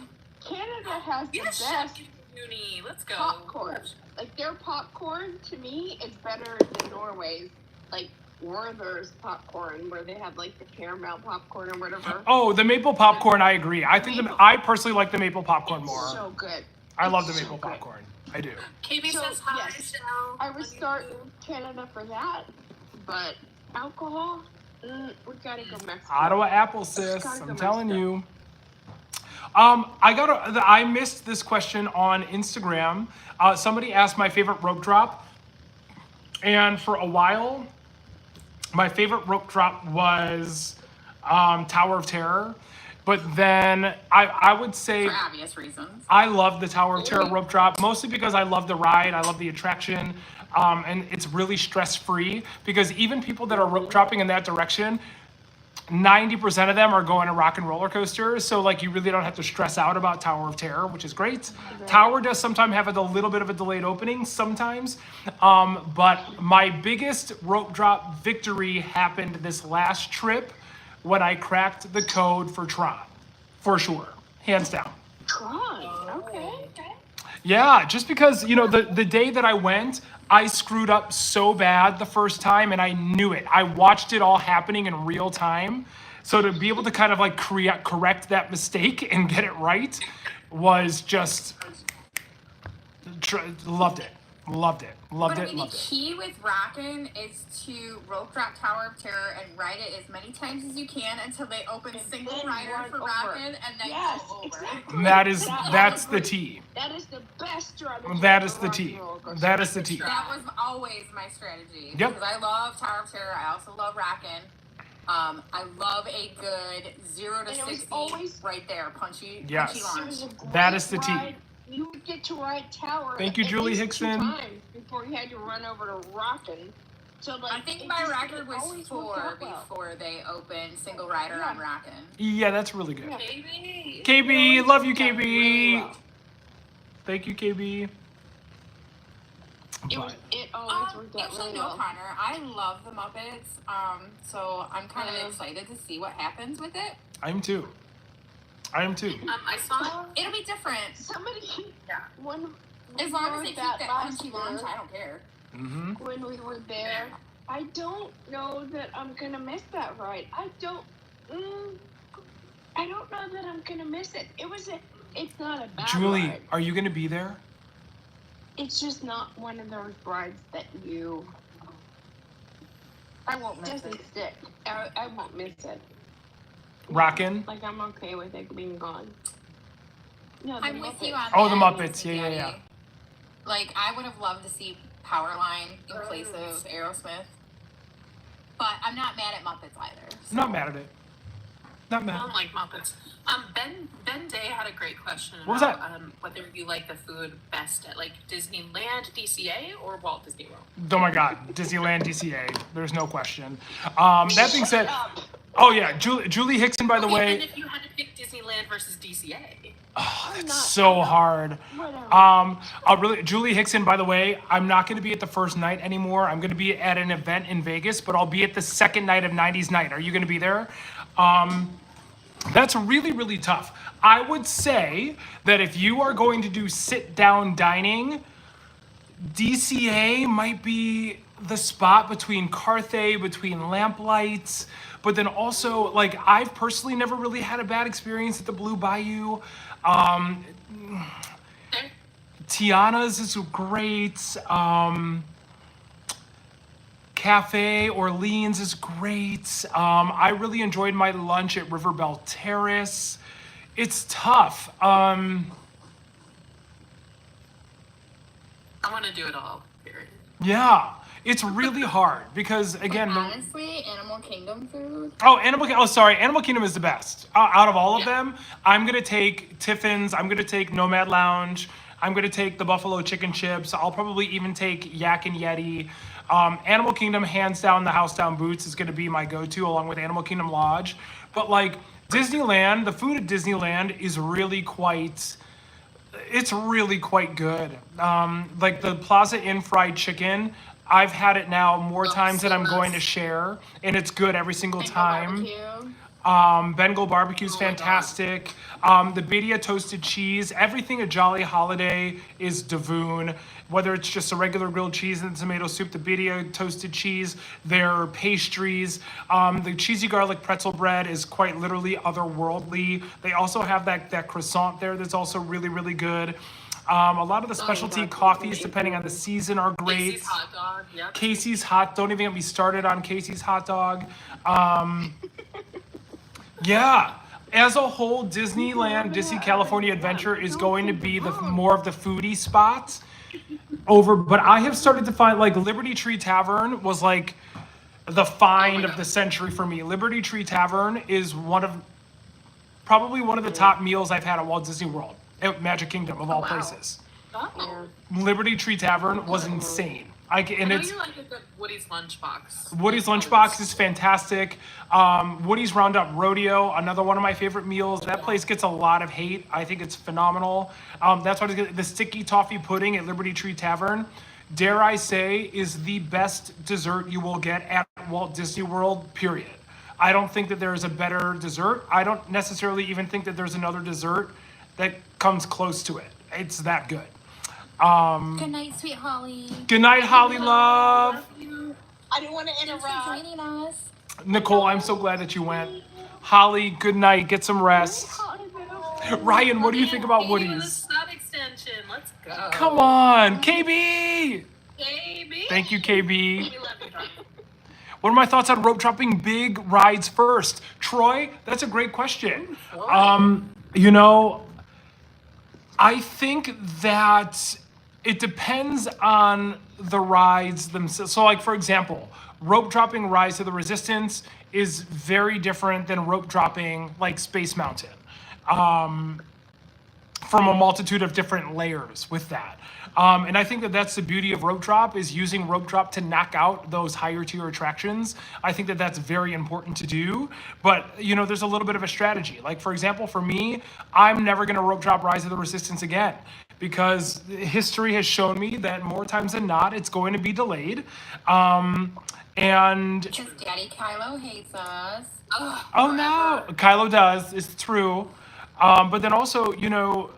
[SPEAKER 4] Canada has the
[SPEAKER 3] Yes,
[SPEAKER 4] best
[SPEAKER 3] Chef Uni. Let's go.
[SPEAKER 4] popcorn. Like their popcorn to me is better than Norway's. Like Werther's popcorn, where they have like the caramel popcorn or whatever.
[SPEAKER 1] Oh, the maple popcorn, I agree. I personally like the maple popcorn more.
[SPEAKER 4] It's so good.
[SPEAKER 1] I love the
[SPEAKER 4] It's so
[SPEAKER 1] maple
[SPEAKER 4] good.
[SPEAKER 1] popcorn. I do.
[SPEAKER 3] KB
[SPEAKER 4] So,
[SPEAKER 3] says hi,
[SPEAKER 4] yes,
[SPEAKER 3] Shell.
[SPEAKER 4] I would start Canada for that, but alcohol, we gotta go Mexico.
[SPEAKER 1] Ottawa apple, sis.
[SPEAKER 4] Gotta go
[SPEAKER 1] I'm telling
[SPEAKER 4] Mexico.
[SPEAKER 1] you. I missed this question on Instagram. Somebody asked my favorite rope drop, and for a while, my favorite rope drop was Tower of Terror. But then I would say
[SPEAKER 2] For obvious reasons.
[SPEAKER 1] I love the Tower of Terror rope drop, mostly because I love the ride, I love the attraction, and it's really stress-free because even people that are rope dropping in that direction, 90% of them are going to rock and roller coasters, so like you really don't have to stress out about Tower of Terror, which is great. Tower does sometimes have a little bit of a delayed opening sometimes, but my biggest rope drop victory happened this last trip when I cracked the code for Tron, for sure, hands down.
[SPEAKER 4] Tron, okay.
[SPEAKER 1] Yeah, just because, the day that I went, I screwed up so bad the first time and I knew it. I watched it all happening in real time. So to be able to kind of like correct that mistake and get it right was just, loved it. Loved it. Loved
[SPEAKER 2] But I
[SPEAKER 1] it.
[SPEAKER 2] mean, the
[SPEAKER 1] Loved it.
[SPEAKER 2] key with Rockin' is to rope drop Tower of Terror and ride it as many times as you can until they open single
[SPEAKER 4] then
[SPEAKER 2] rider
[SPEAKER 4] run
[SPEAKER 2] for
[SPEAKER 4] over.
[SPEAKER 2] Rockin' and then
[SPEAKER 4] Yes,
[SPEAKER 2] go over.
[SPEAKER 4] exactly.
[SPEAKER 1] That's the tea.
[SPEAKER 4] That is the best strategy.
[SPEAKER 1] That
[SPEAKER 4] for
[SPEAKER 1] is the
[SPEAKER 4] rock and
[SPEAKER 1] tea.
[SPEAKER 4] roller coaster.
[SPEAKER 1] That is the tea.
[SPEAKER 2] That was always my strategy.
[SPEAKER 1] Yep.
[SPEAKER 2] Because I love Tower of Terror. I also love Rockin'. I love a good 0 to
[SPEAKER 4] And it was
[SPEAKER 2] 60
[SPEAKER 4] always-
[SPEAKER 2] right there. Punchy
[SPEAKER 1] Yes.
[SPEAKER 4] It
[SPEAKER 2] launch.
[SPEAKER 4] was a great
[SPEAKER 1] That is the tea.
[SPEAKER 4] ride. You would get to ride Tower.
[SPEAKER 1] Thank you,
[SPEAKER 4] at
[SPEAKER 1] Julie
[SPEAKER 4] least
[SPEAKER 1] Hickson.
[SPEAKER 4] 2 times before you had to run over to Rockin'. So like,
[SPEAKER 2] I think
[SPEAKER 4] it
[SPEAKER 2] my
[SPEAKER 4] just-
[SPEAKER 2] record
[SPEAKER 4] it
[SPEAKER 2] was
[SPEAKER 4] always
[SPEAKER 2] 4
[SPEAKER 4] worked out well.
[SPEAKER 2] before they opened single rider on Rockin'.
[SPEAKER 1] Yeah, that's really good.
[SPEAKER 3] Maybe.
[SPEAKER 1] KB,
[SPEAKER 4] It
[SPEAKER 1] love you,
[SPEAKER 4] always worked out
[SPEAKER 1] KB.
[SPEAKER 4] really well.
[SPEAKER 1] Thank you, KB.
[SPEAKER 4] It always worked out
[SPEAKER 2] Actually,
[SPEAKER 4] really
[SPEAKER 2] no,
[SPEAKER 4] well.
[SPEAKER 2] Connor. I love the Muppets. So I'm kind of excited to see what happens with it.
[SPEAKER 1] I am too.
[SPEAKER 3] I saw.
[SPEAKER 2] It'll be different.
[SPEAKER 4] Somebody, when
[SPEAKER 2] As long as they keep that
[SPEAKER 4] last
[SPEAKER 2] punchy
[SPEAKER 4] year,
[SPEAKER 2] launch, I don't care.
[SPEAKER 1] Mm-hmm.
[SPEAKER 4] when we were there, I don't know that I'm gonna miss that ride. I don't know that I'm gonna miss it. It's not a bad
[SPEAKER 1] Julie,
[SPEAKER 4] ride.
[SPEAKER 1] are you gonna be there?
[SPEAKER 4] It's just not one of those rides that
[SPEAKER 2] I won't miss
[SPEAKER 4] doesn't
[SPEAKER 2] it.
[SPEAKER 4] stick. I won't miss it.
[SPEAKER 1] Rockin'?
[SPEAKER 4] Like I'm okay with it being gone. No, the
[SPEAKER 2] I'm with you
[SPEAKER 4] Muppets.
[SPEAKER 2] on
[SPEAKER 1] Oh,
[SPEAKER 2] that.
[SPEAKER 1] the Muppets. Yeah.
[SPEAKER 2] Daddy. Like, I would have loved to see Powerline in place of Aerosmith. But I'm not mad at Muppets either. So.
[SPEAKER 1] Not mad at it. Not
[SPEAKER 3] I
[SPEAKER 1] mad.
[SPEAKER 3] don't like Muppets. Ben Day had a great question
[SPEAKER 1] What was
[SPEAKER 3] about whether you like the food best at like Disneyland, DCA, or Walt Disney World.
[SPEAKER 1] Oh my God, Disneyland, DCA. There's no question. That being said, oh yeah, Julie Hickson, by the
[SPEAKER 3] Okay,
[SPEAKER 1] way.
[SPEAKER 3] and if you had to pick Disneyland versus DCA,
[SPEAKER 1] Oh, that's so hard.
[SPEAKER 4] Whatever.
[SPEAKER 1] Julie Hickson, by the way, I'm not going to be at the first night anymore. I'm going to be at an event in Vegas, but I'll be at the second night of 90s Night. Are you going to be there? That's really, really tough. I would say that if you are going to do sit-down dining, DCA might be the spot between Carthay, between Lamplights, but then also, like, I've personally never really had a bad experience at the Blue Bayou. Tiana's is great. Cafe Orleans is great. I really enjoyed my lunch at Riverbell Terrace. It's tough.
[SPEAKER 3] I want to do it all. Period.
[SPEAKER 1] Yeah, it's really hard because again,
[SPEAKER 2] Honestly, Animal Kingdom food.
[SPEAKER 1] Animal Kingdom is the best out of all of them. I'm gonna take Tiffin's. I'm gonna take Nomad Lounge. I'm gonna take the Buffalo Chicken Chips. I'll probably even take Yak and Yeti. Animal Kingdom, hands down, the House Down Boots is gonna be my go-to along with Animal Kingdom Lodge. But like Disneyland, the food at Disneyland is really quite. It's really quite good. Like the Plaza Inn fried chicken, I've had it now more times than I'm going to share, and it's good every single time. Bengal barbecue is fantastic. The Birria toasted cheese, everything at Jolly Holiday is Davoon. Whether it's just a regular grilled cheese and tomato soup, the Birria toasted cheese, their pastries, the cheesy garlic pretzel bread is quite literally otherworldly. They also have that croissant there that's also really, really good. A lot of the specialty coffees, depending on the season, are great.
[SPEAKER 3] Casey's hot dog. Yep.
[SPEAKER 1] Casey's hot. Don't even get me started on Casey's hot dog. Yeah. As a whole, Disneyland, Disney California Adventure is going to be the more of the foodie spots but I have started to find like Liberty Tree Tavern was like the find of the century for me. Liberty Tree Tavern is probably one of the top meals I've had at Walt Disney World, at Magic Kingdom of all places.
[SPEAKER 3] Oh.
[SPEAKER 1] Liberty Tree Tavern was insane.
[SPEAKER 3] I know you like a good Woody's Lunchbox.
[SPEAKER 1] Woody's Lunchbox is fantastic. Woody's Roundup Rodeo, another one of my favorite meals. That place gets a lot of hate. I think it's phenomenal. That's what the sticky toffee pudding at Liberty Tree Tavern, dare I say, is the best dessert you will get at Walt Disney World, period. I don't think that there is a better dessert. I don't necessarily even think that there's another dessert that comes close to it. It's that good.
[SPEAKER 2] Good night, sweet Holly.
[SPEAKER 1] Good night, Holly Love.
[SPEAKER 8] I didn't want to
[SPEAKER 2] Thanks for
[SPEAKER 8] interrupt.
[SPEAKER 2] joining us.
[SPEAKER 1] Nicole, I'm so glad that you went. Holly, good night. Get some rest. Ryan, what do you think about
[SPEAKER 3] Hey, with a
[SPEAKER 1] Woody's?
[SPEAKER 3] stud extension. Let's go.
[SPEAKER 1] Come on, KB.
[SPEAKER 3] KB.
[SPEAKER 1] Thank you, KB.
[SPEAKER 3] We love you, darling.
[SPEAKER 1] What are my thoughts on rope dropping big rides first? Troy, that's a great question. You know, I think that it depends on the rides themselves. So, like, for example, rope dropping Rise to the Resistance is very different than rope dropping, like, Space Mountain, from a multitude of different layers with that. And I think that that's the beauty of rope drop, is using rope drop to knock out those higher tier attractions. I think that that's very important to do. But, you know, there's a little bit of a strategy. Like, for example, for me, I'm never going to rope drop Rise of the Resistance again, because history has shown me that more times than not, it's going to be delayed. And
[SPEAKER 2] Because Daddy Kylo hates us.
[SPEAKER 1] oh no, Kylo does. It's true. But then also, you know,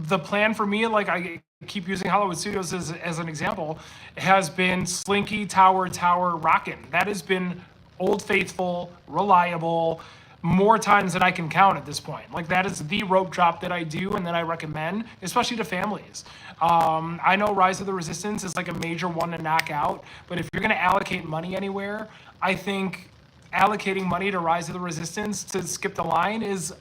[SPEAKER 1] the plan for me, like I keep using Hollywood Studios as an example, has been Slinky Tower Rockin'. That has been Old Faithful, reliable, more times than I can count at this point. Like, that is the rope drop that I do and that I recommend, especially to families. I know Rise of the Resistance is like a major one to knock out, but if you're going to allocate money anywhere, I think allocating money to Rise of the Resistance to skip the line is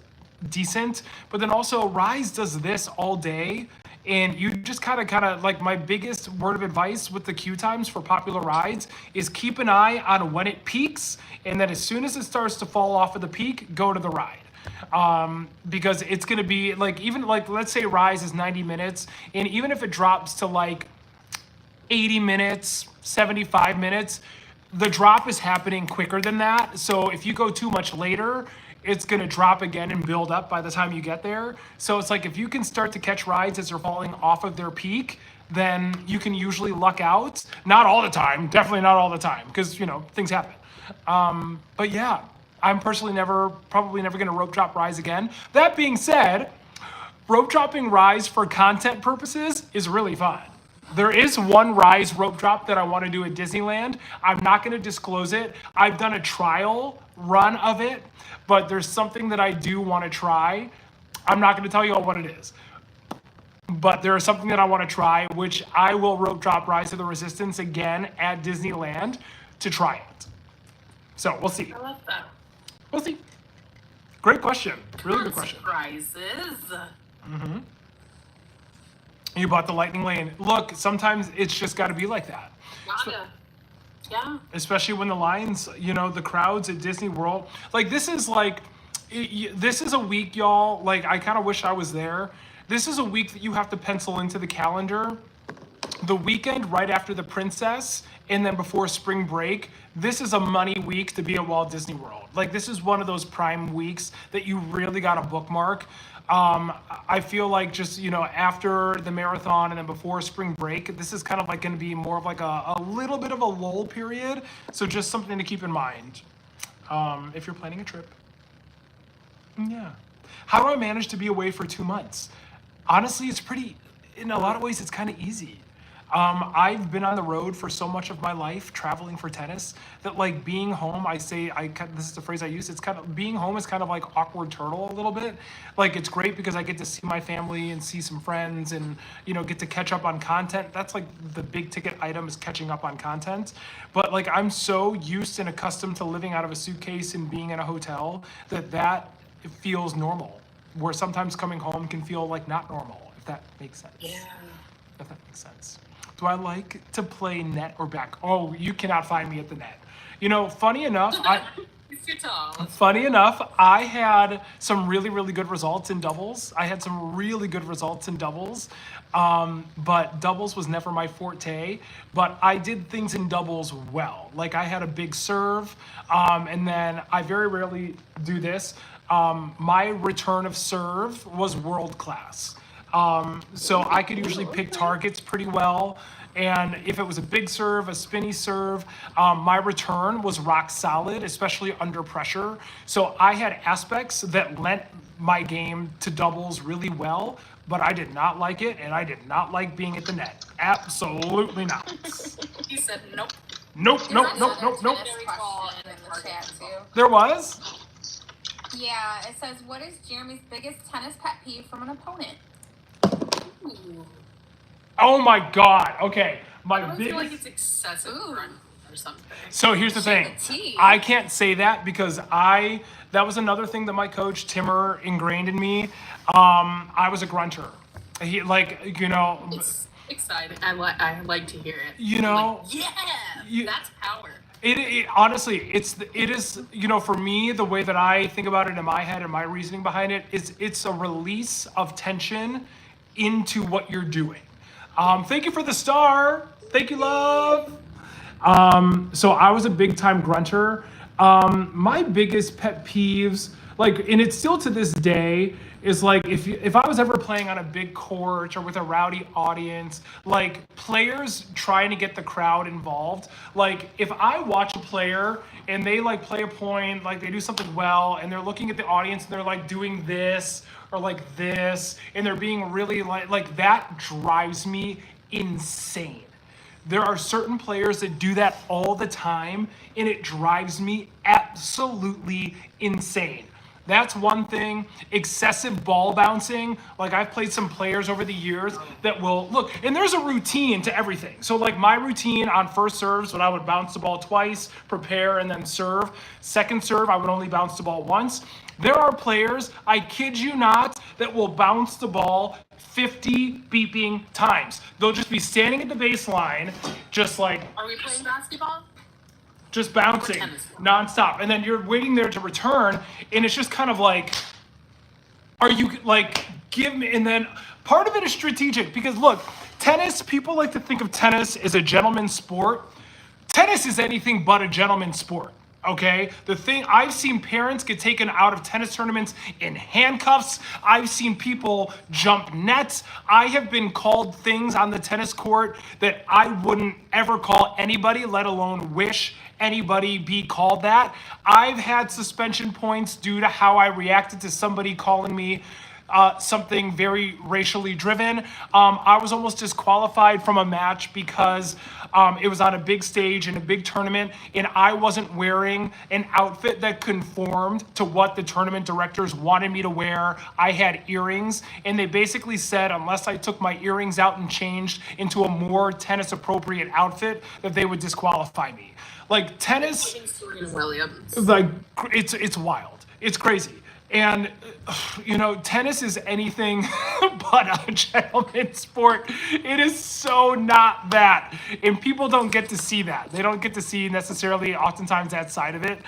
[SPEAKER 1] decent. But then also, Rise does this all day, and you just kind of like, my biggest word of advice with the queue times for popular rides is keep an eye on when it peaks, and then as soon as it starts to fall off of the peak, go to the ride. Because it's going to be like, even like, let's say Rise is 90 minutes, and even if it drops to like 80 minutes, 75 minutes, the drop is happening quicker than that. So if you go too much later, it's going to drop again and build up by the time you get there. So it's like, if you can start to catch rides as they're falling off of their peak, then you can usually luck out. Not all the time, definitely not all the time, because, you know, things happen. But yeah, I'm personally probably never going to rope drop Rise again. That being said, rope dropping Rise for content purposes is really fun. There is one Rise rope drop that I want to do at Disneyland. I'm not going to disclose it. I've done a trial run of it, but there's something that I do want to try. I'm not going to tell you all what it is, but there is something that I want to try, which I will rope drop Rise of the Resistance again at Disneyland to try it. So we'll see.
[SPEAKER 3] I love that.
[SPEAKER 1] We'll see. Great question. Really good question.
[SPEAKER 3] Surprises.
[SPEAKER 1] You bought the Lightning Lane. Look, sometimes it's just got to be like that.
[SPEAKER 3] Gotta. Yeah.
[SPEAKER 1] Especially when the lines, you know, the crowds at Disney World. Like, this is like, this is a week, y'all. Like, I kind of wish I was there. This is a week that you have to pencil into the calendar. The weekend right after the Princess and then before spring break, this is a money week to be at Walt Disney World. Like, this is one of those prime weeks that you really got to bookmark. I feel like, just, you know, after the marathon and then before spring break, this is kind of like going to be more of like a little bit of a lull period. So just something to keep in mind if you're planning a trip. Yeah. How do I manage to be away for 2 months? Honestly, it's pretty, in a lot of ways, it's kind of easy. I've been on the road for so much of my life traveling for tennis that, like, being home, this is the phrase I use, it's kind of, being home is kind of like awkward turtle a little bit. Like, it's great because I get to see my family and see some friends and, you know, get to catch up on content. That's like the big ticket item, is catching up on content. But like, I'm so used and accustomed to living out of a suitcase and being in a hotel that it feels normal, where sometimes coming home can feel like not normal, if that makes sense.
[SPEAKER 3] Yeah.
[SPEAKER 1] If that makes sense. Do I like to play net or back? Oh, you cannot find me at the net. You know, funny enough, I had some really, really good results in doubles. But doubles was never my forte. But I did things in doubles well. Like, I had a big serve, and then I very rarely do this. My return of serve was world class. So I could usually pick targets pretty well. And if it was a big serve, a spinny serve, my return was rock solid, especially under pressure. So I had aspects that lent my game to doubles really well, but I did not like it, and I did not like being at the net. Absolutely not.
[SPEAKER 3] He said nope.
[SPEAKER 1] Nope. There was?
[SPEAKER 2] Yeah, it says, what is Jeremy's biggest tennis pet peeve from an opponent?
[SPEAKER 1] Oh my God. Okay. My
[SPEAKER 3] I feel like
[SPEAKER 1] biggest.
[SPEAKER 3] it's excessive grunt or something.
[SPEAKER 1] So here's the thing.
[SPEAKER 2] tea.
[SPEAKER 1] I can't say that because that was another thing that my coach Timmer ingrained in me. I was a grunter. He
[SPEAKER 3] It's exciting. I like to hear it.
[SPEAKER 1] You know,
[SPEAKER 3] Like, yeah,
[SPEAKER 1] you-
[SPEAKER 3] that's power.
[SPEAKER 1] it honestly, it is, for me, the way that I think about it in my head and my reasoning behind it is it's a release of tension into what you're doing. Thank you for the star. Thank you, love. So I was a big time grunter. My biggest pet peeves, and it's still to this day, is like if I was ever playing on a big court or with a rowdy audience, like players trying to get the crowd involved. Like if I watch a player and they like play a point, like they do something well, and they're looking at the audience and they're like doing this or like this, and they're being really like that drives me insane. There are certain players that do that all the time, and it drives me absolutely insane. That's one thing. Excessive ball bouncing. Like I've played some players over the years that will look, and there's a routine to everything. So like my routine on first serves, when I would bounce the ball twice, prepare, and then serve. Second serve, I would only bounce the ball once. There are players, I kid you not, that will bounce the ball 50 beeping times. They'll just be standing at the baseline, just like,
[SPEAKER 3] Are we playing basketball?
[SPEAKER 1] just bouncing nonstop. And then you're waiting there to return, and it's just kind of like, are you like, give me, and then part of it is strategic because look, tennis, people like to think of tennis as a gentleman's sport. Tennis is anything but a gentleman's sport. Okay, the thing, I've seen parents get taken out of tennis tournaments in handcuffs. I've seen people jump nets. I have been called things on the tennis court that I wouldn't ever call anybody, let alone wish anybody be called that. I've had suspension points due to how I reacted to somebody calling me something very racially driven. I was almost disqualified from a match because it was on a big stage in a big tournament, and I wasn't wearing an outfit that conformed to what the tournament directors wanted me to wear. I had earrings, and they basically said unless I took my earrings out and changed into a more tennis appropriate outfit, that they would disqualify me. Like tennis,
[SPEAKER 3] Williams.
[SPEAKER 1] like it's wild. It's crazy. And, tennis is anything but a gentleman's sport. It is so not that. And people don't get to see that. They don't get to see necessarily oftentimes that side of it.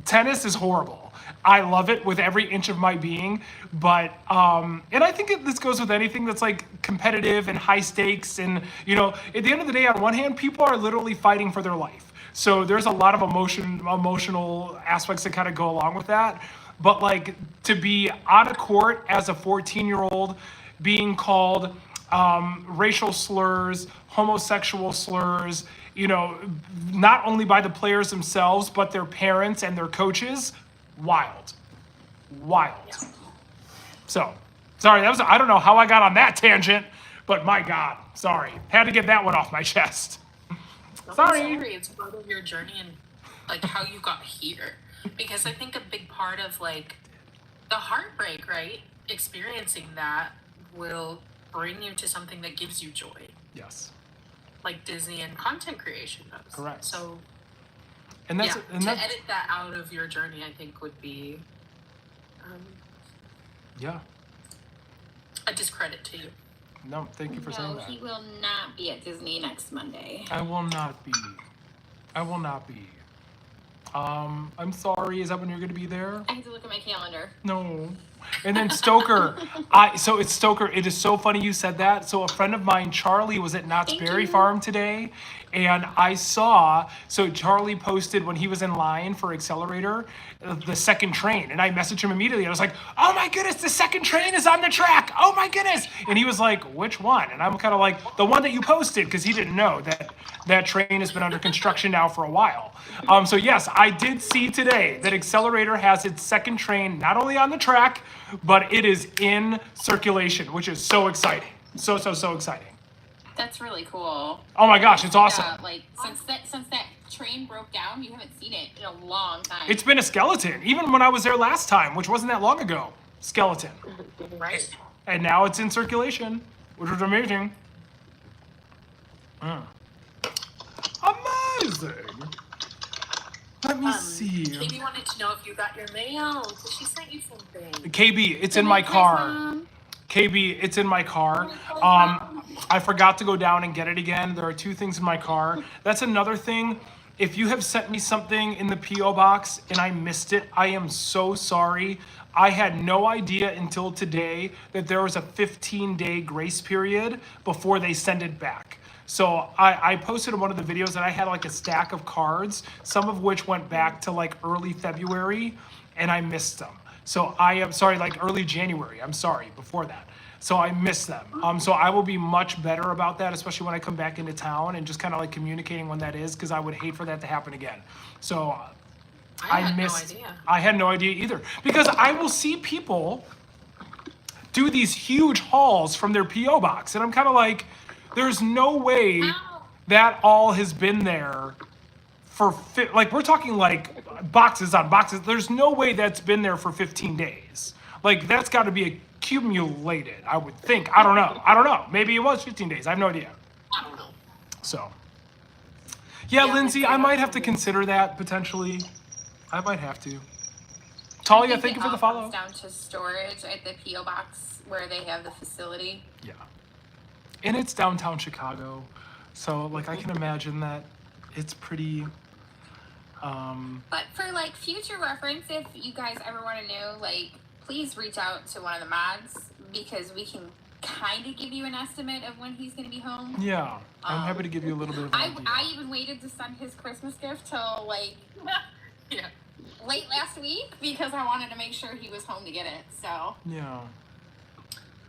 [SPEAKER 1] Tennis is horrible. I love it with every inch of my being. But, and I think this goes with anything that's like competitive and high stakes. And, at the end of the day, on one hand, people are literally fighting for their life. So there's a lot of emotional aspects that kind of go along with that. But like to be on a court as a 14-year-old being called racial slurs, homosexual slurs, not only by the players themselves, but their parents and their coaches, wild. So, sorry, I don't know how I got on that tangent, but my God, sorry. Had to get that one off my chest. Sorry.
[SPEAKER 3] It's part of your journey and like how you got here. Because I think a big part of like the heartbreak, right? Experiencing that will bring you to something that gives you joy.
[SPEAKER 1] Yes.
[SPEAKER 3] Like Disney and content creation does.
[SPEAKER 1] Correct.
[SPEAKER 3] So
[SPEAKER 1] And that's
[SPEAKER 3] to edit that out of your journey, I think would be a discredit to you.
[SPEAKER 1] No, thank you for saying
[SPEAKER 2] No,
[SPEAKER 1] that.
[SPEAKER 2] he will not be at Disney next Monday.
[SPEAKER 1] I will not be. I'm sorry. Is that when you're going to be there?
[SPEAKER 2] I have to look at my calendar.
[SPEAKER 1] No. And then Stoker. So it's Stoker. It is so funny you said that. So a friend of mine, Charlie, was at Knott's Berry Farm today. And I saw, so Charlie posted when he was in line for Accelerator, the second train. And I messaged him immediately. I was like, oh my goodness, the second train is on the track. Oh my goodness. And he was like, which one? And I'm kind of like, the one that you posted, because he didn't know that train has been under construction now for a while. So yes, I did see today that Accelerator has its second train not only on the track, but it is in circulation, which is so exciting. So exciting.
[SPEAKER 2] That's really cool.
[SPEAKER 1] Oh my gosh, it's awesome.
[SPEAKER 2] Yeah, like since that train broke down, you haven't seen it in a long time.
[SPEAKER 1] It's been a skeleton, even when I was there last time, which wasn't that long ago. Skeleton.
[SPEAKER 3] Right.
[SPEAKER 1] And now it's in circulation, which was amazing. Amazing. Let me see.
[SPEAKER 3] Katie wanted to know if you got your mail because she sent you something.
[SPEAKER 1] KB, it's in my car. KB, it's in my car. I forgot to go down and get it again. There are 2 things in my car. That's another thing. If you have sent me something in the P.O. box and I missed it, I am so sorry. I had no idea until today that there was a 15-day grace period before they send it back. So I posted in one of the videos that I had like a stack of cards, some of which went back to like early February, and I missed them. So I am sorry, like early January. I'm sorry, before that. So I missed them. So I will be much better about that, especially when I come back into town and just kind of like communicating when that is, because I would hate for that to happen again. So I missed.
[SPEAKER 3] No idea.
[SPEAKER 1] I had no idea either, because I will see people do these huge hauls from their P.O. box, and I'm kind of like, there's no way that all has been there for like, we're talking like boxes on boxes. There's no way that's been there for 15 days. Like, that's got to be accumulated, I would think. I don't know. Maybe it was 15 days. I have no idea.
[SPEAKER 3] I don't know.
[SPEAKER 1] So, yeah, Lindsay, I might have to consider that potentially. I might have to. Talia, thank you for the follow.
[SPEAKER 2] It comes down to storage at the P.O. box where they have the facility.
[SPEAKER 1] Yeah. And it's downtown Chicago. So, like, I can imagine that it's pretty...
[SPEAKER 2] But for, like, future reference, if you guys ever want to know, like, please reach out to one of the mods, because we can kind of give you an estimate of when he's going to be home.
[SPEAKER 1] Yeah, I'm happy to give you a little bit of an idea.
[SPEAKER 2] I even waited to send his Christmas gift till, like,
[SPEAKER 3] Yeah.
[SPEAKER 2] late last week, because I wanted to make sure he was home to get it, so.
[SPEAKER 1] Yeah.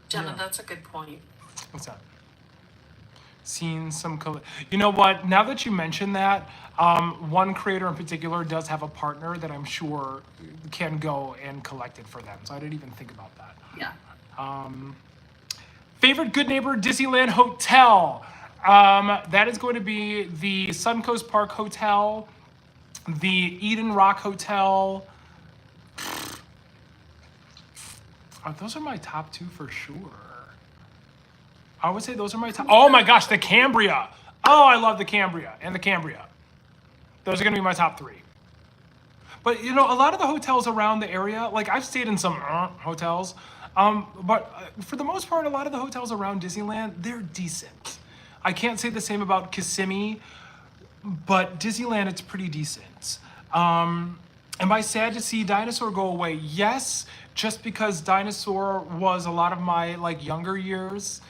[SPEAKER 3] Jenna,
[SPEAKER 1] Yeah.
[SPEAKER 3] that's a good point.
[SPEAKER 1] What's that? Seen some you know what, now that you mention that, one creator in particular does have a partner that I'm sure can go and collect it for them, so I didn't even think about that.
[SPEAKER 3] Yeah.
[SPEAKER 1] Favorite Good Neighbor Disneyland hotel, that is going to be the Suncoast Park Hotel, the Eden Rock Hotel. Those are my top 2 for sure. I would say those are my top. Oh my gosh, the Cambria. Oh, I love the Cambria and the Cambria. Those are going to be my top 3. But, you know, a lot of the hotels around the area, like I've stayed in some hotels, but for the most part, a lot of the hotels around Disneyland, they're decent. I can't say the same about Kissimmee, but Disneyland, it's pretty decent. Am I sad to see Dinosaur go away? Yes, just because Dinosaur was a lot of my like younger years.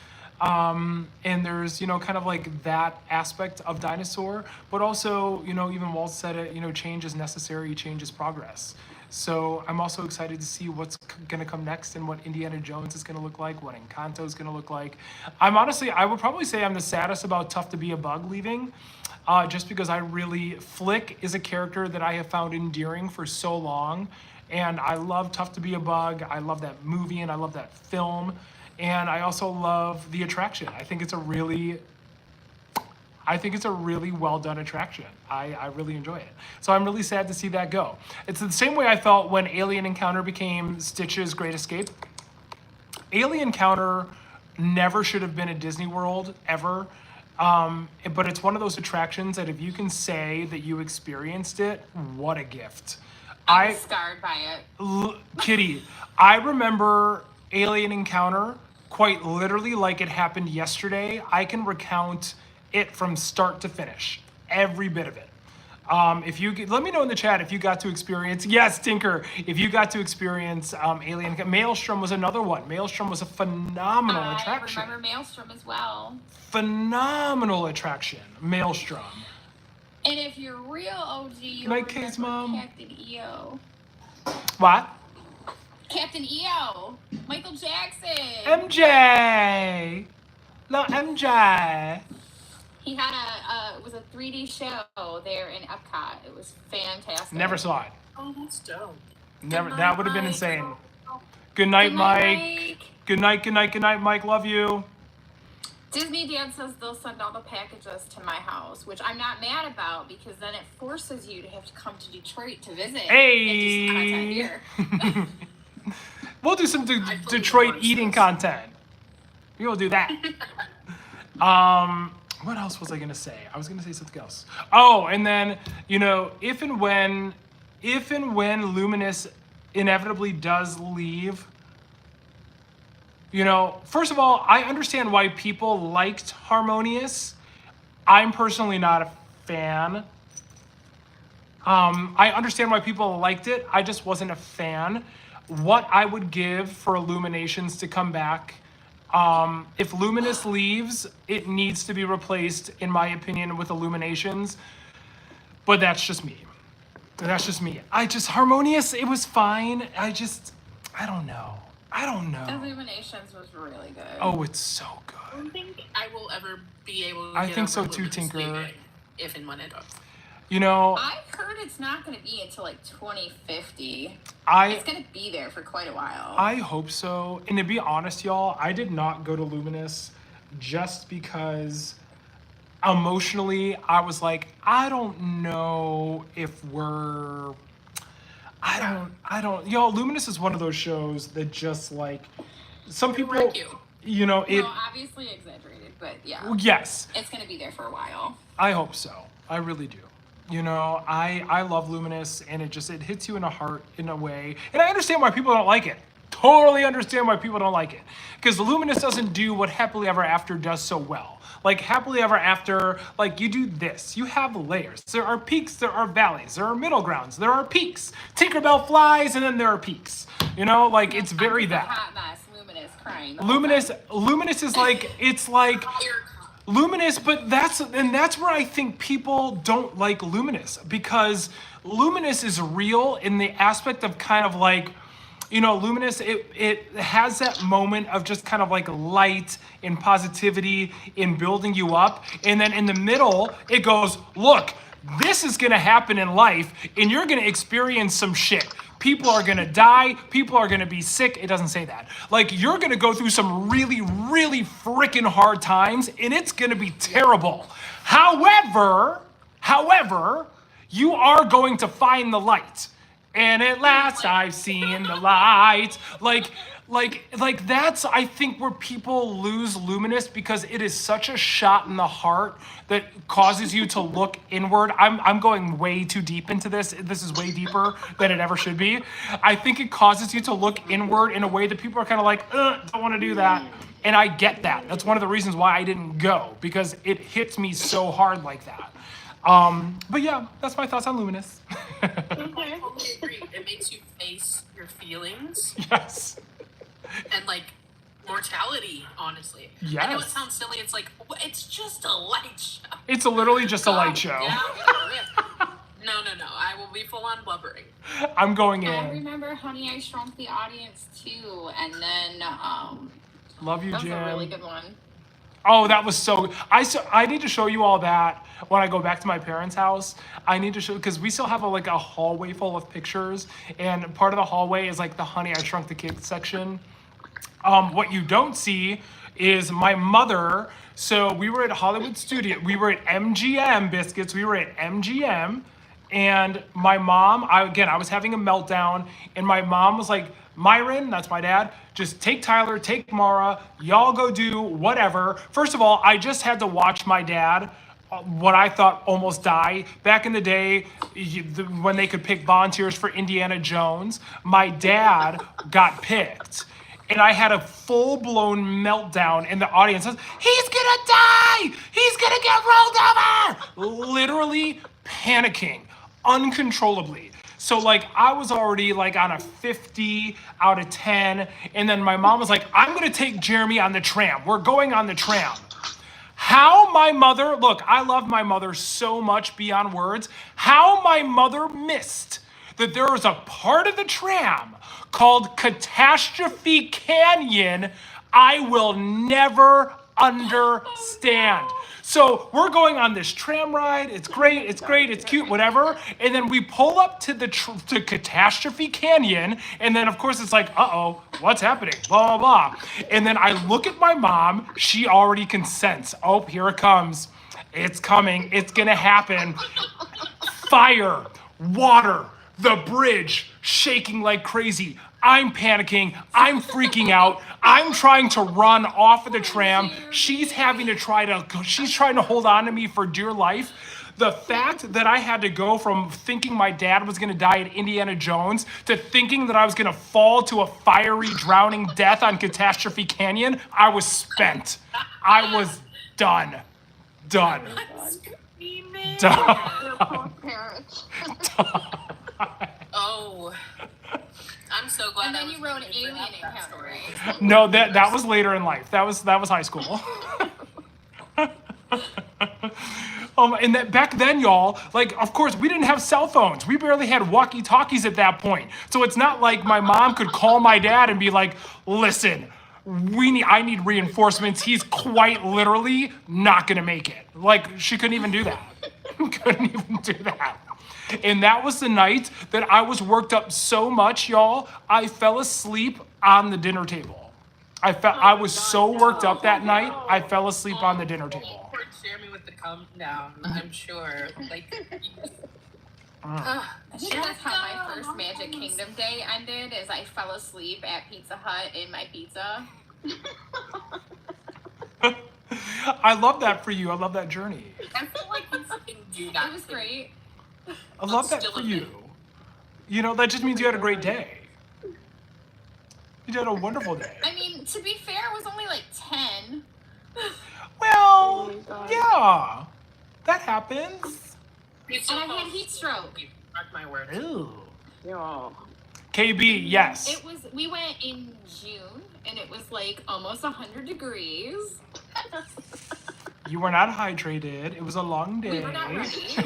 [SPEAKER 1] And there's, you know, kind of like that aspect of Dinosaur, but also, you know, even Walt said it, you know, change is necessary, change is progress. So I'm also excited to see what's going to come next and what Indiana Jones is going to look like, what Encanto is going to look like. I would probably say I'm the saddest about Tough to Be a Bug leaving, just because Flick is a character that I have found endearing for so long. And I love Tough to Be a Bug. I love that movie and I love that film. And I also love the attraction. I think it's a really well done attraction. I really enjoy it. So I'm really sad to see that go. It's the same way I felt when Alien Encounter became Stitch's Great Escape. Alien Encounter never should have been at Disney World, ever. But it's one of those attractions that if you can say that you experienced it, what a gift.
[SPEAKER 2] I was scarred by it.
[SPEAKER 1] Kitty, I remember Alien Encounter quite literally like it happened yesterday. I can recount it from start to finish, every bit of it. If you let me know in the chat if you got to experience, yes, Tinker, if you got to experience Alien. Maelstrom was another one. Maelstrom was a phenomenal attraction.
[SPEAKER 2] I remember Maelstrom as well.
[SPEAKER 1] Phenomenal attraction, Maelstrom.
[SPEAKER 2] And if you're real OG, you
[SPEAKER 1] Night
[SPEAKER 2] remember
[SPEAKER 1] Case, Mom.
[SPEAKER 2] Captain EO.
[SPEAKER 1] What?
[SPEAKER 2] Captain EO, Michael Jackson.
[SPEAKER 1] MJ. No, MJ.
[SPEAKER 2] He had it was a 3D show there in Epcot. It was fantastic.
[SPEAKER 1] Never saw it.
[SPEAKER 3] Oh, that's dope.
[SPEAKER 1] Never.
[SPEAKER 3] Good night,
[SPEAKER 1] That would have been
[SPEAKER 3] Mike.
[SPEAKER 1] insane. Good night, Mike.
[SPEAKER 2] Mike.
[SPEAKER 1] Good night, Mike. Love you.
[SPEAKER 2] Disney Dad says they'll send all the packages to my house, which I'm not mad about because then it forces you to have to come to Detroit to visit.
[SPEAKER 1] Hey.
[SPEAKER 2] And do some content here.
[SPEAKER 1] We'll do some Detroit eating content. We will do that. what else was I gonna say? I was gonna say something else. Oh, and then, you know, if and when Luminous inevitably does leave, you know, first of all, I understand why people liked Harmonious. I'm personally not a fan. I understand why people liked it. I just wasn't a fan. What I would give for Illuminations to come back, if Luminous leaves, it needs to be replaced, in my opinion, with Illuminations. But that's just me. That's just me. Harmonious, it was fine. I don't know.
[SPEAKER 2] Illuminations was really good.
[SPEAKER 1] Oh, it's so
[SPEAKER 3] I
[SPEAKER 1] good.
[SPEAKER 3] don't think I will ever be able to
[SPEAKER 1] I
[SPEAKER 3] get
[SPEAKER 1] think
[SPEAKER 3] over
[SPEAKER 1] so too,
[SPEAKER 3] Luminous
[SPEAKER 1] Tinker.
[SPEAKER 3] leaving, if and when it does.
[SPEAKER 1] You know,
[SPEAKER 2] I've heard it's not going to be until like 2050.
[SPEAKER 1] I
[SPEAKER 2] It's going to be there for quite a while.
[SPEAKER 1] I hope so. And to be honest, y'all, I did not go to Luminous just because emotionally I was like, I don't know if we're I don't y'all, Luminous is one of those shows that just like some people
[SPEAKER 3] wreck you.
[SPEAKER 1] you know, it
[SPEAKER 2] No, obviously exaggerated, but yeah.
[SPEAKER 1] yes,
[SPEAKER 2] It's going to be there for a while.
[SPEAKER 1] I hope so. I really do. You know, I love Luminous, and it hits you in the heart in a way. And I understand why people don't like it. Totally understand why people don't like it. Because Luminous doesn't do what Happily Ever After does so well. Like Happily Ever After, like you do this. You have layers. There are peaks, there are valleys, there are middle grounds, there are peaks. Tinkerbell flies, and then there are peaks. You know, like it's very that.
[SPEAKER 2] Hot mess, Luminous crying.
[SPEAKER 1] Luminous is like, it's like Luminous, but that's where I think people don't like Luminous, because Luminous is real in the aspect of kind of like, you know, Luminous, it has that moment of just kind of like light and positivity in building you up. And then in the middle, it goes, look, this is gonna happen in life and you're gonna experience some shit. People are gonna die, people are gonna be sick. It doesn't say that. Like, you're gonna go through some really, really freaking hard times and it's gonna be terrible. However, you are going to find the light. And at last I've seen the light. Like that's, I think, where people lose Luminous, because it is such a shot in the heart that causes you to look inward. I'm going way too deep into this. This is way deeper than it ever should be. I think it causes you to look inward in a way that people are kind of like, don't want to do that. And I get that. That's one of the reasons why I didn't go, because it hits me so hard like that. But yeah, that's my thoughts on Luminous.
[SPEAKER 3] I totally agree. It makes you face your feelings.
[SPEAKER 1] Yes.
[SPEAKER 3] And like mortality, honestly.
[SPEAKER 1] Yes.
[SPEAKER 3] I know it sounds silly. It's like, it's just a light show.
[SPEAKER 1] It's literally just a light show.
[SPEAKER 3] Yeah. No. I will be full on blubbering.
[SPEAKER 1] I'm going
[SPEAKER 2] I
[SPEAKER 1] in.
[SPEAKER 2] remember Honey, I Shrunk the Audience too, and then
[SPEAKER 1] Love you,
[SPEAKER 2] that was
[SPEAKER 1] Jen.
[SPEAKER 2] a really good one.
[SPEAKER 1] Oh, that was so. I need to show you all that when I go back to my parents' house. I need to show, because we still have a hallway full of pictures, and part of the hallway is like the Honey, I Shrunk the Kids section. What you don't see is my mother. So we were at Hollywood Studio. We were at MGM Biscuits. We were at MGM, and my mom. I was having a meltdown, and my mom was like, Myron, that's my dad, just take Tyler, take Mara, y'all go do whatever. First of all, I just had to watch my dad, what I thought almost die. Back in the day, when they could pick volunteers for Indiana Jones, my dad got picked. And I had a full-blown meltdown in the audience. He's gonna die! He's gonna get rolled over! Literally panicking uncontrollably. So I was already on a 50 out of 10. And then my mom was like, I'm gonna take Jeremy on the tram. We're going on the tram. How my mother, look, I love my mother so much beyond words. How my mother missed that there was a part of the tram called Catastrophe Canyon, I will never understand. So we're going on this tram ride. It's great, it's cute, whatever. And then we pull up to to Catastrophe Canyon. And then of course it's like, uh-oh, what's happening? Blah, blah, blah. And then I look at my mom. She already can sense, oh, here it comes. It's coming. It's gonna happen. Fire, water, the bridge shaking like crazy. I'm panicking. I'm freaking out. I'm trying to run off of the tram. She's trying to hold on to me for dear life. The fact that I had to go from thinking my dad was gonna die at Indiana Jones to thinking that I was gonna fall to a fiery, drowning death on Catastrophe Canyon, I was spent. I was done. Done. Done.
[SPEAKER 4] Your poor parents.
[SPEAKER 3] Oh, I'm so glad.
[SPEAKER 2] And
[SPEAKER 3] I
[SPEAKER 2] then
[SPEAKER 3] was
[SPEAKER 2] you wrote
[SPEAKER 3] prepared for
[SPEAKER 2] Alien
[SPEAKER 3] that
[SPEAKER 2] Encounter,
[SPEAKER 3] story.
[SPEAKER 2] right?
[SPEAKER 1] No, that was later in life. That was high school. And that back then, y'all, like, of course, we didn't have cell phones. We barely had walkie-talkies at that point. So it's not like my mom could call my dad and be like, listen, I need reinforcements. He's quite literally not gonna make it. Like, she couldn't even do that. Couldn't even do that. And that was the night that I was worked up so much, y'all, I fell asleep on the dinner table. I was so worked up that night, I fell asleep on the dinner table.
[SPEAKER 3] Poor Jeremy with the calm down, I'm sure. Like,
[SPEAKER 2] I think that's how my first Magic Kingdom day ended, is I fell asleep at Pizza Hut in my pizza.
[SPEAKER 1] I love that for you. I love that journey.
[SPEAKER 3] I feel like you can do that.
[SPEAKER 2] It was great.
[SPEAKER 1] I love that
[SPEAKER 3] Still
[SPEAKER 1] for
[SPEAKER 3] a
[SPEAKER 1] you.
[SPEAKER 3] bit.
[SPEAKER 1] You know, that just means you had a great day. You had a wonderful day.
[SPEAKER 2] I mean, to be fair, it was only like 10.
[SPEAKER 1] Well,
[SPEAKER 4] my God.
[SPEAKER 1] yeah, that happens.
[SPEAKER 3] It's
[SPEAKER 2] And I
[SPEAKER 3] so
[SPEAKER 2] had heat stroke.
[SPEAKER 3] Mark my words.
[SPEAKER 1] Ooh.
[SPEAKER 4] Yo.
[SPEAKER 1] KB, yes.
[SPEAKER 2] We went in June, and it was like almost 100 degrees.
[SPEAKER 1] You were not hydrated. It was a long day.
[SPEAKER 2] We were not ready.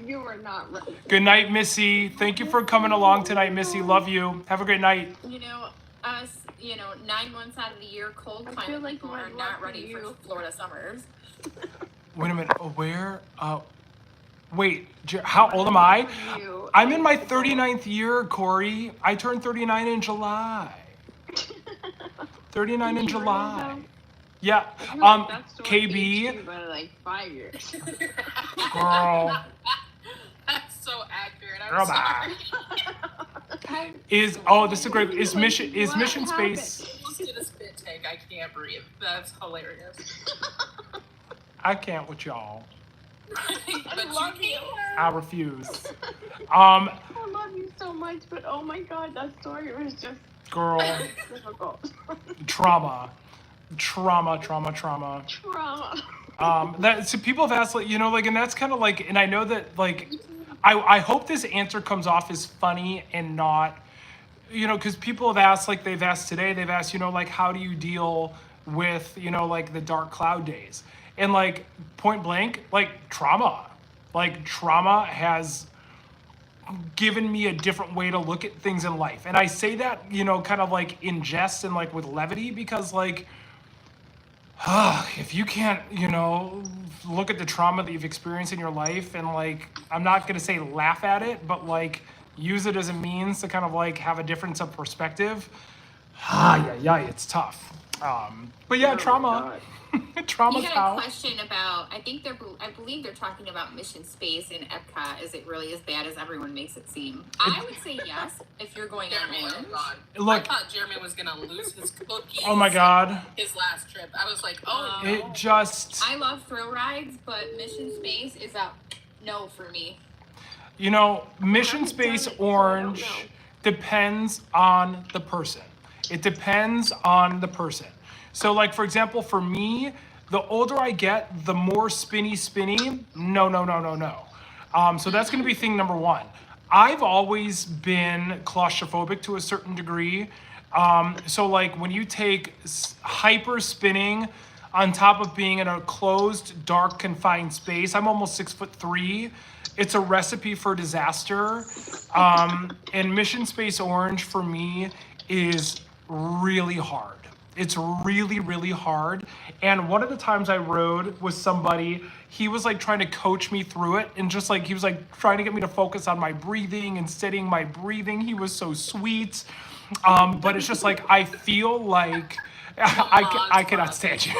[SPEAKER 4] You were not ready.
[SPEAKER 1] Good night, Missy. Thank you for coming along tonight, Missy. Love you. Have a great night.
[SPEAKER 2] You know, us, 9 months out of the year, cold
[SPEAKER 4] I
[SPEAKER 2] climate
[SPEAKER 4] feel like
[SPEAKER 2] people
[SPEAKER 4] my
[SPEAKER 2] are
[SPEAKER 4] love
[SPEAKER 2] not
[SPEAKER 4] for
[SPEAKER 2] ready for
[SPEAKER 4] you.
[SPEAKER 2] Florida summers.
[SPEAKER 1] Wait a minute. Where? Wait. How old am I?
[SPEAKER 4] You.
[SPEAKER 1] I'm in my 39th year, Corey. I turned 39 in July. 39 in July. Yeah.
[SPEAKER 4] I feel like that story aged
[SPEAKER 1] KB,
[SPEAKER 4] you by like 5 years.
[SPEAKER 1] girl,
[SPEAKER 3] That's so accurate. I'm
[SPEAKER 1] girl,
[SPEAKER 3] sorry.
[SPEAKER 1] bye. This is a great. Is mission space?
[SPEAKER 3] I almost did a spit take. I can't breathe. That's hilarious.
[SPEAKER 1] I can't with y'all.
[SPEAKER 3] But you can.
[SPEAKER 1] I refuse.
[SPEAKER 4] I love you so much, but oh my God, that story was just
[SPEAKER 1] Girl,
[SPEAKER 4] difficult.
[SPEAKER 1] trauma.
[SPEAKER 4] Trauma.
[SPEAKER 1] So people have asked, like, and that's kind of like, and I know that, like, I hope this answer comes off as funny and not, because people have asked, like, they've asked today, they've asked, like, how do you deal with, like, the dark cloud days? And, like, point blank, like, trauma. Like, trauma has given me a different way to look at things in life. And I say that, kind of like in jest and like with levity, because, like, if you can't, look at the trauma that you've experienced in your life and, like, I'm not going to say laugh at it, but, like, use it as a means to kind of, like, have a difference of perspective, it's tough. But yeah, trauma. Trauma's
[SPEAKER 2] You had
[SPEAKER 1] how.
[SPEAKER 2] a question about, I believe they're talking about Mission Space in Epcot. Is it really as bad as everyone makes it seem? I would say yes, if you're going on
[SPEAKER 3] Jeremy, oh
[SPEAKER 2] Orange.
[SPEAKER 3] God.
[SPEAKER 1] Look.
[SPEAKER 3] I thought Jeremy was gonna lose his cookies.
[SPEAKER 1] Oh my God.
[SPEAKER 3] His last trip. I was like, oh no.
[SPEAKER 1] It just,
[SPEAKER 2] I love thrill rides, but Mission Space is a no for me.
[SPEAKER 1] Mission Space Orange depends on the person. It depends on the person. So, like, for example, for me, the older I get, the more spinny. No. So that's going to be thing number one. I've always been claustrophobic to a certain degree. So, like, when you take hyper spinning on top of being in a closed, dark, confined space, I'm almost 6'3". It's a recipe for disaster. And Mission Space Orange for me is really hard. It's really, really hard. And one of the times I rode with somebody, he was like trying to coach me through it, and just like he was like trying to get me to focus on my breathing and steadying my breathing. He was so sweet. But it's just like, I feel like I cannot stand you.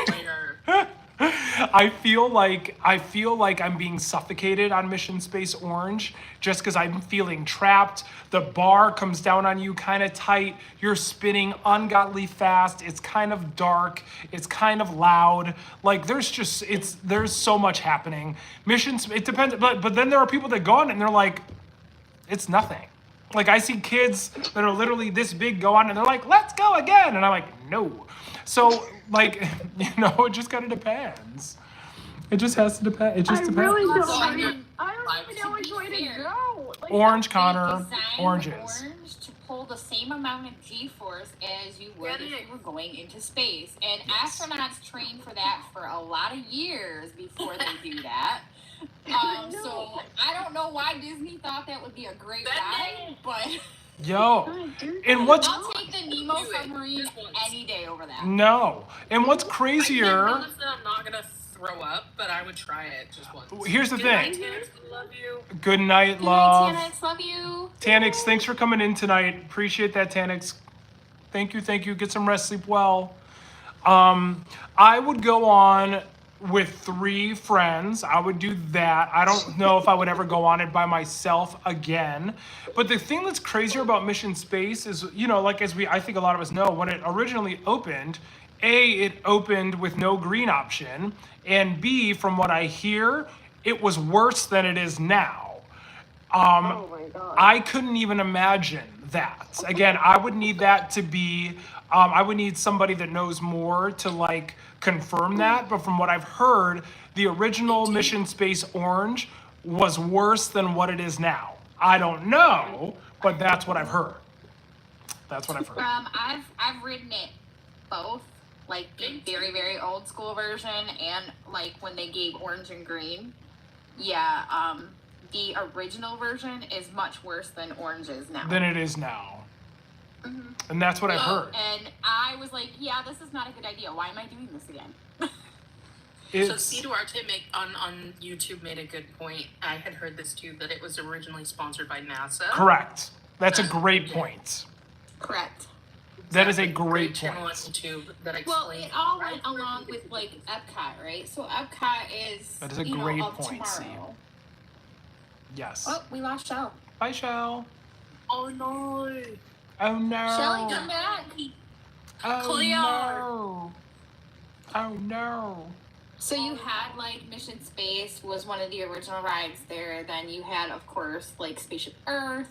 [SPEAKER 1] I feel like I'm being suffocated on Mission Space Orange just because I'm feeling trapped. The bar comes down on you kind of tight. You're spinning ungodly fast. It's kind of dark. It's kind of loud. Like there's so much happening. It depends, but then there are people that go on and they're like, it's nothing. Like I see kids that are literally this big go on and they're like, let's go again. And I'm like, no. So like, it just kind of depends. It just has to depend. It just
[SPEAKER 4] I
[SPEAKER 1] depends.
[SPEAKER 4] really don't.
[SPEAKER 2] So,
[SPEAKER 4] I don't even know which way to go. Like,
[SPEAKER 1] Orange,
[SPEAKER 2] They
[SPEAKER 1] Connor.
[SPEAKER 2] designed
[SPEAKER 1] Oranges.
[SPEAKER 2] Orange to pull the same amount of G-force as you would
[SPEAKER 8] Get
[SPEAKER 2] if
[SPEAKER 8] it.
[SPEAKER 2] you were going into space. And
[SPEAKER 1] Yes.
[SPEAKER 2] astronauts train for that for a lot of years before they do that. So I don't know why Disney thought that would be a great ride, but
[SPEAKER 1] Yo.
[SPEAKER 4] God, dude.
[SPEAKER 1] And what's
[SPEAKER 2] I'll take the Nemo
[SPEAKER 3] Do it.
[SPEAKER 2] submarine
[SPEAKER 3] Just once.
[SPEAKER 2] any day over that.
[SPEAKER 1] no. And what's
[SPEAKER 3] I can't
[SPEAKER 1] crazier,
[SPEAKER 3] promise that I'm not gonna throw up, but I would try it just once.
[SPEAKER 1] here's the
[SPEAKER 3] Good night,
[SPEAKER 1] thing.
[SPEAKER 3] Tanix, I love you.
[SPEAKER 1] Good night,
[SPEAKER 2] Good
[SPEAKER 1] love.
[SPEAKER 2] night, Tanix. Love you.
[SPEAKER 1] Tanix, thanks for coming in tonight. Appreciate that, Tanix. Thank you. Get some rest, sleep well. I would go on with 3 friends. I would do that. I don't know if I would ever go on it by myself again. But the thing that's crazier about Mission Space is, like I think a lot of us know, when it originally opened, it opened with no green option, and B, from what I hear, it was worse than it is now.
[SPEAKER 4] Oh my God.
[SPEAKER 1] I couldn't even imagine that. Again, I would need that to be, I would need somebody that knows more to like confirm that. But from what I've heard, the original Mission Space Orange was worse than what it is now. I don't know, but that's what I've heard. That's what I've heard.
[SPEAKER 2] I've ridden it both, like the very, very old school version and like when they gave orange and green. Yeah, the original version is much worse than orange is now.
[SPEAKER 1] Than it is now.
[SPEAKER 2] Mhm.
[SPEAKER 1] And that's what I've heard.
[SPEAKER 2] And I was like, yeah, this is not a good idea. Why am I doing this again?
[SPEAKER 3] So
[SPEAKER 1] It's,
[SPEAKER 3] C Duarte on YouTube made a good point. I had heard this too, that it was originally sponsored by NASA.
[SPEAKER 1] correct. That's a great point.
[SPEAKER 2] Correct.
[SPEAKER 1] That is a
[SPEAKER 3] Exactly.
[SPEAKER 1] great
[SPEAKER 3] channel on
[SPEAKER 1] point.
[SPEAKER 3] YouTube that
[SPEAKER 2] Well,
[SPEAKER 3] explains.
[SPEAKER 2] it all went along with like Epcot, right? So Epcot is
[SPEAKER 1] That is a
[SPEAKER 2] you know,
[SPEAKER 1] great
[SPEAKER 2] of
[SPEAKER 1] point, C.
[SPEAKER 2] tomorrow.
[SPEAKER 1] Yes.
[SPEAKER 2] Oh, we lost Shell.
[SPEAKER 1] Bye, Shell.
[SPEAKER 3] Oh no!
[SPEAKER 1] Oh no.
[SPEAKER 2] Shelly, come back.
[SPEAKER 1] Oh
[SPEAKER 3] Clear.
[SPEAKER 1] no. Oh no.
[SPEAKER 2] So you had like Mission Space was one of the original rides there. Then you had, of course, like Spaceship Earth.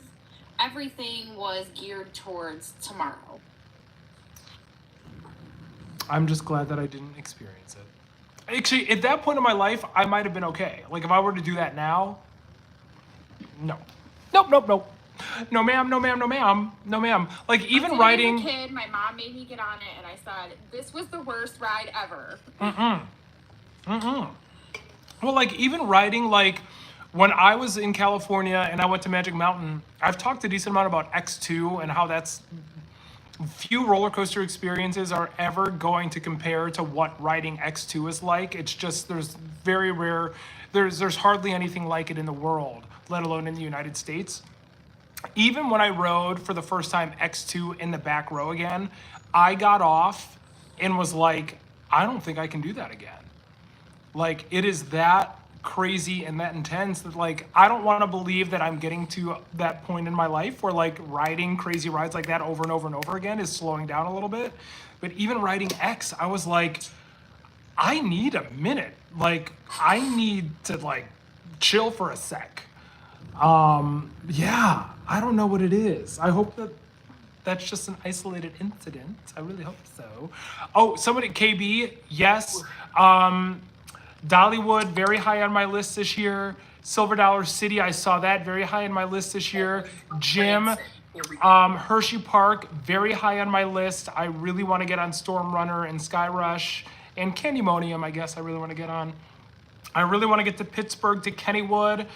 [SPEAKER 2] Everything was geared towards tomorrow.
[SPEAKER 1] I'm just glad that I didn't experience it. Actually, at that point in my life, I might have been okay. Like if I were to do that now, no. Nope. No ma'am, no ma'am, no ma'am, no ma'am. Like even
[SPEAKER 2] As
[SPEAKER 1] writing.
[SPEAKER 2] a kid, my mom made me get on it, and I said, "This was the worst ride ever."
[SPEAKER 1] Well, like even writing, like when I was in California and I went to Magic Mountain, I've talked a decent amount about X2 and how that's few roller coaster experiences are ever going to compare to what riding X2 is like. It's just there's very rare, there's hardly anything like it in the world, let alone in the United States. Even when I rode for the first time X2 in the back row again, I got off and was like, I don't think I can do that again. Like it is that crazy and that intense that like I don't want to believe that I'm getting to that point in my life where like riding crazy rides like that over and over and over again is slowing down a little bit. But even riding X, I was like, I need a minute. Like I need to like chill for a sec. Yeah, I don't know what it is. I hope that that's just an isolated incident. I really hope so. Oh, somebody, KB, yes. Dollywood, very high on my list this year. Silver Dollar City, I saw that very high on my list this year. Jim,
[SPEAKER 3] Here we go.
[SPEAKER 1] Hershey Park, very high on my list. I really want to get on Storm Runner and Sky Rush and Candymonium, I guess I really want to get on. I really want to get to Pittsburgh, to Kennywood.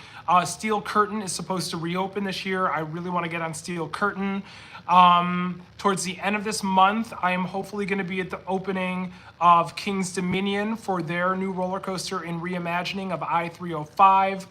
[SPEAKER 1] Steel Curtain is supposed to reopen this year. I really want to get on Steel Curtain. Towards the end of this month, I am hopefully going to be at the opening of King's Dominion for their new roller coaster in reimagining of I-305.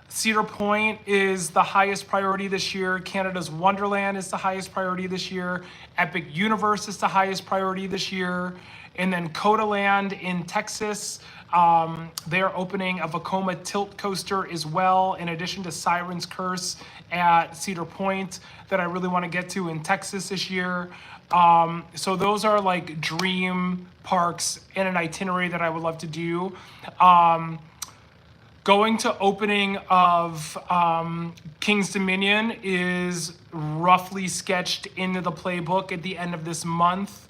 [SPEAKER 1] Cedar Point is the highest priority this year. Canada's Wonderland is the highest priority this year. Epic Universe is the highest priority this year. And then Coda Land in Texas They are opening a Vekoma tilt coaster as well, in addition to Siren's Curse at Cedar Point that I really want to get to in Texas this year. So those are like dream parks in an itinerary that I would love to do. Going to opening of King's Dominion is roughly sketched into the playbook at the end of this month.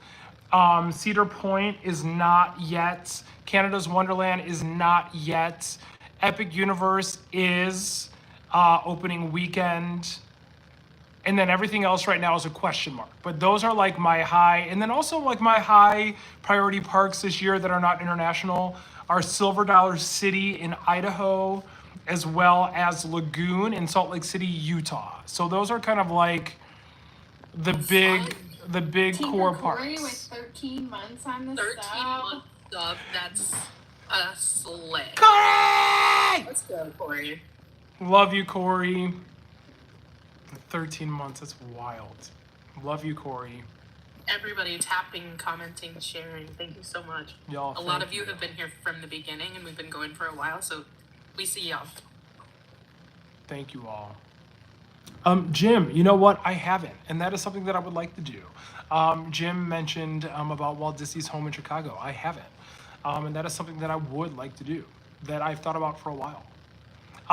[SPEAKER 1] Cedar Point is not yet. Canada's Wonderland is not yet. Epic Universe is opening weekend. And then everything else right now is a question mark. But those are like my high, and then also like my high priority parks this year that are not international are Silver Dollar City in Idaho, as well as Lagoon in Salt Lake City, Utah. So those are kind of like the big core
[SPEAKER 2] Corey
[SPEAKER 1] parks.
[SPEAKER 2] with 13 months on the
[SPEAKER 3] 13
[SPEAKER 2] sub.
[SPEAKER 3] months sub. That's a slay.
[SPEAKER 1] Corey!
[SPEAKER 3] Let's go, Corey.
[SPEAKER 1] Love you, Corey. 13 months, that's wild. Love you, Corey.
[SPEAKER 3] Everybody tapping, commenting, sharing. Thank you so much.
[SPEAKER 1] Y'all,
[SPEAKER 3] A lot
[SPEAKER 1] thank
[SPEAKER 3] of you have been here from the beginning, and we've been going for a while, so we see y'all.
[SPEAKER 1] Thank you all. Jim, you know what? I haven't, and that is something that I would like to do. Jim mentioned about Walt Disney's home in Chicago. I haven't, and that is something that I would like to do, that I've thought about for a while.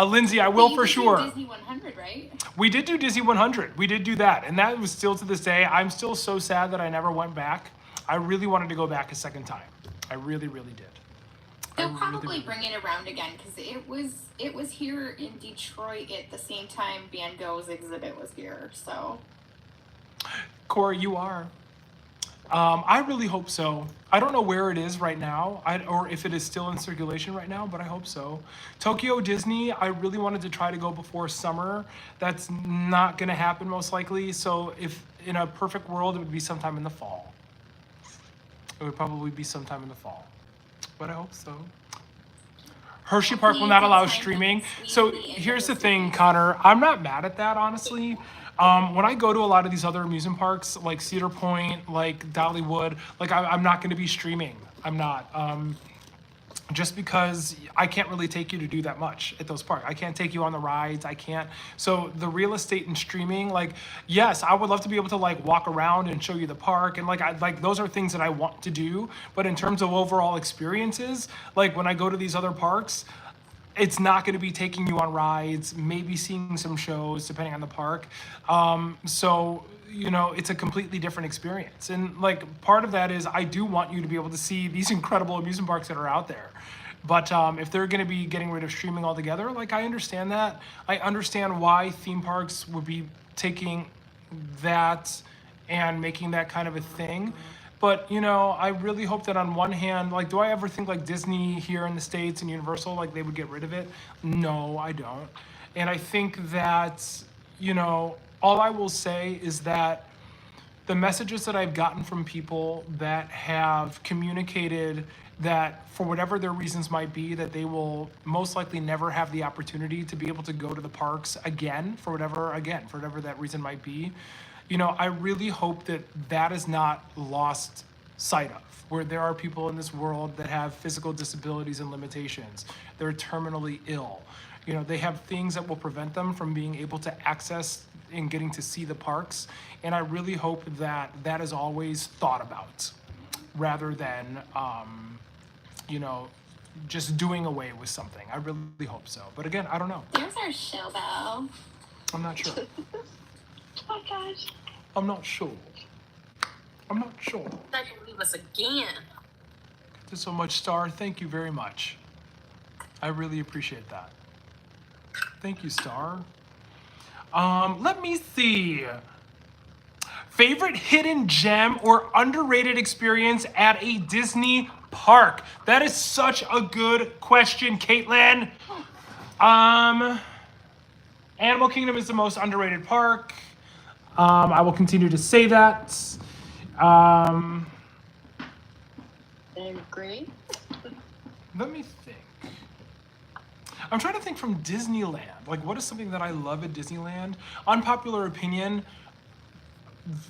[SPEAKER 1] Lindsay, I will
[SPEAKER 2] You
[SPEAKER 1] for
[SPEAKER 2] did do
[SPEAKER 1] sure.
[SPEAKER 2] Disney 100, right?
[SPEAKER 1] We did do Disney 100. We did do that, and that was still to this day. I'm still so sad that I never went back. I really wanted to go back a second time. I really, really did.
[SPEAKER 2] They'll probably bring it around again because it was here in Detroit at the same time Van Gogh's exhibit was here. So
[SPEAKER 1] Corey, you are. I really hope so. I don't know where it is right now, or if it is still in circulation right now, but I hope so. Tokyo Disney, I really wanted to try to go before summer. That's not going to happen most likely. So if in a perfect world, it would be sometime in the fall. It would probably be sometime in the fall, but I hope so. Hershey Park will not allow streaming. So here's the thing, Connor. I'm not mad at that, honestly. When I go to a lot of these other amusement parks, like Cedar Point, like Dollywood, like I'm not going to be streaming. I'm not. Just because I can't really take you to do that much at those parks. I can't take you on the rides. I can't. So the real estate and streaming, like, yes, I would love to be able to like walk around and show you the park, and like those are things that I want to do. But in terms of overall experiences, like when I go to these other parks, it's not going to be taking you on rides, maybe seeing some shows depending on the park. So, you know, it's a completely different experience. And like part of that is I do want you to be able to see these incredible amusement parks that are out there. But if they're going to be getting rid of streaming altogether, like I understand that. I understand why theme parks would be taking that and making that kind of a thing. But, you know, I really hope that on one hand, like, do I ever think like Disney here in the States and Universal, like they would get rid of it? No, I don't. And I think that, you know, all I will say is that the messages that I've gotten from people that have communicated that for whatever their reasons might be, that they will most likely never have the opportunity to be able to go to the parks again, for whatever that reason might be. You know, I really hope that that is not lost sight of, where there are people in this world that have physical disabilities and limitations. They're terminally ill. You know, they have things that will prevent them from being able to access and getting to see the parks. And I really hope that that is always thought about rather than, you know, just doing away with something. I really hope so. But again, I don't know.
[SPEAKER 2] there's our show bell.
[SPEAKER 1] I'm not sure.
[SPEAKER 4] Oh gosh.
[SPEAKER 1] I'm not sure. I'm not sure.
[SPEAKER 3] Not gonna leave us again.
[SPEAKER 1] Thank you so much, Star. Thank you very much. I really appreciate that. Thank you, Star. Let me see. Favorite hidden gem or underrated experience at a Disney park? That is such a good question, Caitlin. Animal Kingdom is the most underrated park. I will continue to say that.
[SPEAKER 4] I agree.
[SPEAKER 1] Let me think. I'm trying to think from Disneyland. Like, what is something that I love at Disneyland? Unpopular opinion,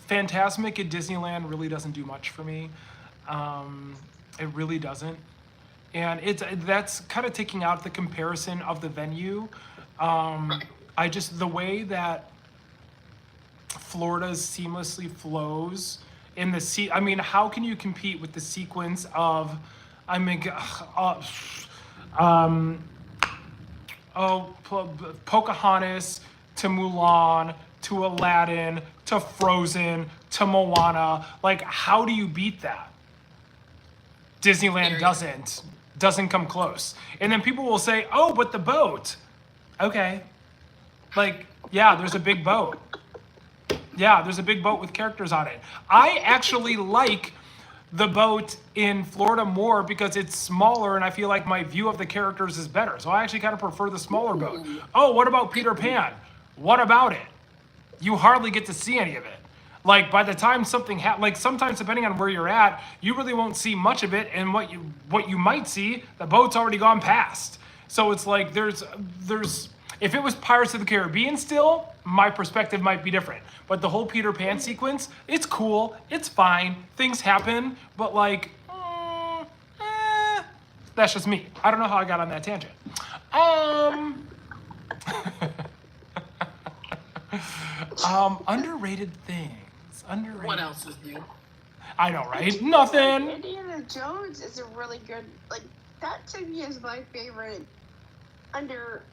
[SPEAKER 1] Fantasmic at Disneyland really doesn't do much for me. It really doesn't. and that's kind of taking out the comparison of the venue. I just the way that Florida seamlessly flows in the I mean, how can you compete with the sequence of, I mean, Pocahontas to Mulan to Aladdin to Frozen to Moana? Like, how do you beat that? Disneyland doesn't come close. And then people will say, "Oh, but the boat." Okay. Like, yeah, there's a big boat. Yeah, there's a big boat with characters on it. I actually like the boat in Florida more because it's smaller and I feel like my view of the characters is better. So I actually kind of prefer the smaller boat. Oh, what about Peter Pan? What about it? You hardly get to see any of it. Like, by the time something like sometimes depending on where you're at, you really won't see much of it, and what you might see, the boat's already gone past. So it's like there's if it was Pirates of the Caribbean still, my perspective might be different. But the whole Peter Pan sequence, it's cool, it's fine, things happen, but like, that's just me. I don't know how I got on that tangent. Underrated things. Underrated.
[SPEAKER 3] What else is new?
[SPEAKER 1] I know, right? Nothing.
[SPEAKER 4] Indiana Jones is a really good, like, that to me is my favorite under.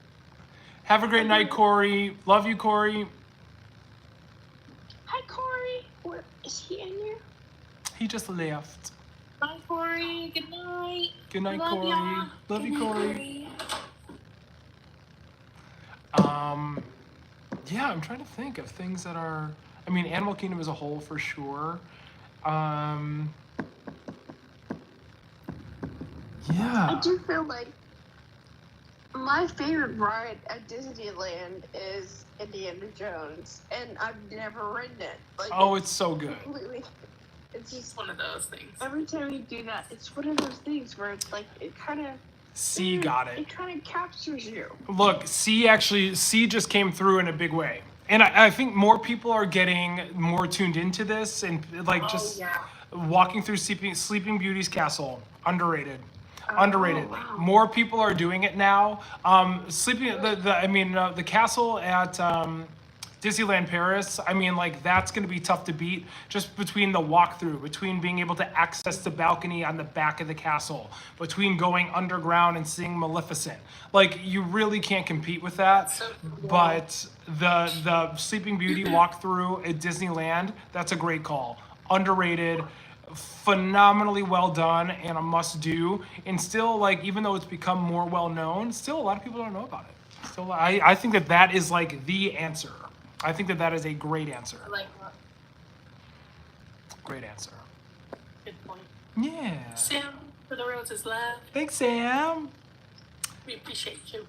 [SPEAKER 1] Have a great night, Corey. Love you, Corey.
[SPEAKER 4] Hi, Corey. Where is he in here?
[SPEAKER 1] He just left.
[SPEAKER 9] Bye, Corey. Good night.
[SPEAKER 1] Good night,
[SPEAKER 9] Love
[SPEAKER 1] Corey.
[SPEAKER 9] ya.
[SPEAKER 1] Love you, Corey. Yeah, I'm trying to think of things that are. I mean, Animal Kingdom as a whole for sure. Yeah.
[SPEAKER 4] I do feel like my favorite ride at Disneyland is Indiana Jones, and I've never ridden it. Like,
[SPEAKER 1] Oh, it's so good.
[SPEAKER 4] completely. It's just
[SPEAKER 3] One of those things.
[SPEAKER 4] every time you do that, it's one of those things where it's like it kind of.
[SPEAKER 1] C got it.
[SPEAKER 4] It kind of captures you.
[SPEAKER 1] Look, C just came through in a big way. And I think more people are getting more tuned into this and like just walking through Sleeping Beauty's castle. Underrated. Underrated.
[SPEAKER 4] Wow.
[SPEAKER 1] More people are doing it now. The castle at Disneyland Paris, I mean, like, that's going to be tough to beat just between the walkthrough, between being able to access the balcony on the back of the castle, between going underground and seeing Maleficent. Like, you really can't compete with that.
[SPEAKER 3] So cool.
[SPEAKER 1] But the Sleeping Beauty walkthrough at Disneyland, that's a great call. Underrated, phenomenally well done, and a must do. And still, like, even though it's become more well known, still a lot of people don't know about it. Still, I think that is like the answer. I think that is a great answer.
[SPEAKER 3] I like that.
[SPEAKER 1] Great answer.
[SPEAKER 3] Good point.
[SPEAKER 1] Yeah.
[SPEAKER 3] Sam, for the roses love.
[SPEAKER 1] Thanks, Sam.
[SPEAKER 3] We appreciate you.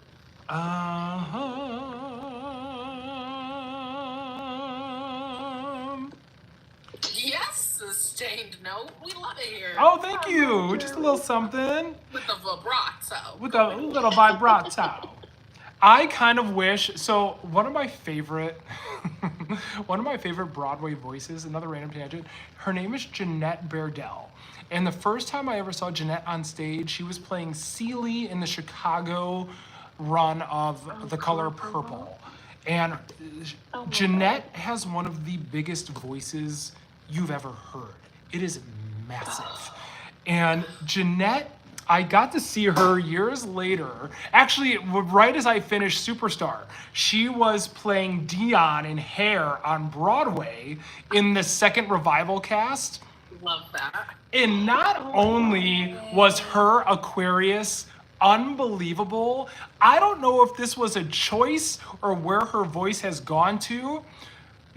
[SPEAKER 3] Yes, sustained note. We love it here.
[SPEAKER 1] Oh, thank you. Just a little something.
[SPEAKER 3] With the vibrato.
[SPEAKER 1] With a little vibrato. I kind of wish, so one of my favorite Broadway voices, another random tangent, her name is Jeanette Berdell. And the first time I ever saw Jeanette on stage, she was playing Celie in the Chicago run of The Color Purple. And Jeanette has one of the biggest voices you've ever heard. It is massive. And Jeanette, I got to see her years later. Actually, right as I finished Superstar, she was playing Dion in Hair on Broadway in the second revival cast.
[SPEAKER 3] Love that.
[SPEAKER 1] And not only was her Aquarius unbelievable, I don't know if this was a choice or where her voice has gone to.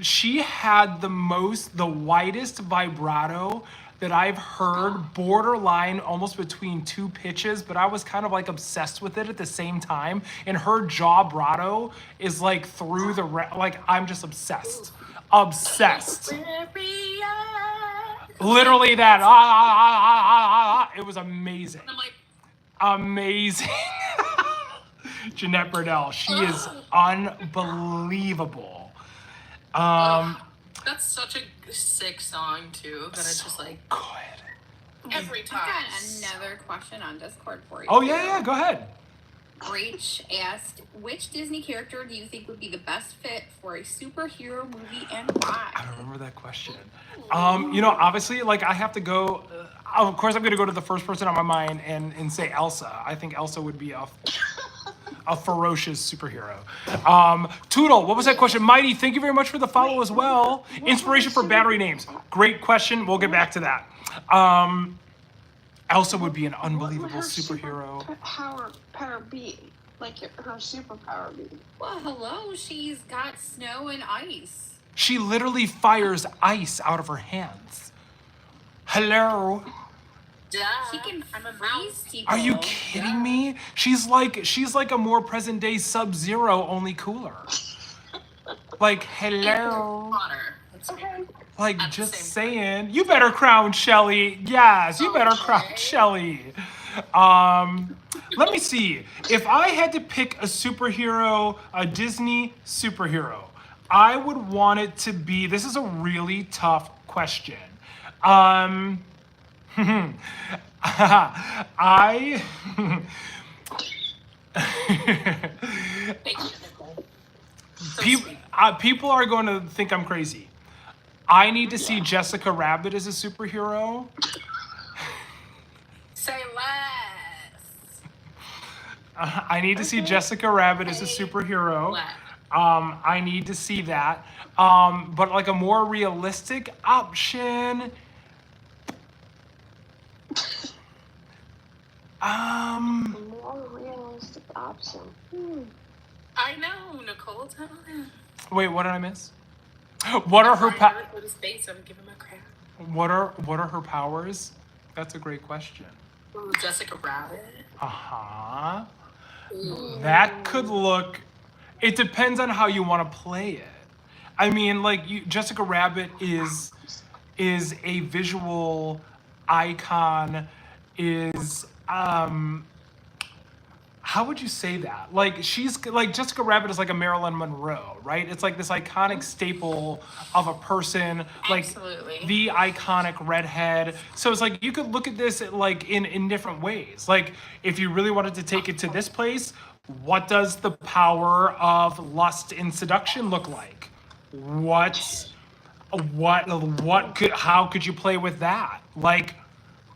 [SPEAKER 1] She had the widest vibrato that I've heard, borderline almost between two pitches, but I was kind of like obsessed with it at the same time. And her jaw bratto is like through the, like, I'm just obsessed. Obsessed. Literally that, it was amazing.
[SPEAKER 3] I'm like,
[SPEAKER 1] Amazing. Jeanette Berdell, she is unbelievable.
[SPEAKER 3] that's such a sick song too. That it's just like
[SPEAKER 1] good.
[SPEAKER 3] Every
[SPEAKER 2] I've
[SPEAKER 3] time.
[SPEAKER 2] got another question on Discord for you.
[SPEAKER 1] Oh yeah, go ahead.
[SPEAKER 2] Breach asked, which Disney character do you think would be the best fit for a superhero movie and why?
[SPEAKER 1] I remember that question. Obviously, like I have to go. Of course, I'm going to go to the first person on my mind and say Elsa. I think Elsa would be a ferocious superhero. Toodle, what was that question? Mighty, thank you very much for the follow as well. Inspiration for battery names. Great question. We'll get back to that. Elsa would be an unbelievable
[SPEAKER 4] What would her
[SPEAKER 1] superhero.
[SPEAKER 4] Power be? Like her superpower be?
[SPEAKER 2] Well, hello, she's got snow and ice.
[SPEAKER 1] She literally fires ice out of her hands. Hello.
[SPEAKER 3] Duh.
[SPEAKER 2] She can
[SPEAKER 3] I'm a
[SPEAKER 2] freeze people.
[SPEAKER 1] Are you kidding me? She's like a more present day Sub-Zero, only cooler. Like, hello.
[SPEAKER 3] Potter. That's fair.
[SPEAKER 1] Like,
[SPEAKER 3] At the
[SPEAKER 1] just
[SPEAKER 3] same
[SPEAKER 1] saying. You better crown Shelly. Yes, you better crown Shelly. Let me see. If I had to pick a superhero, a Disney superhero, I would want it to be, this is a really tough question. I
[SPEAKER 3] Thank you, Nicole. So
[SPEAKER 1] people,
[SPEAKER 3] sweet.
[SPEAKER 1] people are going to think I'm crazy. I need to see Jessica Rabbit as a superhero.
[SPEAKER 2] Say less.
[SPEAKER 1] I need to see Jessica Rabbit as a superhero.
[SPEAKER 3] What?
[SPEAKER 1] I need to see that. But like a more realistic option.
[SPEAKER 4] More realistic option.
[SPEAKER 3] I know, Nicole. Tell him.
[SPEAKER 1] Wait, what did I miss? What are her
[SPEAKER 3] If I
[SPEAKER 1] pa-
[SPEAKER 3] go to space, I would give him a crown.
[SPEAKER 1] What are her powers? That's a great question.
[SPEAKER 3] Ooh, Jessica Rabbit.
[SPEAKER 1] Uh-huh.
[SPEAKER 3] Ooh.
[SPEAKER 1] That could look. It depends on how you want to play it. I mean, like Jessica Rabbit is a visual icon. How would you say that? Like she's like Jessica Rabbit is like a Marilyn Monroe, right? It's like this iconic staple of a person, like
[SPEAKER 2] Absolutely.
[SPEAKER 1] the iconic redhead. So it's like you could look at this like in different ways. Like if you really wanted to take it to this place, what does the power of lust and seduction look like? How could you play with that? Like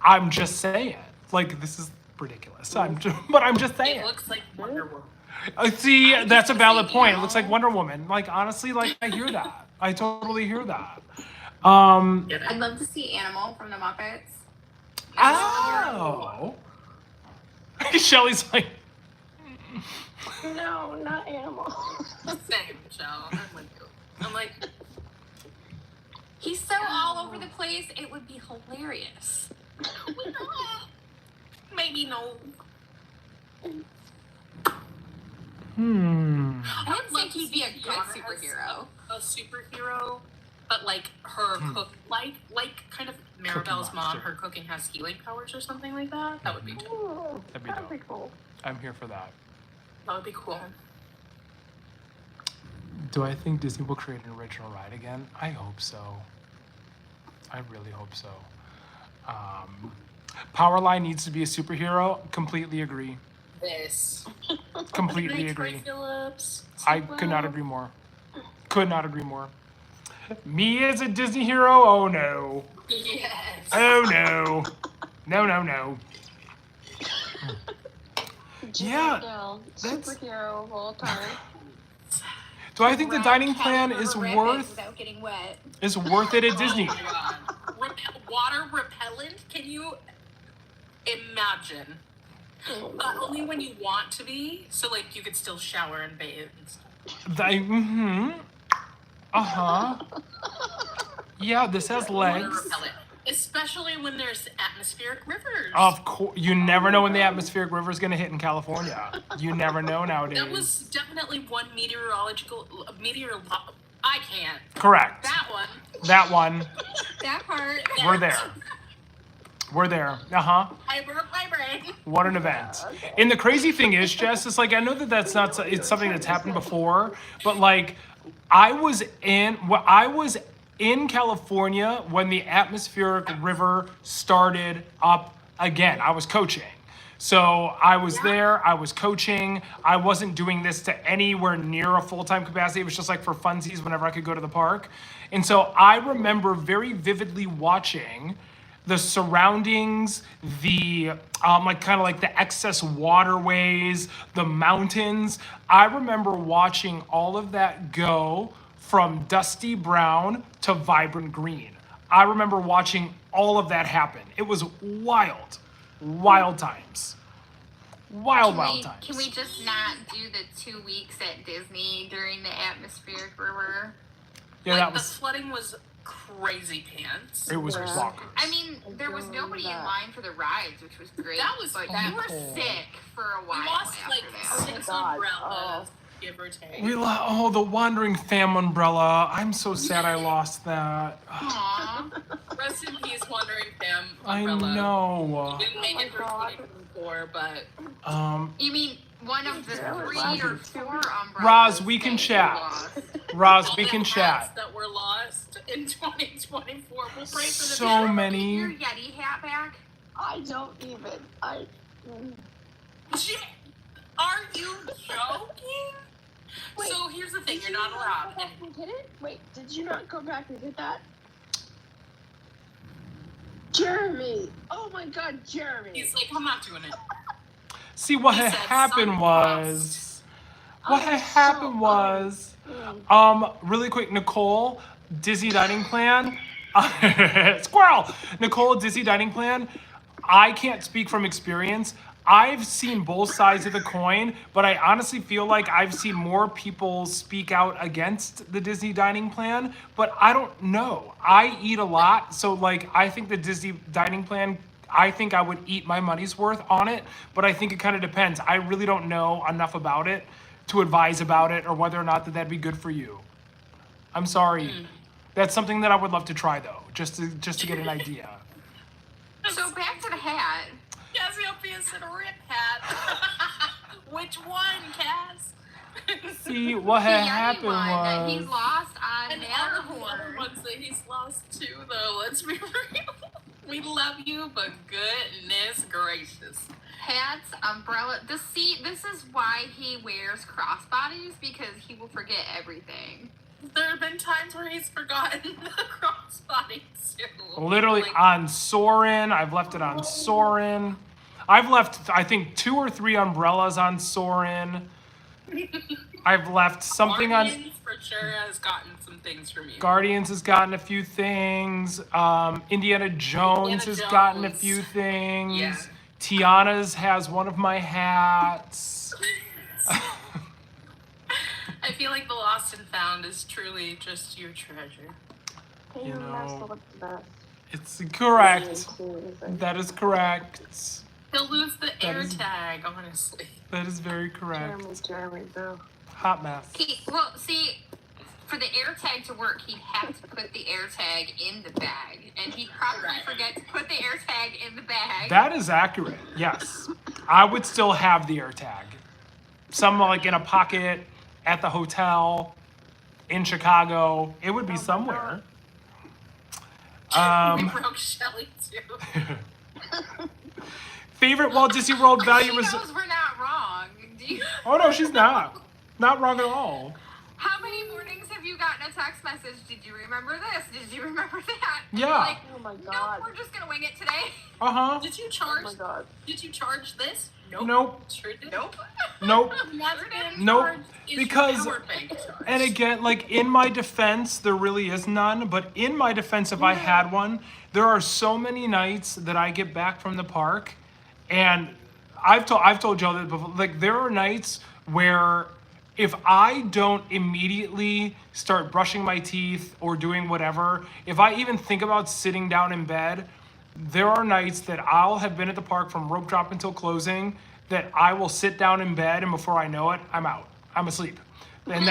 [SPEAKER 1] I'm just saying. Like this is ridiculous. But I'm just saying.
[SPEAKER 3] It looks like Wonder Woman.
[SPEAKER 1] See, that's a valid point. It looks like Wonder Woman. Like honestly, like I hear that. I totally hear that.
[SPEAKER 2] I'd love to see Animal from the Muppets.
[SPEAKER 1] Oh. Shelly's like,
[SPEAKER 4] No, not animal.
[SPEAKER 3] Same, Michelle. I'm with you. I'm like,
[SPEAKER 2] He's so all over the place, it would be hilarious.
[SPEAKER 3] maybe no.
[SPEAKER 2] I would think he'd be a good
[SPEAKER 3] Donna
[SPEAKER 2] superhero.
[SPEAKER 3] A superhero, but like her cook, like kind of Maribel's mom.
[SPEAKER 1] monster.
[SPEAKER 3] Her cooking has healing powers or something like that. That would be dope.
[SPEAKER 4] Ooh,
[SPEAKER 1] That'd be
[SPEAKER 4] that'd
[SPEAKER 1] dope.
[SPEAKER 4] be cool.
[SPEAKER 1] I'm here for that.
[SPEAKER 3] That would be cool.
[SPEAKER 1] Do I think Disney will create an original ride again? I hope so. I really hope so. Powerline needs to be a superhero. Completely agree.
[SPEAKER 3] This.
[SPEAKER 1] Completely
[SPEAKER 3] Night,
[SPEAKER 1] agree.
[SPEAKER 3] Troy Phillips.
[SPEAKER 1] I could not agree more. Could not agree more. Me as a Disney hero? Oh no.
[SPEAKER 3] Yes.
[SPEAKER 1] Oh no. No, no, no. Yeah,
[SPEAKER 4] Jerendelle,
[SPEAKER 1] that's-
[SPEAKER 4] superhero of all time.
[SPEAKER 1] Do I think the
[SPEAKER 2] Ride
[SPEAKER 1] dining
[SPEAKER 2] Kevin
[SPEAKER 1] plan
[SPEAKER 2] River
[SPEAKER 1] is
[SPEAKER 2] Rapids
[SPEAKER 1] worth
[SPEAKER 2] without getting wet.
[SPEAKER 1] it at Disney?
[SPEAKER 3] Oh my God. Water repellent? Can you imagine? But only when you want to be, so like you could still shower and bathe and stuff.
[SPEAKER 1] Uh-huh. Yeah, this has
[SPEAKER 3] Water
[SPEAKER 1] legs.
[SPEAKER 3] repellent. Especially when there's atmospheric rivers.
[SPEAKER 1] Of course, you never know when the atmospheric river is going to hit in California. You never know nowadays.
[SPEAKER 3] That was definitely one I can't.
[SPEAKER 1] Correct.
[SPEAKER 3] That one.
[SPEAKER 1] That one.
[SPEAKER 2] That part.
[SPEAKER 1] We're there. We're there. Uh-huh.
[SPEAKER 3] I broke my brain.
[SPEAKER 1] What an event. And the crazy thing is, Jess, it's like, I know that's not, it's something that's happened before, but like, I was in California when the atmospheric river started up again. I was coaching. So I was there, I was coaching. I wasn't doing this to anywhere near a full-time capacity. It was just like for funsies whenever I could go to the park. And so I remember very vividly watching the surroundings, the like kind of like the excess waterways, the mountains. I remember watching all of that go from dusty brown to vibrant green. I remember watching all of that happen. It was wild, wild times. Wild times.
[SPEAKER 2] Can we just not do the 2 weeks at Disney during the atmospheric river?
[SPEAKER 1] Yeah,
[SPEAKER 3] like
[SPEAKER 1] that
[SPEAKER 3] the
[SPEAKER 1] was.
[SPEAKER 3] flooding was crazy pants.
[SPEAKER 1] It was bonkers.
[SPEAKER 2] I mean, there was nobody in line for the rides, which was great.
[SPEAKER 3] That was
[SPEAKER 2] but
[SPEAKER 3] that
[SPEAKER 2] you were
[SPEAKER 1] cool.
[SPEAKER 2] sick for a
[SPEAKER 3] We
[SPEAKER 2] while
[SPEAKER 3] lost
[SPEAKER 2] after
[SPEAKER 3] like
[SPEAKER 2] that.
[SPEAKER 3] 6 umbrellas, give or take.
[SPEAKER 1] The Wandering Fam umbrella. I'm so sad I lost that.
[SPEAKER 2] Aw.
[SPEAKER 3] Rest in peace, Wandering Fam
[SPEAKER 1] I
[SPEAKER 3] umbrella.
[SPEAKER 1] know.
[SPEAKER 3] Didn't make it through 2024, but
[SPEAKER 2] You mean one of the 3 or 4 umbrellas?
[SPEAKER 1] Roz, we can
[SPEAKER 2] that you
[SPEAKER 1] chat.
[SPEAKER 2] lost?
[SPEAKER 1] Roz,
[SPEAKER 3] all
[SPEAKER 1] we
[SPEAKER 3] the
[SPEAKER 1] can
[SPEAKER 3] hats
[SPEAKER 1] chat.
[SPEAKER 3] that were lost in 2024. We'll pray for the
[SPEAKER 1] So
[SPEAKER 3] future.
[SPEAKER 1] many.
[SPEAKER 2] Your Yeti hat back?
[SPEAKER 4] I don't even.
[SPEAKER 3] Shit. Are you joking?
[SPEAKER 4] Wait,
[SPEAKER 3] So here's the thing:
[SPEAKER 4] Did
[SPEAKER 3] you're
[SPEAKER 4] you
[SPEAKER 3] not
[SPEAKER 4] go
[SPEAKER 3] allowed.
[SPEAKER 4] back and get it? Wait, did you not go back and get that? Jeremy! Oh my God, Jeremy!
[SPEAKER 3] He's like, I'm not doing it.
[SPEAKER 1] See, what
[SPEAKER 3] He
[SPEAKER 1] had
[SPEAKER 3] said
[SPEAKER 1] happened
[SPEAKER 3] some
[SPEAKER 1] was. What had happened was. Really quick, Nicole, Disney dining plan. Squirrel! Nicole, Disney dining plan. I can't speak from experience. I've seen both sides of the coin, but I honestly feel like I've seen more people speak out against the Disney dining plan, but I don't know. I eat a lot, so like I think the Disney dining plan, I think I would eat my money's worth on it, but I think it kind of depends. I really don't know enough about it to advise about it or whether or not that'd be good for you. I'm sorry. That's something that I would love to try though, just to get an idea.
[SPEAKER 2] So back to the hat.
[SPEAKER 3] Cassiopeia's in a rip hat. Which one, Cass?
[SPEAKER 1] See, what
[SPEAKER 2] The
[SPEAKER 1] had
[SPEAKER 2] Yeti
[SPEAKER 1] happened
[SPEAKER 2] one that he
[SPEAKER 1] was.
[SPEAKER 2] lost on
[SPEAKER 3] And all of the other
[SPEAKER 2] Matterhorn.
[SPEAKER 3] ones that he's lost too, though. Let's be real. We love you, but goodness gracious.
[SPEAKER 2] Hats, umbrella. This is why he wears crossbodies, because he will forget everything.
[SPEAKER 3] There have been times where he's forgotten the crossbodies too.
[SPEAKER 1] Literally
[SPEAKER 3] Like,
[SPEAKER 1] on Soarin'. I've left it on Soarin'. I've left, I think, 2 or 3 umbrellas on Soarin'. I've left something on.
[SPEAKER 3] Guardians for sure has gotten some things from you.
[SPEAKER 1] Guardians has gotten a few things. Indiana Jones has gotten a
[SPEAKER 3] Jones.
[SPEAKER 1] few things.
[SPEAKER 3] Yeah.
[SPEAKER 1] Tiana's has one of my hats.
[SPEAKER 3] I feel like the lost and found is truly just your treasure.
[SPEAKER 1] You know.
[SPEAKER 4] That's the best.
[SPEAKER 1] It's correct. That is correct.
[SPEAKER 3] He'll lose the air
[SPEAKER 1] is-
[SPEAKER 3] tag, honestly.
[SPEAKER 1] That is very correct.
[SPEAKER 4] Jeremy, go.
[SPEAKER 1] Hot mess.
[SPEAKER 2] For the air tag to work, he'd have to put the air tag in the bag, and he'd probably forget to put the air tag in the bag.
[SPEAKER 1] That is accurate. Yes. I would still have the air tag. Some like in a pocket at the hotel in Chicago. It would be somewhere.
[SPEAKER 3] We broke Shelly too.
[SPEAKER 1] Favorite Walt Disney World value
[SPEAKER 2] She
[SPEAKER 1] was.
[SPEAKER 2] knows we're not wrong.
[SPEAKER 1] Oh no, she's not. Not wrong at all.
[SPEAKER 2] How many mornings have you gotten a text message? Did you remember this? Did you remember that? And
[SPEAKER 1] Yeah.
[SPEAKER 2] you're like,
[SPEAKER 4] Oh my
[SPEAKER 2] nope,
[SPEAKER 4] God.
[SPEAKER 2] we're just gonna wing it today.
[SPEAKER 1] Uh huh.
[SPEAKER 3] Did you
[SPEAKER 4] Oh
[SPEAKER 3] charge?
[SPEAKER 4] my God.
[SPEAKER 3] Did you charge this?
[SPEAKER 1] Nope.
[SPEAKER 3] Sure did.
[SPEAKER 2] Nope.
[SPEAKER 1] Nope.
[SPEAKER 3] That's been
[SPEAKER 1] Nope.
[SPEAKER 3] charged is your
[SPEAKER 1] Because-
[SPEAKER 3] power bank charge.
[SPEAKER 1] And again, like in my defense, there really is none. But in my defense, if I had one, there are so many nights that I get back from the park, and I've told Joe that before. Like there are nights where if I don't immediately start brushing my teeth or doing whatever, if I even think about sitting down in bed, there are nights that I'll have been at the park from rope drop until closing that I will sit down in bed, and before I know it, I'm out. I'm asleep. And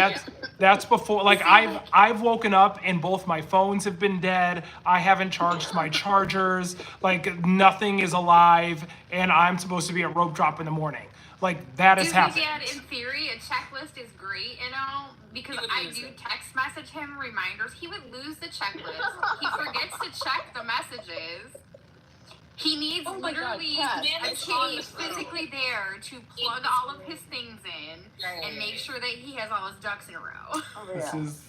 [SPEAKER 1] that's before, like I've woken up and both my phones have been dead. I haven't charged my chargers. Like nothing is alive, and I'm supposed to be at rope drop in the morning. Like that has
[SPEAKER 2] Disney
[SPEAKER 1] happened.
[SPEAKER 2] Dad, in theory, a checklist is great, because
[SPEAKER 3] He would
[SPEAKER 2] I
[SPEAKER 3] lose
[SPEAKER 2] do
[SPEAKER 3] it.
[SPEAKER 2] text message him reminders. He would lose the checklist. He forgets to check the messages. He needs
[SPEAKER 4] Oh my God,
[SPEAKER 2] literally
[SPEAKER 4] Kat.
[SPEAKER 2] a
[SPEAKER 3] It's on
[SPEAKER 2] kitty
[SPEAKER 3] the
[SPEAKER 2] physically there to plug all of his things in and make sure that he has all his ducks in a row.
[SPEAKER 4] Oh,
[SPEAKER 1] This
[SPEAKER 4] yeah.
[SPEAKER 1] is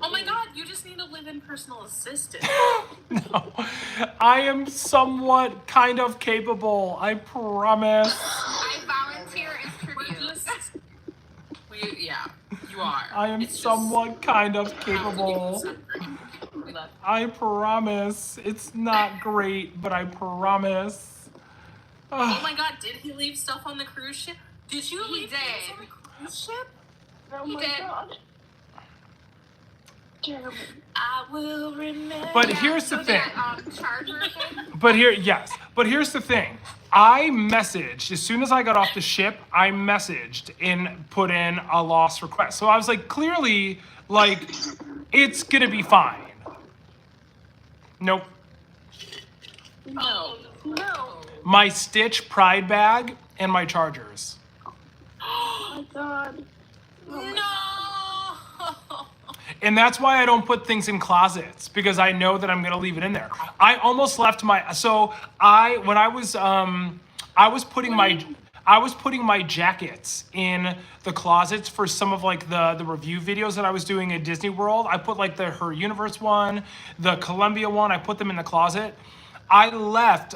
[SPEAKER 3] Oh my God, you just need a live-in personal assistant.
[SPEAKER 1] no. I am somewhat kind of capable. I promise.
[SPEAKER 2] I volunteer as
[SPEAKER 3] We're
[SPEAKER 2] tribute.
[SPEAKER 3] just, yeah, you are.
[SPEAKER 1] I am
[SPEAKER 3] It's just-
[SPEAKER 1] somewhat kind of
[SPEAKER 3] have to give you
[SPEAKER 1] capable.
[SPEAKER 3] something. We love
[SPEAKER 1] I promise. It's not great, but I promise.
[SPEAKER 3] Oh my God, did he leave stuff on the cruise ship? Did you
[SPEAKER 2] He
[SPEAKER 3] leave things
[SPEAKER 2] did.
[SPEAKER 3] on the cruise ship?
[SPEAKER 4] Oh
[SPEAKER 2] He
[SPEAKER 4] my
[SPEAKER 2] did.
[SPEAKER 4] God. Jeremy.
[SPEAKER 3] I will remember.
[SPEAKER 1] But here's the
[SPEAKER 2] So
[SPEAKER 1] thing.
[SPEAKER 2] that charger thing.
[SPEAKER 1] But here's the thing. I messaged as soon as I got off the ship. I messaged and put in a lost request. So I was like, clearly, like, it's gonna be fine. Nope.
[SPEAKER 4] No. No.
[SPEAKER 1] My Stitch Pride bag and my chargers.
[SPEAKER 4] Oh my God.
[SPEAKER 3] No.
[SPEAKER 1] And that's why I don't put things in closets, because I know that I'm gonna leave it in there. I almost left my when I was putting my jackets in the closets for some of like the review videos that I was doing at Disney World. I put like the Her Universe one, the Columbia one, I put them in the closet. I left